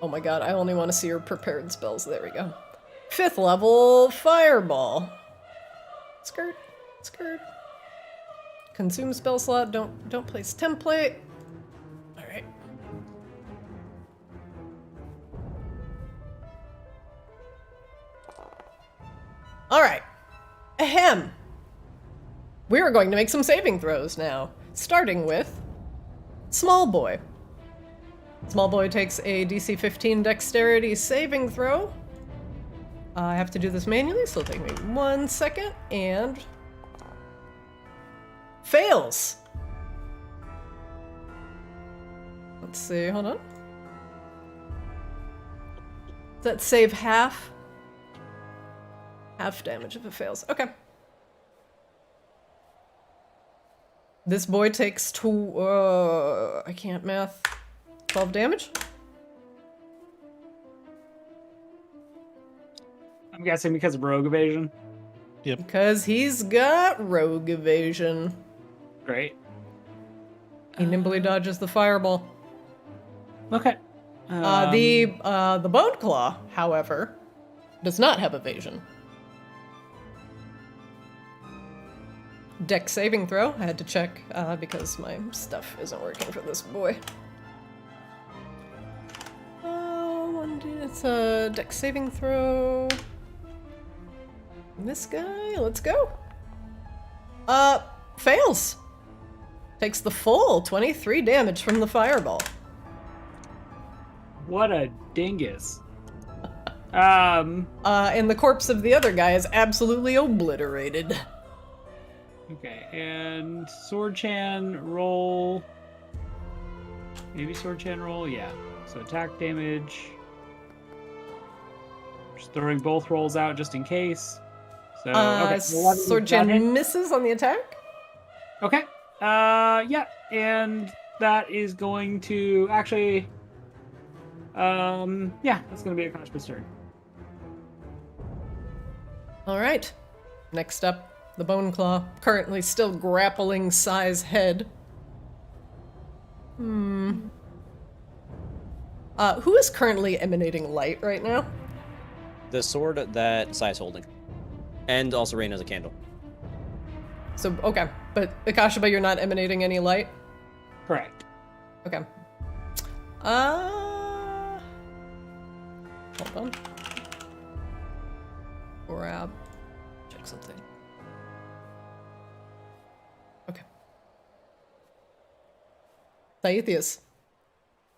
Oh my god, I only want to see your prepared spells. There we go. 5th level fireball. Skirt. Consume spell slot. Don't place template. All right. All right. Ahem. We are going to make some saving throws now, starting with Small Boy. Small Boy takes a DC 15 dexterity saving throw. I have to do this manually, so it'll take me 1 second, and... fails! Let's see, hold on. Does that save half? Half damage if it fails. Okay. This boy takes I can't math. 12 damage? I'm guessing because of rogue evasion. Yep. Because he's got rogue evasion. Great. He nimbly dodges the fireball. Okay. The Bone Claw, however, does not have evasion. dex saving throw. I had to check because my stuff isn't working for this boy. It's a dex saving throw. This guy, let's go. Fails. Takes the full 23 damage from the fireball. What a dingus. And the corpse of the other guy is absolutely obliterated. Okay, and Swordchan roll. Maybe Swordchan roll, yeah. So attack damage. Just throwing both rolls out just in case. So okay, Swordchan misses on the attack. Okay. Yeah, and that is going to actually. Yeah, that's going to be Akashba's turn. All right. Next up, the Bone Claw, currently still grappling Sai's head. Who is currently emanating light right now? The sword that Sai's holding. And also Rain has a candle. So, okay. But Akashba, you're not emanating any light? Correct. Okay. Hold on. Grab. Check something. Okay. Thaethius.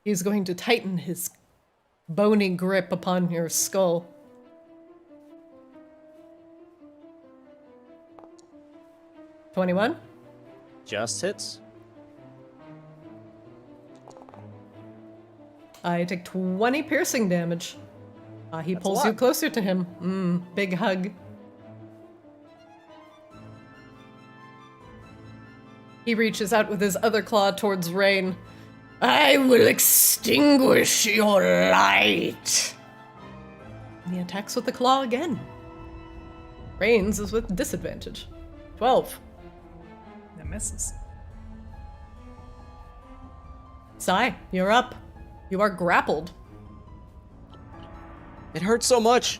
He's going to tighten his bony grip upon your skull. $21? Just hits. I take 20 piercing damage. He That's pulls a you lot. closer to him. Big hug. He reaches out with his other claw towards Rain. I will extinguish your light. And he attacks with the claw again. Rain's is with disadvantage. 12. It misses. Sai, you're up. You are grappled. It hurts so much.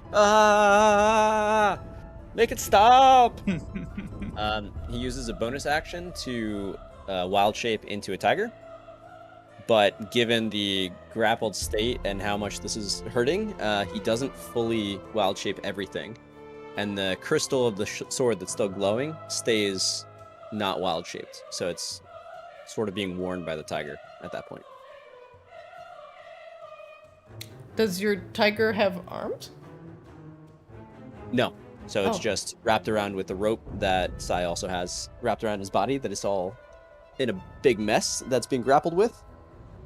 Make it stop. He uses a bonus action to wild shape into a tiger. But given the grappled state and how much this is hurting, he doesn't fully wild shape everything. And the crystal of the sword that's still glowing stays not wild shaped. So it's sort of being worn by the tiger at that point. Does your tiger have arms? No. So it's Oh. just wrapped around with the rope that Sai also has wrapped around his body that is all in a big mess that's being grappled with.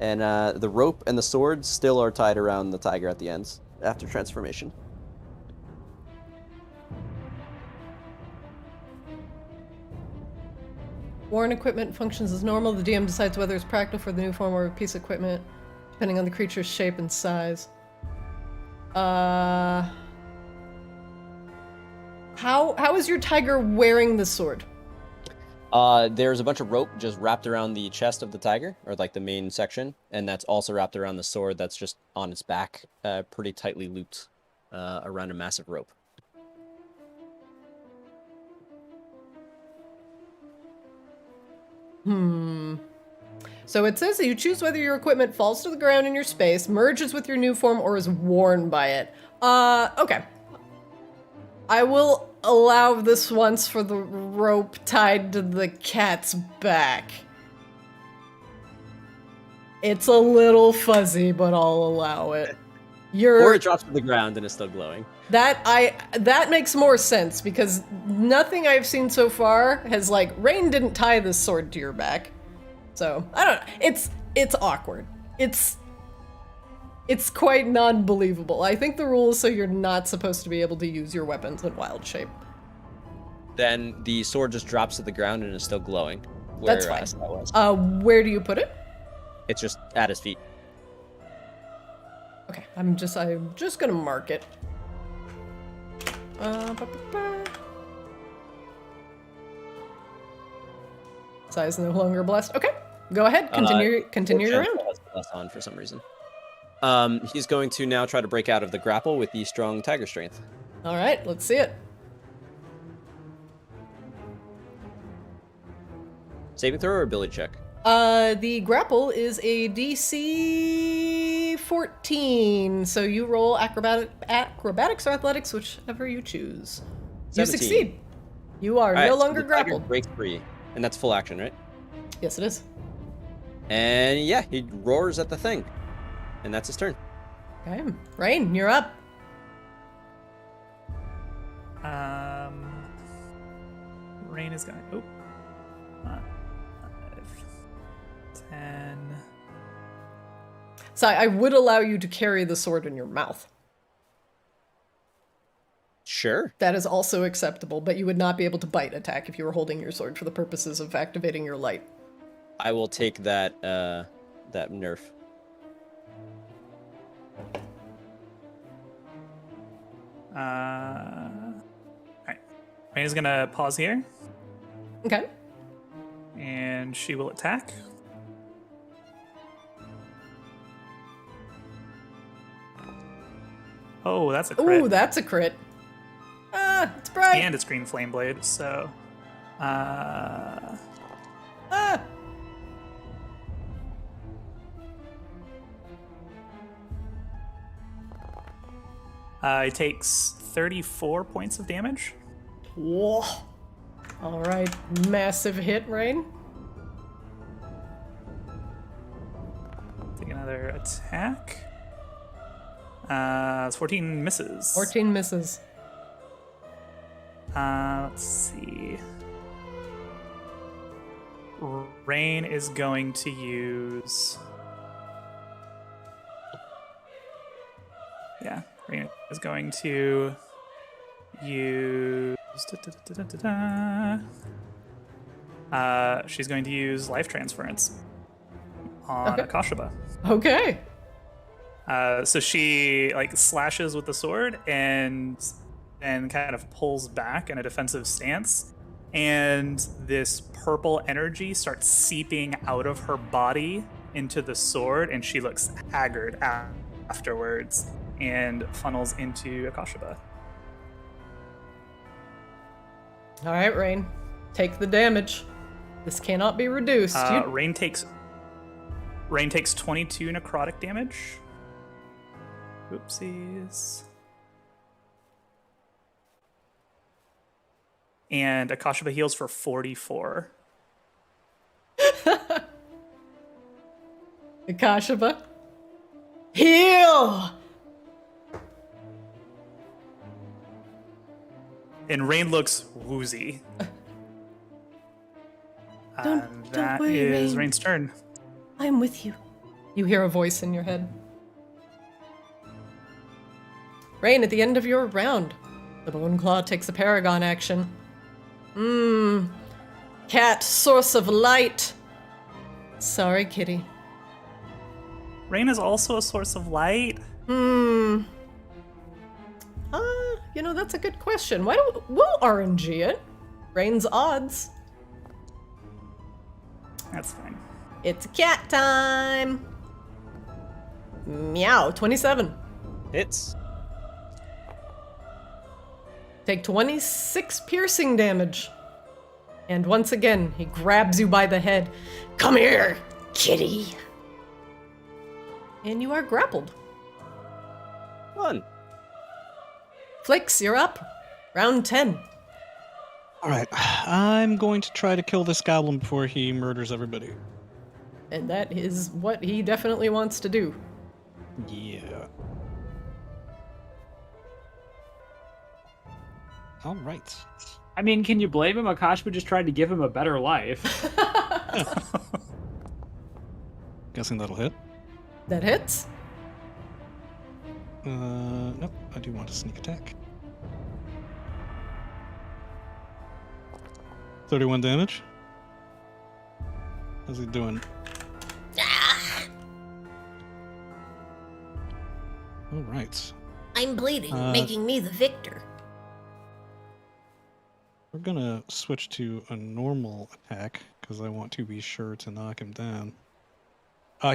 And the rope and the sword still are tied around the tiger at the ends after transformation. Worn equipment functions as normal. The DM decides whether it's practical for the new form or a piece of equipment, depending on the creature's shape and size. How is your tiger wearing the sword? There's a bunch of rope just wrapped around the chest of the tiger, or like the main section, and that's also wrapped around the sword that's just on its back, pretty tightly looped around a massive rope. So it says that you choose whether your equipment falls to the ground in your space, merges with your new form, or is worn by it. Okay. I will allow this once for the rope tied to the cat's back. It's a little fuzzy, but I'll allow it. Or it drops to the ground and is still glowing. That makes more sense because nothing I've seen so far has like Rain didn't tie this sword to your back. So I don't know. It's awkward. It's quite non-believable. I think the rule is so you're not supposed to be able to use your weapons in wild shape. Then the sword just drops to the ground and is still glowing. That's fine. Sai was. Where do you put it? It's just at his feet. Okay, I'm just gonna mark it. Size no longer blessed. Okay, go ahead. Continue your round. Plus on for some reason. He's going to now try to break out of the grapple with the strong tiger strength. All right, let's see it. Saving throw or ability check? The grapple is a DC 14, so you roll acrobatics or athletics, whichever you choose. You 17. succeed. You are All right, no so longer the tiger grappled. breaks free, and that's full action, right? Yes, it is. And yeah, he roars at the thing, and that's his turn. Okay, Rain, you're up. Rain is going. Oh. 5, 10. So I would allow you to carry the sword in your mouth. Sure. That is also acceptable, but you would not be able to bite attack if you were holding your sword for the purposes of activating your light. I will take that that nerf. Alright. Rain is gonna pause here, Okay. and she will attack. Oh, that's a crit. Ooh, that's a crit. Ah, it's bright. And it's green flame blade, so Ah. it takes 34 points of damage. Whoa. All right, massive hit, Rain. Take another attack. It's 14 misses. 14 misses. Let's see. Rain is going to use. Yeah, Rain is going to use. She's going to use life transference on Okay. Akashaba. Okay. So she like slashes with the sword and then kind of pulls back in a defensive stance, and this purple energy starts seeping out of her body into the sword, and she looks haggard afterwards and funnels into Akashaba. All right, Rain. Take the damage. This cannot be reduced. Rain takes 22 necrotic damage. Oopsies. And Akashaba heals for 44. Akashaba. Heal! And Rain looks woozy. Don't That worry, is Rain. Rain's turn. I'm with you. You hear a voice in your head. Rain, at the end of your round, the Bone Claw takes a Paragon action. Cat, source of light. Sorry, kitty. Rain is also a source of light. That's a good question. We'll RNG it. Rain's odds. That's fine. It's cat time. Meow, 27. Hits. Take 26 piercing damage. And once again, he grabs you by the head. Come here, kitty. And you are grappled. Fun. Flix, you're up. Round 10. All right, I'm going to try to kill this goblin before he murders everybody. And that is what he definitely wants to do. Yeah. All right. I mean, can you blame him? Akashba just tried to give him a better life. Guessing that'll hit. That hits. Nope. I do want a sneak attack. 31 damage. How's he doing? All right. I'm bleeding, making me the victor. We're gonna switch to a normal attack because I want to be sure to knock him down.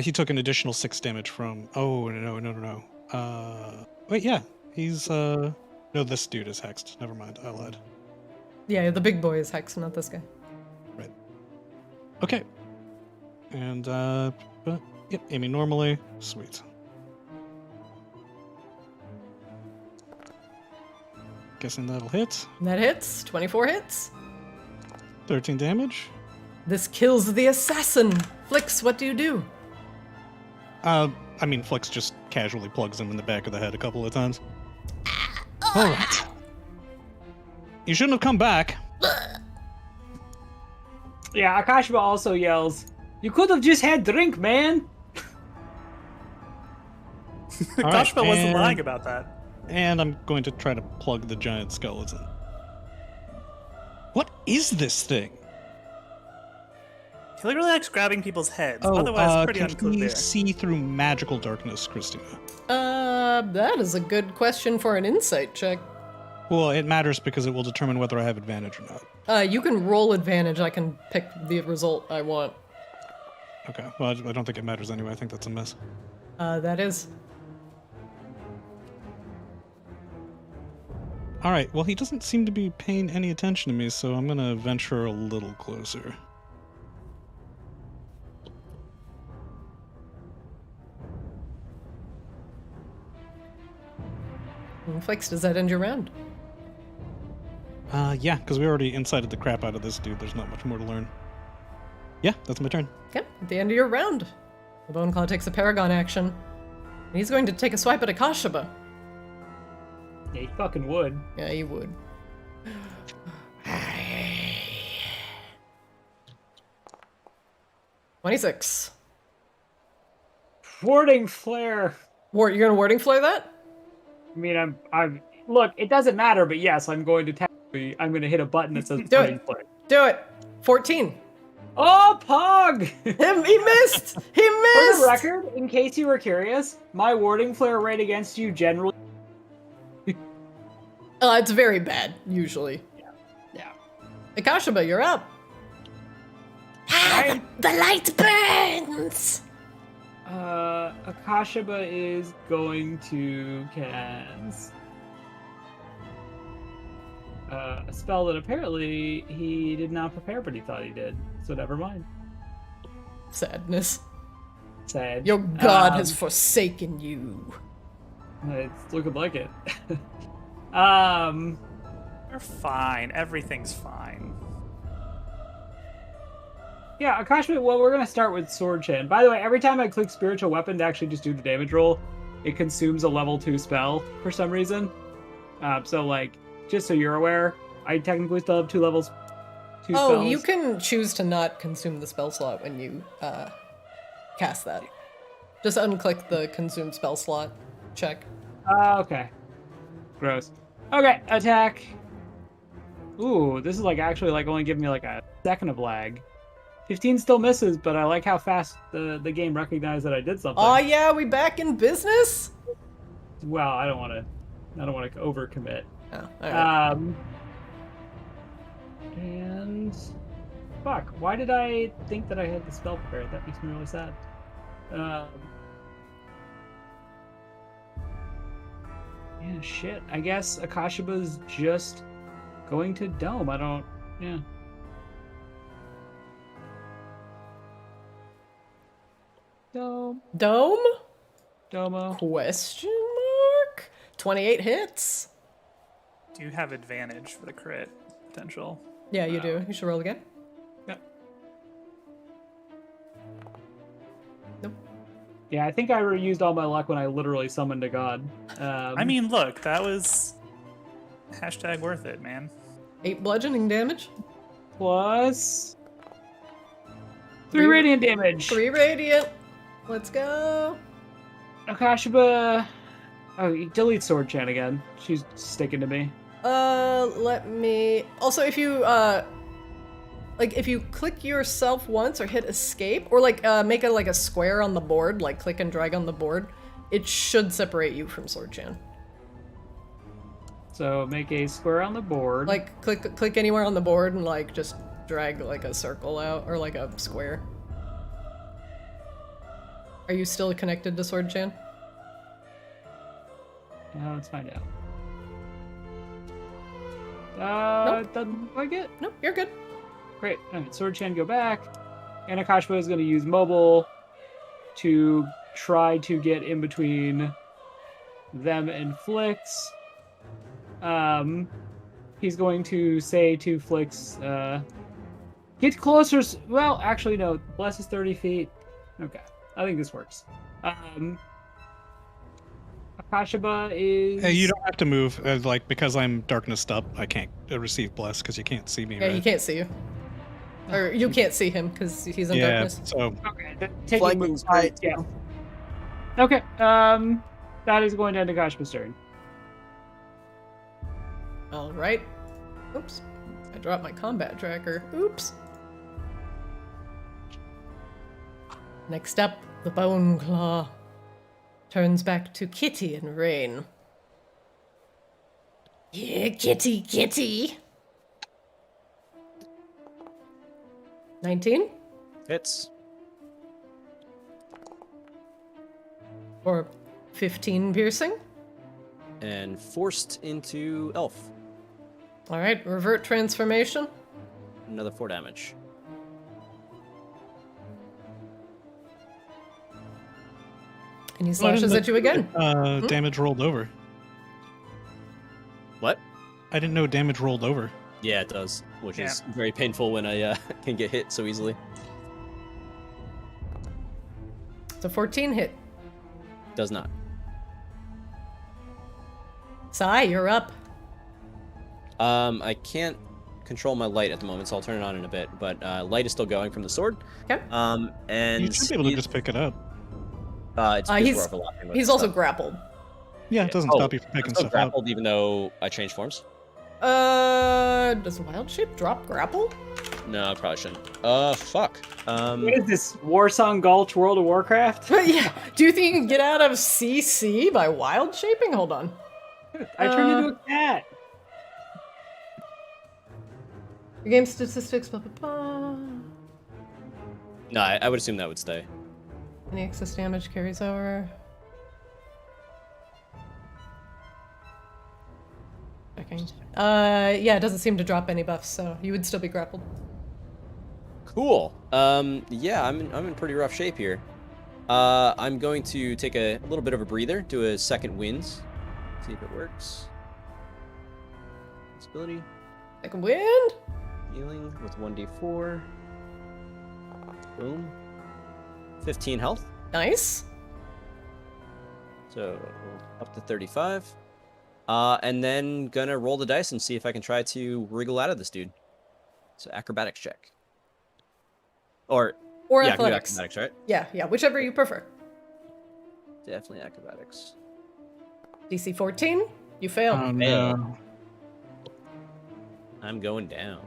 He took an additional 6 damage from. Oh no. Wait, yeah, he's no, this dude is hexed. Never mind, I lied. Yeah, the big boy is Hex, not this guy. Right. Okay. And, yep, aiming normally. Sweet. Guessing that'll hit. That hits. 24 hits. 13 damage. This kills the assassin. Flix, what do you do? I mean, Flix just casually plugs him in the back of the head a couple of times. Alright. You shouldn't have come back. Yeah, Akashiba also yells, "You could have just had drink, man!" Alright, Kashba wasn't and- lying about that. And I'm going to try to plug the giant skeleton. What is this thing? He really likes grabbing people's heads. Otherwise, pretty can unclear. he see through magical darkness, Christina? That is a good question for an insight check. Well, it matters because it will determine whether I have advantage or not. You can roll advantage. I can pick the result I want. Okay, well, I don't think it matters anyway. I think that's a miss. That is. Alright, well, he doesn't seem to be paying any attention to me, so I'm gonna venture a little closer. Flix, does that end your round? Yeah, because we already incited the crap out of this dude. There's not much more to learn. Yeah, that's my turn. Okay, at the end of your round, the Bone Claw takes a Paragon action. And he's going to take a swipe at Akashiba. Yeah, he fucking would. Yeah, he would. 26. Warding flare. You're gonna warding flare that? I mean, I'm. Look, it doesn't matter, but yes, I'm going to technically. I'm going to hit a button that says Do warding it. flare. Do it. 14. Oh, Pog! He missed! He For missed! the record, in case you were curious, my warding flare rate against you generally. It's very bad, usually. Yeah. Akashiba, you're up. Ah, the light burns! Akashiba is going to cast a spell that apparently he did not prepare, but he thought he did. So never mind. Sadness. Sad. Your god has forsaken you. It's looking like it. You're fine. Everything's fine. Yeah, Akashiba, well, we're going to start with Sword Chan. By the way, every time I click Spiritual Weapon to actually just do the damage roll, it consumes a level 2 spell for some reason. So, like, just so you're aware, I technically still have 2 levels. 2 spells. Oh, you can choose to not consume the spell slot when you cast that. Just unclick the consume spell slot check. Okay. Gross. Okay, attack. Ooh, this is like actually like only giving me like a second of lag. 15 still misses, but I like how fast the game recognized that I did something. Oh yeah, we back in business? Well, I don't want to overcommit. Oh, alright. And fuck, why did I think that I had the spell prepared? That makes me really sad. Yeah, shit. I guess Akashiba's just going to Dome. Yeah. Dome. Dome? Domo. Question mark? 28 hits. Do you have advantage for the crit potential? Yeah, you do. You should roll again. Yep. Nope. Yeah, I think I used all my luck when I literally summoned a god. I mean, look, that was #worth it, man. 8 bludgeoning damage. plus 3 radiant damage. 3 radiant. Let's go. Akashiba. Oh, delete Sword Chan again. She's sticking to me. Let me... Also, if you, if you click yourself once or hit escape, or, make a square on the board, like, click and drag on the board, it should separate you from Sword Chan. So, make a square on the board. Like, click anywhere on the board and, just drag, a circle out, or, a square. Are you still connected to Sword Chan? Let's find out. Nope. Doesn't look like it. Nope, you're good. Great. Alright, Sword Chan, go back. Anakashima is going to use mobile to try to get in between them and Flix. He's going to say to Flix, get closer. Well, actually, no. Bless is 30 feet. Okay. I think this works. Akashiba is... Hey, you don't have to move. Like, because I'm darknessed up, I can't receive bless because you can't see me, Yeah, right? he can't see you. Or you can't see him because he's in Yeah, darkness. so... Okay, taking Flanking's moves. great. Yeah. Okay, that is going to end Akashiba's turn. All right. Oops. I dropped my combat tracker. Oops. Next up, the Bone Claw turns back to Kitty and Rain. Yeah, Kitty, Kitty. 19 Hits. or 15 piercing. And forced into elf. All right, revert transformation. Another 4 damage. And he slashes at you again. Damage rolled over. What? I didn't know damage rolled over. Yeah, it does, which Yeah. is very painful when I can get hit so easily. It's a 14 hit. Does not. Sai, you're up. I can't control my light at the moment, so I'll turn it on in a bit. But light is still going from the sword. Okay. And You should be able to just pick it up. It's because he's- we're overlapping with He's also stuff. grappled. Yeah, it doesn't Oh, stop you from I'm picking still stuff up. grappled even though I changed forms. Does Wild Shape drop grapple? No, I probably shouldn't. Fuck. What is this? Warsong Gulch World of Warcraft? Yeah. Do you think you can get out of CC by Wild Shaping? Hold on. I turned into a cat. Your game statistics, blah, blah, blah. No, I would assume that would stay. Any excess damage carries over. Checking. Yeah, it doesn't seem to drop any buffs, so you would still be grappled. Cool. Yeah, I'm in pretty rough shape here. I'm going to take a little bit of a breather, do a second wind, see if it works. Ability, Second wind. healing with 1d4. Boom. 15 health, Nice. so up to 35. And then gonna roll the dice and see if I can try to wriggle out of this dude. So acrobatics check. Or Or yeah, I can do athletics. acrobatics, right? Yeah, whichever you prefer. Definitely acrobatics. DC 14. You fail. Oh, no. I'm going down.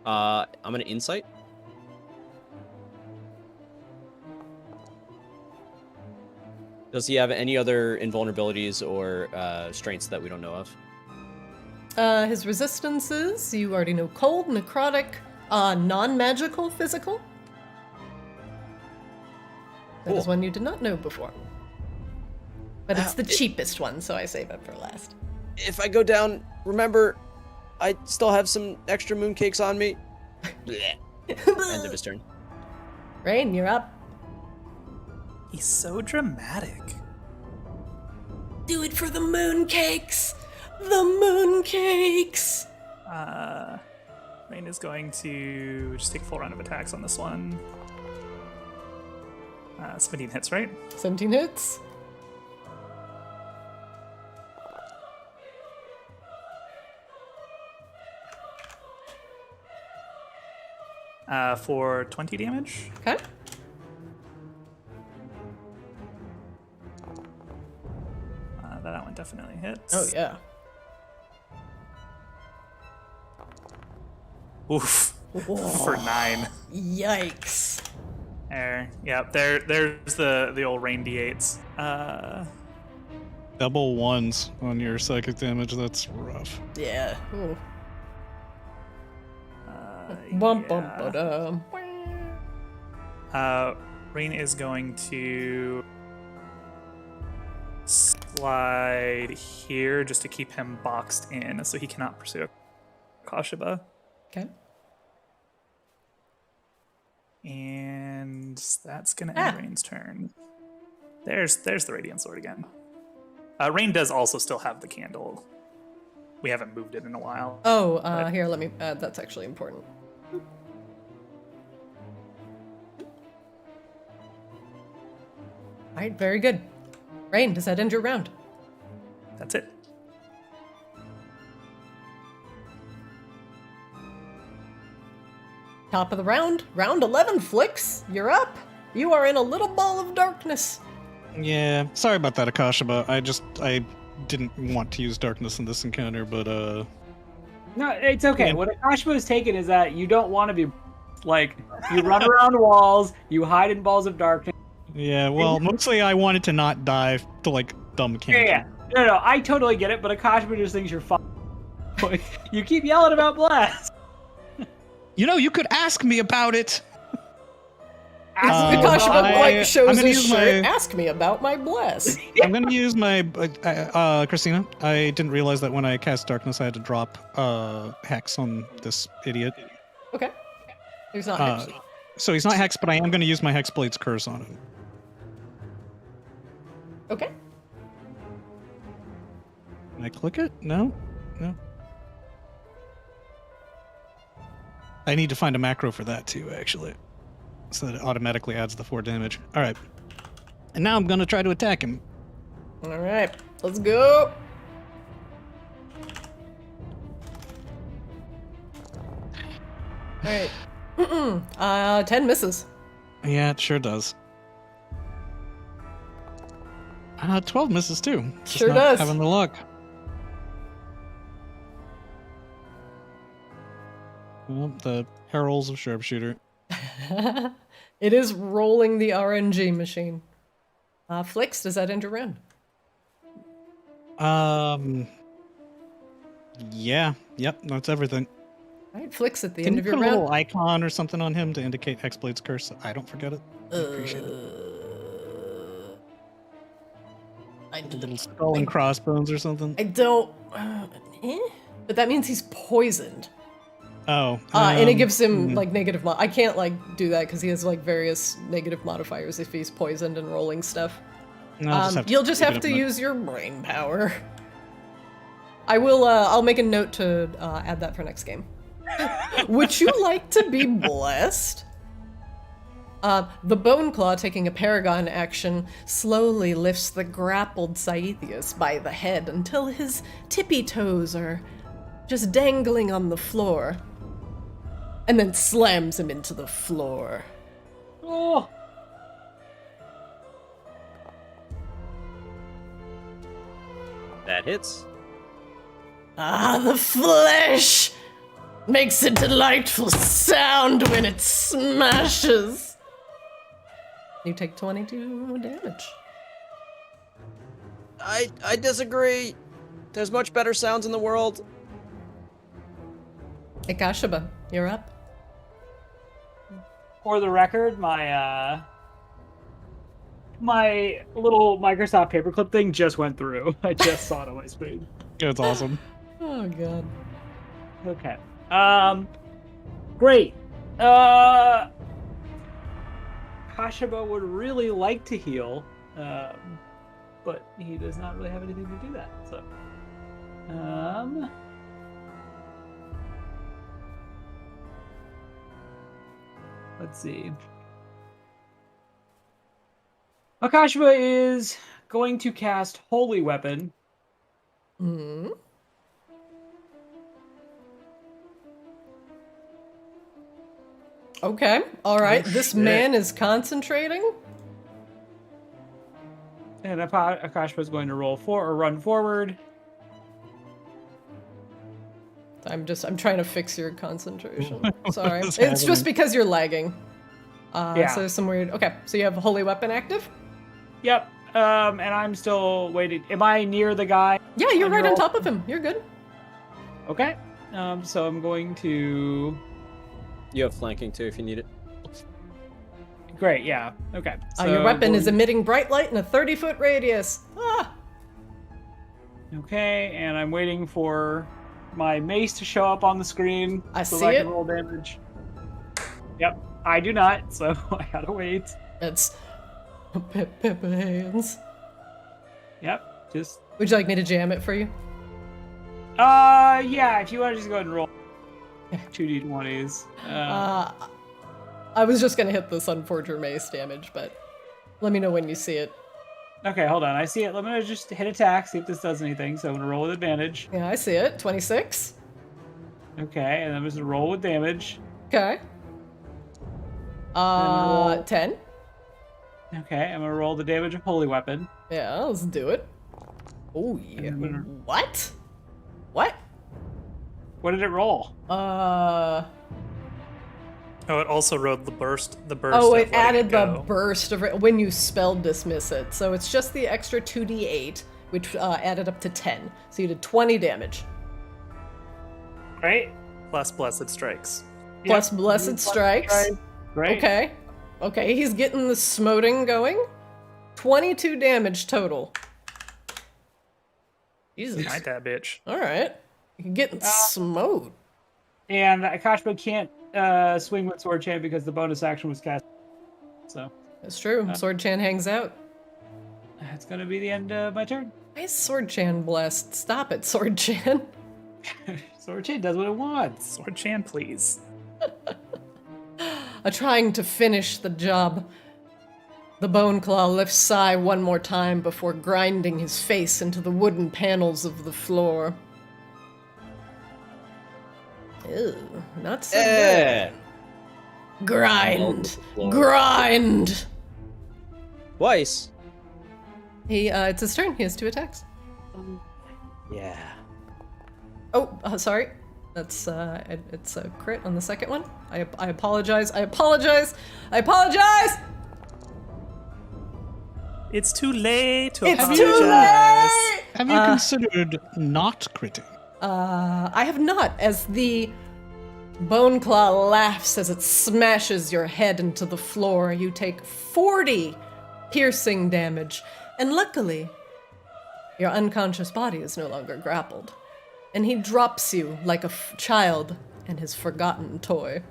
I'm gonna insight. Does he have any other invulnerabilities or strengths that we don't know of? His resistances, you already know: cold, necrotic, non-magical, physical. That is Cool. one you did not know before. But it's Ah, the cheapest one, so I save it for last. If I go down, remember, I still have some extra mooncakes on me. Blech. End of his turn. Rain, you're up. He's so dramatic. Do it for the mooncakes! The mooncakes! Rain is going to just take a full round of attacks on this one. 17 hits, right? 17 hits. For 20 damage. Okay. That one definitely hits. Oh, yeah. Oof. For 9. Yikes. There. Yeah, there's the old rain d8s. Double ones on your psychic damage. That's rough. Yeah. Ooh. Bum, bum, yeah. ba-dum. Rain is going to slide here just to keep him boxed in, so he cannot pursue Kashiba. Okay. And that's gonna end Rain's turn. There's the Radiant Sword again. Rain does also still have the candle. We haven't moved it in a while. Oh, here, let me add. That's actually important. All right, very good. Rain, does that end your round? That's it. Top of the round. Round 11, Flicks. You're up. You are in a little ball of darkness. Yeah, sorry about that, Akashaba. I didn't want to use darkness in this encounter, but No, it's okay. What Akashba is taken is that you don't want to be like you run around walls, you hide in balls of darkness. yeah, well, mostly I wanted to not die to like dumb candy. Yeah. No, I totally get it, but Akashba just thinks you're fine. You keep yelling about blast. You know, you could ask me about it. Akashba shows gonna his use shirt. my- Ask me about my bless. I'm gonna use my Christina. I didn't realize that when I cast darkness, I had to drop hex on this idiot. Okay. He's not hex. So he's not hex, but I am gonna use my Hexblade's curse on him. Okay. Can I click it? No. I need to find a macro for that too, actually, so that it automatically adds the 4 damage. All right. And now I'm gonna try to attack him. All right. Let's go. All right. 10 misses. Yeah, it sure does. 12 misses too. Just Sure not does. Having the luck. Well, the perils of sharpshooter. It is rolling the RNG machine. Flicks, does that end your round? Yeah. Yep. That's everything. All right, Flicks at the Can end you of your put a round. little icon or something on him to indicate Hexblade's curse so I don't forget it? I appreciate it. I A little skull and crossbones or something. don't. But that means he's poisoned. Oh. And it gives him like negative. I can't like do that because he has like various negative modifiers if he's poisoned and rolling stuff. You'll just have to use your brain power. I will. I'll make a note to add that for next game. Would you like to be blessed? The Bone Claw, taking a Paragon action, slowly lifts the grappled Saethius by the head until his tippy toes are just dangling on the floor, and then slams him into the floor. Oh. That hits. Ah, the flesh makes a delightful sound when it smashes. You take 22 damage. I disagree. There's much better sounds in the world. Akashaba, you're up. For the record, my my little Microsoft paperclip thing just went through. I just saw it on my screen. It's awesome. Oh god. Okay. Great. Kashaba would really like to heal, but he does not really have anything to do that. So, let's see. Akashaba is going to cast Holy Weapon. Hmm. Okay. All right. This shit. man is concentrating. And Akashaba is going to roll or run forward. I'm trying to fix your concentration. Sorry. What's It's just happening? because you're lagging. Yeah. So there's some weird. Okay. So you have Holy Weapon active? Yep. And I'm still waiting. Am I near the guy? Yeah, you're right on roll? top of him. You're good. Okay. So I'm going to. You have flanking too if you need it. Great. Yeah. Okay. Your weapon is going- emitting bright light in a 30-foot radius. Ah. Okay, and I'm waiting for my mace to show up on the screen I so see that I it. can roll damage. Yep. I do not, so I gotta wait. That's Peppa hands. Yep, just... Would you like me to jam it for you? Yeah, if you want to just go ahead and roll 2d20s. I was just gonna hit the Sunforger Mace damage, but let me know when you see it. Okay, hold on. I see it. I'm gonna just hit attack, see if this does anything. So I'm gonna roll with advantage. Yeah, I see it. 26. Okay, and I'm just gonna roll with damage. Okay. 10. Okay, I'm gonna roll the damage of Holy Weapon. Yeah, let's do it. Oh yeah. What? What? What did it roll? Oh, it also rolled the burst. Oh, it of letting added the go. burst of it when you spell dismiss it. So it's just the extra 2d8, which added up to 10. So you did 20 damage. Great. Plus blessed strikes. Plus blessed strikes. Great. Okay. Okay, he's getting the smoting going. 22 damage total. Jesus. Night that bitch. Alright. You're getting smote. And Akashba can't swing with Sword Chant because the bonus action was cast. So That's true. Sword Chan hangs out. that's gonna be the end of my turn. Why is Sword Chan blessed? Stop it, Sword Chan. Sword Chant does what it wants. Sword Chan, please. Trying to finish the job. The Bone Claw lifts Sai one more time before grinding his face into the wooden panels of the floor. Ew, not so good. Grind! Grind! Twice. It's his turn. He has 2 attacks. Yeah. Oh, sorry. That's, it's a crit on the second one. I apologize. I apologize. I apologize! It's too late to It's apologize. too late! Have you considered not critting? I have not, as the Bone Claw laughs as it smashes your head into the floor. You take 40 piercing damage, and luckily, your unconscious body is no longer grappled. And he drops you like a child and his forgotten toy.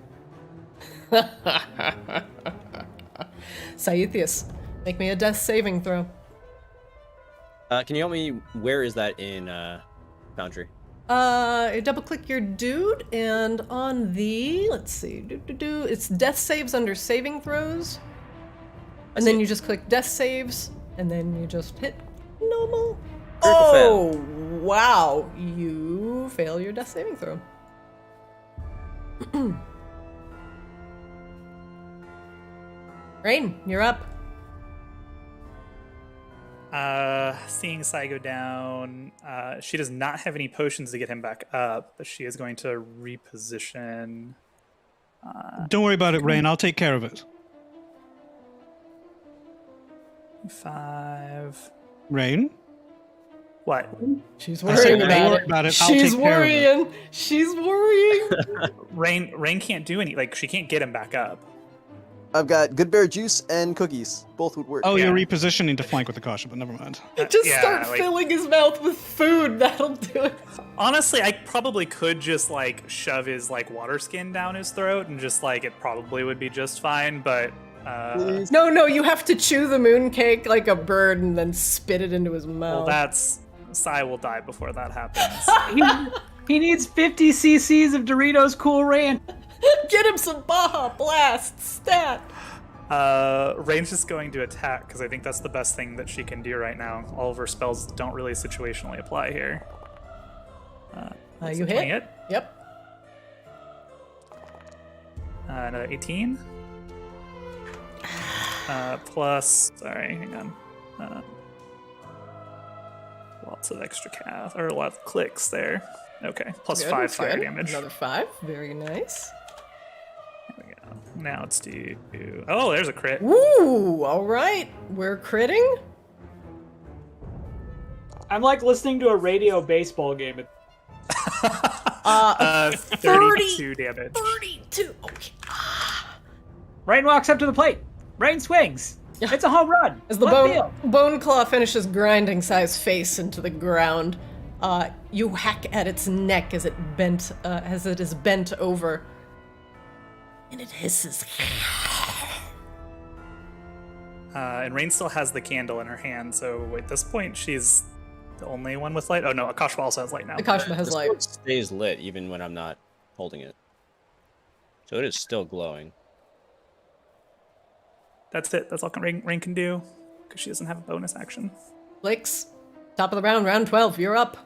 Saithius, make me a death saving throw. Can you help me? Where is that in Foundry? Double click your dude, and on the, let's see, it's death saves under saving throws. And then you just click death saves, and then you just hit normal. Critical Oh, wow. You fail your death saving throw. Rain, you're up. Seeing Sai go down, she does not have any potions to get him back up, but she is going to reposition. Don't worry about it, Rain. I'll take care of it. 5. Rain? What? She's I said worrying don't worry about about it. it. I'll She's take care of it. worrying. She's worrying. Rain can't do any. Like, she can't get him back up. I've got good bear juice and cookies. Both would work. Oh, Yeah. you're repositioning to flank with the caution, but never mind. Just Yeah, start like- filling his mouth with food. That'll do it. Honestly, I probably could just like shove his like water skin down his throat and just like it probably would be just fine. But Please. No, you have to chew the mooncake like a bird and then spit it into his mouth. well, that's Sai will die before that happens. He needs 50 cc's of Doritos Cool Ranch. Get him some Baja Blast stat. Rain's just going to attack because I think that's the best thing that she can do right now. All of her spells don't really situationally apply here. You hit? 28. Yep. Another 18. Plus, sorry, hang on. Lots of extra cast, or a lot of clicks there. Okay, plus Good, 5 that's fire good. damage. Another 5. Very nice. There we go. Now let's do. Oh, there's a crit. Ooh, all right. We're critting. I'm like listening to a radio baseball game. 32 damage. 32. Okay. Rain walks up to the plate. Rain swings. It's a home run. As the Left field. bone claw finishes grinding Sai's face into the ground, you hack at its neck as it is bent over. And it hisses. And Rain still has the candle in her hand, so at this point she's the only one with light. Oh no, Akashva also has light now. Akashva has The light. sword stays lit even when I'm not holding it. So it is still glowing. That's it. That's all Rain can do, because she doesn't have a bonus action. Flix, top of the round, round 12, you're up.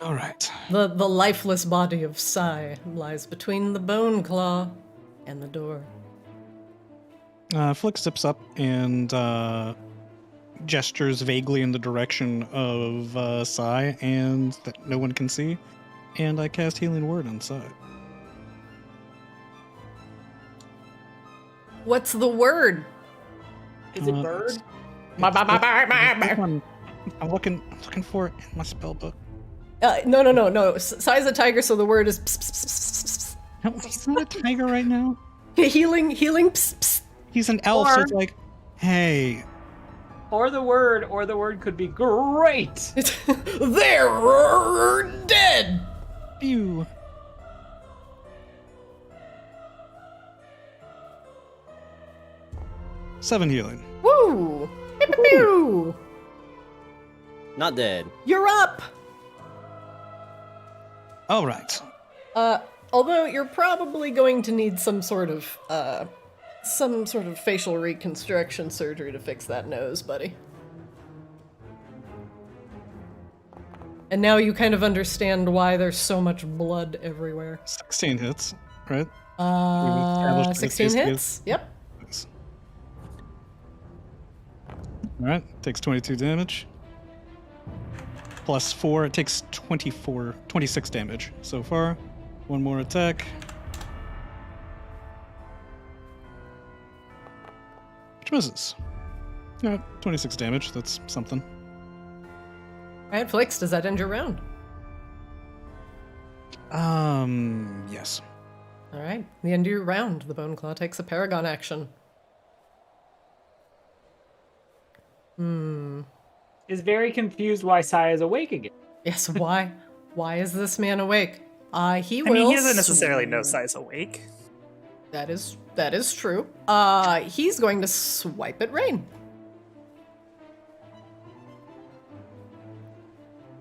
All right. The lifeless body of Sai lies between the bone claw and the door. Flick zips up and gestures vaguely in the direction of Sai and that no one can see. And I cast Healing Word on Sai. What's the word? Is it bird? I'm looking for it in my spell book. No. Sai's a tiger, so the word is pss, pss, pss, pss, No, he's not a tiger right now. pss. Healing, pss, pss. He's an elf, so it's like, hey. Or the word could be great. They're dead. Phew. Seven healing. Woo! Pew, pew, pew. Not dead. You're up. All right. Although you're probably going to need some sort of facial reconstruction surgery to fix that nose, buddy. And now you kind of understand why there's so much blood everywhere. 16 hits, right? established that 16 it's hits? Yep. Nice. All right, takes 22 damage. Plus 4, it takes 26 damage so far. One more attack. Which misses. All right, 26 damage, that's something. Alright, Flix, does that end your round? Yes. Alright, the end of your round. The Bone Claw takes a Paragon action. Is very confused why Sai is awake again. Yes, why? Why is this man awake? He will. I mean, he doesn't necessarily know Sai's awake. That is true. He's going to swipe at Rain.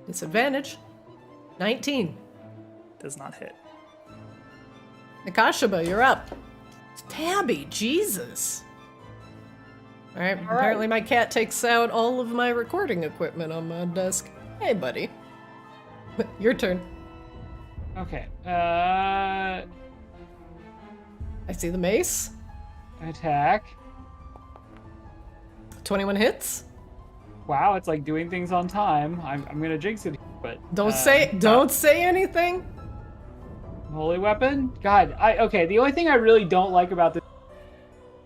Disadvantage. 19. Does not hit. Akashaba, you're up. Tabby, Jesus. Alright, apparently my cat takes out all of my recording equipment on my desk. Hey, buddy. Your turn. Okay. I see the mace. Attack. 21 hits. Wow, it's like doing things on time. I'm gonna jinx it, but Don't say anything. holy weapon. God, okay. The only thing I really don't like about this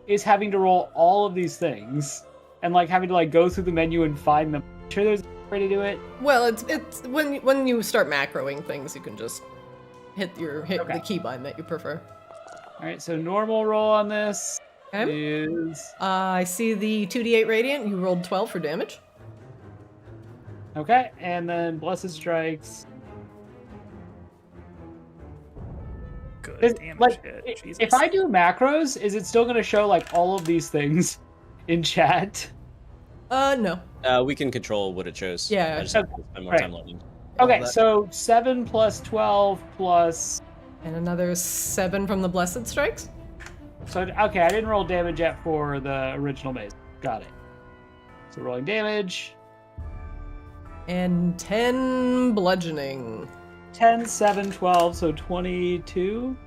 is having to roll all of these things and like having to like go through the menu and find them. Sure, there's a way to do it. Well, it's when you start macroing things, you can just hit the keybind that you prefer. All right, so normal roll on this Okay. is I see the 2d8 radiant. You rolled 12 for damage. okay, and then blessed strikes. Good Is- damage like, hit. Jesus. if I do macros, is it still going to show like all of these things in chat? No. We can control what it shows. Yeah. I just have to spend more Right. time learning. Okay, that- so 7 plus 12 plus. And another 7 from the blessed strikes. So okay, I didn't roll damage yet for the original maze. Got it. So rolling damage. And 10 bludgeoning. 10, 7, 12, so 22.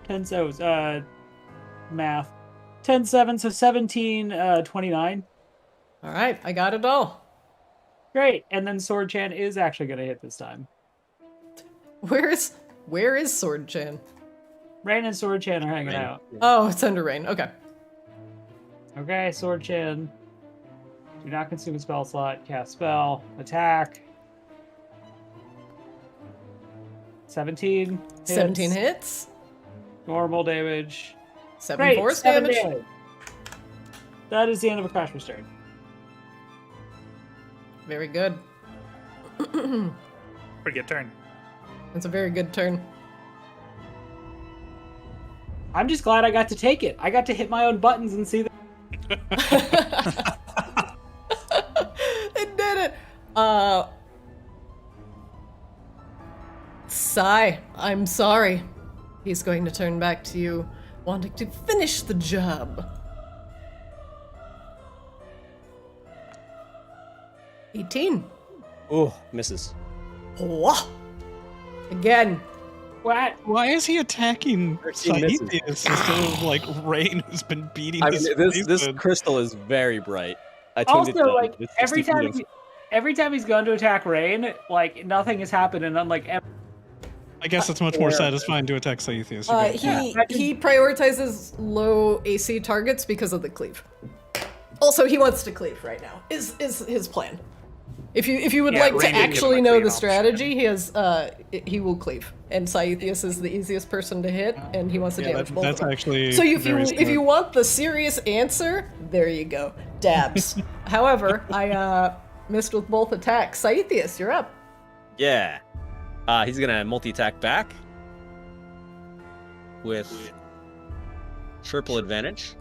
10, so, math. 10, 7, so 17, 29. All right, I got it all. Great, and then Sword Chan is actually going to hit this time. Where is Sword Chan? Rain and Sword Chan are hanging Rain. out. Oh, it's under Rain. Okay. Okay, Sword Chan. Do not consume a spell slot. Cast spell. Attack. 17. Hits. 17 hits. Normal damage. 7 Great, force 7 damage. That is the end of Akashva's turn. Very good. Pretty good turn. That's a very good turn. I'm just glad I got to take it. I got to hit my own buttons and see that. It did it. Sigh, I'm sorry. He's going to turn back to you, wanting to finish the job. 18. Oh, misses. Whoa. Again. What? Why is he attacking 13 misses. Saithius instead of like Rain, who's been beating I his mean, face this in? crystal is very bright. I tuned it Also, down like to 60 every feet time, of- every time he's gone to attack Rain, like nothing has happened, and I'm like, I guess it's much more Yeah. satisfying to attack Saithius. You got- He prioritizes low AC targets because of the cleave. Also, he wants to cleave right now. Is his plan. If you would Yeah, like to Rain didn't give actually him a know cleave the option. strategy, he will cleave. And Saithius is the easiest person to hit, and he wants to Yeah, damage that- both that's of them. actually So if very you smart. want the serious answer, there you go. Dabs. However, I missed with both attacks. Saithius, you're up. Yeah. He's gonna multi-attack back with triple advantage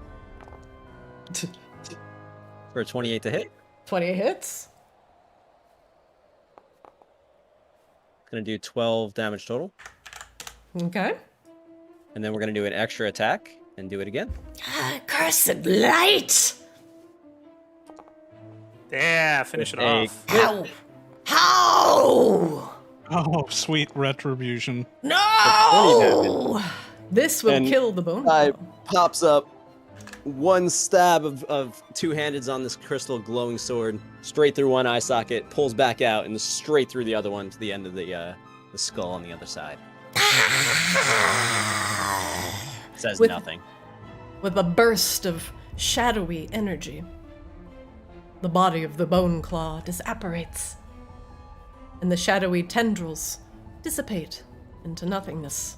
for a 28 to hit. 28 hits. Gonna do 12 damage total, Okay. and then we're gonna do an extra attack and do it again. Cursed light! Yeah, finish it Hey, off. How? How? Oh, sweet retribution. No! This will And kill the bone. I pops up one stab of two-handeds on this crystal glowing sword, straight through one eye socket, pulls back out, and straight through the other one to the end of the skull on the other side. Says With- nothing. With a burst of shadowy energy, the body of the bone claw disapparates, and the shadowy tendrils dissipate into nothingness.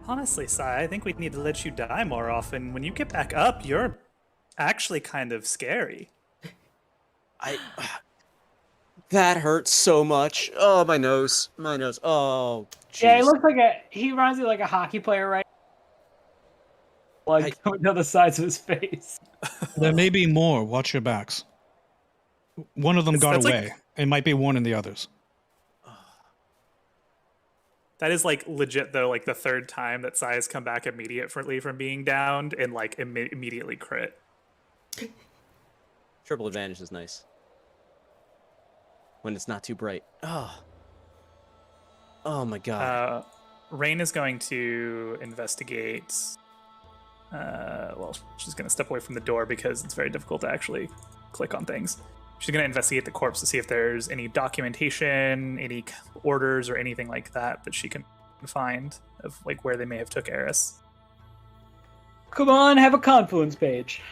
Honestly, Sai, I think we need to let you die more often. When you get back up, you're actually kind of scary. That hurts so much. Oh, my nose. My nose. Oh, jeez. yeah, he reminds me like a hockey player, right? Like going down the sides of his face. There may be more. Watch your backs. One of them got That's like- away. It might be one in the others. That is like legit though, like the third time that Sai has come back immediately from being downed and like immediately crit. Triple advantage is nice when it's not too bright. Oh my god. Rain is going to investigate. Well, she's going to step away from the door because it's very difficult to actually click on things. She's going to investigate the corpse to see if there's any documentation, any orders, or anything like that that she can find of like where they may have took Aris. Come on, have a confluence page.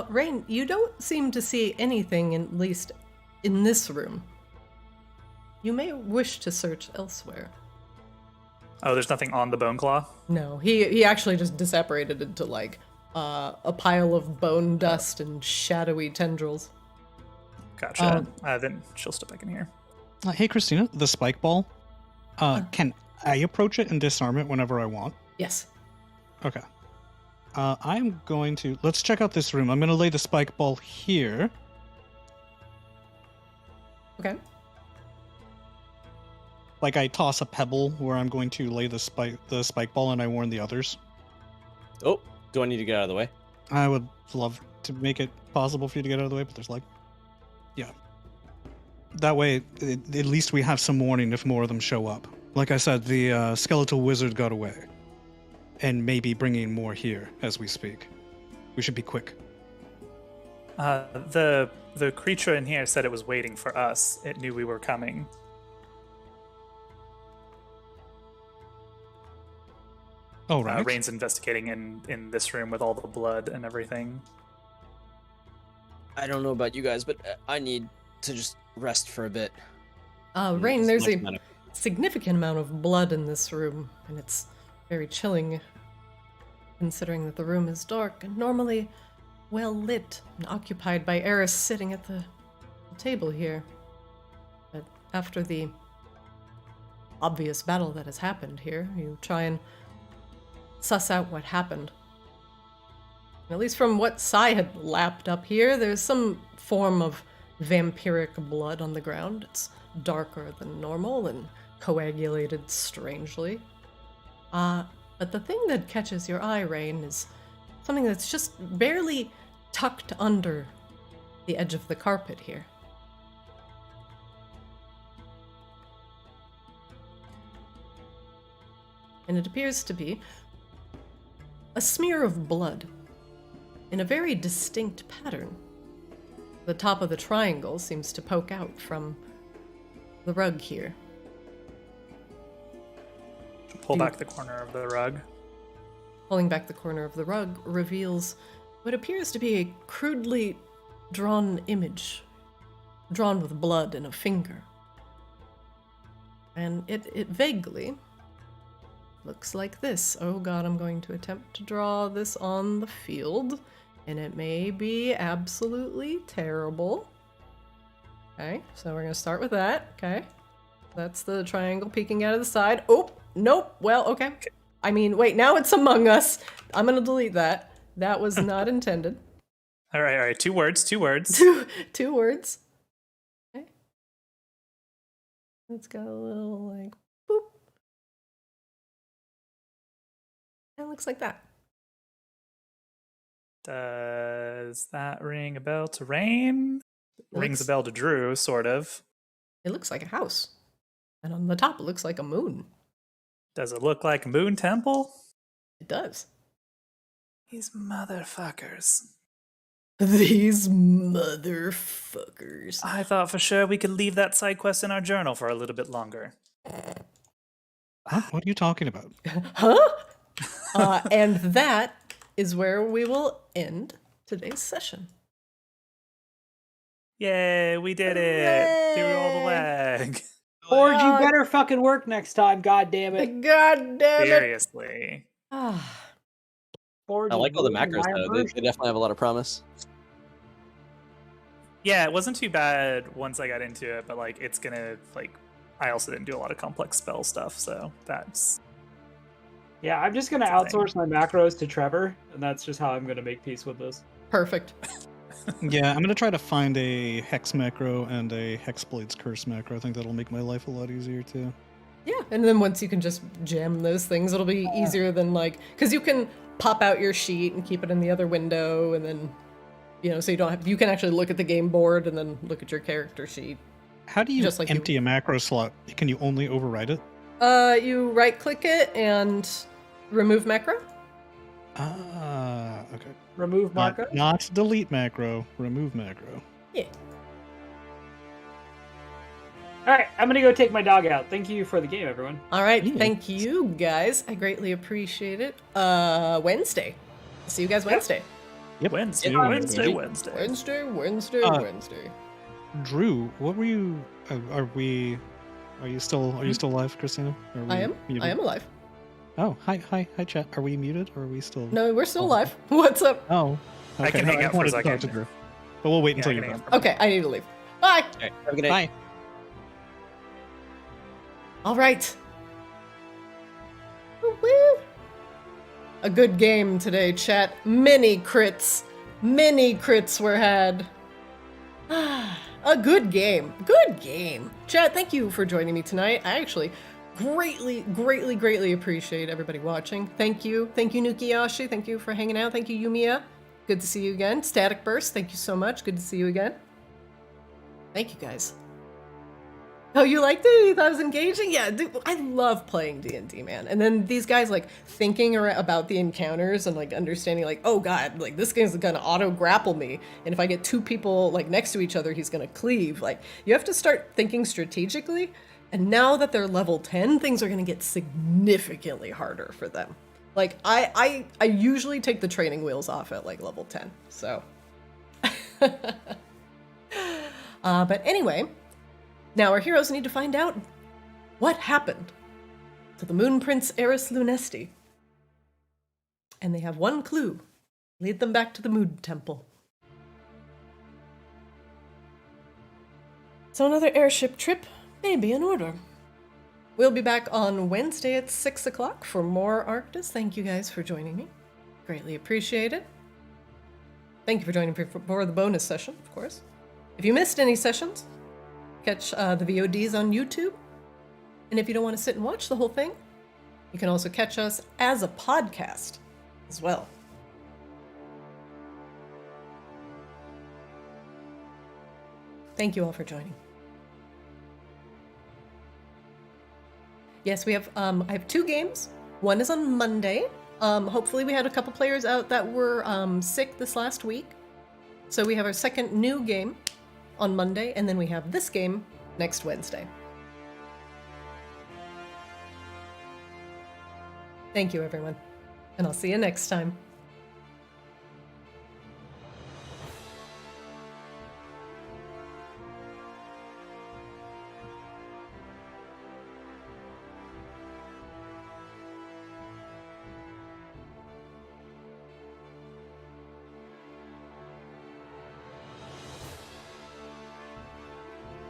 Rain, you don't seem to see anything, at least in this room. You may wish to search elsewhere. Oh, there's nothing on the bone claw? No, he actually just disapparated into like a pile of bone dust and shadowy tendrils. Gotcha. Then she'll step back in here. Hey, Christina, the spike ball. Can I approach it and disarm it whenever I want? Yes. Okay. I'm going to... Let's check out this room. I'm going to lay the spike ball here. Okay. Like I toss a pebble where I'm going to lay the spike ball, and I warn the others. Oh, do I need to get out of the way? I would love to make it possible for you to get out of the way, but there's like... Yeah. That way, at least we have some warning if more of them show up. Like I said, the skeletal wizard got away. And maybe bringing more here as we speak. We should be quick. The creature in here said it was waiting for us. It knew we were coming. Oh, right. Rain's investigating in this room with all the blood and everything. I don't know about you guys, but I need to just rest for a bit. Rain, there's a Much better. significant amount of blood in this room, and it's very chilling, considering that the room is dark and normally well lit and occupied by Aris sitting at the table here. But after the obvious battle that has happened here. You try and suss out what happened. At least from what Sai had lapped up here, there's some form of vampiric blood on the ground. It's darker than normal and coagulated strangely. But the thing that catches your eye, Rain, is something that's just barely tucked under the edge of the carpet here. And it appears to be a smear of blood in a very distinct pattern. The top of the triangle seems to poke out from the rug here. Pull back the corner of the rug. Pulling back the corner of the rug reveals what appears to be a crudely drawn image, drawn with blood and a finger. And it vaguely looks like this. Oh god, I'm going to attempt to draw this on the field, and it may be absolutely terrible. Okay, so we're gonna start with that. Okay, that's the triangle peeking out of the side. Oh, nope. Well, okay. I mean, wait, now it's Among Us. I'm gonna delete that. That was not intended. All right. 2 words. Two words. Okay. It's got a little, like, boop. And it looks like that. Does that ring a bell to Rain? Rings a bell to Drew, sort of. It looks like a house. And on the top, it looks like a moon. Does it look like Moon Temple? It does. These motherfuckers. These motherfuckers. I thought for sure we could leave that side quest in our journal for a little bit longer. What are you talking about? Huh? And that is where we will end today's session. Yay, we did it! Through all the lag. Forge, you better fucking work next time, god damn it. God damn it. Seriously. Forge I is like all the ruining macros my though. They immersion. definitely have a lot of promise. Yeah, it wasn't too bad once I got into it, but like it's gonna I also didn't do a lot of complex spell stuff, so that's Yeah, I'm just gonna That's the outsource my macros to Trevor, and that's just how I'm gonna make peace with this. Perfect. Yeah, I'm gonna try to find a Hex macro and a Hexblade's Curse macro. I think that'll make my life a lot easier too. Yeah, and then once you can just jam those things, it'll be easier than because you can pop out your sheet and keep it in the other window, and then, so you can actually look at the game board and then look at your character sheet. How do you Just like empty a macro slot? Can you only override it? You right click it and remove macro. Ah, okay. Remove markup. Not delete macro, remove macro. Yeah. Alright, I'm gonna go take my dog out. Thank you for the game, everyone. All right, Yeah. thank you guys. I greatly appreciate it. Wednesday. See you guys Wednesday. Yep. Wednesday. Wednesday. Drew, what were you? Are you still live, Christina? Are we I am muted? alive. Oh, hi, chat. Are we muted or are we still? No, we're still alive. What's up? Oh, okay. I can hang out for a wanted to talk second. to Drew. But we'll wait Yeah, until I you're can done. hang out Okay, I need to leave. Bye. All right, have a good night. Bye. All right. Woo-woo. A good game today, chat. Many crits were had. A good game. Chat, thank you for joining me tonight. I actually greatly appreciate everybody watching. Thank you, Nukiyashi. Thank you for hanging out. Thank you, Yumiya. Good to see you again. Static Burst, thank you so much. Good to see you again. Thank you, guys. Oh, you liked it? You thought it was engaging? Yeah, dude, I love playing D&D, man. And then these guys, thinking about the encounters and, understanding, oh, God, this guy's gonna auto-grapple me. And if I get 2 people, next to each other, he's gonna cleave. You have to start thinking strategically. And now that they're level 10, things are gonna get significantly harder for them. I usually take the training wheels off at, level 10, so. But anyway, now our heroes need to find out what happened to the Moon Prince Aris Lunesti. And they have one clue. Lead them back to the Moon Temple. So another airship trip may be in order. We'll be back on Wednesday at 6 o'clock for more Arctis. Thank you guys for joining me. Greatly appreciate it. Thank you for joining for the bonus session, of course. If you missed any sessions, catch the VODs on YouTube. And if you don't want to sit and watch the whole thing, you can also catch us as a podcast as well. Thank you all for joining. Yes, we have. I have 2 games. One is on Monday. Hopefully, we had a couple players out that were sick this last week, so we have our second new game on Monday, and then we have this game next Wednesday. Thank you, everyone, and I'll see you next time.